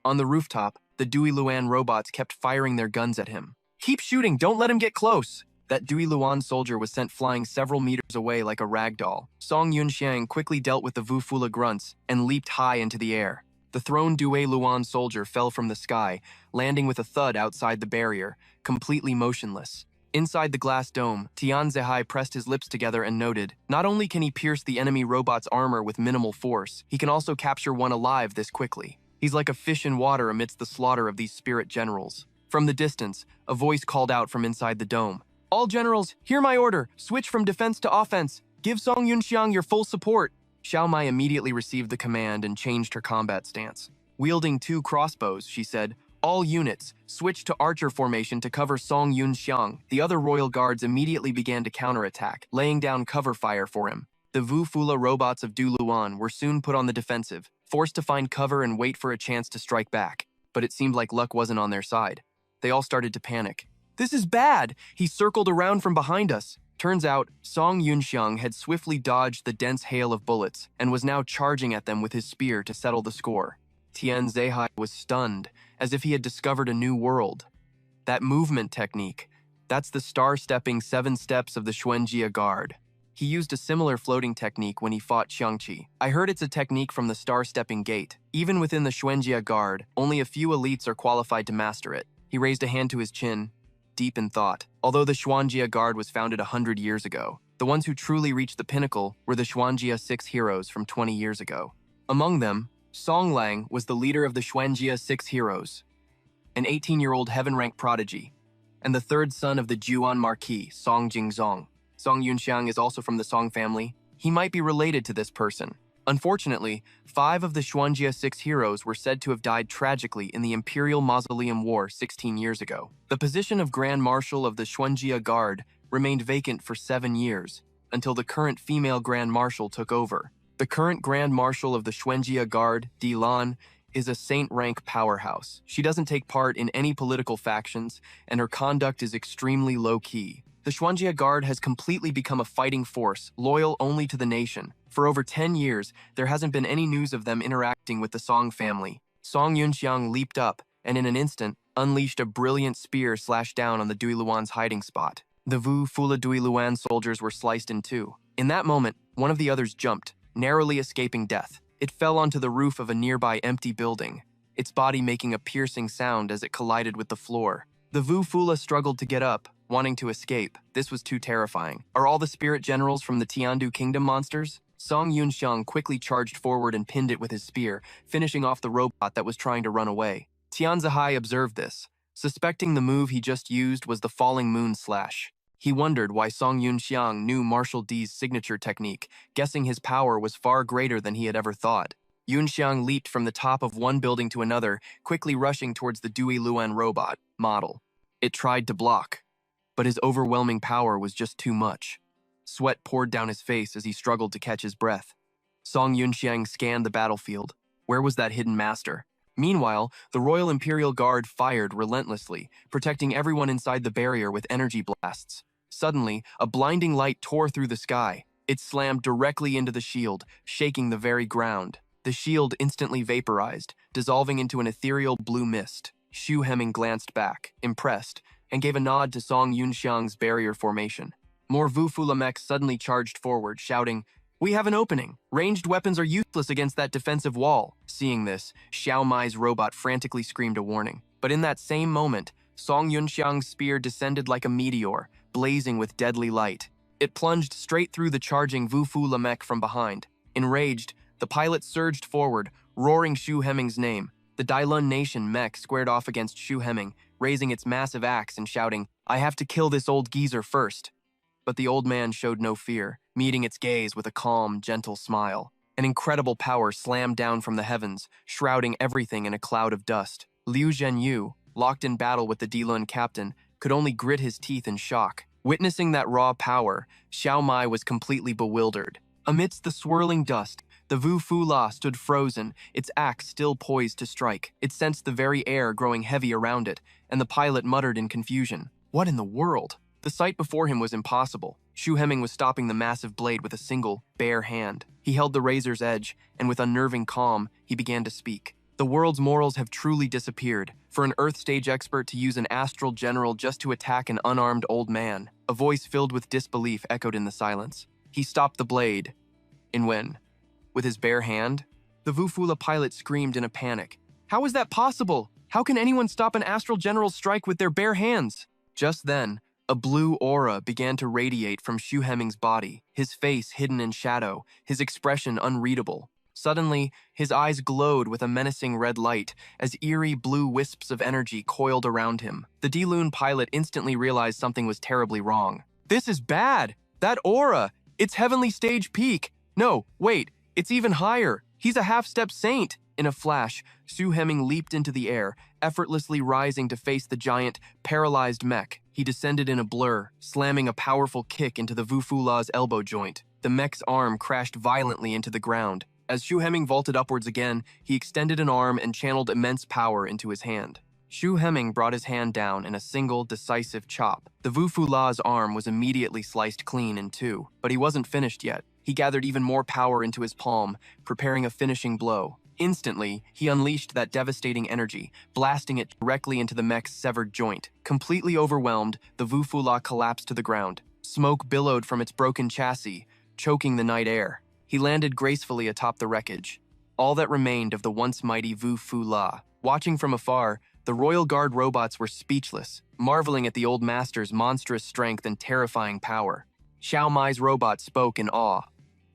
Speaker 1: On the rooftop, the Dui Luan robots kept firing their guns at him. Keep shooting, don't let him get close! That Dui Luan soldier was sent flying several meters away like a rag doll. Song Yunxiang quickly dealt with the Wu Fula grunts and leaped high into the air. The thrown Dui Luan soldier fell from the sky, landing with a thud outside the barrier, completely motionless. Inside the glass dome, Tian Zehai pressed his lips together and noted, not only can he pierce the enemy robot's armor with minimal force, he can also capture one alive this quickly. He's like a fish in water amidst the slaughter of these spirit generals. From the distance, a voice called out from inside the dome. All generals, hear my order. Switch from defense to offense. Give Song Yunxiang your full support. Xiao Mai immediately received the command and changed her combat stance. Wielding 2 crossbows, she said, all units, switch to archer formation to cover Song Yunxiang. The other royal guards immediately began to counterattack, laying down cover fire for him. The Wu Fula robots of Du Luan were soon put on the defensive, forced to find cover and wait for a chance to strike back. But it seemed like luck wasn't on their side. They all started to panic. This is bad! He circled around from behind us. Turns out, Song Yunxiang had swiftly dodged the dense hail of bullets and was now charging at them with his spear to settle the score. Tian Zehai was stunned, as if he had discovered a new world. That movement technique, that's the star-stepping 7 steps of the Xuanjia Guard. He used a similar floating technique when he fought Xiangqi. I heard it's a technique from the star-stepping gate. Even within the Xuanjia Guard, only a few elites are qualified to master it. He raised a hand to his chin, deep in thought. Although the Xuanjia Guard was founded 100 years ago, the ones who truly reached the pinnacle were the Xuanjia 6 heroes from 20 years ago. Among them, Song Lang was the leader of the Xuanjia 6 heroes, an 18-year-old heaven-rank prodigy, and the third son of the Juan Marquis, Song Jingzong. Song Yunxiang is also from the Song family. He might be related to this person. Unfortunately, 5 of the Xuanjia 6 heroes were said to have died tragically in the Imperial Mausoleum War 16 years ago. The position of Grand Marshal of the Xuanjia Guard remained vacant for 7 years, until the current female Grand Marshal took over. The current Grand Marshal of the Xuanjia Guard, Di Lan, is a saint-rank powerhouse. She doesn't take part in any political factions, and her conduct is extremely low-key. The Xuanjia Guard has completely become a fighting force, loyal only to the nation. For over 10 years, there hasn't been any news of them interacting with the Song family. Song Yunxiang leaped up, and in an instant, unleashed a brilliant spear slashed down on the Dui Luan's hiding spot. The Wu Fula Dui Luan soldiers were sliced in two. In that moment, one of the others jumped, narrowly escaping death. It fell onto the roof of a nearby empty building, its body making a piercing sound as it collided with the floor. The Wu Fula struggled to get up, wanting to escape. This was too terrifying. Are all the spirit generals from the Tiandu Kingdom monsters? Song Yunxiang quickly charged forward and pinned it with his spear, finishing off the robot that was trying to run away. Tian Zehai observed this, suspecting the move he just used was the falling moon slash. He wondered why Song Yunxiang knew Marshal D's signature technique, guessing his power was far greater than he had ever thought. Yunxiang leaped from the top of one building to another, quickly rushing towards the Dui Luan robot model. It tried to block, but his overwhelming power was just too much. Sweat poured down his face as he struggled to catch his breath. Song Yunxiang scanned the battlefield. Where was that hidden master? Meanwhile, the Royal Imperial Guard fired relentlessly, protecting everyone inside the barrier with energy blasts. Suddenly, a blinding light tore through the sky. It slammed directly into the shield, shaking the very ground. The shield instantly vaporized, dissolving into an ethereal blue mist. Xu Heming glanced back, impressed, and gave a nod to Song Yunxiang's barrier formation. More Wu-Fu mechs suddenly charged forward, shouting, "We have an opening! Ranged weapons are useless against that defensive wall." Seeing this, Xiao Mai's robot frantically screamed a warning. But in that same moment, Song Yunxiang's spear descended like a meteor, blazing with deadly light. It plunged straight through the charging Wu-Fu mech from behind. Enraged, the pilot surged forward, roaring Xu Heming's name. The Dailun Nation mech squared off against Xu Heming, raising its massive axe and shouting, "I have to kill this old geezer first." But the old man showed no fear, meeting its gaze with a calm, gentle smile. An incredible power slammed down from the heavens, shrouding everything in a cloud of dust. Liu Zhenyu, locked in battle with the Dailun captain, could only grit his teeth in shock. Witnessing that raw power, Xiao Mai was completely bewildered. Amidst the swirling dust, the Wu-Fu stood frozen, its axe still poised to strike. It sensed the very air growing heavy around it, and the pilot muttered in confusion, "What in the world?" The sight before him was impossible. Xu Heming was stopping the massive blade with a single, bare hand. He held the razor's edge, and with unnerving calm, he began to speak. "The world's morals have truly disappeared. For an Earth stage expert to use an astral general just to attack an unarmed old man." A voice filled with disbelief echoed in the silence. He stopped the blade. And when? With his bare hand? The Wu-Fu pilot screamed in a panic. "How is that possible? How can anyone stop an astral general's strike with their bare hands?" Just then, a blue aura began to radiate from Xu Heming's body, his face hidden in shadow, his expression unreadable. Suddenly, his eyes glowed with a menacing red light as eerie blue wisps of energy coiled around him. The Dailun pilot instantly realized something was terribly wrong. "This is bad! That aura! It's heavenly stage peak! No, wait, it's even higher! He's a half-step saint!" In a flash, Xu Heming leaped into the air, effortlessly rising to face the giant, paralyzed mech. He descended in a blur, slamming a powerful kick into the Wu-Fu elbow joint. The mech's arm crashed violently into the ground. As Xu Heming vaulted upwards again, he extended an arm and channeled immense power into his hand. Xu Heming brought his hand down in a single, decisive chop. The Wu-Fu's arm was immediately sliced clean in two, but he wasn't finished yet. He gathered even more power into his palm, preparing a finishing blow. Instantly, he unleashed that devastating energy, blasting it directly into the mech's severed joint. Completely overwhelmed, the Wu-Fu collapsed to the ground. Smoke billowed from its broken chassis, choking the night air. He landed gracefully atop the wreckage, all that remained of the once mighty Wu-Fu. Watching from afar, the Royal Guard robots were speechless, marveling at the old master's monstrous strength and terrifying power. Xiao Mai's robot spoke in awe.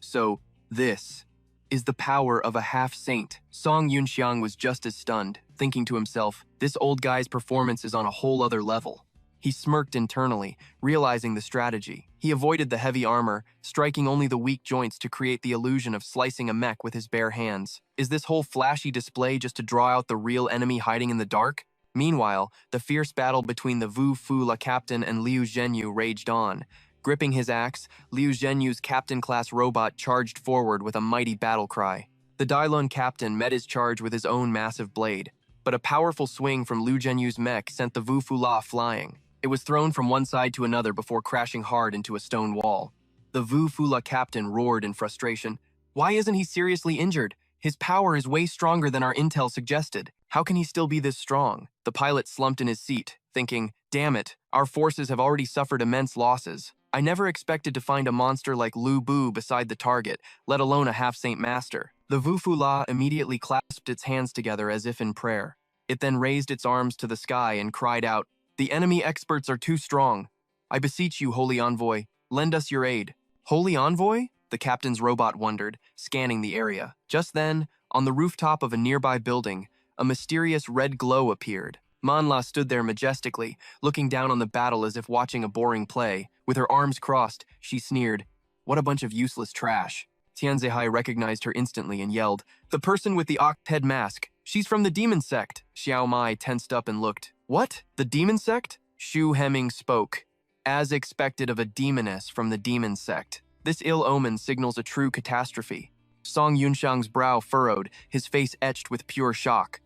Speaker 1: "So, this is the power of a half-saint." Song Yunxiang was just as stunned, thinking to himself, "This old guy's performance is on a whole other level." He smirked internally, realizing the strategy. He avoided the heavy armor, striking only the weak joints to create the illusion of slicing a mech with his bare hands. Is this whole flashy display just to draw out the real enemy hiding in the dark? Meanwhile, the fierce battle between the Wu-Fu captain and Liu Zhenyu raged on. Gripping his axe, Liu Zhenyu's captain-class robot charged forward with a mighty battle cry. The Dailun captain met his charge with his own massive blade, but a powerful swing from Liu Zhenyu's mech sent the Wu-Fu flying. It was thrown from one side to another before crashing hard into a stone wall. The Wu-Fu captain roared in frustration. "Why isn't he seriously injured? His power is way stronger than our intel suggested. How can he still be this strong?" The pilot slumped in his seat, thinking, "Damn it, our forces have already suffered immense losses. I never expected to find a monster like Lu Bu beside the target, let alone a half-saint master." The Wu-Fu immediately clasped its hands together as if in prayer. It then raised its arms to the sky and cried out, "The enemy experts are too strong. I beseech you, Holy Envoy, lend us your aid." "Holy Envoy?" the captain's robot wondered, scanning the area. Just then, on the rooftop of a nearby building, a mysterious red glow appeared. Manhwa stood there majestically, looking down on the battle as if watching a boring play. With her arms crossed, she sneered, "What a bunch of useless trash." Tianzihai recognized her instantly and yelled, "The person with the oct-head mask. She's from the demon sect." Xiao Mai tensed up and looked. "What? The demon sect?" Xu Heming spoke. "As expected of a demoness from the demon sect. This ill omen signals a true catastrophe." Song Yunxiang's brow furrowed, his face etched with pure shock.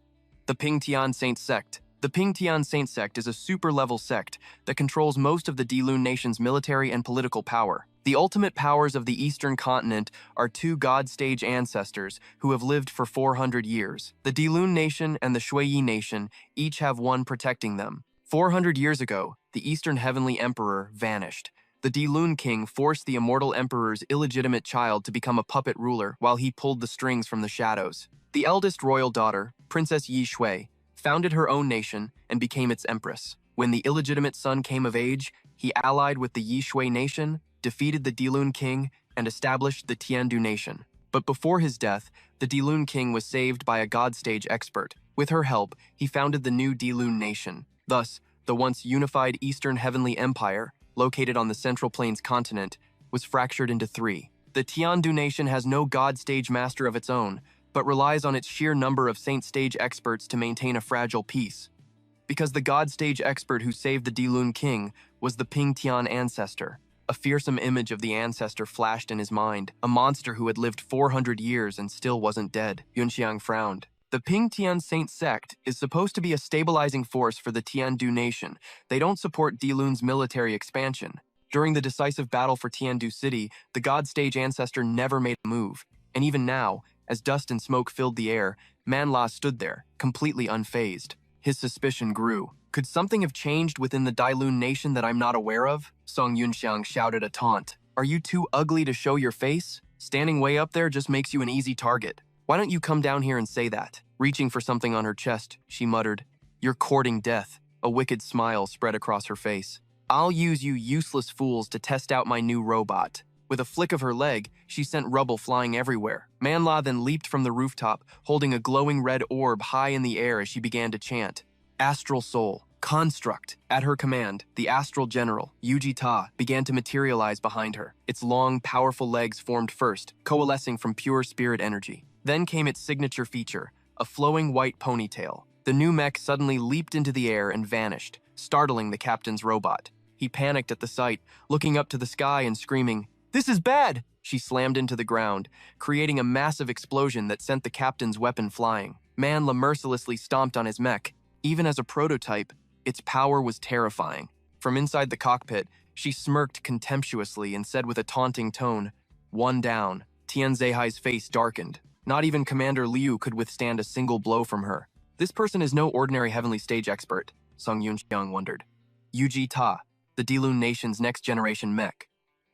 Speaker 1: "The Pingtian Saint sect. The Pingtian Saint sect is a super-level sect that controls most of the Dilun nation's military and political power. The ultimate powers of the Eastern continent are two God-stage ancestors who have lived for 400 years. The Dilun nation and the Shuiyi nation each have one protecting them. 400 years ago, the Eastern Heavenly Emperor vanished. The Dilun king forced the immortal emperor's illegitimate child to become a puppet ruler while he pulled the strings from the shadows. The eldest royal daughter, Princess Yi Shui, founded her own nation and became its empress. When the illegitimate son came of age, he allied with the Yi Shui nation, defeated the Dilun king, and established the Tiandu nation. But before his death, the Dilun king was saved by a God-stage expert. With her help, he founded the new Dilun nation. Thus, the once unified Eastern Heavenly Empire, located on the Central Plains continent, was fractured into three. The Tiandu nation has no God-stage master of its own, but relies on its sheer number of Saint Stage experts to maintain a fragile peace. Because the God Stage expert who saved the Dilun king was the Pingtian ancestor. A fearsome image of the ancestor flashed in his mind, a monster who had lived 400 years and still wasn't dead. Yunxiang frowned. The Pingtian Saint sect is supposed to be a stabilizing force for the Tiandu nation. They don't support Dilun's military expansion. During the decisive battle for Tiandu City, the God Stage ancestor never made a move. And even now, as dust and smoke filled the air, Manhwa stood there, completely unfazed. His suspicion grew. Could something have changed within the Dilun nation that I'm not aware of? Song Yunxiang shouted a taunt. Are you too ugly to show your face? Standing way up there just makes you an easy target. Why don't you come down here and say that? Reaching for something on her chest, she muttered, You're courting death. A wicked smile spread across her face. I'll use you useless fools to test out my new robot. With a flick of her leg, she sent rubble flying everywhere. Manhwa then leaped from the rooftop, holding a glowing red orb high in the air as she began to chant. Astral Soul, Construct. At her command, the astral general, Yuji Ta, began to materialize behind her. Its long, powerful legs formed first, coalescing from pure spirit energy. Then came its signature feature, a flowing white ponytail. The new mech suddenly leaped into the air and vanished, startling the captain's robot. He panicked at the sight, looking up to the sky and screaming, This is bad! She slammed into the ground, creating a massive explosion that sent the captain's weapon flying. Manhwa mercilessly stomped on his mech. Even as a prototype, its power was terrifying. From inside the cockpit, she smirked contemptuously and said with a taunting tone, One down. Tian Zeihai's face darkened. Not even Commander Liu could withstand a single blow from her. This person is no ordinary heavenly stage expert, Song Yunxiang wondered. Yuji Ta, the Dilun nation's next-generation mech.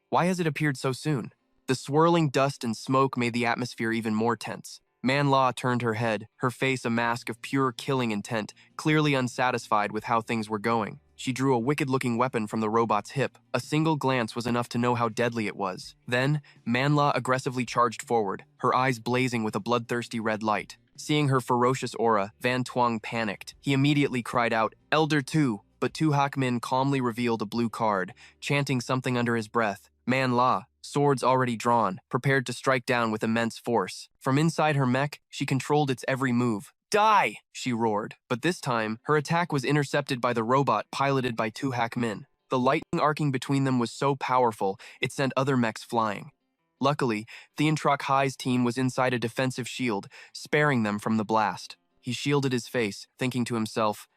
Speaker 1: Why has it appeared so soon? The swirling dust and smoke made the atmosphere even more tense. Manhwa turned her head, her face a mask of pure killing intent, clearly unsatisfied with how things were going. She drew a wicked-looking weapon from the robot's hip. A single glance was enough to know how deadly it was. Then, Manhwa aggressively charged forward, her eyes blazing with a bloodthirsty red light. Seeing her ferocious aura, Van Tuong panicked. He immediately cried out, Elder 2, but Tu Hakmin calmly revealed a blue card, chanting something under his breath. Manhwa, swords already drawn, prepared to strike down with immense force. From inside her mech, she controlled its every move. Die! She roared. But this time, her attack was intercepted by the robot piloted by Tu Hakmin. The lightning arcing between them was so powerful, it sent other mechs flying. Luckily, Thien Troc Hai's team was inside a defensive shield, sparing them from the blast. He shielded his face, thinking to himself,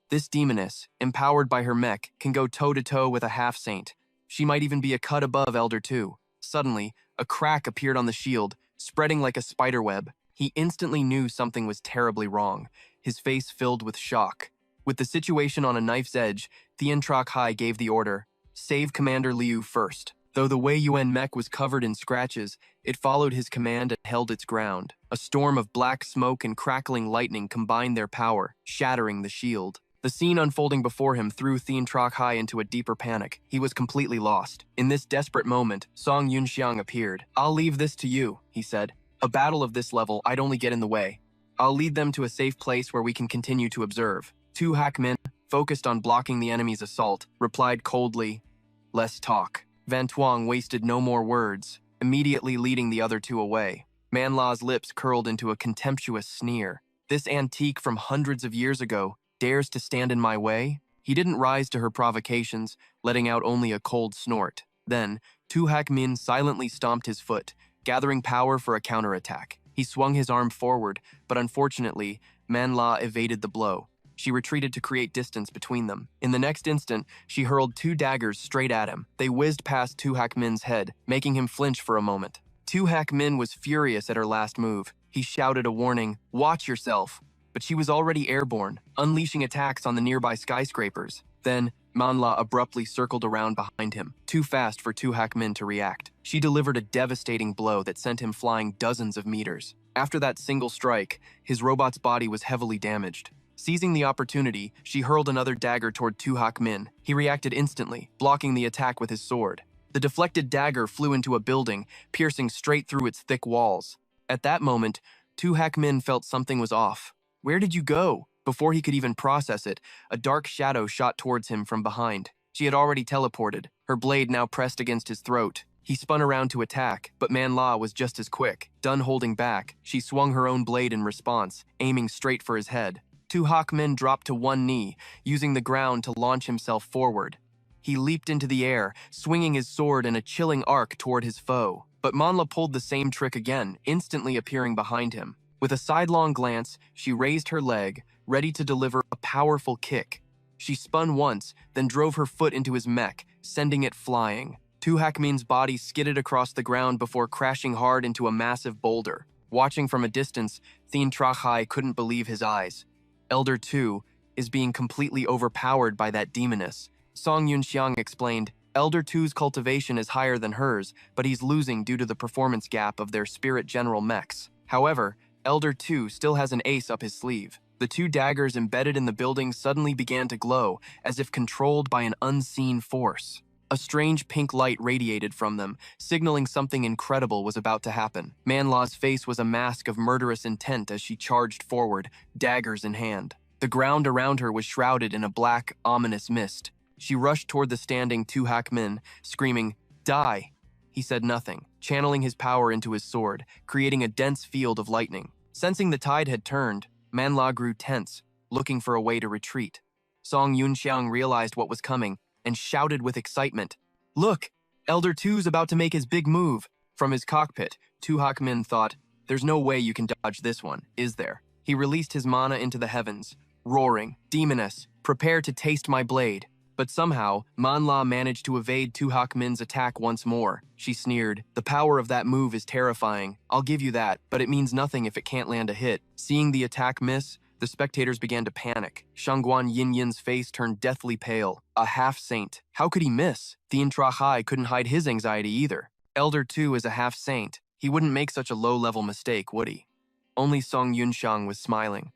Speaker 1: This demoness, empowered by her mech, can go toe-to-toe with a half-saint. She might even be a cut above Elder 2. Suddenly, a crack appeared on the shield, spreading like a spiderweb. He instantly knew something was terribly wrong, his face filled with shock. With the situation on a knife's edge, Thien Troc Hai gave the order, Save Commander Liu first. Though the Wei Yuan mech was covered in scratches, it followed his command and held its ground. A storm of black smoke and crackling lightning combined their power, shattering the shield. The scene unfolding before him threw Thien Troc Hai into a deeper panic. He was completely lost. In this desperate moment, Song Yunxiang appeared. I'll leave this to you, he said. A battle of this level, I'd only get in the way. I'll lead them to a safe place where we can continue to observe. Tu Hakmin, focused on blocking the enemy's assault, replied coldly, Less talk. Van Tuong wasted no more words, immediately leading the other two away. Manhwa's lips curled into a contemptuous sneer. This antique from hundreds of years ago dares to stand in my way? He didn't rise to her provocations, letting out only a cold snort. Then, Tu Hakmin silently stomped his foot, gathering power for a counterattack. He swung his arm forward, but unfortunately, Manhwa evaded the blow. She retreated to create distance between them. In the next instant, she hurled 2 daggers straight at him. They whizzed past Tu Hak Min's head, making him flinch for a moment. Tu Hak Min was furious at her last move. He shouted a warning, "Watch yourself!" But she was already airborne, unleashing attacks on the nearby skyscrapers. Then, Manhwa abruptly circled around behind him, too fast for Tu Hak Min to react. She delivered a devastating blow that sent him flying dozens of meters. After that single strike, his robot's body was heavily damaged. Seizing the opportunity, she hurled another dagger toward Tu Hak Min. He reacted instantly, blocking the attack with his sword. The deflected dagger flew into a building, piercing straight through its thick walls. At that moment, Tu Hak Min felt something was off. "Where did you go?" Before he could even process it, a dark shadow shot towards him from behind. She had already teleported, her blade now pressed against his throat. He spun around to attack, but Manhwa was just as quick. Done holding back, she swung her own blade in response, aiming straight for his head. Tu Hak Min dropped to one knee, using the ground to launch himself forward. He leaped into the air, swinging his sword in a chilling arc toward his foe. But Manhwa pulled the same trick again, instantly appearing behind him. With a sidelong glance, she raised her leg, ready to deliver a powerful kick. She spun once, then drove her foot into his mech, sending it flying. Tu Hak Min's body skidded across the ground before crashing hard into a massive boulder. Watching from a distance, Thien Trachai couldn't believe his eyes. Elder 2 is being completely overpowered by that demoness. Song Yunxiang explained, Elder 2's cultivation is higher than hers, but he's losing due to the performance gap of their Spirit General mechs. However, Elder 2 still has an ace up his sleeve. The 2 daggers embedded in the building suddenly began to glow, as if controlled by an unseen force. A strange pink light radiated from them, signaling something incredible was about to happen. Manhwa's face was a mask of murderous intent as she charged forward, daggers in hand. The ground around her was shrouded in a black, ominous mist. She rushed toward the standing Tu Hak Min, screaming, "Die!" He said nothing, channeling his power into his sword, creating a dense field of lightning. Sensing the tide had turned, Manhwa grew tense, looking for a way to retreat. Song Yunxiang realized what was coming and shouted with excitement, "Look! Elder 2's about to make his big move!" From his cockpit, Tu Hak Min thought, "There's no way you can dodge this one, is there?" He released his mana into the heavens, roaring, "Demoness, prepare to taste my blade." But somehow, Manhwa managed to evade Tu Hak Min's attack once more. She sneered, "The power of that move is terrifying. I'll give you that, but it means nothing if it can't land a hit." Seeing the attack miss, the spectators began to panic. Shangguan Yin-Yin's face turned deathly pale. A half-saint. How could he miss? Thien Trachai couldn't hide his anxiety either. Elder 2 is a half-saint. He wouldn't make such a low-level mistake, would he? Only Song Yunxiang was smiling.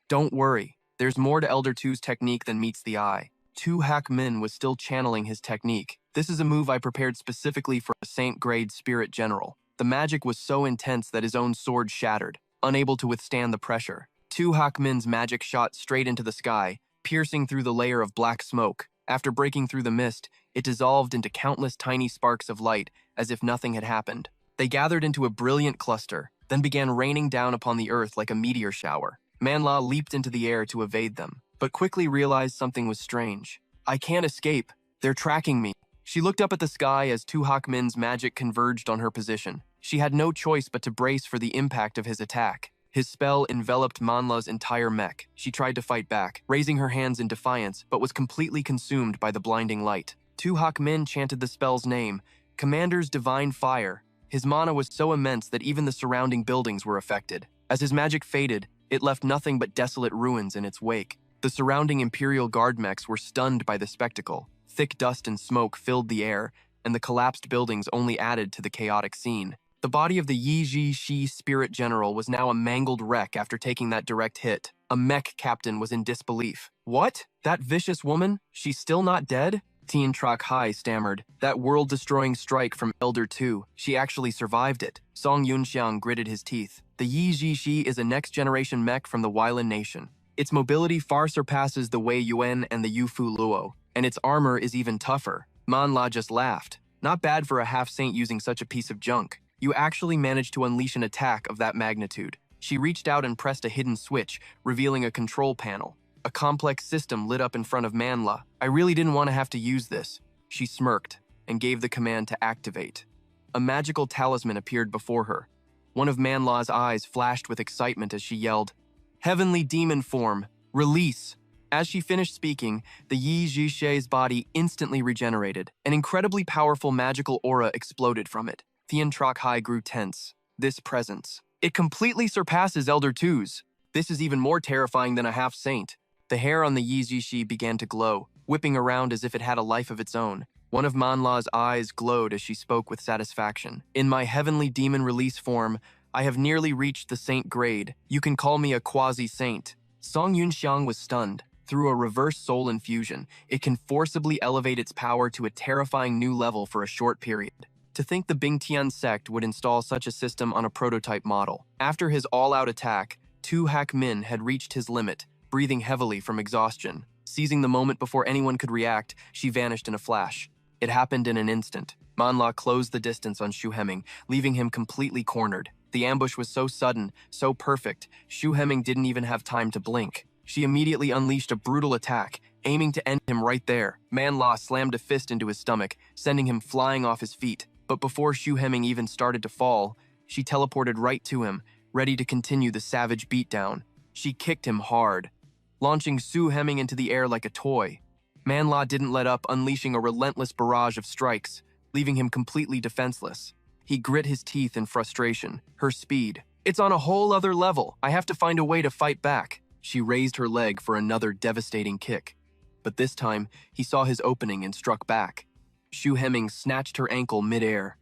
Speaker 1: "Don't worry. There's more to Elder 2's technique than meets the eye." Tu Hak Min was still channeling his technique. "This is a move I prepared specifically for a Saint-grade Spirit General." The magic was so intense that his own sword shattered, unable to withstand the pressure. Tu Hak Min's magic shot straight into the sky, piercing through the layer of black smoke. After breaking through the mist, it dissolved into countless tiny sparks of light, as if nothing had happened. They gathered into a brilliant cluster, then began raining down upon the earth like a meteor shower. Manhwa leaped into the air to evade them, but quickly realized something was strange. "I can't escape. They're tracking me." She looked up at the sky as Tu Hak Min's magic converged on her position. She had no choice but to brace for the impact of his attack. His spell enveloped Manhwa's entire mech. She tried to fight back, raising her hands in defiance, but was completely consumed by the blinding light. Tu Hak Min chanted the spell's name, "Commander's Divine Fire." His mana was so immense that even the surrounding buildings were affected. As his magic faded, it left nothing but desolate ruins in its wake. The surrounding Imperial Guard mechs were stunned by the spectacle. Thick dust and smoke filled the air, and the collapsed buildings only added to the chaotic scene. The body of the Yi Ji Shi Spirit General was now a mangled wreck after taking that direct hit. A mech captain was in disbelief. "What? That vicious woman? She's still not dead?" Thien Trachai stammered. "That world-destroying strike from Elder 2. She actually survived it." Song Yunxiang gritted his teeth. "The Yi Ji Shi is a next-generation mech from the Weilan Nation. Its mobility far surpasses the Wei Yuan and the Yufu Luo, and its armor is even tougher." Manhwa just laughed. "Not bad for a half-saint using such a piece of junk. You actually managed to unleash an attack of that magnitude." She reached out and pressed a hidden switch, revealing a control panel. A complex system lit up in front of Manhwa. "I really didn't want to have to use this." She smirked and gave the command to activate. A magical talisman appeared before her. One of Manhwa's eyes flashed with excitement as she yelled, "Heavenly demon form, release!" As she finished speaking, the Yi Zhixie's body instantly regenerated. An incredibly powerful magical aura exploded from it. Thian Troc Hai grew tense. This presence. It completely surpasses Elder Two's. This is even more terrifying than a half-saint. The hair on the Yi Zhixie began to glow, whipping around as if it had a life of its own. One of Manla's eyes glowed as she spoke with satisfaction. In my heavenly demon release form, I have nearly reached the saint grade. You can call me a quasi-saint. Song Yunxiang was stunned. Through a reverse soul infusion, it can forcibly elevate its power to a terrifying new level for a short period. To think the Bingtian sect would install such a system on a prototype model. After his all-out attack, Tu Hak Min had reached his limit, breathing heavily from exhaustion. Seizing the moment before anyone could react, she vanished in a flash. It happened in an instant. Manhwa closed the distance on Xu Heming, leaving him completely cornered. The ambush was so sudden, so perfect, Xu Heming didn't even have time to blink. She immediately unleashed a brutal attack, aiming to end him right there. Manhwa slammed a fist into his stomach, sending him flying off his feet. But before Xu Heming even started to fall, she teleported right to him, ready to continue the savage beatdown. She kicked him hard, launching Xu Heming into the air like a toy. Manhwa didn't let up, unleashing a relentless barrage of strikes, leaving him completely defenseless. He grit his teeth in frustration. Her speed. It's on a whole other level. I have to find a way to fight back. She raised her leg for another devastating kick. But this time, he saw his opening and struck back. Xu Heming snatched her ankle mid-air.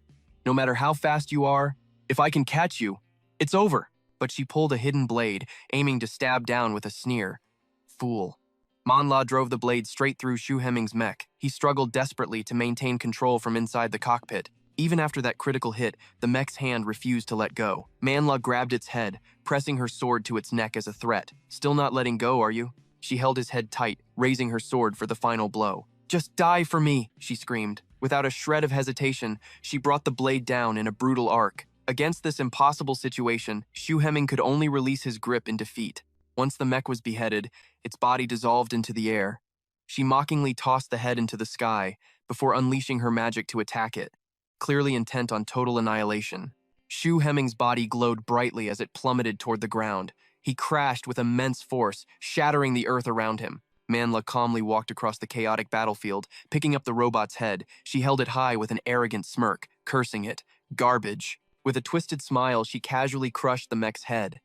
Speaker 1: No matter how fast you are, if I can catch you, it's over. But she pulled a hidden blade, aiming to stab down with a sneer. Fool. Manhwa drove the blade straight through Xu Heming's mech. He struggled desperately to maintain control from inside the cockpit. Even after that critical hit, the mech's hand refused to let go. Manhwa grabbed its head, pressing her sword to its neck as a threat. Still not letting go, are you? She held his head tight, raising her sword for the final blow. Just die for me, she screamed. Without a shred of hesitation, she brought the blade down in a brutal arc. Against this impossible situation, Xu Heming could only release his grip in defeat. Once the mech was beheaded, its body dissolved into the air. She mockingly tossed the head into the sky before unleashing her magic to attack it, clearly intent on total annihilation. Xu Heming's body glowed brightly as it plummeted toward the ground. He crashed with immense force, shattering the earth around him. Manhwa calmly walked across the chaotic battlefield, picking up the robot's head. She held it high with an arrogant smirk, cursing it. Garbage. With a twisted smile, she casually crushed the mech's head.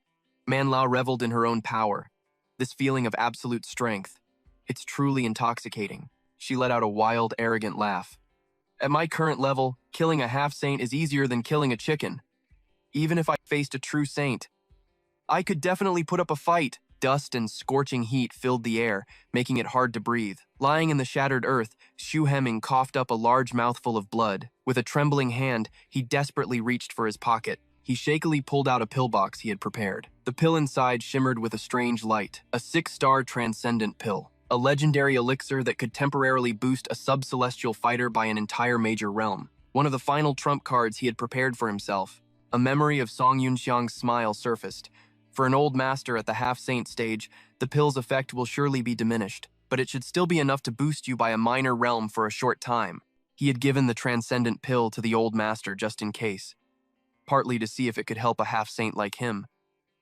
Speaker 1: Manhwa reveled in her own power. This feeling of absolute strength. It's truly intoxicating. She let out a wild, arrogant laugh. At my current level, killing a half-saint is easier than killing a chicken. Even if I faced a true saint, I could definitely put up a fight. Dust and scorching heat filled the air, making it hard to breathe. Lying in the shattered earth, Xu Heming coughed up a large mouthful of blood. With a trembling hand, he desperately reached for his pocket. He shakily pulled out a pillbox he had prepared. The pill inside shimmered with a strange light. A 6-star Transcendent pill. A legendary elixir that could temporarily boost a sub-celestial fighter by an entire major realm. One of the final trump cards he had prepared for himself. A memory of Song Yunxiang's smile surfaced. For an old master at the half-saint stage, the pill's effect will surely be diminished, but it should still be enough to boost you by a minor realm for a short time. He had given the Transcendent pill to the old master just in case, partly to see if it could help a half-saint like him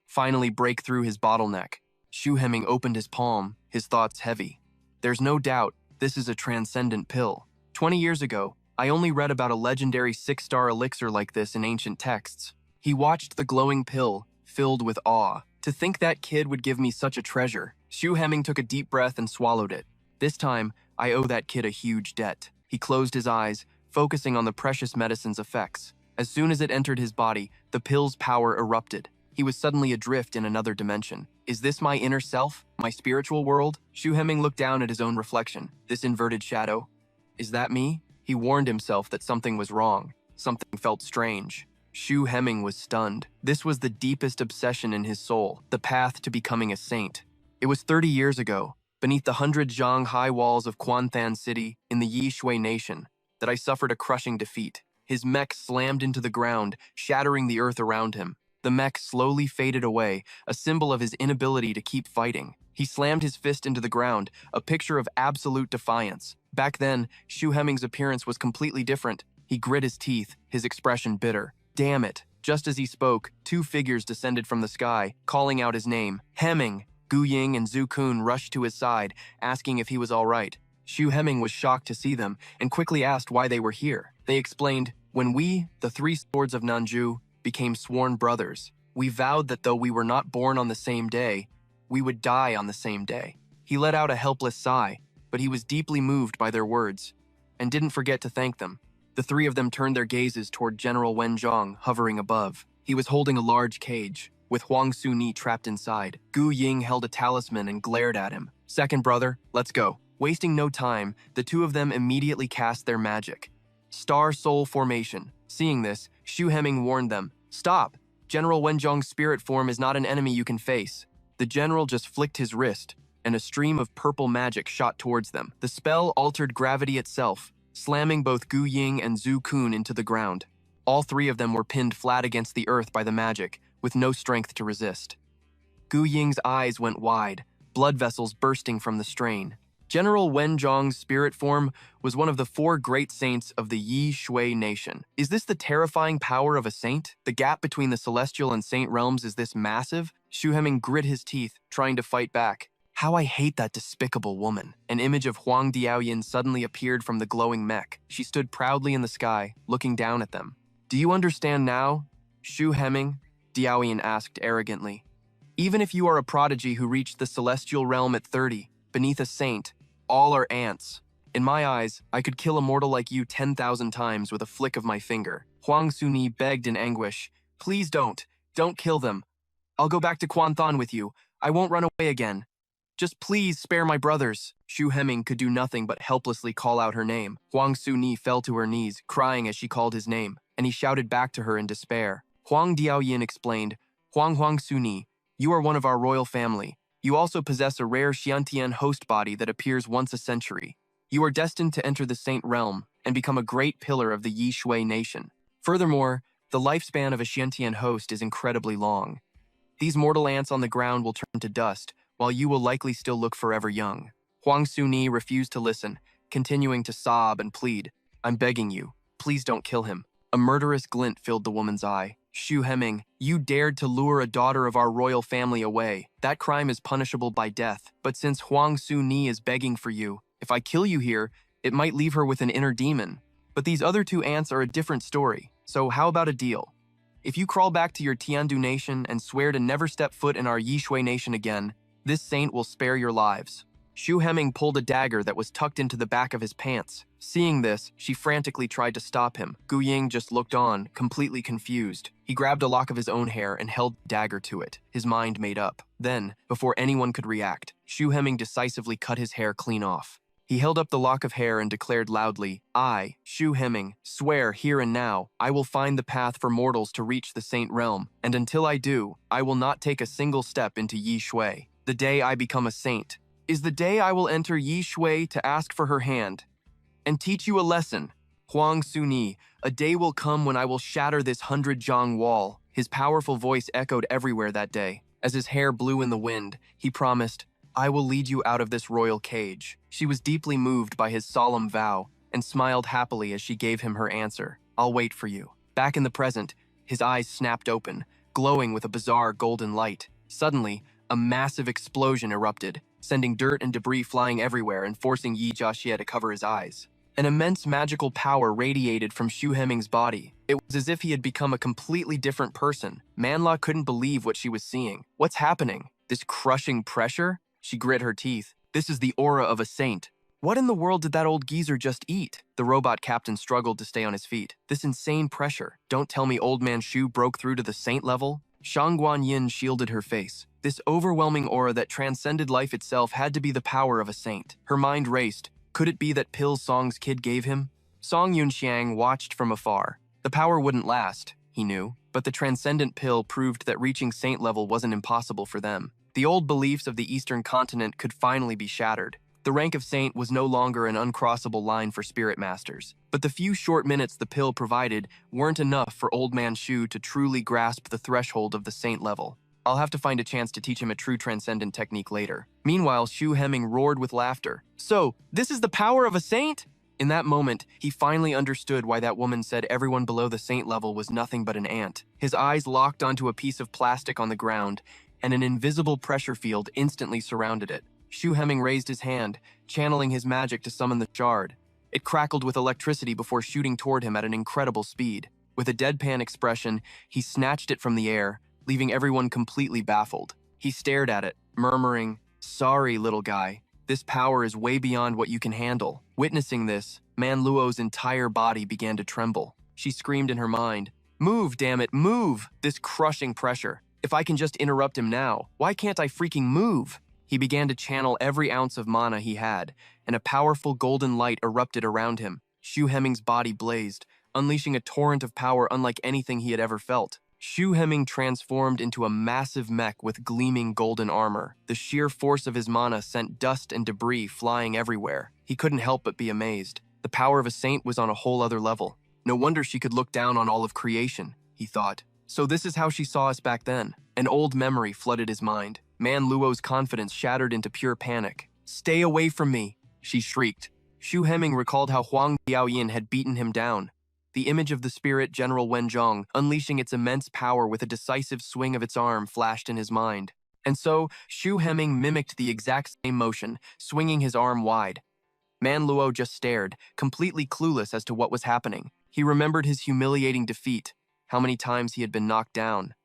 Speaker 1: finally break through his bottleneck. Xu Heming opened his palm, his thoughts heavy. There's no doubt this is a Transcendent pill. 20 years ago, I only read about a legendary 6-star elixir like this in ancient texts. He watched the glowing pill, filled with awe. To think that kid would give me such a treasure. Xu Heming took a deep breath and swallowed it. This time, I owe that kid a huge debt. He closed his eyes, focusing on the precious medicine's effects. As soon as it entered his body, the pill's power erupted. He was suddenly adrift in another dimension. Is this my inner self? My spiritual world? Xu Heming looked down at his own reflection. This inverted shadow. Is that me? He warned himself that something was wrong. Something felt strange. Xu Heming was stunned. This was the deepest obsession in his soul, the path to becoming a saint. It was 30 years ago, beneath the 100 high walls of Quanthan City in the Yi Shui Nation, that I suffered a crushing defeat. His mech slammed into the ground, shattering the earth around him. The mech slowly faded away, a symbol of his inability to keep fighting. He slammed his fist into the ground, a picture of absolute defiance. Back then, Xu Heming's appearance was completely different. He grit his teeth, his expression bitter. Damn it. Just as he spoke, 2 figures descended from the sky, calling out his name. Heming! Gu Ying and Zhu Kun rushed to his side, asking if he was all right. Xu Heming was shocked to see them and quickly asked why they were here. They explained, "When we, the three swords of Nanju, became sworn brothers, we vowed that though we were not born on the same day, we would die on the same day." He let out a helpless sigh, but he was deeply moved by their words and didn't forget to thank them. The three of them turned their gazes toward General Wenzhong hovering above. He was holding a large cage, with Huang Suni trapped inside. Gu Ying held a talisman and glared at him. "Second brother, let's go." Wasting no time, the two of them immediately cast their magic. Star Soul Formation. Seeing this, Xu Heming warned them, "Stop! General Wenzhong's spirit form is not an enemy you can face." The general just flicked his wrist, and a stream of purple magic shot towards them. The spell altered gravity itself, slamming both Gu Ying and Zhu Kun into the ground. All three of them were pinned flat against the earth by the magic, with no strength to resist. Gu Ying's eyes went wide, blood vessels bursting from the strain. General Wenzhong's spirit form was one of the four great saints of the Yi Shui nation. Is this the terrifying power of a saint? The gap between the celestial and saint realms is this massive? Xu Heming grit his teeth, trying to fight back. "How I hate that despicable woman." An image of Huang Diaoyin suddenly appeared from the glowing mech. She stood proudly in the sky, looking down at them. "Do you understand now, Xu Heming?" Diaoyin asked arrogantly. "Even if you are a prodigy who reached the celestial realm at 30, beneath a saint, all are ants. In my eyes, I could kill a mortal like you 10,000 times with a flick of my finger." Huang Suni begged in anguish, "Please don't kill them. I'll go back to Quanthan with you. I won't run away again. Just please spare my brothers." Xu Heming could do nothing but helplessly call out her name. Huang Suni fell to her knees, crying as she called his name, and he shouted back to her in despair. Huang Diaoyin explained, Huang Suni, you are one of our royal family. You also possess a rare Xiantian host body that appears once a century. You are destined to enter the Saint Realm and become a great pillar of the Yi Shui nation. Furthermore, the lifespan of a Xiantian host is incredibly long. These mortal ants on the ground will turn to dust, while you will likely still look forever young. Huang Suni refused to listen, continuing to sob and plead, "I'm begging you, please don't kill him." A murderous glint filled the woman's eye. "Xu Heming, you dared to lure a daughter of our royal family away. That crime is punishable by death. But since Huang Suni is begging for you, if I kill you here, it might leave her with an inner demon. But these other two ants are a different story. So how about a deal? If you crawl back to your Tiandu nation and swear to never step foot in our Yi Shui nation again, this saint will spare your lives." Xu Heming pulled a dagger that was tucked into the back of his pants. Seeing this, she frantically tried to stop him. Gu Ying just looked on, completely confused. He grabbed a lock of his own hair and held the dagger to it, his mind made up. Then, before anyone could react, Xu Heming decisively cut his hair clean off. He held up the lock of hair and declared loudly, "I, Xu Heming, swear here and now, I will find the path for mortals to reach the Saint Realm, and until I do, I will not take a single step into Yi Shui. The day I become a saint is the day I will enter Yi Shui to ask for her hand and teach you a lesson. Huang Suni, a day will come when I will shatter this 100-jiang wall." His powerful voice echoed everywhere that day. As his hair blew in the wind, he promised, "I will lead you out of this royal cage." She was deeply moved by his solemn vow and smiled happily as she gave him her answer, "I'll wait for you." Back in the present, his eyes snapped open, glowing with a bizarre golden light. Suddenly, a massive explosion erupted, sending dirt and debris flying everywhere and forcing Yi Jiaxie to cover his eyes. An immense magical power radiated from Xu Heming's body. It was as if he had become a completely different person. Manhwa couldn't believe what she was seeing. "What's happening? This crushing pressure?" She grit her teeth. "This is the aura of a saint. What in the world did that old geezer just eat?" The robot captain struggled to stay on his feet. "This insane pressure. Don't tell me old man Shu broke through to the saint level?" Shang Guanyin shielded her face. This overwhelming aura that transcended life itself had to be the power of a saint. Her mind raced. Could it be that pill Song's kid gave him? Song Yunxiang watched from afar. The power wouldn't last, he knew, but the transcendent pill proved that reaching saint level wasn't impossible for them. The old beliefs of the Eastern continent could finally be shattered. The rank of saint was no longer an uncrossable line for spirit masters. But the few short minutes the pill provided weren't enough for Old Man Shu to truly grasp the threshold of the saint level. I'll have to find a chance to teach him a true transcendent technique later. Meanwhile, Xu Heming roared with laughter. "So, this is the power of a saint?" In that moment, he finally understood why that woman said everyone below the saint level was nothing but an ant. His eyes locked onto a piece of plastic on the ground, and an invisible pressure field instantly surrounded it. Xu Heming raised his hand, channeling his magic to summon the shard. It crackled with electricity before shooting toward him at an incredible speed. With a deadpan expression, he snatched it from the air, leaving everyone completely baffled. He stared at it, murmuring, "Sorry, little guy. This power is way beyond what you can handle." Witnessing this, Man Luo's entire body began to tremble. She screamed in her mind, "Move, damn it, move!" This crushing pressure. If I can just interrupt him now, why can't I freaking move? He began to channel every ounce of mana he had, and a powerful golden light erupted around him. Xu Heming's body blazed, unleashing a torrent of power unlike anything he had ever felt. Xu Heming transformed into a massive mech with gleaming golden armor. The sheer force of his mana sent dust and debris flying everywhere. He couldn't help but be amazed. The power of a saint was on a whole other level. No wonder she could look down on all of creation, he thought. So this is how she saw us back then. An old memory flooded his mind. Man Luo's confidence shattered into pure panic. "Stay away from me," she shrieked. Xu Heming recalled how Huang Diaoyin had beaten him down. The image of the spirit General Wenzhong unleashing its immense power with a decisive swing of its arm flashed in his mind. And so, Xu Heming mimicked the exact same motion, swinging his arm wide. Man Luo just stared, completely clueless as to what was happening. He remembered his humiliating defeat, how many times he had been knocked down.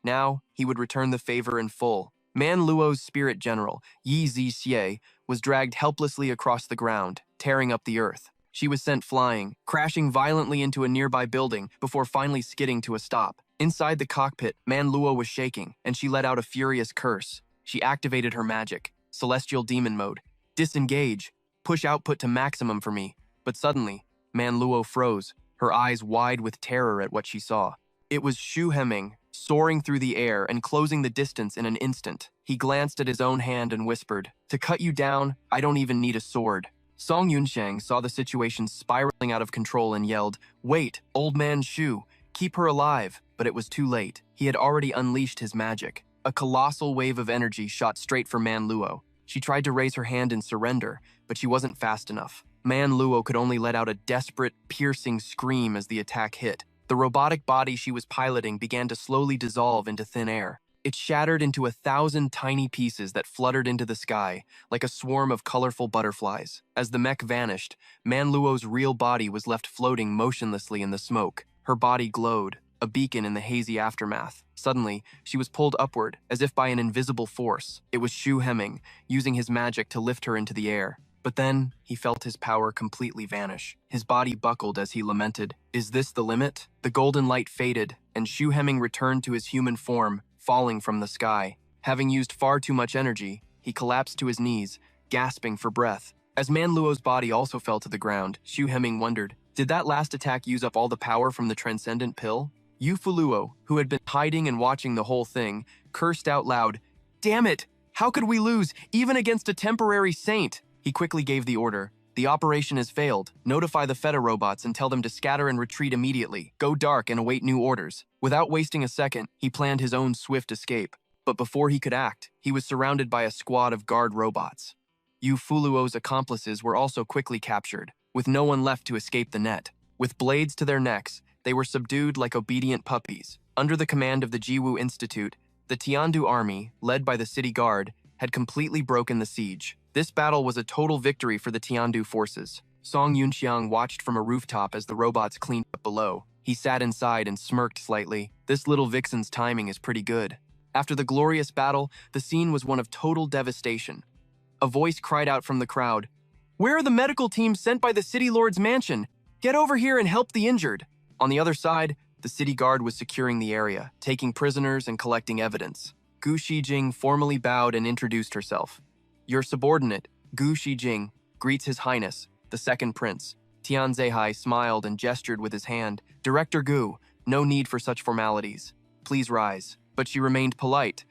Speaker 1: Now, he would return the favor in full. Man Luo's spirit general, Yi Zixie, was dragged helplessly across the ground, tearing up the earth. She was sent flying, crashing violently into a nearby building before finally skidding to a stop. Inside the cockpit, Man Luo was shaking, and she let out a furious curse. She activated her magic, Celestial Demon Mode. "Disengage. Push output to maximum for me." But suddenly, Man Luo froze, her eyes wide with terror at what she saw. It was Xu Heming, soaring through the air and closing the distance in an instant. He glanced at his own hand and whispered, "To cut you down, I don't even need a sword." Song Yunsheng saw the situation spiraling out of control and yelled, "Wait, old man Xu, keep her alive." But it was too late. He had already unleashed his magic. A colossal wave of energy shot straight for Man Luo. She tried to raise her hand in surrender, but she wasn't fast enough. Man Luo could only let out a desperate, piercing scream as the attack hit. The robotic body she was piloting began to slowly dissolve into thin air. It shattered into 1,000 tiny pieces that fluttered into the sky, like a swarm of colorful butterflies. As the mech vanished, Man Luo's real body was left floating motionlessly in the smoke. Her body glowed, a beacon in the hazy aftermath. Suddenly, she was pulled upward, as if by an invisible force. It was Xu Heming, using his magic to lift her into the air. But then, he felt his power completely vanish. His body buckled as he lamented, "Is this the limit?" The golden light faded, and Xu Heming returned to his human form, falling from the sky. Having used far too much energy, he collapsed to his knees, gasping for breath. As Man Luo's body also fell to the ground, Xu Heming wondered, did that last attack use up all the power from the Transcendent pill? Yu Fuluo, who had been hiding and watching the whole thing, cursed out loud, "Damn it! How could we lose, even against a temporary saint?" He quickly gave the order. "The operation has failed. Notify the Feta robots and tell them to scatter and retreat immediately. Go dark and await new orders." Without wasting a second, he planned his own swift escape. But before he could act, he was surrounded by a squad of guard robots. Yu Fuluo's accomplices were also quickly captured, with no one left to escape the net. With blades to their necks, they were subdued like obedient puppies. Under the command of the Jiwu Institute, the Tiandu army, led by the city guard, had completely broken the siege. This battle was a total victory for the Tiandu forces. Song Yunxiang watched from a rooftop as the robots cleaned up below. He sat inside and smirked slightly. This little vixen's timing is pretty good. After the glorious battle, the scene was one of total devastation. A voice cried out from the crowd, "Where are the medical teams sent by the city lord's mansion? Get over here and help the injured." On the other side, the city guard was securing the area, taking prisoners and collecting evidence. Gu Shijing formally bowed and introduced herself. "Your subordinate, Gu Shijing, greets His Highness, the Second Prince." Tian Zeihai smiled and gestured with his hand. "Director Gu, no need for such formalities. Please rise." But she remained polite.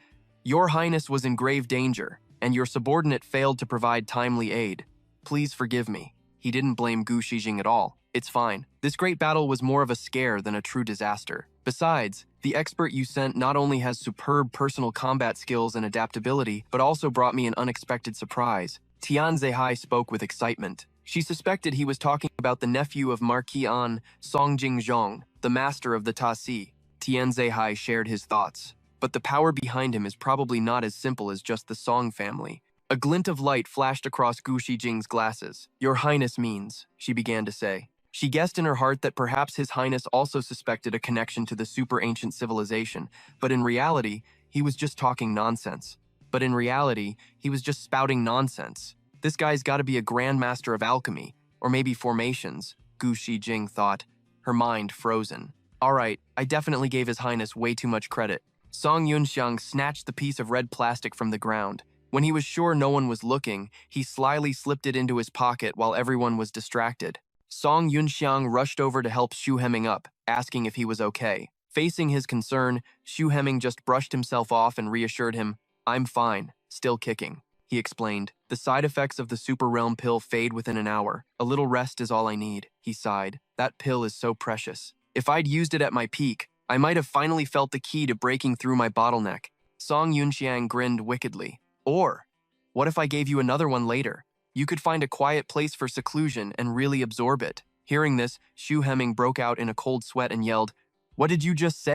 Speaker 1: "Your Highness was in grave danger, and your subordinate failed to provide timely aid. Please forgive me." He didn't blame Gu Shijing at all. "It's fine. This great battle was more of a scare than a true disaster. Besides, the expert you sent not only has superb personal combat skills and adaptability, but also brought me an unexpected surprise." Tian Zeihai spoke with excitement. She suspected he was talking about the nephew of Marquis An, Song Jingzhong, the master of the Ta Si. Tian Zeihai shared his thoughts. but the power behind him is probably not as simple as just the Song family. A glint of light flashed across Gu Shijing's glasses. "Your Highness means," she began to say. She guessed in her heart that perhaps His Highness also suspected a connection to the super ancient civilization, but in reality, he was just talking nonsense. Spouting nonsense. This guy's gotta be a grandmaster of alchemy, or maybe formations, Gu Shijing thought, her mind frozen. Alright, I definitely gave His Highness way too much credit. Song Yunxiang snatched the piece of red plastic from the ground. When he was sure no one was looking, he slyly slipped it into his pocket while everyone was distracted. Song Yunxiang rushed over to help Xu Heming up, asking if he was okay. Facing his concern, Xu Heming just brushed himself off and reassured him, "I'm fine, still kicking," he explained. "The side effects of the Super Realm pill fade within an hour. A little rest is all I need," he sighed. "That pill is so precious. If I'd used it at my peak, I might have finally felt the key to breaking through my bottleneck." Song Yunxiang grinned wickedly. "Or, what if I gave you another one later? You could find a quiet place for seclusion and really absorb it." Hearing this, Xu Heming broke out in a cold sweat and yelled, "What did you just say?"